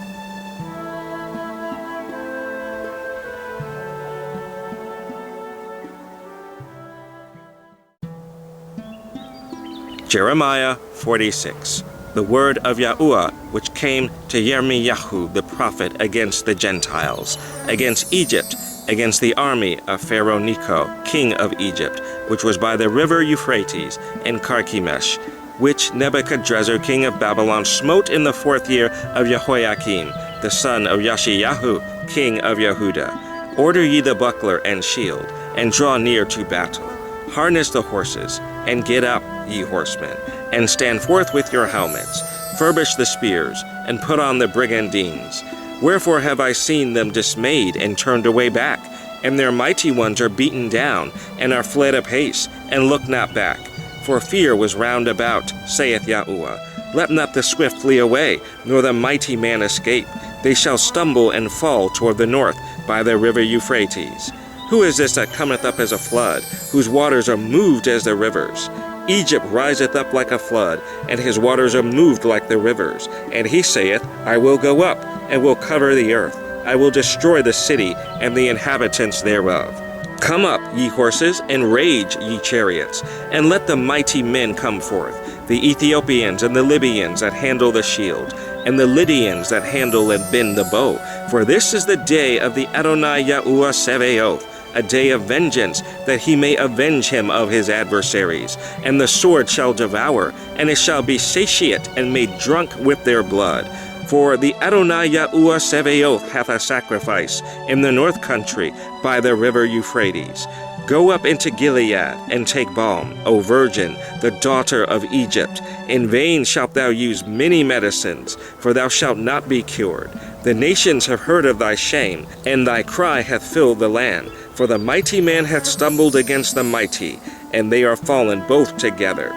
Jeremiah 46. The word of Yahuwah which came to Yirmiyahu the prophet against the Gentiles, against Egypt, against the army of Pharaoh Necho, king of Egypt, which was by the river Euphrates, and Carchemish, which Nebuchadrezzar king of Babylon smote in the 4th year of Jehoiakim, the son of Yashiyahu, king of Yehuda. Order ye the buckler and shield, and draw near to battle. Harness the horses, and get up, ye horsemen, and stand forth with your helmets. Furbish the spears, and put on the brigandines. Wherefore have I seen them dismayed and turned away back, and their mighty ones are beaten down, and are fled apace, and look not back. For fear was round about, saith Yahuwah. Let not the swift flee away, nor the mighty man escape. They shall stumble and fall toward the north by the river Euphrates. Who is this that cometh up as a flood, whose waters are moved as the rivers? Egypt riseth up like a flood, and his waters are moved like the rivers. And he saith, I will go up, and will cover the earth. I will destroy the city, and the inhabitants thereof. Come up, ye horses, and rage, ye chariots, and let the mighty men come forth, the Ethiopians and the Libyans that handle the shield, and the Lydians that handle and bend the bow. For this is the day of the Adonai Yahuwah Sebaoth, a day of vengeance, that he may avenge him of his adversaries. And the sword shall devour, and it shall be satiate and made drunk with their blood. For the Adonai Yahuwah Sebaoth hath a sacrifice in the north country by the river Euphrates. Go up into Gilead, and take balm, O virgin, the daughter of Egypt. In vain shalt thou use many medicines, for thou shalt not be cured. The nations have heard of thy shame, and thy cry hath filled the land. For the mighty man hath stumbled against the mighty, and they are fallen both together.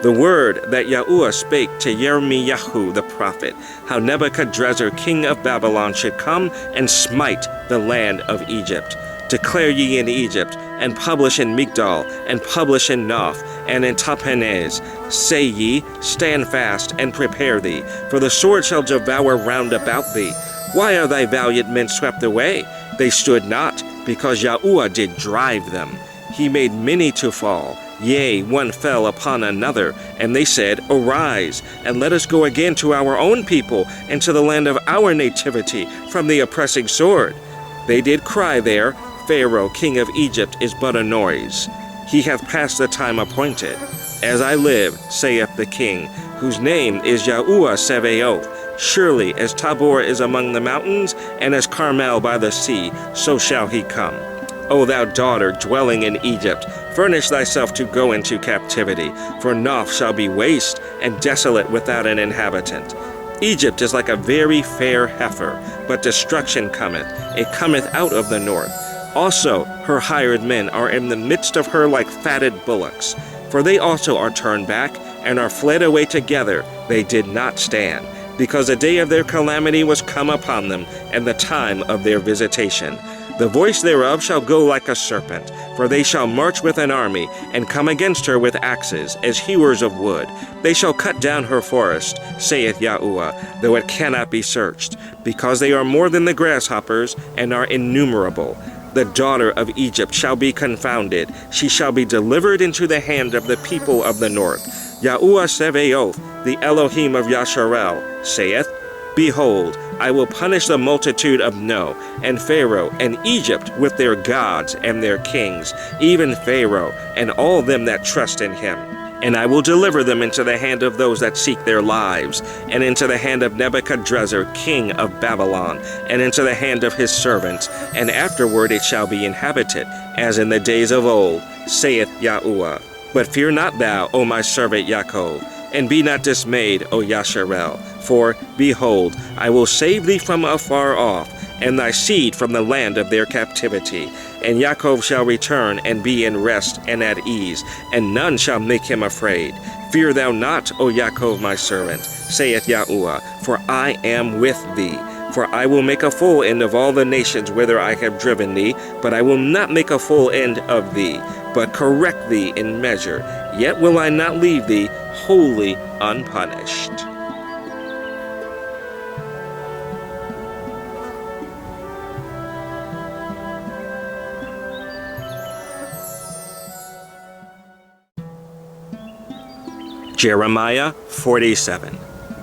The word that Yahuwah spake to Yirmiyahu the prophet, how Nebuchadrezzar king of Babylon should come and smite the land of Egypt. Declare ye in Egypt, and publish in Migdol, and publish in Noph, and in Tahpanhes. Say ye, stand fast, and prepare thee, for the sword shall devour round about thee. Why are thy valiant men swept away? They stood not, because Yahuwah did drive them. He made many to fall. Yea, one fell upon another, and they said, Arise, and let us go again to our own people, and to the land of our nativity, from the oppressing sword. They did cry there, Pharaoh, king of Egypt, is but a noise. He hath passed the time appointed. As I live, saith the king, whose name is Yahuwah Sebaoth, surely as Tabor is among the mountains, and as Carmel by the sea, so shall he come. O thou daughter dwelling in Egypt, furnish thyself to go into captivity, for Noph shall be waste and desolate without an inhabitant. Egypt is like a very fair heifer, but destruction cometh, it cometh out of the north. Also her hired men are in the midst of her like fatted bullocks, for they also are turned back, and are fled away together, they did not stand, because the day of their calamity was come upon them, and the time of their visitation. The voice thereof shall go like a serpent, for they shall march with an army, and come against her with axes, as hewers of wood. They shall cut down her forest, saith Yahuwah, though it cannot be searched, because they are more than the grasshoppers, and are innumerable. The daughter of Egypt shall be confounded, she shall be delivered into the hand of the people of the north. Yahuwah Sebaoth, the Elohim of Yasharel, saith, Behold, I will punish the multitude of No, and Pharaoh, and Egypt with their gods and their kings, even Pharaoh, and all them that trust in him. And I will deliver them into the hand of those that seek their lives, and into the hand of Nebuchadrezzar, king of Babylon, and into the hand of his servants, and afterward it shall be inhabited, as in the days of old, saith Yahuwah. But fear not thou, O my servant Yaakov, and be not dismayed, O Yasharel. For, behold, I will save thee from afar off, and thy seed from the land of their captivity. And Yaakov shall return, and be in rest and at ease, and none shall make him afraid. Fear thou not, O Yaakov my servant, saith Yahuwah, for I am with thee. For I will make a full end of all the nations whither I have driven thee, but I will not make a full end of thee, but correct thee in measure. Yet will I not leave thee wholly unpunished. Jeremiah 47.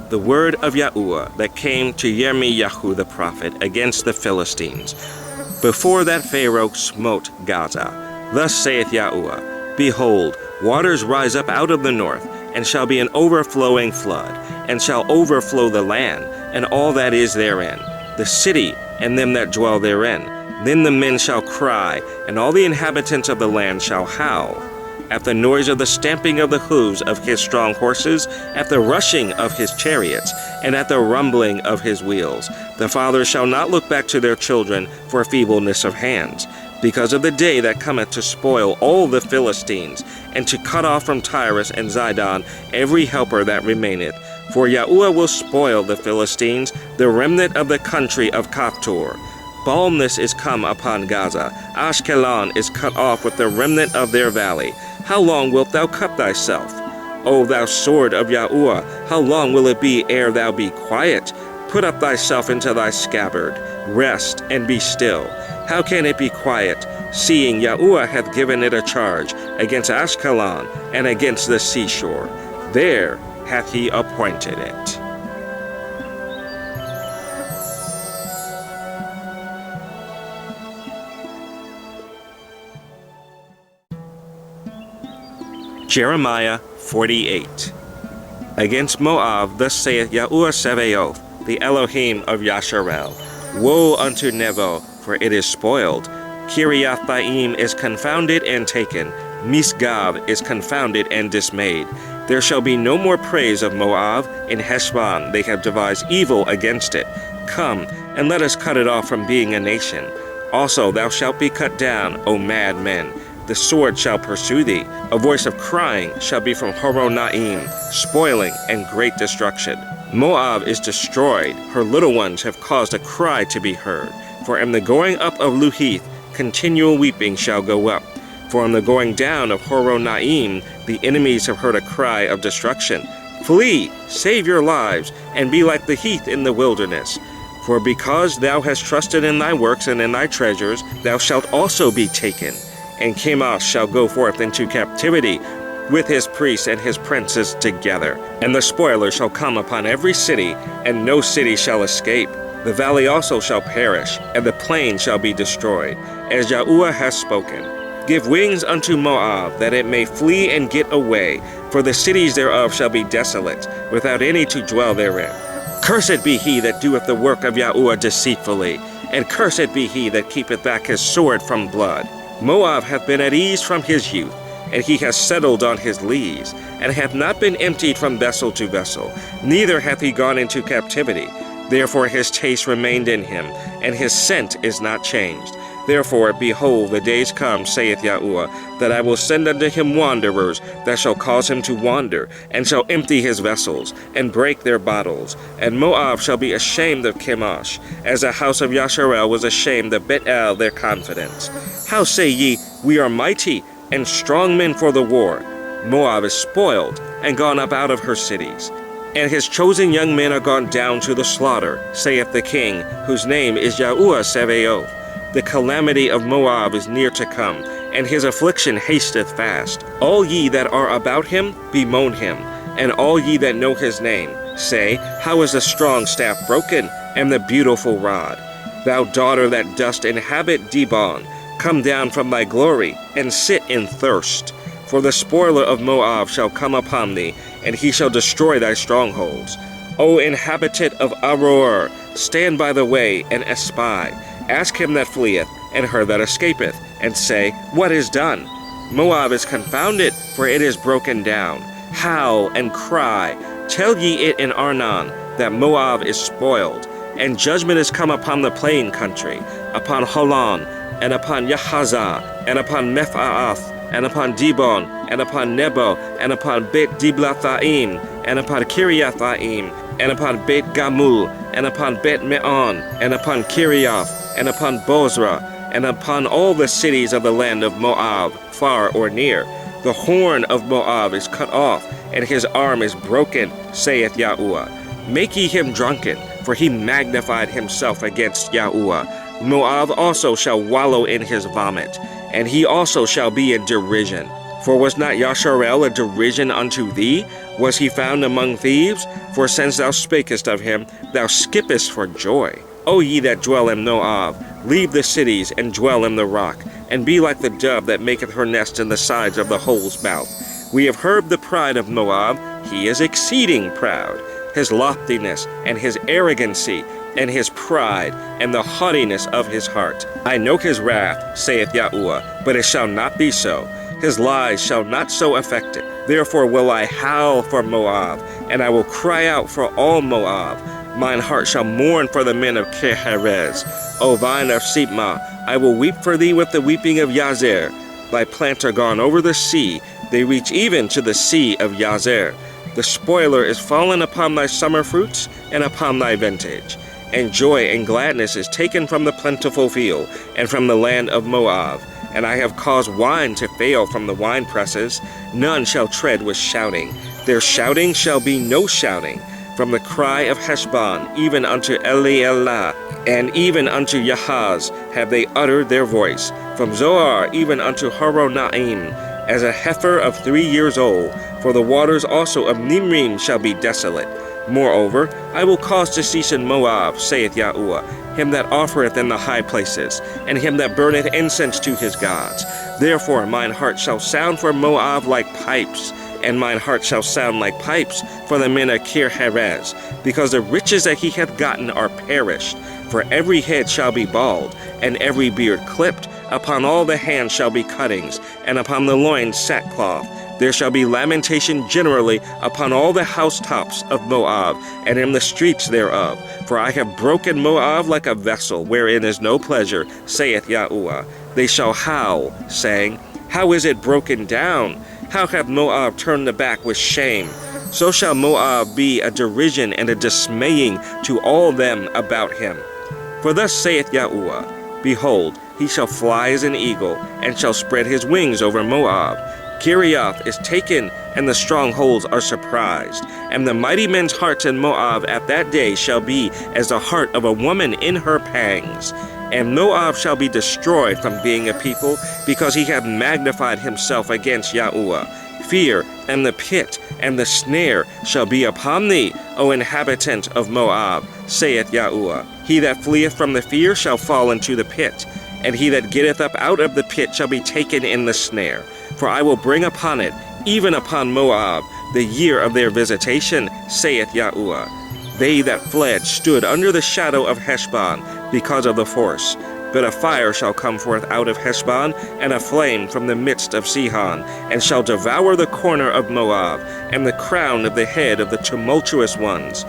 The word of Yahuwah that came to Yirmiyahu the prophet against the Philistines, before that Pharaoh smote Gaza. Thus saith Yahuwah, Behold, waters rise up out of the north, and shall be an overflowing flood, and shall overflow the land, and all that is therein, the city, and them that dwell therein. Then the men shall cry, and all the inhabitants of the land shall howl, at the noise of the stamping of the hooves of his strong horses, at the rushing of his chariots, and at the rumbling of his wheels. The fathers shall not look back to their children for feebleness of hands, because of the day that cometh to spoil all the Philistines, and to cut off from Tyrus and Zidon every helper that remaineth. For Yahuwah will spoil the Philistines, the remnant of the country of Caphtor. Baldness is come upon Gaza. Ashkelon is cut off with the remnant of their valley. How long wilt thou cut thyself? O thou sword of Yahuwah, how long will it be ere thou be quiet? Put up thyself into thy scabbard. Rest and be still. How can it be quiet, seeing Yahuwah hath given it a charge against Ashkelon and against the seashore? There hath he appointed it. Jeremiah 48. Against Moab, thus saith Yahuwah Sebaoth, the Elohim of Yasharel, Woe unto Nebo, for it is spoiled. Kiriathaim is confounded and taken. Misgav is confounded and dismayed. There shall be no more praise of Moab. In Heshbon they have devised evil against it. Come, and let us cut it off from being a nation. Also thou shalt be cut down, O mad men. The sword shall pursue thee. A voice of crying shall be from Horonaim, spoiling and great destruction. Moab is destroyed. Her little ones have caused a cry to be heard. For in the going up of Luhith, continual weeping shall go up. For on the going down of Horonaim, the enemies have heard a cry of destruction. Flee, save your lives, and be like the heath in the wilderness. For because thou hast trusted in thy works and in thy treasures, thou shalt also be taken. And Chemosh shall go forth into captivity, with his priests and his princes together. And the spoiler shall come upon every city, and no city shall escape. The valley also shall perish, and the plain shall be destroyed, as Yahuwah has spoken. Give wings unto Moab, that it may flee and get away, for the cities thereof shall be desolate, without any to dwell therein. Cursed be he that doeth the work of Yahuwah deceitfully, and cursed be he that keepeth back his sword from blood. Moab hath been at ease from his youth, and he hath settled on his lees, and hath not been emptied from vessel to vessel, neither hath he gone into captivity. Therefore his taste remained in him, and his scent is not changed. Therefore, behold, the days come, saith Yahuwah, that I will send unto him wanderers, that shall cause him to wander, and shall empty his vessels, and break their bottles. And Moab shall be ashamed of Chemosh, as the house of Yasharel was ashamed of Bethel their confidence. How say ye, we are mighty, and strong men for the war? Moab is spoiled, and gone up out of her cities. And his chosen young men are gone down to the slaughter, saith the king, whose name is Yahuwah Sebaoth. The calamity of Moab is near to come, and his affliction hasteth fast. All ye that are about him, bemoan him, and all ye that know his name, say, how is the strong staff broken, and the beautiful rod? Thou daughter that dost inhabit Dibon, come down from thy glory, and sit in thirst. For the spoiler of Moab shall come upon thee, and he shall destroy thy strongholds. O inhabitant of Aroer, stand by the way, and espy. Ask him that fleeth, and her that escapeth, and say, what is done? Moab is confounded, for it is broken down. Howl and cry, tell ye it in Arnon, that Moab is spoiled. And judgment is come upon the plain country, upon Holon, and upon Yahazah, and upon Mephaath, and upon Dibon, and upon Nebo, and upon Bet Diblathaim, and upon Kiriathaim, and upon Bet Gamul, and upon Bet Meon, and upon Kiriath, and upon Bozrah, and upon all the cities of the land of Moab, far or near. The horn of Moab is cut off, and his arm is broken, saith Yahuwah. Make ye him drunken, for he magnified himself against Yahuwah. Moab also shall wallow in his vomit, and he also shall be in derision. For was not Yasharel a derision unto thee? Was he found among thieves? For since thou spakest of him, thou skippest for joy. O ye that dwell in Moab, leave the cities, and dwell in the rock, and be like the dove that maketh her nest in the sides of the hole's mouth. We have heard the pride of Moab, he is exceeding proud, his loftiness, and his arrogancy, and his pride, and the haughtiness of his heart. I know his wrath, saith Yahuwah, but it shall not be so. His lies shall not so affect it. Therefore will I howl for Moab, and I will cry out for all Moab. Mine heart shall mourn for the men of Keharez. O vine of Sipma, I will weep for thee with the weeping of Yazer. Thy plants are gone over the sea, they reach even to the sea of Yazer. The spoiler is fallen upon thy summer fruits, and upon thy vintage. And joy and gladness is taken from the plentiful field, and from the land of Moab. And I have caused wine to fail from the winepresses. None shall tread with shouting. Their shouting shall be no shouting. From the cry of Heshbon, even unto Elielah, and even unto Yahaz, have they uttered their voice. From Zoar, even unto Horonaim, as a heifer of 3 years old. For the waters also of Nimrim shall be desolate. Moreover, I will cause to cease in Moab, saith Yahuwah, him that offereth in the high places, and him that burneth incense to his gods. Therefore mine heart shall sound for Moab like pipes, and mine heart shall sound like pipes for the men of Kir-Herez, because the riches that he hath gotten are perished. For every head shall be bald, and every beard clipped. Upon all the hands shall be cuttings, and upon the loins sackcloth. There shall be lamentation generally upon all the housetops of Moab, and in the streets thereof. For I have broken Moab like a vessel, wherein is no pleasure, saith Yahuwah. They shall howl, saying, how is it broken down? How hath Moab turned the back with shame? So shall Moab be a derision and a dismaying to all them about him. For thus saith Yahuwah, Behold, he shall fly as an eagle, and shall spread his wings over Moab. Kiriath is taken, and the strongholds are surprised. And the mighty men's hearts in Moab at that day shall be as the heart of a woman in her pangs. And Moab shall be destroyed from being a people, because he hath magnified himself against Yahuwah. Fear and the pit and the snare shall be upon thee, O inhabitant of Moab, saith Yahuwah. He that fleeth from the fear shall fall into the pit, and he that getteth up out of the pit shall be taken in the snare. For I will bring upon it, even upon Moab, the year of their visitation, saith Yahuwah. They that fled stood under the shadow of Heshbon because of the force. But a fire shall come forth out of Heshbon, and a flame from the midst of Sihon, and shall devour the corner of Moab, and the crown of the head of the tumultuous ones.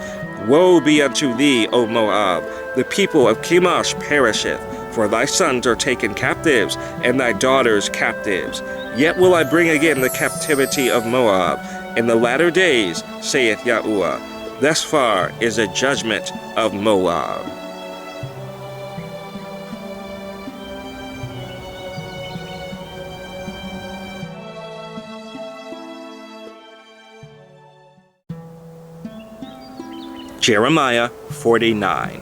Woe be unto thee, O Moab! The people of Chemosh perisheth, for thy sons are taken captives, and thy daughters captives. Yet will I bring again the captivity of Moab in the latter days, saith Yahuwah. Thus far is the judgment of Moab. Jeremiah 49.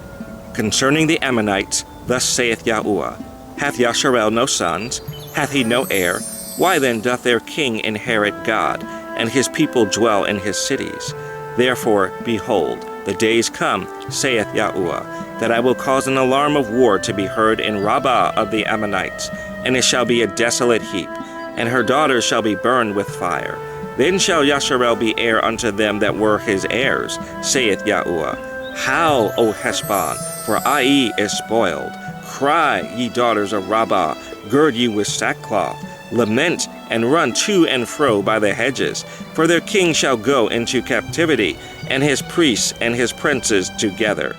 Concerning the Ammonites, thus saith Yahuwah, Hath Yasharel no sons? Hath he no heir? Why then doth their king inherit God, and his people dwell in his cities? Therefore, behold, the days come, saith Yahuwah, that I will cause an alarm of war to be heard in Rabbah of the Ammonites, and it shall be a desolate heap, and her daughters shall be burned with fire. Then shall Yasharel be heir unto them that were his heirs, saith Yahuwah. Howl, O Heshbon, for Ai is spoiled. Cry, ye daughters of Rabbah, gird you with sackcloth. Lament and run to and fro by the hedges, for their king shall go into captivity, and his priests and his princes together.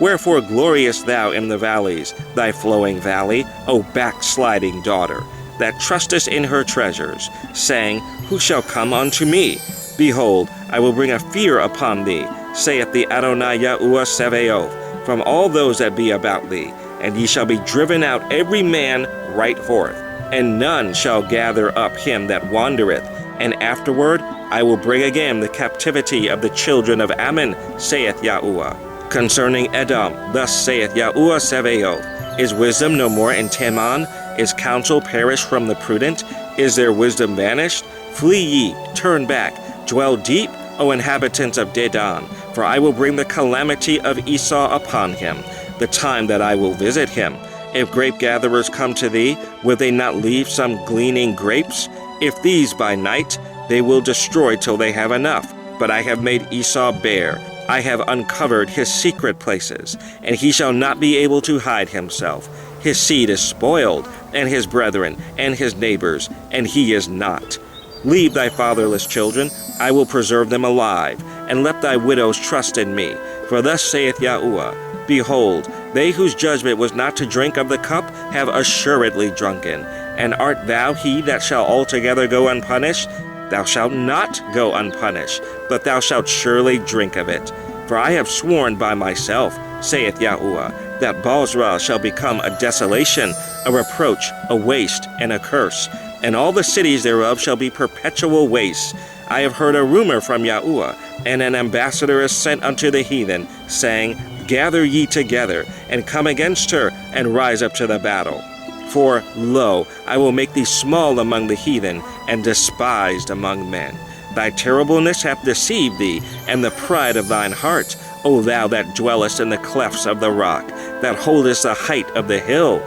Wherefore gloriest thou in the valleys, thy flowing valley, O backsliding daughter, that trustest in her treasures, saying, Who shall come unto me? Behold, I will bring a fear upon thee, saith the Adonai Yahuwah Sevaoth, from all those that be about thee, and ye shall be driven out every man right forth, and none shall gather up him that wandereth. And afterward I will bring again the captivity of the children of Ammon, saith Yahuwah. Concerning Edom, thus saith Yahuwah Sevaoth, Is wisdom no more in Teman? Is counsel perished from the prudent? Is their wisdom vanished? Flee ye, turn back, dwell deep, O inhabitants of Dedan, for I will bring the calamity of Esau upon him, the time that I will visit him. If grape gatherers come to thee, will they not leave some gleaning grapes? If these by night, they will destroy till they have enough. But I have made Esau bare. I have uncovered his secret places, and he shall not be able to hide himself. His seed is spoiled, and his brethren, and his neighbors, and he is not. Leave thy fatherless children, I will preserve them alive, and let thy widows trust in me. For thus saith Yahuwah, Behold, they whose judgment was not to drink of the cup have assuredly drunken. And art thou he that shall altogether go unpunished? Thou shalt not go unpunished, but thou shalt surely drink of it. For I have sworn by myself, saith Yahuwah, that Bozrah shall become a desolation, a reproach, a waste, and a curse, and all the cities thereof shall be perpetual wastes. I have heard a rumor from Yahuwah, and an ambassador is sent unto the heathen, saying, Gather ye together, and come against her, and rise up to the battle. For, lo, I will make thee small among the heathen, and despised among men. Thy terribleness hath deceived thee, and the pride of thine heart, O thou that dwellest in the clefts of the rock, that holdest the height of the hill.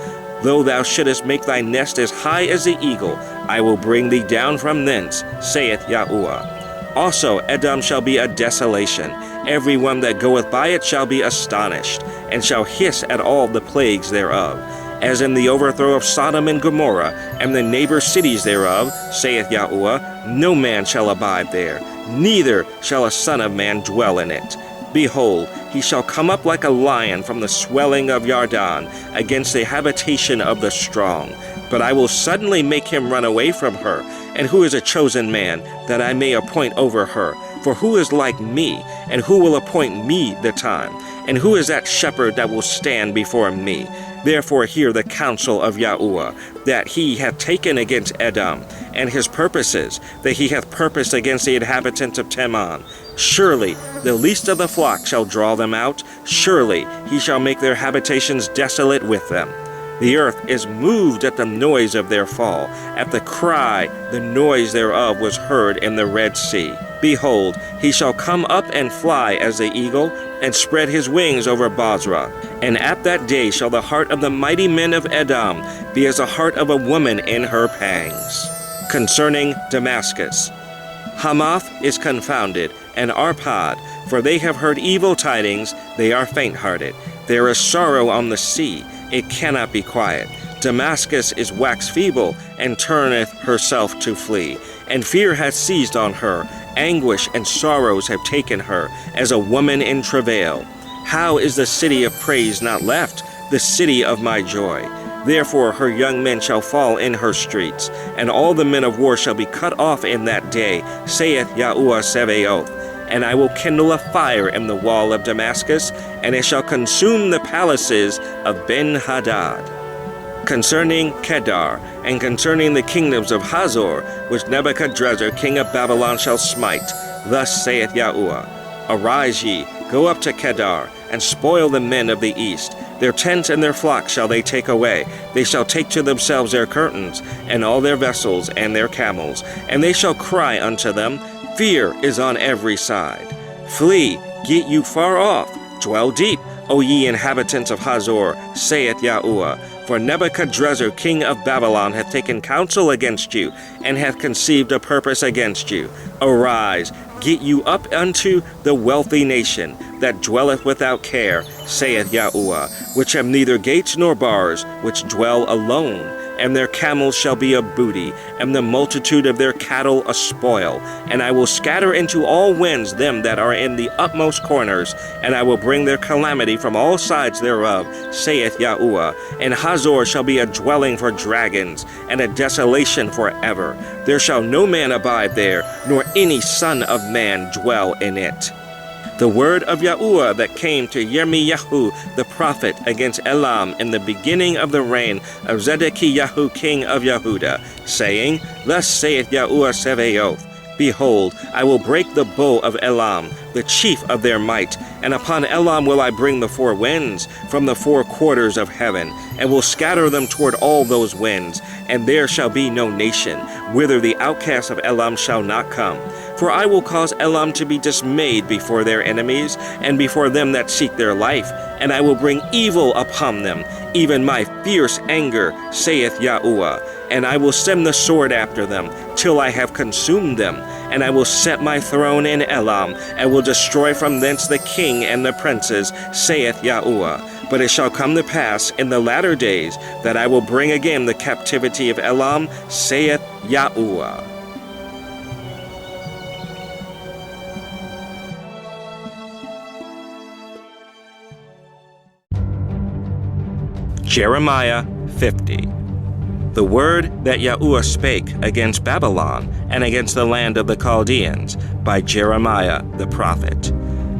Though thou shouldest make thy nest as high as the eagle, I will bring thee down from thence, saith Yahuwah. Also Edom shall be a desolation. Every one that goeth by it shall be astonished, and shall hiss at all the plagues thereof. As in the overthrow of Sodom and Gomorrah, and the neighbor cities thereof, saith Yahuwah, no man shall abide there, neither shall a son of man dwell in it. Behold, he shall come up like a lion from the swelling of Yarden against the habitation of the strong. But I will suddenly make him run away from her. And who is a chosen man, that I may appoint over her? For who is like me, and who will appoint me the time? And who is that shepherd that will stand before me? Therefore hear the counsel of Yahuwah, that he hath taken against Edom, and his purposes, that he hath purposed against the inhabitants of Teman. Surely the least of the flock shall draw them out. Surely he shall make their habitations desolate with them. The earth is moved at the noise of their fall. At the cry, the noise thereof was heard in the Red Sea. Behold, he shall come up and fly as the eagle, and spread his wings over Basra. And at that day shall the heart of the mighty men of Edom be as the heart of a woman in her pangs. Concerning Damascus, Hamath is confounded, and Arpad, for they have heard evil tidings, they are faint-hearted. There is sorrow on the sea, it cannot be quiet. Damascus is waxed feeble, and turneth herself to flee. And fear hath seized on her, anguish and sorrows have taken her, as a woman in travail. How is the city of praise not left, the city of my joy? Therefore her young men shall fall in her streets, and all the men of war shall be cut off in that day, saith Yahuwah Sebaoth. And I will kindle a fire in the wall of Damascus, and it shall consume the palaces of Ben-Hadad. Concerning Kedar, and concerning the kingdoms of Hazor, which Nebuchadrezzar king of Babylon shall smite, thus saith Yahuwah, Arise ye, go up to Kedar, and spoil the men of the east. Their tents and their flocks shall they take away. They shall take to themselves their curtains, and all their vessels, and their camels. And they shall cry unto them, Fear is on every side. Flee, get you far off, dwell deep, O ye inhabitants of Hazor, saith Yahuwah. For Nebuchadrezzar king of Babylon hath taken counsel against you, and hath conceived a purpose against you. Arise, get you up unto the wealthy nation, that dwelleth without care, saith Yahuwah, which have neither gates nor bars, which dwell alone. And their camels shall be a booty, and the multitude of their cattle a spoil. And I will scatter into all winds them that are in the utmost corners, and I will bring their calamity from all sides thereof, saith Yahuwah. And Hazor shall be a dwelling for dragons, and a desolation forever. There shall no man abide there, nor any son of man dwell in it. The word of Yahuwah that came to Yirmiyahu the prophet against Elam in the beginning of the reign of Zedekiah king of Yehuda, saying, Thus saith Yahuwah Sebaoth, Behold, I will break the bow of Elam, the chief of their might, and upon Elam will I bring the four winds from the four quarters of heaven, and will scatter them toward all those winds, and there shall be no nation, whither the outcasts of Elam shall not come. For I will cause Elam to be dismayed before their enemies, and before them that seek their life, and I will bring evil upon them, even my fierce anger, saith Yahuwah. And I will send the sword after them, till I have consumed them. And I will set my throne in Elam, and will destroy from thence the king and the princes, saith Yahuwah. But it shall come to pass in the latter days, that I will bring again the captivity of Elam, saith Yahuwah. Jeremiah 50. The word that Yahuwah spake against Babylon and against the land of the Chaldeans by Jeremiah the prophet.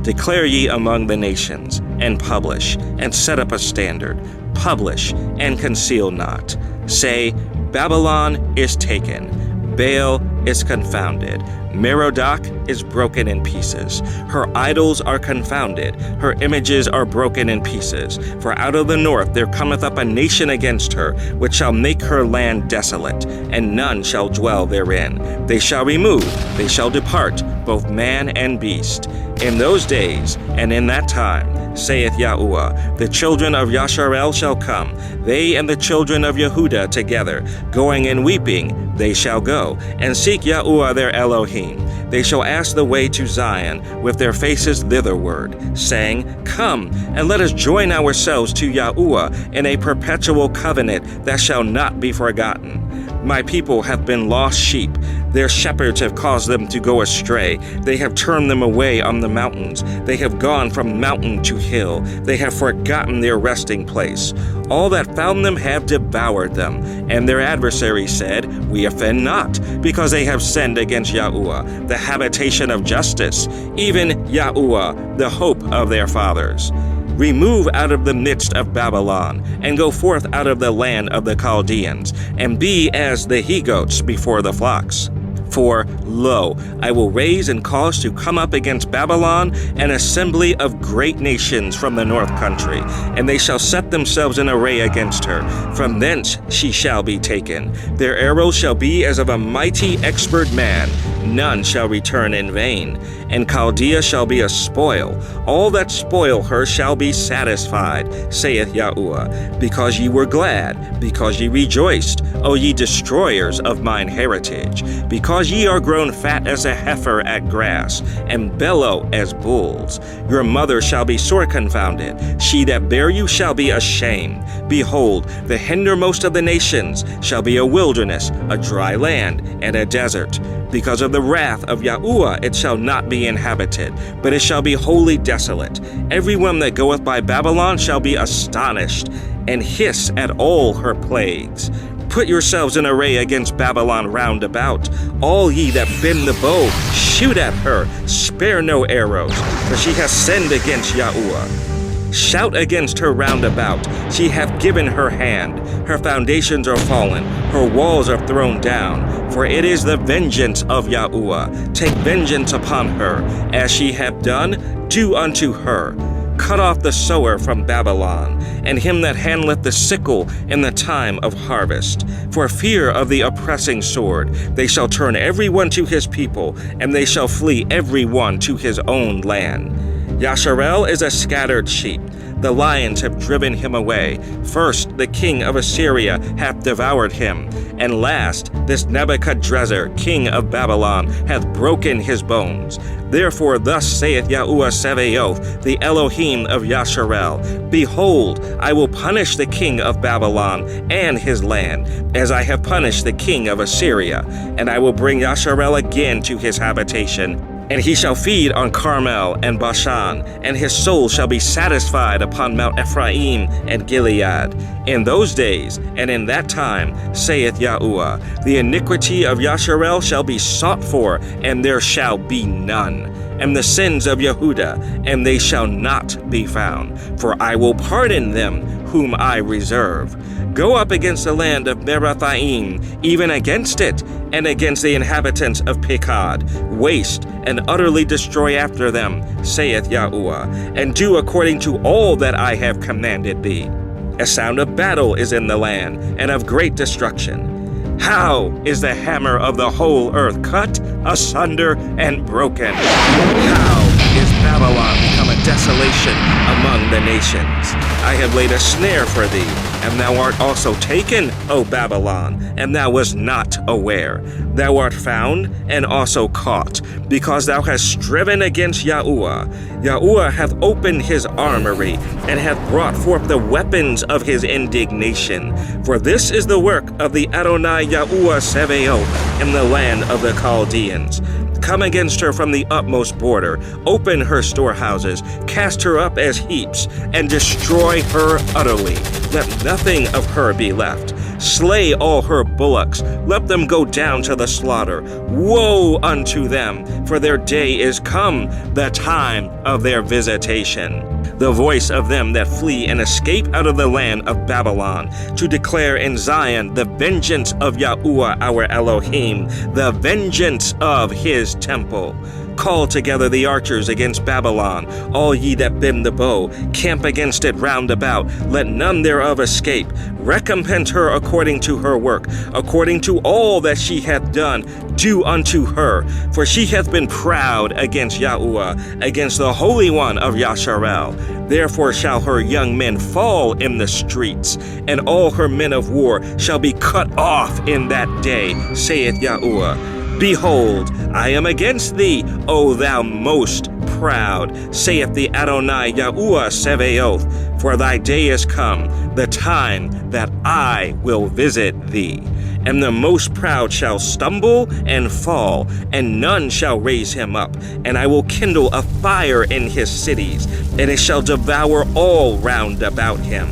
Declare ye among the nations, and publish, and set up a standard. Publish, and conceal not. Say, Babylon is taken, Baal is confounded, Merodach is broken in pieces. Her idols are confounded, her images are broken in pieces. For out of the north there cometh up a nation against her, which shall make her land desolate, and none shall dwell therein. They shall remove, they shall depart, both man and beast. In those days, and in that time, saith Yahuwah, the children of Yasharel shall come, they and the children of Yehuda together, going and weeping, they shall go, and seek Yahuwah their Elohim. They shall ask the way to Zion, with their faces thitherward, saying, Come, and let us join ourselves to Yahuwah in a perpetual covenant that shall not be forgotten. My people have been lost sheep. Their shepherds have caused them to go astray. They have turned them away on the mountains. They have gone from mountain to hill. They have forgotten their resting place. All that found them have devoured them. And their adversaries said, We offend not, because they have sinned against Yahuwah, the habitation of justice, even Yahuwah, the hope of their fathers. Remove out of the midst of Babylon, and go forth out of the land of the Chaldeans, and be as the he-goats before the flocks. For, lo, I will raise and cause to come up against Babylon an assembly of great nations from the north country, and they shall set themselves in array against her. From thence she shall be taken. Their arrows shall be as of a mighty expert man. None shall return in vain. And Chaldea shall be a spoil. All that spoil her shall be satisfied, saith Yahuwah. Because ye were glad, because ye rejoiced, O ye destroyers of mine heritage. Because ye are grown fat as a heifer at grass, and bellow as bulls. Your mother shall be sore confounded. She that bare you shall be ashamed. Behold, the hindermost of the nations shall be a wilderness, a dry land, and a desert. Because of the wrath of Yahuwah it shall not be inhabited, but it shall be wholly desolate. Every one that goeth by Babylon shall be astonished, and hiss at all her plagues. Put yourselves in array against Babylon round about. All ye that bend the bow, shoot at her, spare no arrows, for she hath sinned against Yahuwah. Shout against her round about. She hath given her hand. Her foundations are fallen. Her walls are thrown down. For it is the vengeance of Yahuwah. Take vengeance upon her. As she hath done, do unto her. Cut off the sower from Babylon, and him that handleth the sickle in the time of harvest. For fear of the oppressing sword, they shall turn every one to his people, and they shall flee every one to his own land. Yasharel is a scattered sheep. The lions have driven him away. First, the king of Assyria hath devoured him, and last, this Nebuchadrezzar, king of Babylon, hath broken his bones. Therefore thus saith Yahuwah Sevaoth, the Elohim of Yasharel, Behold, I will punish the king of Babylon and his land, as I have punished the king of Assyria, and I will bring Yasharel again to his habitation. And he shall feed on Carmel and Bashan, and his soul shall be satisfied upon Mount Ephraim and Gilead. In those days and in that time, saith Yahuwah, the iniquity of Yasharel shall be sought for, and there shall be none. And the sins of Yehuda, and they shall not be found. For I will pardon them whom I reserve. Go up against the land of Merathaim, even against it, and against the inhabitants of Pekod. Waste and utterly destroy after them, saith Yahuwah, and do according to all that I have commanded thee. A sound of battle is in the land, and of great destruction. How is the hammer of the whole earth cut asunder and broken? How is Babylon become a desolation among the nations? I have laid a snare for thee, and thou art also taken, O Babylon, and thou wast not aware. Thou art found and also caught, because thou hast striven against Yahuwah. Yahuwah hath opened his armory, and hath brought forth the weapons of his indignation. For this is the work of the Adonai Yahuwah Sevaoth in the land of the Chaldeans. Come against her from the utmost border, open her storehouses, cast her up as heaps, and destroy her utterly. Let nothing of her be left. Slay all her bullocks, let them go down to the slaughter. Woe unto them, for their day is come, the time of their visitation. The voice of them that flee and escape out of the land of Babylon, to declare in Zion the vengeance of Yahuwah our Elohim, the vengeance of his temple. Call together the archers against Babylon, all ye that bend the bow, camp against it round about, let none thereof escape. Recompense her according to her work, according to all that she hath done, do unto her. For she hath been proud against Yahuwah, against the Holy One of Yasharel. Therefore shall her young men fall in the streets, and all her men of war shall be cut off in that day, saith Yahuwah. Behold, I am against thee, O thou most proud, saith the Adonai Yahuwah Sevaoth, for thy day is come, the time that I will visit thee. And the most proud shall stumble and fall, and none shall raise him up. And I will kindle a fire in his cities, and it shall devour all round about him.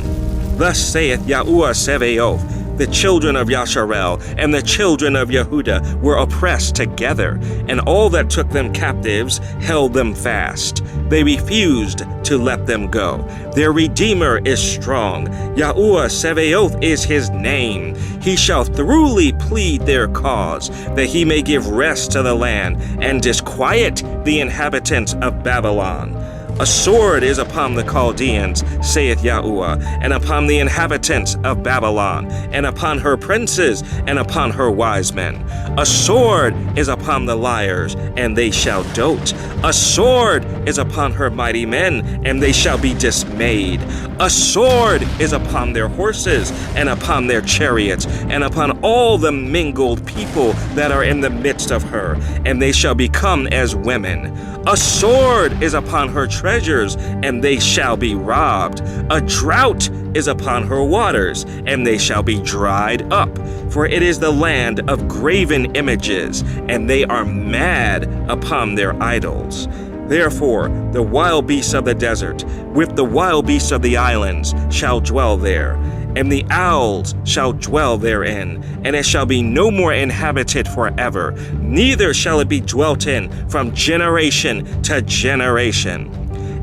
Thus saith Yahuwah Sevaoth, The children of Yasharel and the children of Yehuda were oppressed together, and all that took them captives held them fast. They refused to let them go. Their Redeemer is strong. Yahuwah Sevaoth is his name. He shall thoroughly plead their cause, that he may give rest to the land and disquiet the inhabitants of Babylon. A sword is upon the Chaldeans, saith Yahuwah, and upon the inhabitants of Babylon, and upon her princes, and upon her wise men. A sword is upon the liars, and they shall dote. A sword is upon her mighty men, and they shall be dismayed. A sword is upon their horses, and upon their chariots, and upon all the mingled people that are in the midst of her, and they shall become as women. A sword is upon her treasures, and they shall be robbed. A drought is upon her waters, and they shall be dried up. For it is the land of graven images, and they are mad upon their idols. Therefore, the wild beasts of the desert, with the wild beasts of the islands, shall dwell there, and the owls shall dwell therein, and it shall be no more inhabited forever, neither shall it be dwelt in from generation to generation.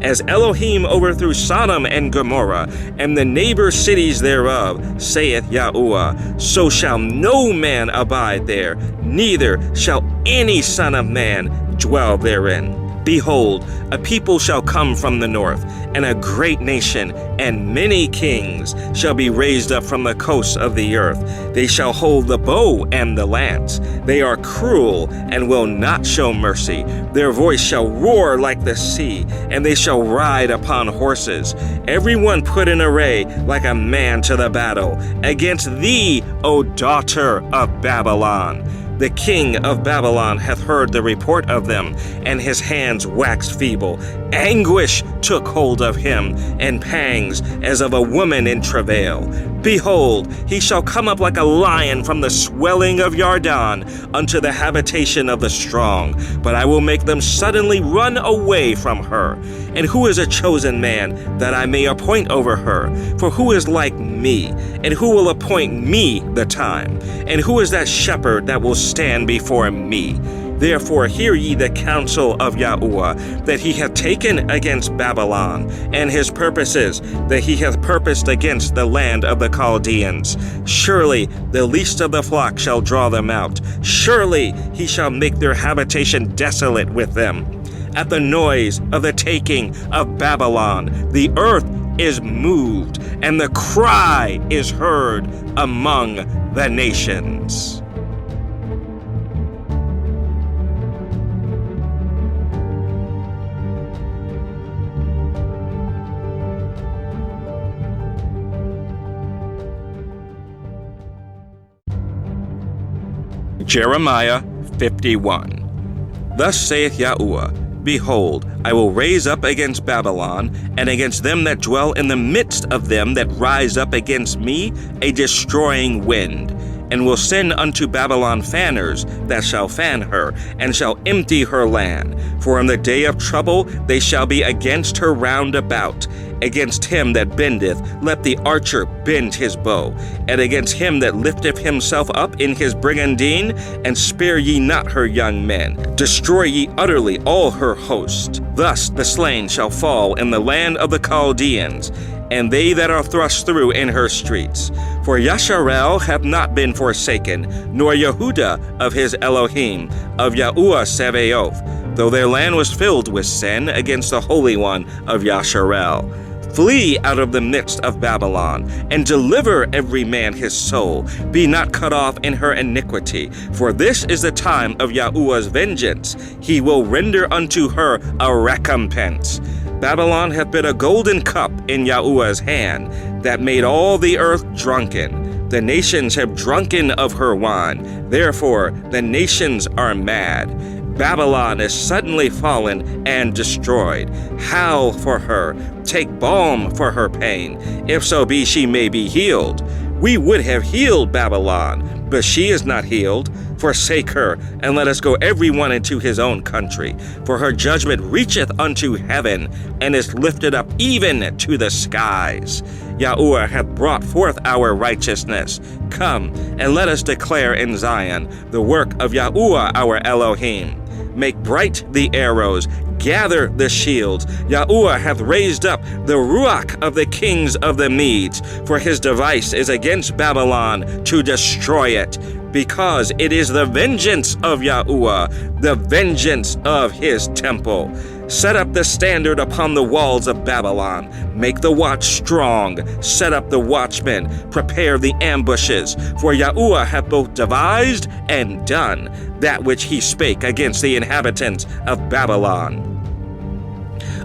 As Elohim overthrew Sodom and Gomorrah, and the neighbor cities thereof, saith Yahuwah, so shall no man abide there, neither shall any son of man dwell therein. Behold, a people shall come from the north, and a great nation, and many kings shall be raised up from the coasts of the earth. They shall hold the bow and the lance. They are cruel and will not show mercy. Their voice shall roar like the sea, and they shall ride upon horses. Everyone put in array like a man to the battle against thee, O daughter of Babylon. The king of Babylon hath heard the report of them, and his hands waxed feeble. Anguish took hold of him, and pangs as of a woman in travail. Behold, he shall come up like a lion from the swelling of Yarden unto the habitation of the strong. But I will make them suddenly run away from her. And who is a chosen man that I may appoint over her? For who is like me? And who will appoint me the time? And who is that shepherd that will stand before me? Therefore hear ye the counsel of Yahuwah, that he hath taken against Babylon, and his purposes, that he hath purposed against the land of the Chaldeans. Surely the least of the flock shall draw them out. Surely he shall make their habitation desolate with them. At the noise of the taking of Babylon, the earth is moved, and the cry is heard among the nations. Jeremiah 51. Thus saith Yahuwah, Behold, I will raise up against Babylon, and against them that dwell in the midst of them that rise up against me, a destroying wind, and will send unto Babylon fanners that shall fan her, and shall empty her land. For in the day of trouble they shall be against her round about. Against him that bendeth, let the archer bend his bow, and against him that lifteth himself up in his brigandine, and spare ye not her young men. Destroy ye utterly all her host. Thus the slain shall fall in the land of the Chaldeans, and they that are thrust through in her streets. For Yasharel hath not been forsaken, nor Yehuda of his Elohim, of Yahuwah Sevaoth, though their land was filled with sin against the Holy One of Yasharel. Flee out of the midst of Babylon, and deliver every man his soul. Be not cut off in her iniquity, for this is the time of Yahuwah's vengeance. He will render unto her a recompense. Babylon hath been a golden cup in Yahuwah's hand, that made all the earth drunken. The nations have drunken of her wine, therefore the nations are mad. Babylon is suddenly fallen and destroyed. Howl for her, take balm for her pain, if so be she may be healed. We would have healed Babylon, but she is not healed. Forsake her, and let us go every one into his own country. For her judgment reacheth unto heaven, and is lifted up even to the skies. Yahuwah hath brought forth our righteousness. Come, and let us declare in Zion the work of Yahuwah our Elohim. Make bright the arrows, gather the shields. Yahuwah hath raised up the Ruach of the kings of the Medes, for his device is against Babylon to destroy it, because it is the vengeance of Yahuwah, the vengeance of his temple. Set up the standard upon the walls of Babylon. Make the watch strong. Set up the watchmen. Prepare the ambushes. For Yahuwah hath both devised and done that which he spake against the inhabitants of Babylon.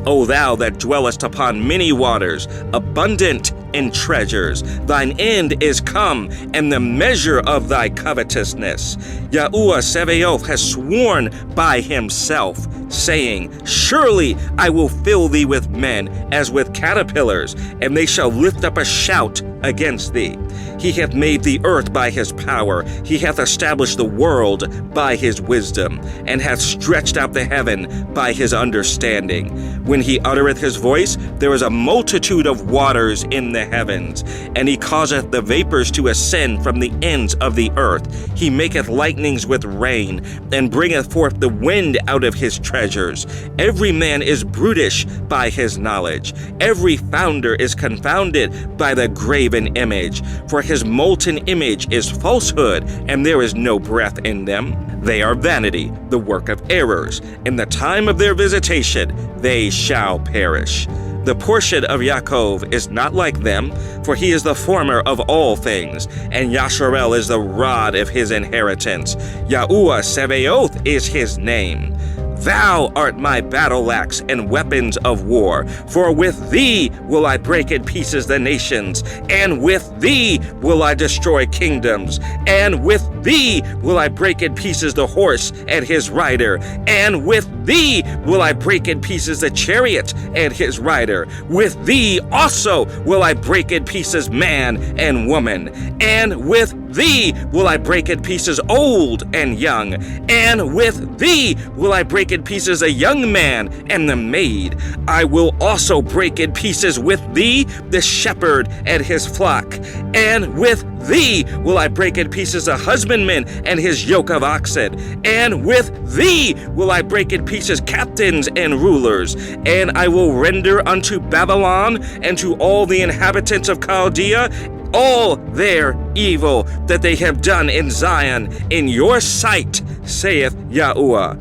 O thou that dwellest upon many waters, abundant in treasures, thine end is come, and the measure of thy covetousness. Yahuwah Sebaoth has sworn by himself, saying, Surely I will fill thee with men as with caterpillars, and they shall lift up a shout against thee. He hath made the earth by his power. He hath established the world by his wisdom, and hath stretched out the heaven by his understanding. When he uttereth his voice, there is a multitude of waters in the heavens, and he causeth the vapors to ascend from the ends of the earth. He maketh lightnings with rain, and bringeth forth the wind out of his treasures. Every man is brutish by his knowledge. Every founder is confounded by the graven image. For his molten image is falsehood, and there is no breath in them. They are vanity, the work of errors. In the time of their visitation, they shall perish. The portion of Yaakov is not like them, for he is the former of all things, and Yasharel is the rod of his inheritance. Yahuwah Sebaoth is his name. Thou art my battle axe and weapons of war, for with thee will I break in pieces the nations, and with thee will I destroy kingdoms, and with thee will I break in pieces the horse and his rider, and with thee will I break in pieces the chariot and his rider. With thee also will I break in pieces man and woman, and with thee will I break in pieces old and young, and with thee will I break in pieces a young man and the maid. I will also break in pieces with thee the shepherd and his flock, and with thee will I break in pieces a husbandman and his yoke of oxen, and with thee will I break in pieces captains and rulers, and I will render unto Babylon and to all the inhabitants of Chaldea all their evil that they have done in Zion in your sight, saith Yahuwah.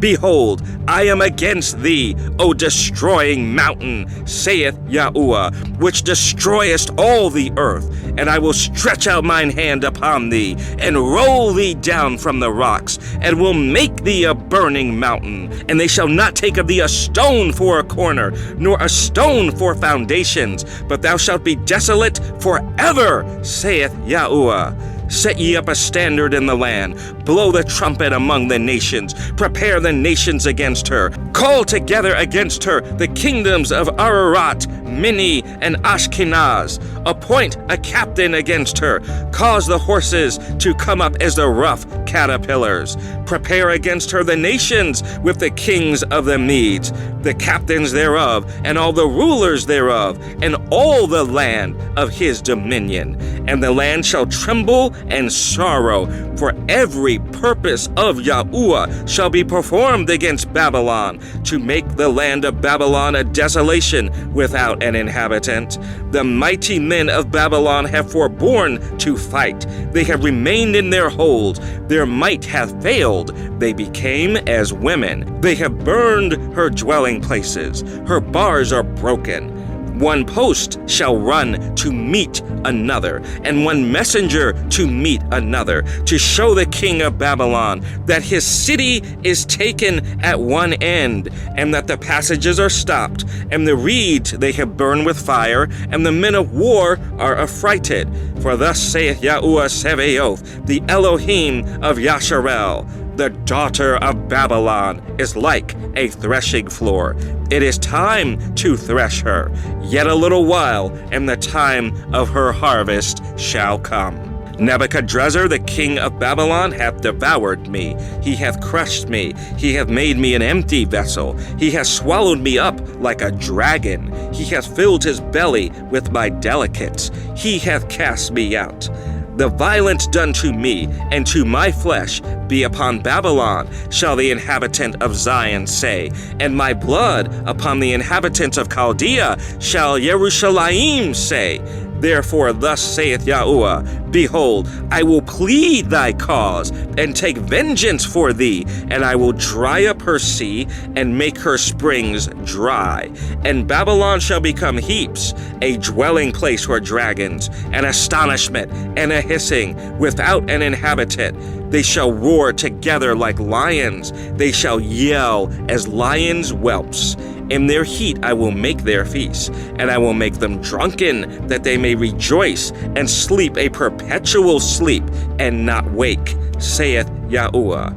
Behold, I am against thee, O destroying mountain, saith Yahuwah, which destroyest all the earth, and I will stretch out mine hand upon thee, and roll thee down from the rocks, and will make thee a burning mountain, and they shall not take of thee a stone for a corner, nor a stone for foundations, but thou shalt be desolate forever, saith Yahuwah. Set ye up a standard in the land. Blow the trumpet among the nations. Prepare the nations against her. Call together against her the kingdoms of Ararat, Mini, and Ashkenaz. Appoint a captain against her. Cause the horses to come up as the rough caterpillars. Prepare against her the nations with the kings of the Medes, the captains thereof, and all the rulers thereof, and all the land of his dominion. And the land shall tremble and sorrow, for every purpose of Yahuwah shall be performed against Babylon, to make the land of Babylon a desolation without an inhabitant. The mighty men of Babylon have forborne to fight. They have remained in their holds. Their might hath failed. They became as women. They have burned her dwelling places. Her bars are broken. One post shall run to meet another, and one messenger to meet another, to show the king of Babylon that his city is taken at one end, and that the passages are stopped, and the reeds they have burned with fire, and the men of war are affrighted. For thus saith Yahuwah Sebaoth, the Elohim of Yasharel, the daughter of Babylon is like a threshing floor. It is time to thresh her. Yet a little while, and the time of her harvest shall come. Nebuchadrezzar, the king of Babylon, hath devoured me. He hath crushed me. He hath made me an empty vessel. He hath swallowed me up like a dragon. He hath filled his belly with my delicates. He hath cast me out. The violence done to me and to my flesh be upon Babylon, shall the inhabitant of Zion say, and my blood upon the inhabitants of Chaldea shall Yerushalayim say. Therefore thus saith Yahuwah, Behold, I will plead thy cause, and take vengeance for thee, and I will dry up her sea, and make her springs dry. And Babylon shall become heaps, a dwelling place for dragons, an astonishment, and a hissing, without an inhabitant. They shall roar together like lions, they shall yell as lions' whelps. In their heat I will make their feast, and I will make them drunken, that they may rejoice and sleep a perpetual sleep, and not wake, saith Yahuwah.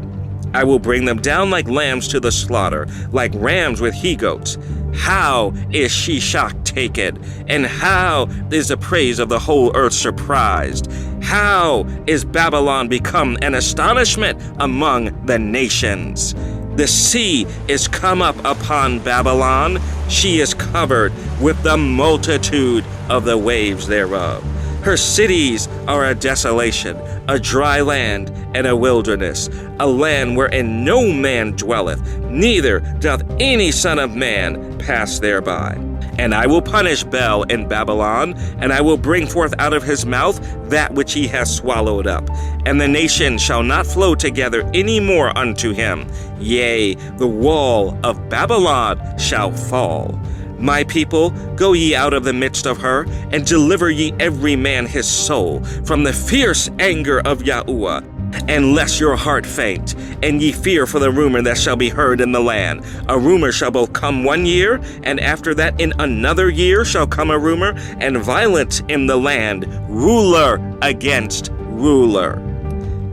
I will bring them down like lambs to the slaughter, like rams with he-goats. How is Shishak taken? And how is the praise of the whole earth surprised? How is Babylon become an astonishment among the nations? The sea is come up upon Babylon. She is covered with the multitude of the waves thereof. Her cities are a desolation, a dry land and a wilderness, a land wherein no man dwelleth, neither doth any son of man pass thereby. And I will punish Bel in Babylon, and I will bring forth out of his mouth that which he has swallowed up. And the nation shall not flow together any more unto him. Yea, the wall of Babylon shall fall. My people, go ye out of the midst of her, and deliver ye every man his soul from the fierce anger of Yahuwah. And lest your heart faint, and ye fear for the rumor that shall be heard in the land. A rumor shall both come 1 year, and after that in another year shall come a rumor, and violence in the land, ruler against ruler.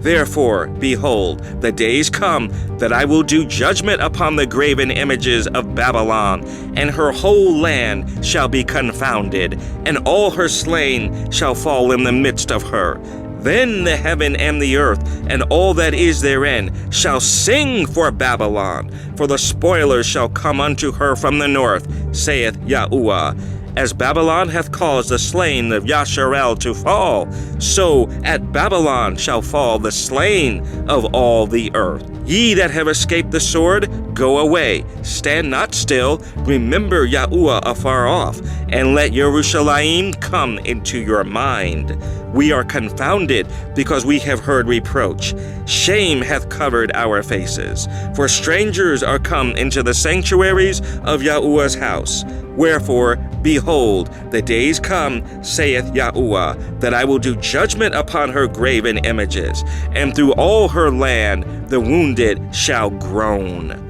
Therefore, behold, the days come that I will do judgment upon the graven images of Babylon, and her whole land shall be confounded, and all her slain shall fall in the midst of her. Then the heaven and the earth and all that is therein shall sing for Babylon, for the spoilers shall come unto her from the north, saith Yahuwah. As Babylon hath caused the slain of Yasharel to fall, so at Babylon shall fall the slain of all the earth. Ye that have escaped the sword, go away, stand not still, remember Yahuwah afar off, and let Yerushalayim come into your mind. We are confounded because we have heard reproach. Shame hath covered our faces. For strangers are come into the sanctuaries of Yahuwah's house. Wherefore, behold, the days come, saith Yahuwah, that I will do judgment upon her graven images, and through all her land the wounded shall groan.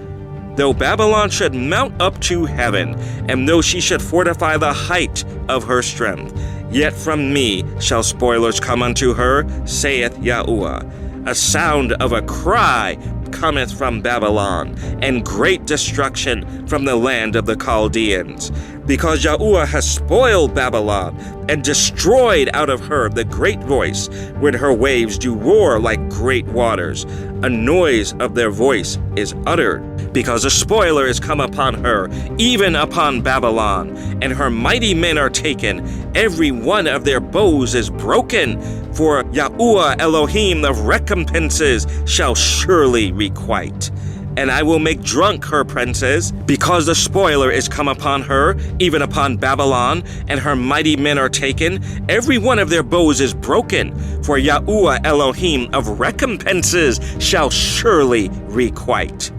Though Babylon should mount up to heaven, and though she should fortify the height of her strength, yet from me shall spoilers come unto her, saith Yahuwah. A sound of a cry cometh from Babylon, and great destruction from the land of the Chaldeans. Because Yahuwah has spoiled Babylon, and destroyed out of her the great voice, when her waves do roar like great waters. A noise of their voice is uttered. Because a spoiler is come upon her, even upon Babylon, and her mighty men are taken. Every one of their bows is broken. For Yahuwah Elohim of recompenses shall surely requite. And I will make drunk her princes, because the spoiler is come upon her, even upon Babylon, and her mighty men are taken. Every one of their bows is broken, for Yahuwah Elohim of recompenses shall surely requite.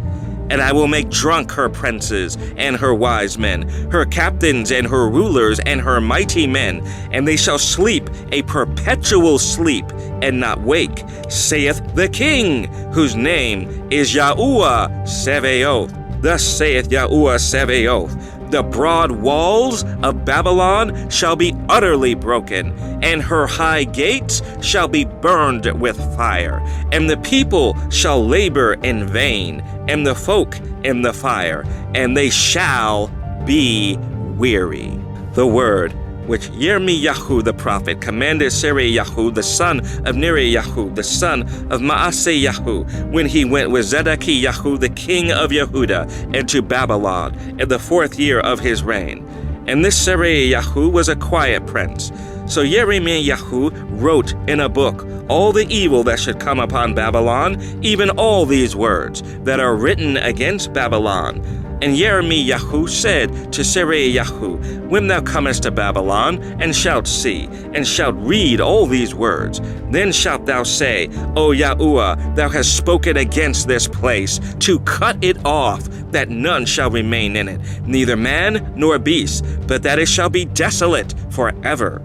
And I will make drunk her princes and her wise men, her captains and her rulers and her mighty men, and they shall sleep a perpetual sleep and not wake, saith the King, whose name is Yahuwah Sevaoth. Thus saith Yahuwah Sevaoth. The broad walls of Babylon shall be utterly broken, and her high gates shall be burned with fire, and the people shall labor in vain, and the folk in the fire, and they shall be weary. The word which Yirmiyahu the prophet commanded Serayahu the son of Neriyahu the son of Maaseyahu, when he went with Zedekiyahu the king of Yehuda into Babylon in the 4th year of his reign. And this Serayahu was a quiet prince. So Yirmiyahu wrote in a book all the evil that should come upon Babylon, even all these words that are written against Babylon. And Yirmiyahu said to Serayahu, when thou comest to Babylon, and shalt see, and shalt read all these words, then shalt thou say, O Yahuwah, thou hast spoken against this place, to cut it off, that none shall remain in it, neither man nor beast, but that it shall be desolate forever.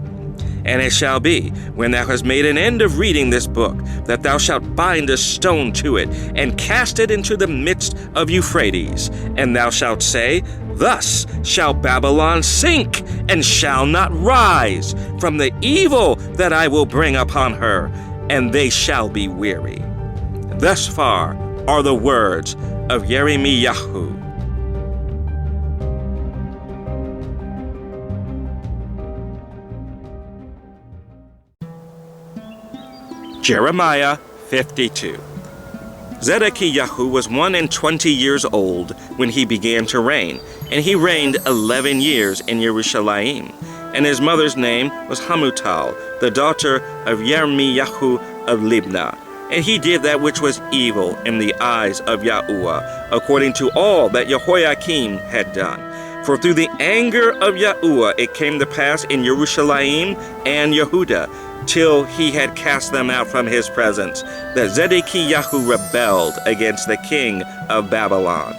And it shall be, when thou hast made an end of reading this book, that thou shalt bind a stone to it, and cast it into the midst of Euphrates. And thou shalt say, Thus shall Babylon sink, and shall not rise, from the evil that I will bring upon her, and they shall be weary. Thus far are the words of Yirmiyahu. Jeremiah 52. Zedekiyahu was 21 years old when he began to reign, and he reigned 11 years in Jerusalem. And his mother's name was Hamutal, the daughter of Yirmiyahu of Libnah. And he did that which was evil in the eyes of Yahuwah, according to all that Jehoiakim had done. For through the anger of Yahuwah it came to pass in Jerusalem and Yehuda, till he had cast them out from his presence, that Zedekiyahu rebelled against the king of Babylon.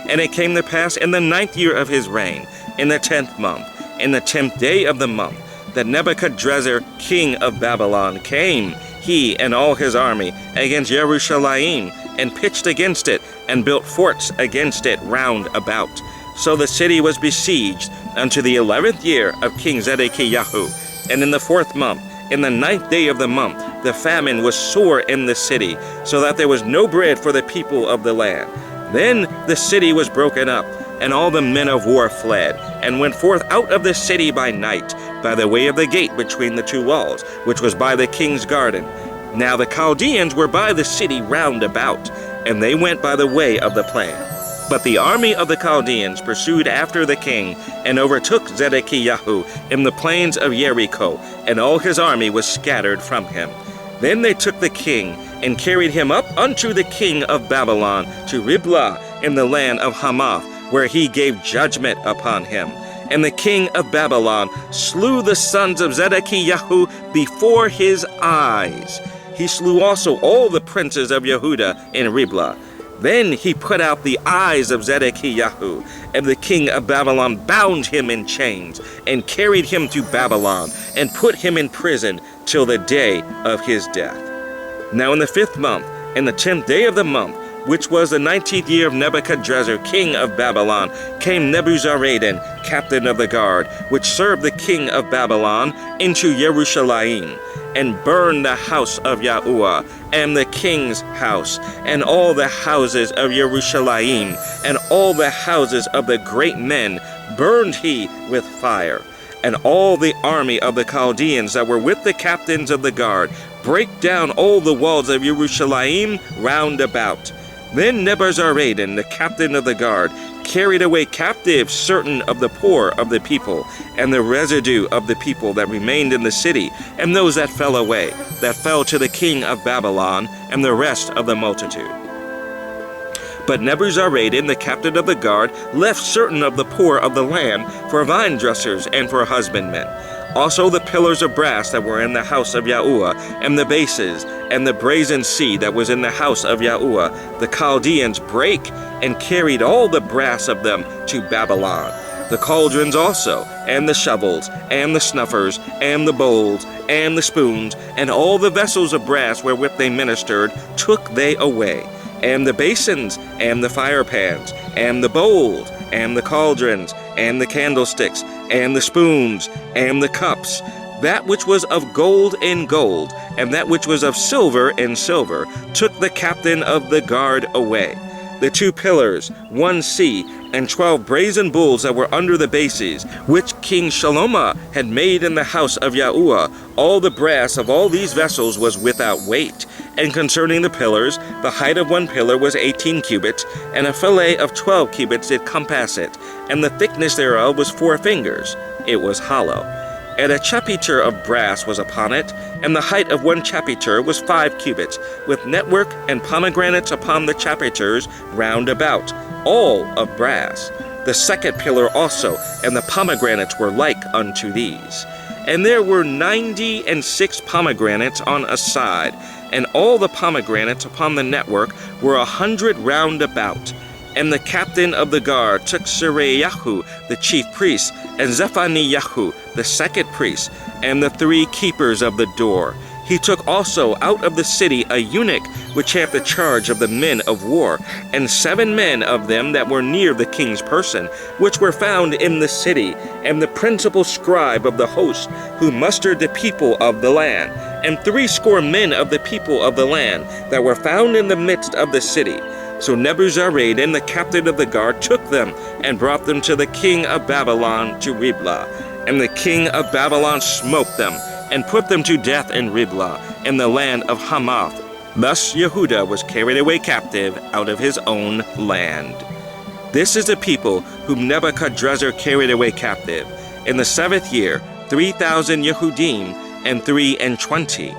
And it came to pass in the 9th year of his reign, in the 10th month, in the 10th day of the month, that Nebuchadrezzar king of Babylon came, he and all his army, against Jerusalem, and pitched against it, and built forts against it round about. So the city was besieged unto the 11th year of King Zedekiyahu. And in the 4th month, in the 9th day of the month, the famine was sore in the city, so that there was no bread for the people of the land. Then the city was broken up, and all the men of war fled, and went forth out of the city by night, by the way of the gate between the 2 walls, which was by the king's garden. Now the Chaldeans were by the city round about, and they went by the way of the plain. But the army of the Chaldeans pursued after the king, and overtook Zedekiyahu in the plains of Jericho, and all his army was scattered from him. Then they took the king, and carried him up unto the king of Babylon, to Riblah in the land of Hamath, where he gave judgment upon him. And the king of Babylon slew the sons of Zedekiyahu before his eyes. He slew also all the princes of Yehuda in Riblah. Then he put out the eyes of Zedekiyahu, and the king of Babylon bound him in chains, and carried him to Babylon, and put him in prison till the day of his death. Now in the 5th month, in the 10th day of the month, which was the 19th year of Nebuchadrezzar king of Babylon, came Nebuzaradan, captain of the guard, which served the king of Babylon, into Jerusalem, and burned the house of Yahuwah, and the king's house, and all the houses of Jerusalem, and all the houses of the great men burned he with fire. And all the army of the Chaldeans that were with the captains of the guard brake down all the walls of Jerusalem round about. Then Nebuzaradan, the captain of the guard, carried away captive certain of the poor of the people, and the residue of the people that remained in the city, and those that fell away, that fell to the king of Babylon, and the rest of the multitude. But Nebuzaradan, the captain of the guard, left certain of the poor of the land for vine dressers and for husbandmen. Also the pillars of brass that were in the house of Yahuwah, and the bases, and the brazen sea that was in the house of Yahuwah, the Chaldeans brake, and carried all the brass of them to Babylon. The cauldrons also, and the shovels, and the snuffers, and the bowls, and the spoons, and all the vessels of brass wherewith they ministered, took they away. And the basins, and the firepans, and the bowls, and the cauldrons, and the candlesticks, and the spoons, and the cups, that which was of gold in gold, and that which was of silver in silver, took the captain of the guard away. the 2 pillars, 1 sea, and 12 brazen bulls that were under the bases, which King Shalomah had made in the house of Yahuwah. All the brass of all these vessels was without weight. And concerning the pillars, the height of 1 pillar was 18 cubits, and a fillet of 12 cubits did compass it, and the thickness thereof was 4 fingers. It was hollow. And a chapiter of brass was upon it, and the height of 1 chapiter was 5 cubits, with network and pomegranates upon the chapiters round about, all of brass. The 2nd pillar also, and the pomegranates were like unto these. And there were 96 pomegranates on a side, and all the pomegranates upon the network were 100 round about. And the captain of the guard took Sereyahu, the chief priest, and Zephaniyahu, the 2nd priest, and the 3 keepers of the door. He took also out of the city a eunuch which had the charge of the men of war, and 7 men of them that were near the king's person, which were found in the city, and the principal scribe of the host, who mustered the people of the land, and 60 men of the people of the land that were found in the midst of the city. So Nebuzaradan, the captain of the guard, took them and brought them to the king of Babylon to Riblah. And the king of Babylon smote them and put them to death in Riblah, in the land of Hamath. Thus Yehuda was carried away captive out of his own land. This is the people whom Nebuchadrezzar carried away captive. In the 7th year, 3,000 Yehudim and 23.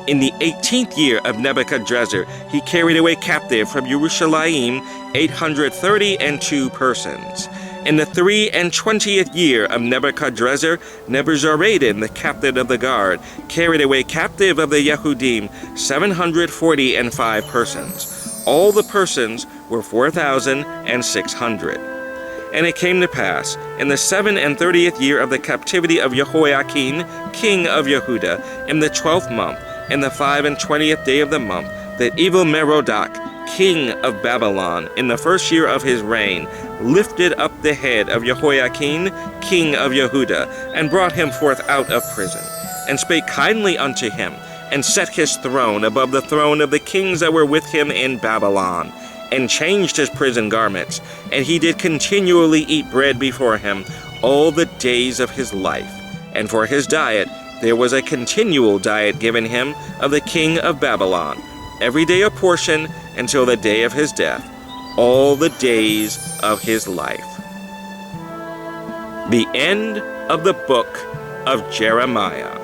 In the 18th year of Nebuchadrezzar, he carried away captive from Jerusalem 832 persons. In the 23rd year of Nebuchadrezzar, Nebuzaradan, the captain of the guard, carried away captive of the Yehudim 745 persons. All the persons were 4,600. And it came to pass, in the 37th year of the captivity of Jehoiakim, king of Yehuda, in the 12th month, in the 25th day of the month, that Evil-Merodach, king of Babylon, in the 1st year of his reign, lifted up the head of Jehoiakim, king of Yehuda, and brought him forth out of prison, and spake kindly unto him, and set his throne above the throne of the kings that were with him in Babylon, and changed his prison garments, and he did continually eat bread before him all the days of his life. And for his diet there was a continual diet given him of the king of Babylon, every day a portion until the day of his death, all the days of his life. The end of the book of Jeremiah.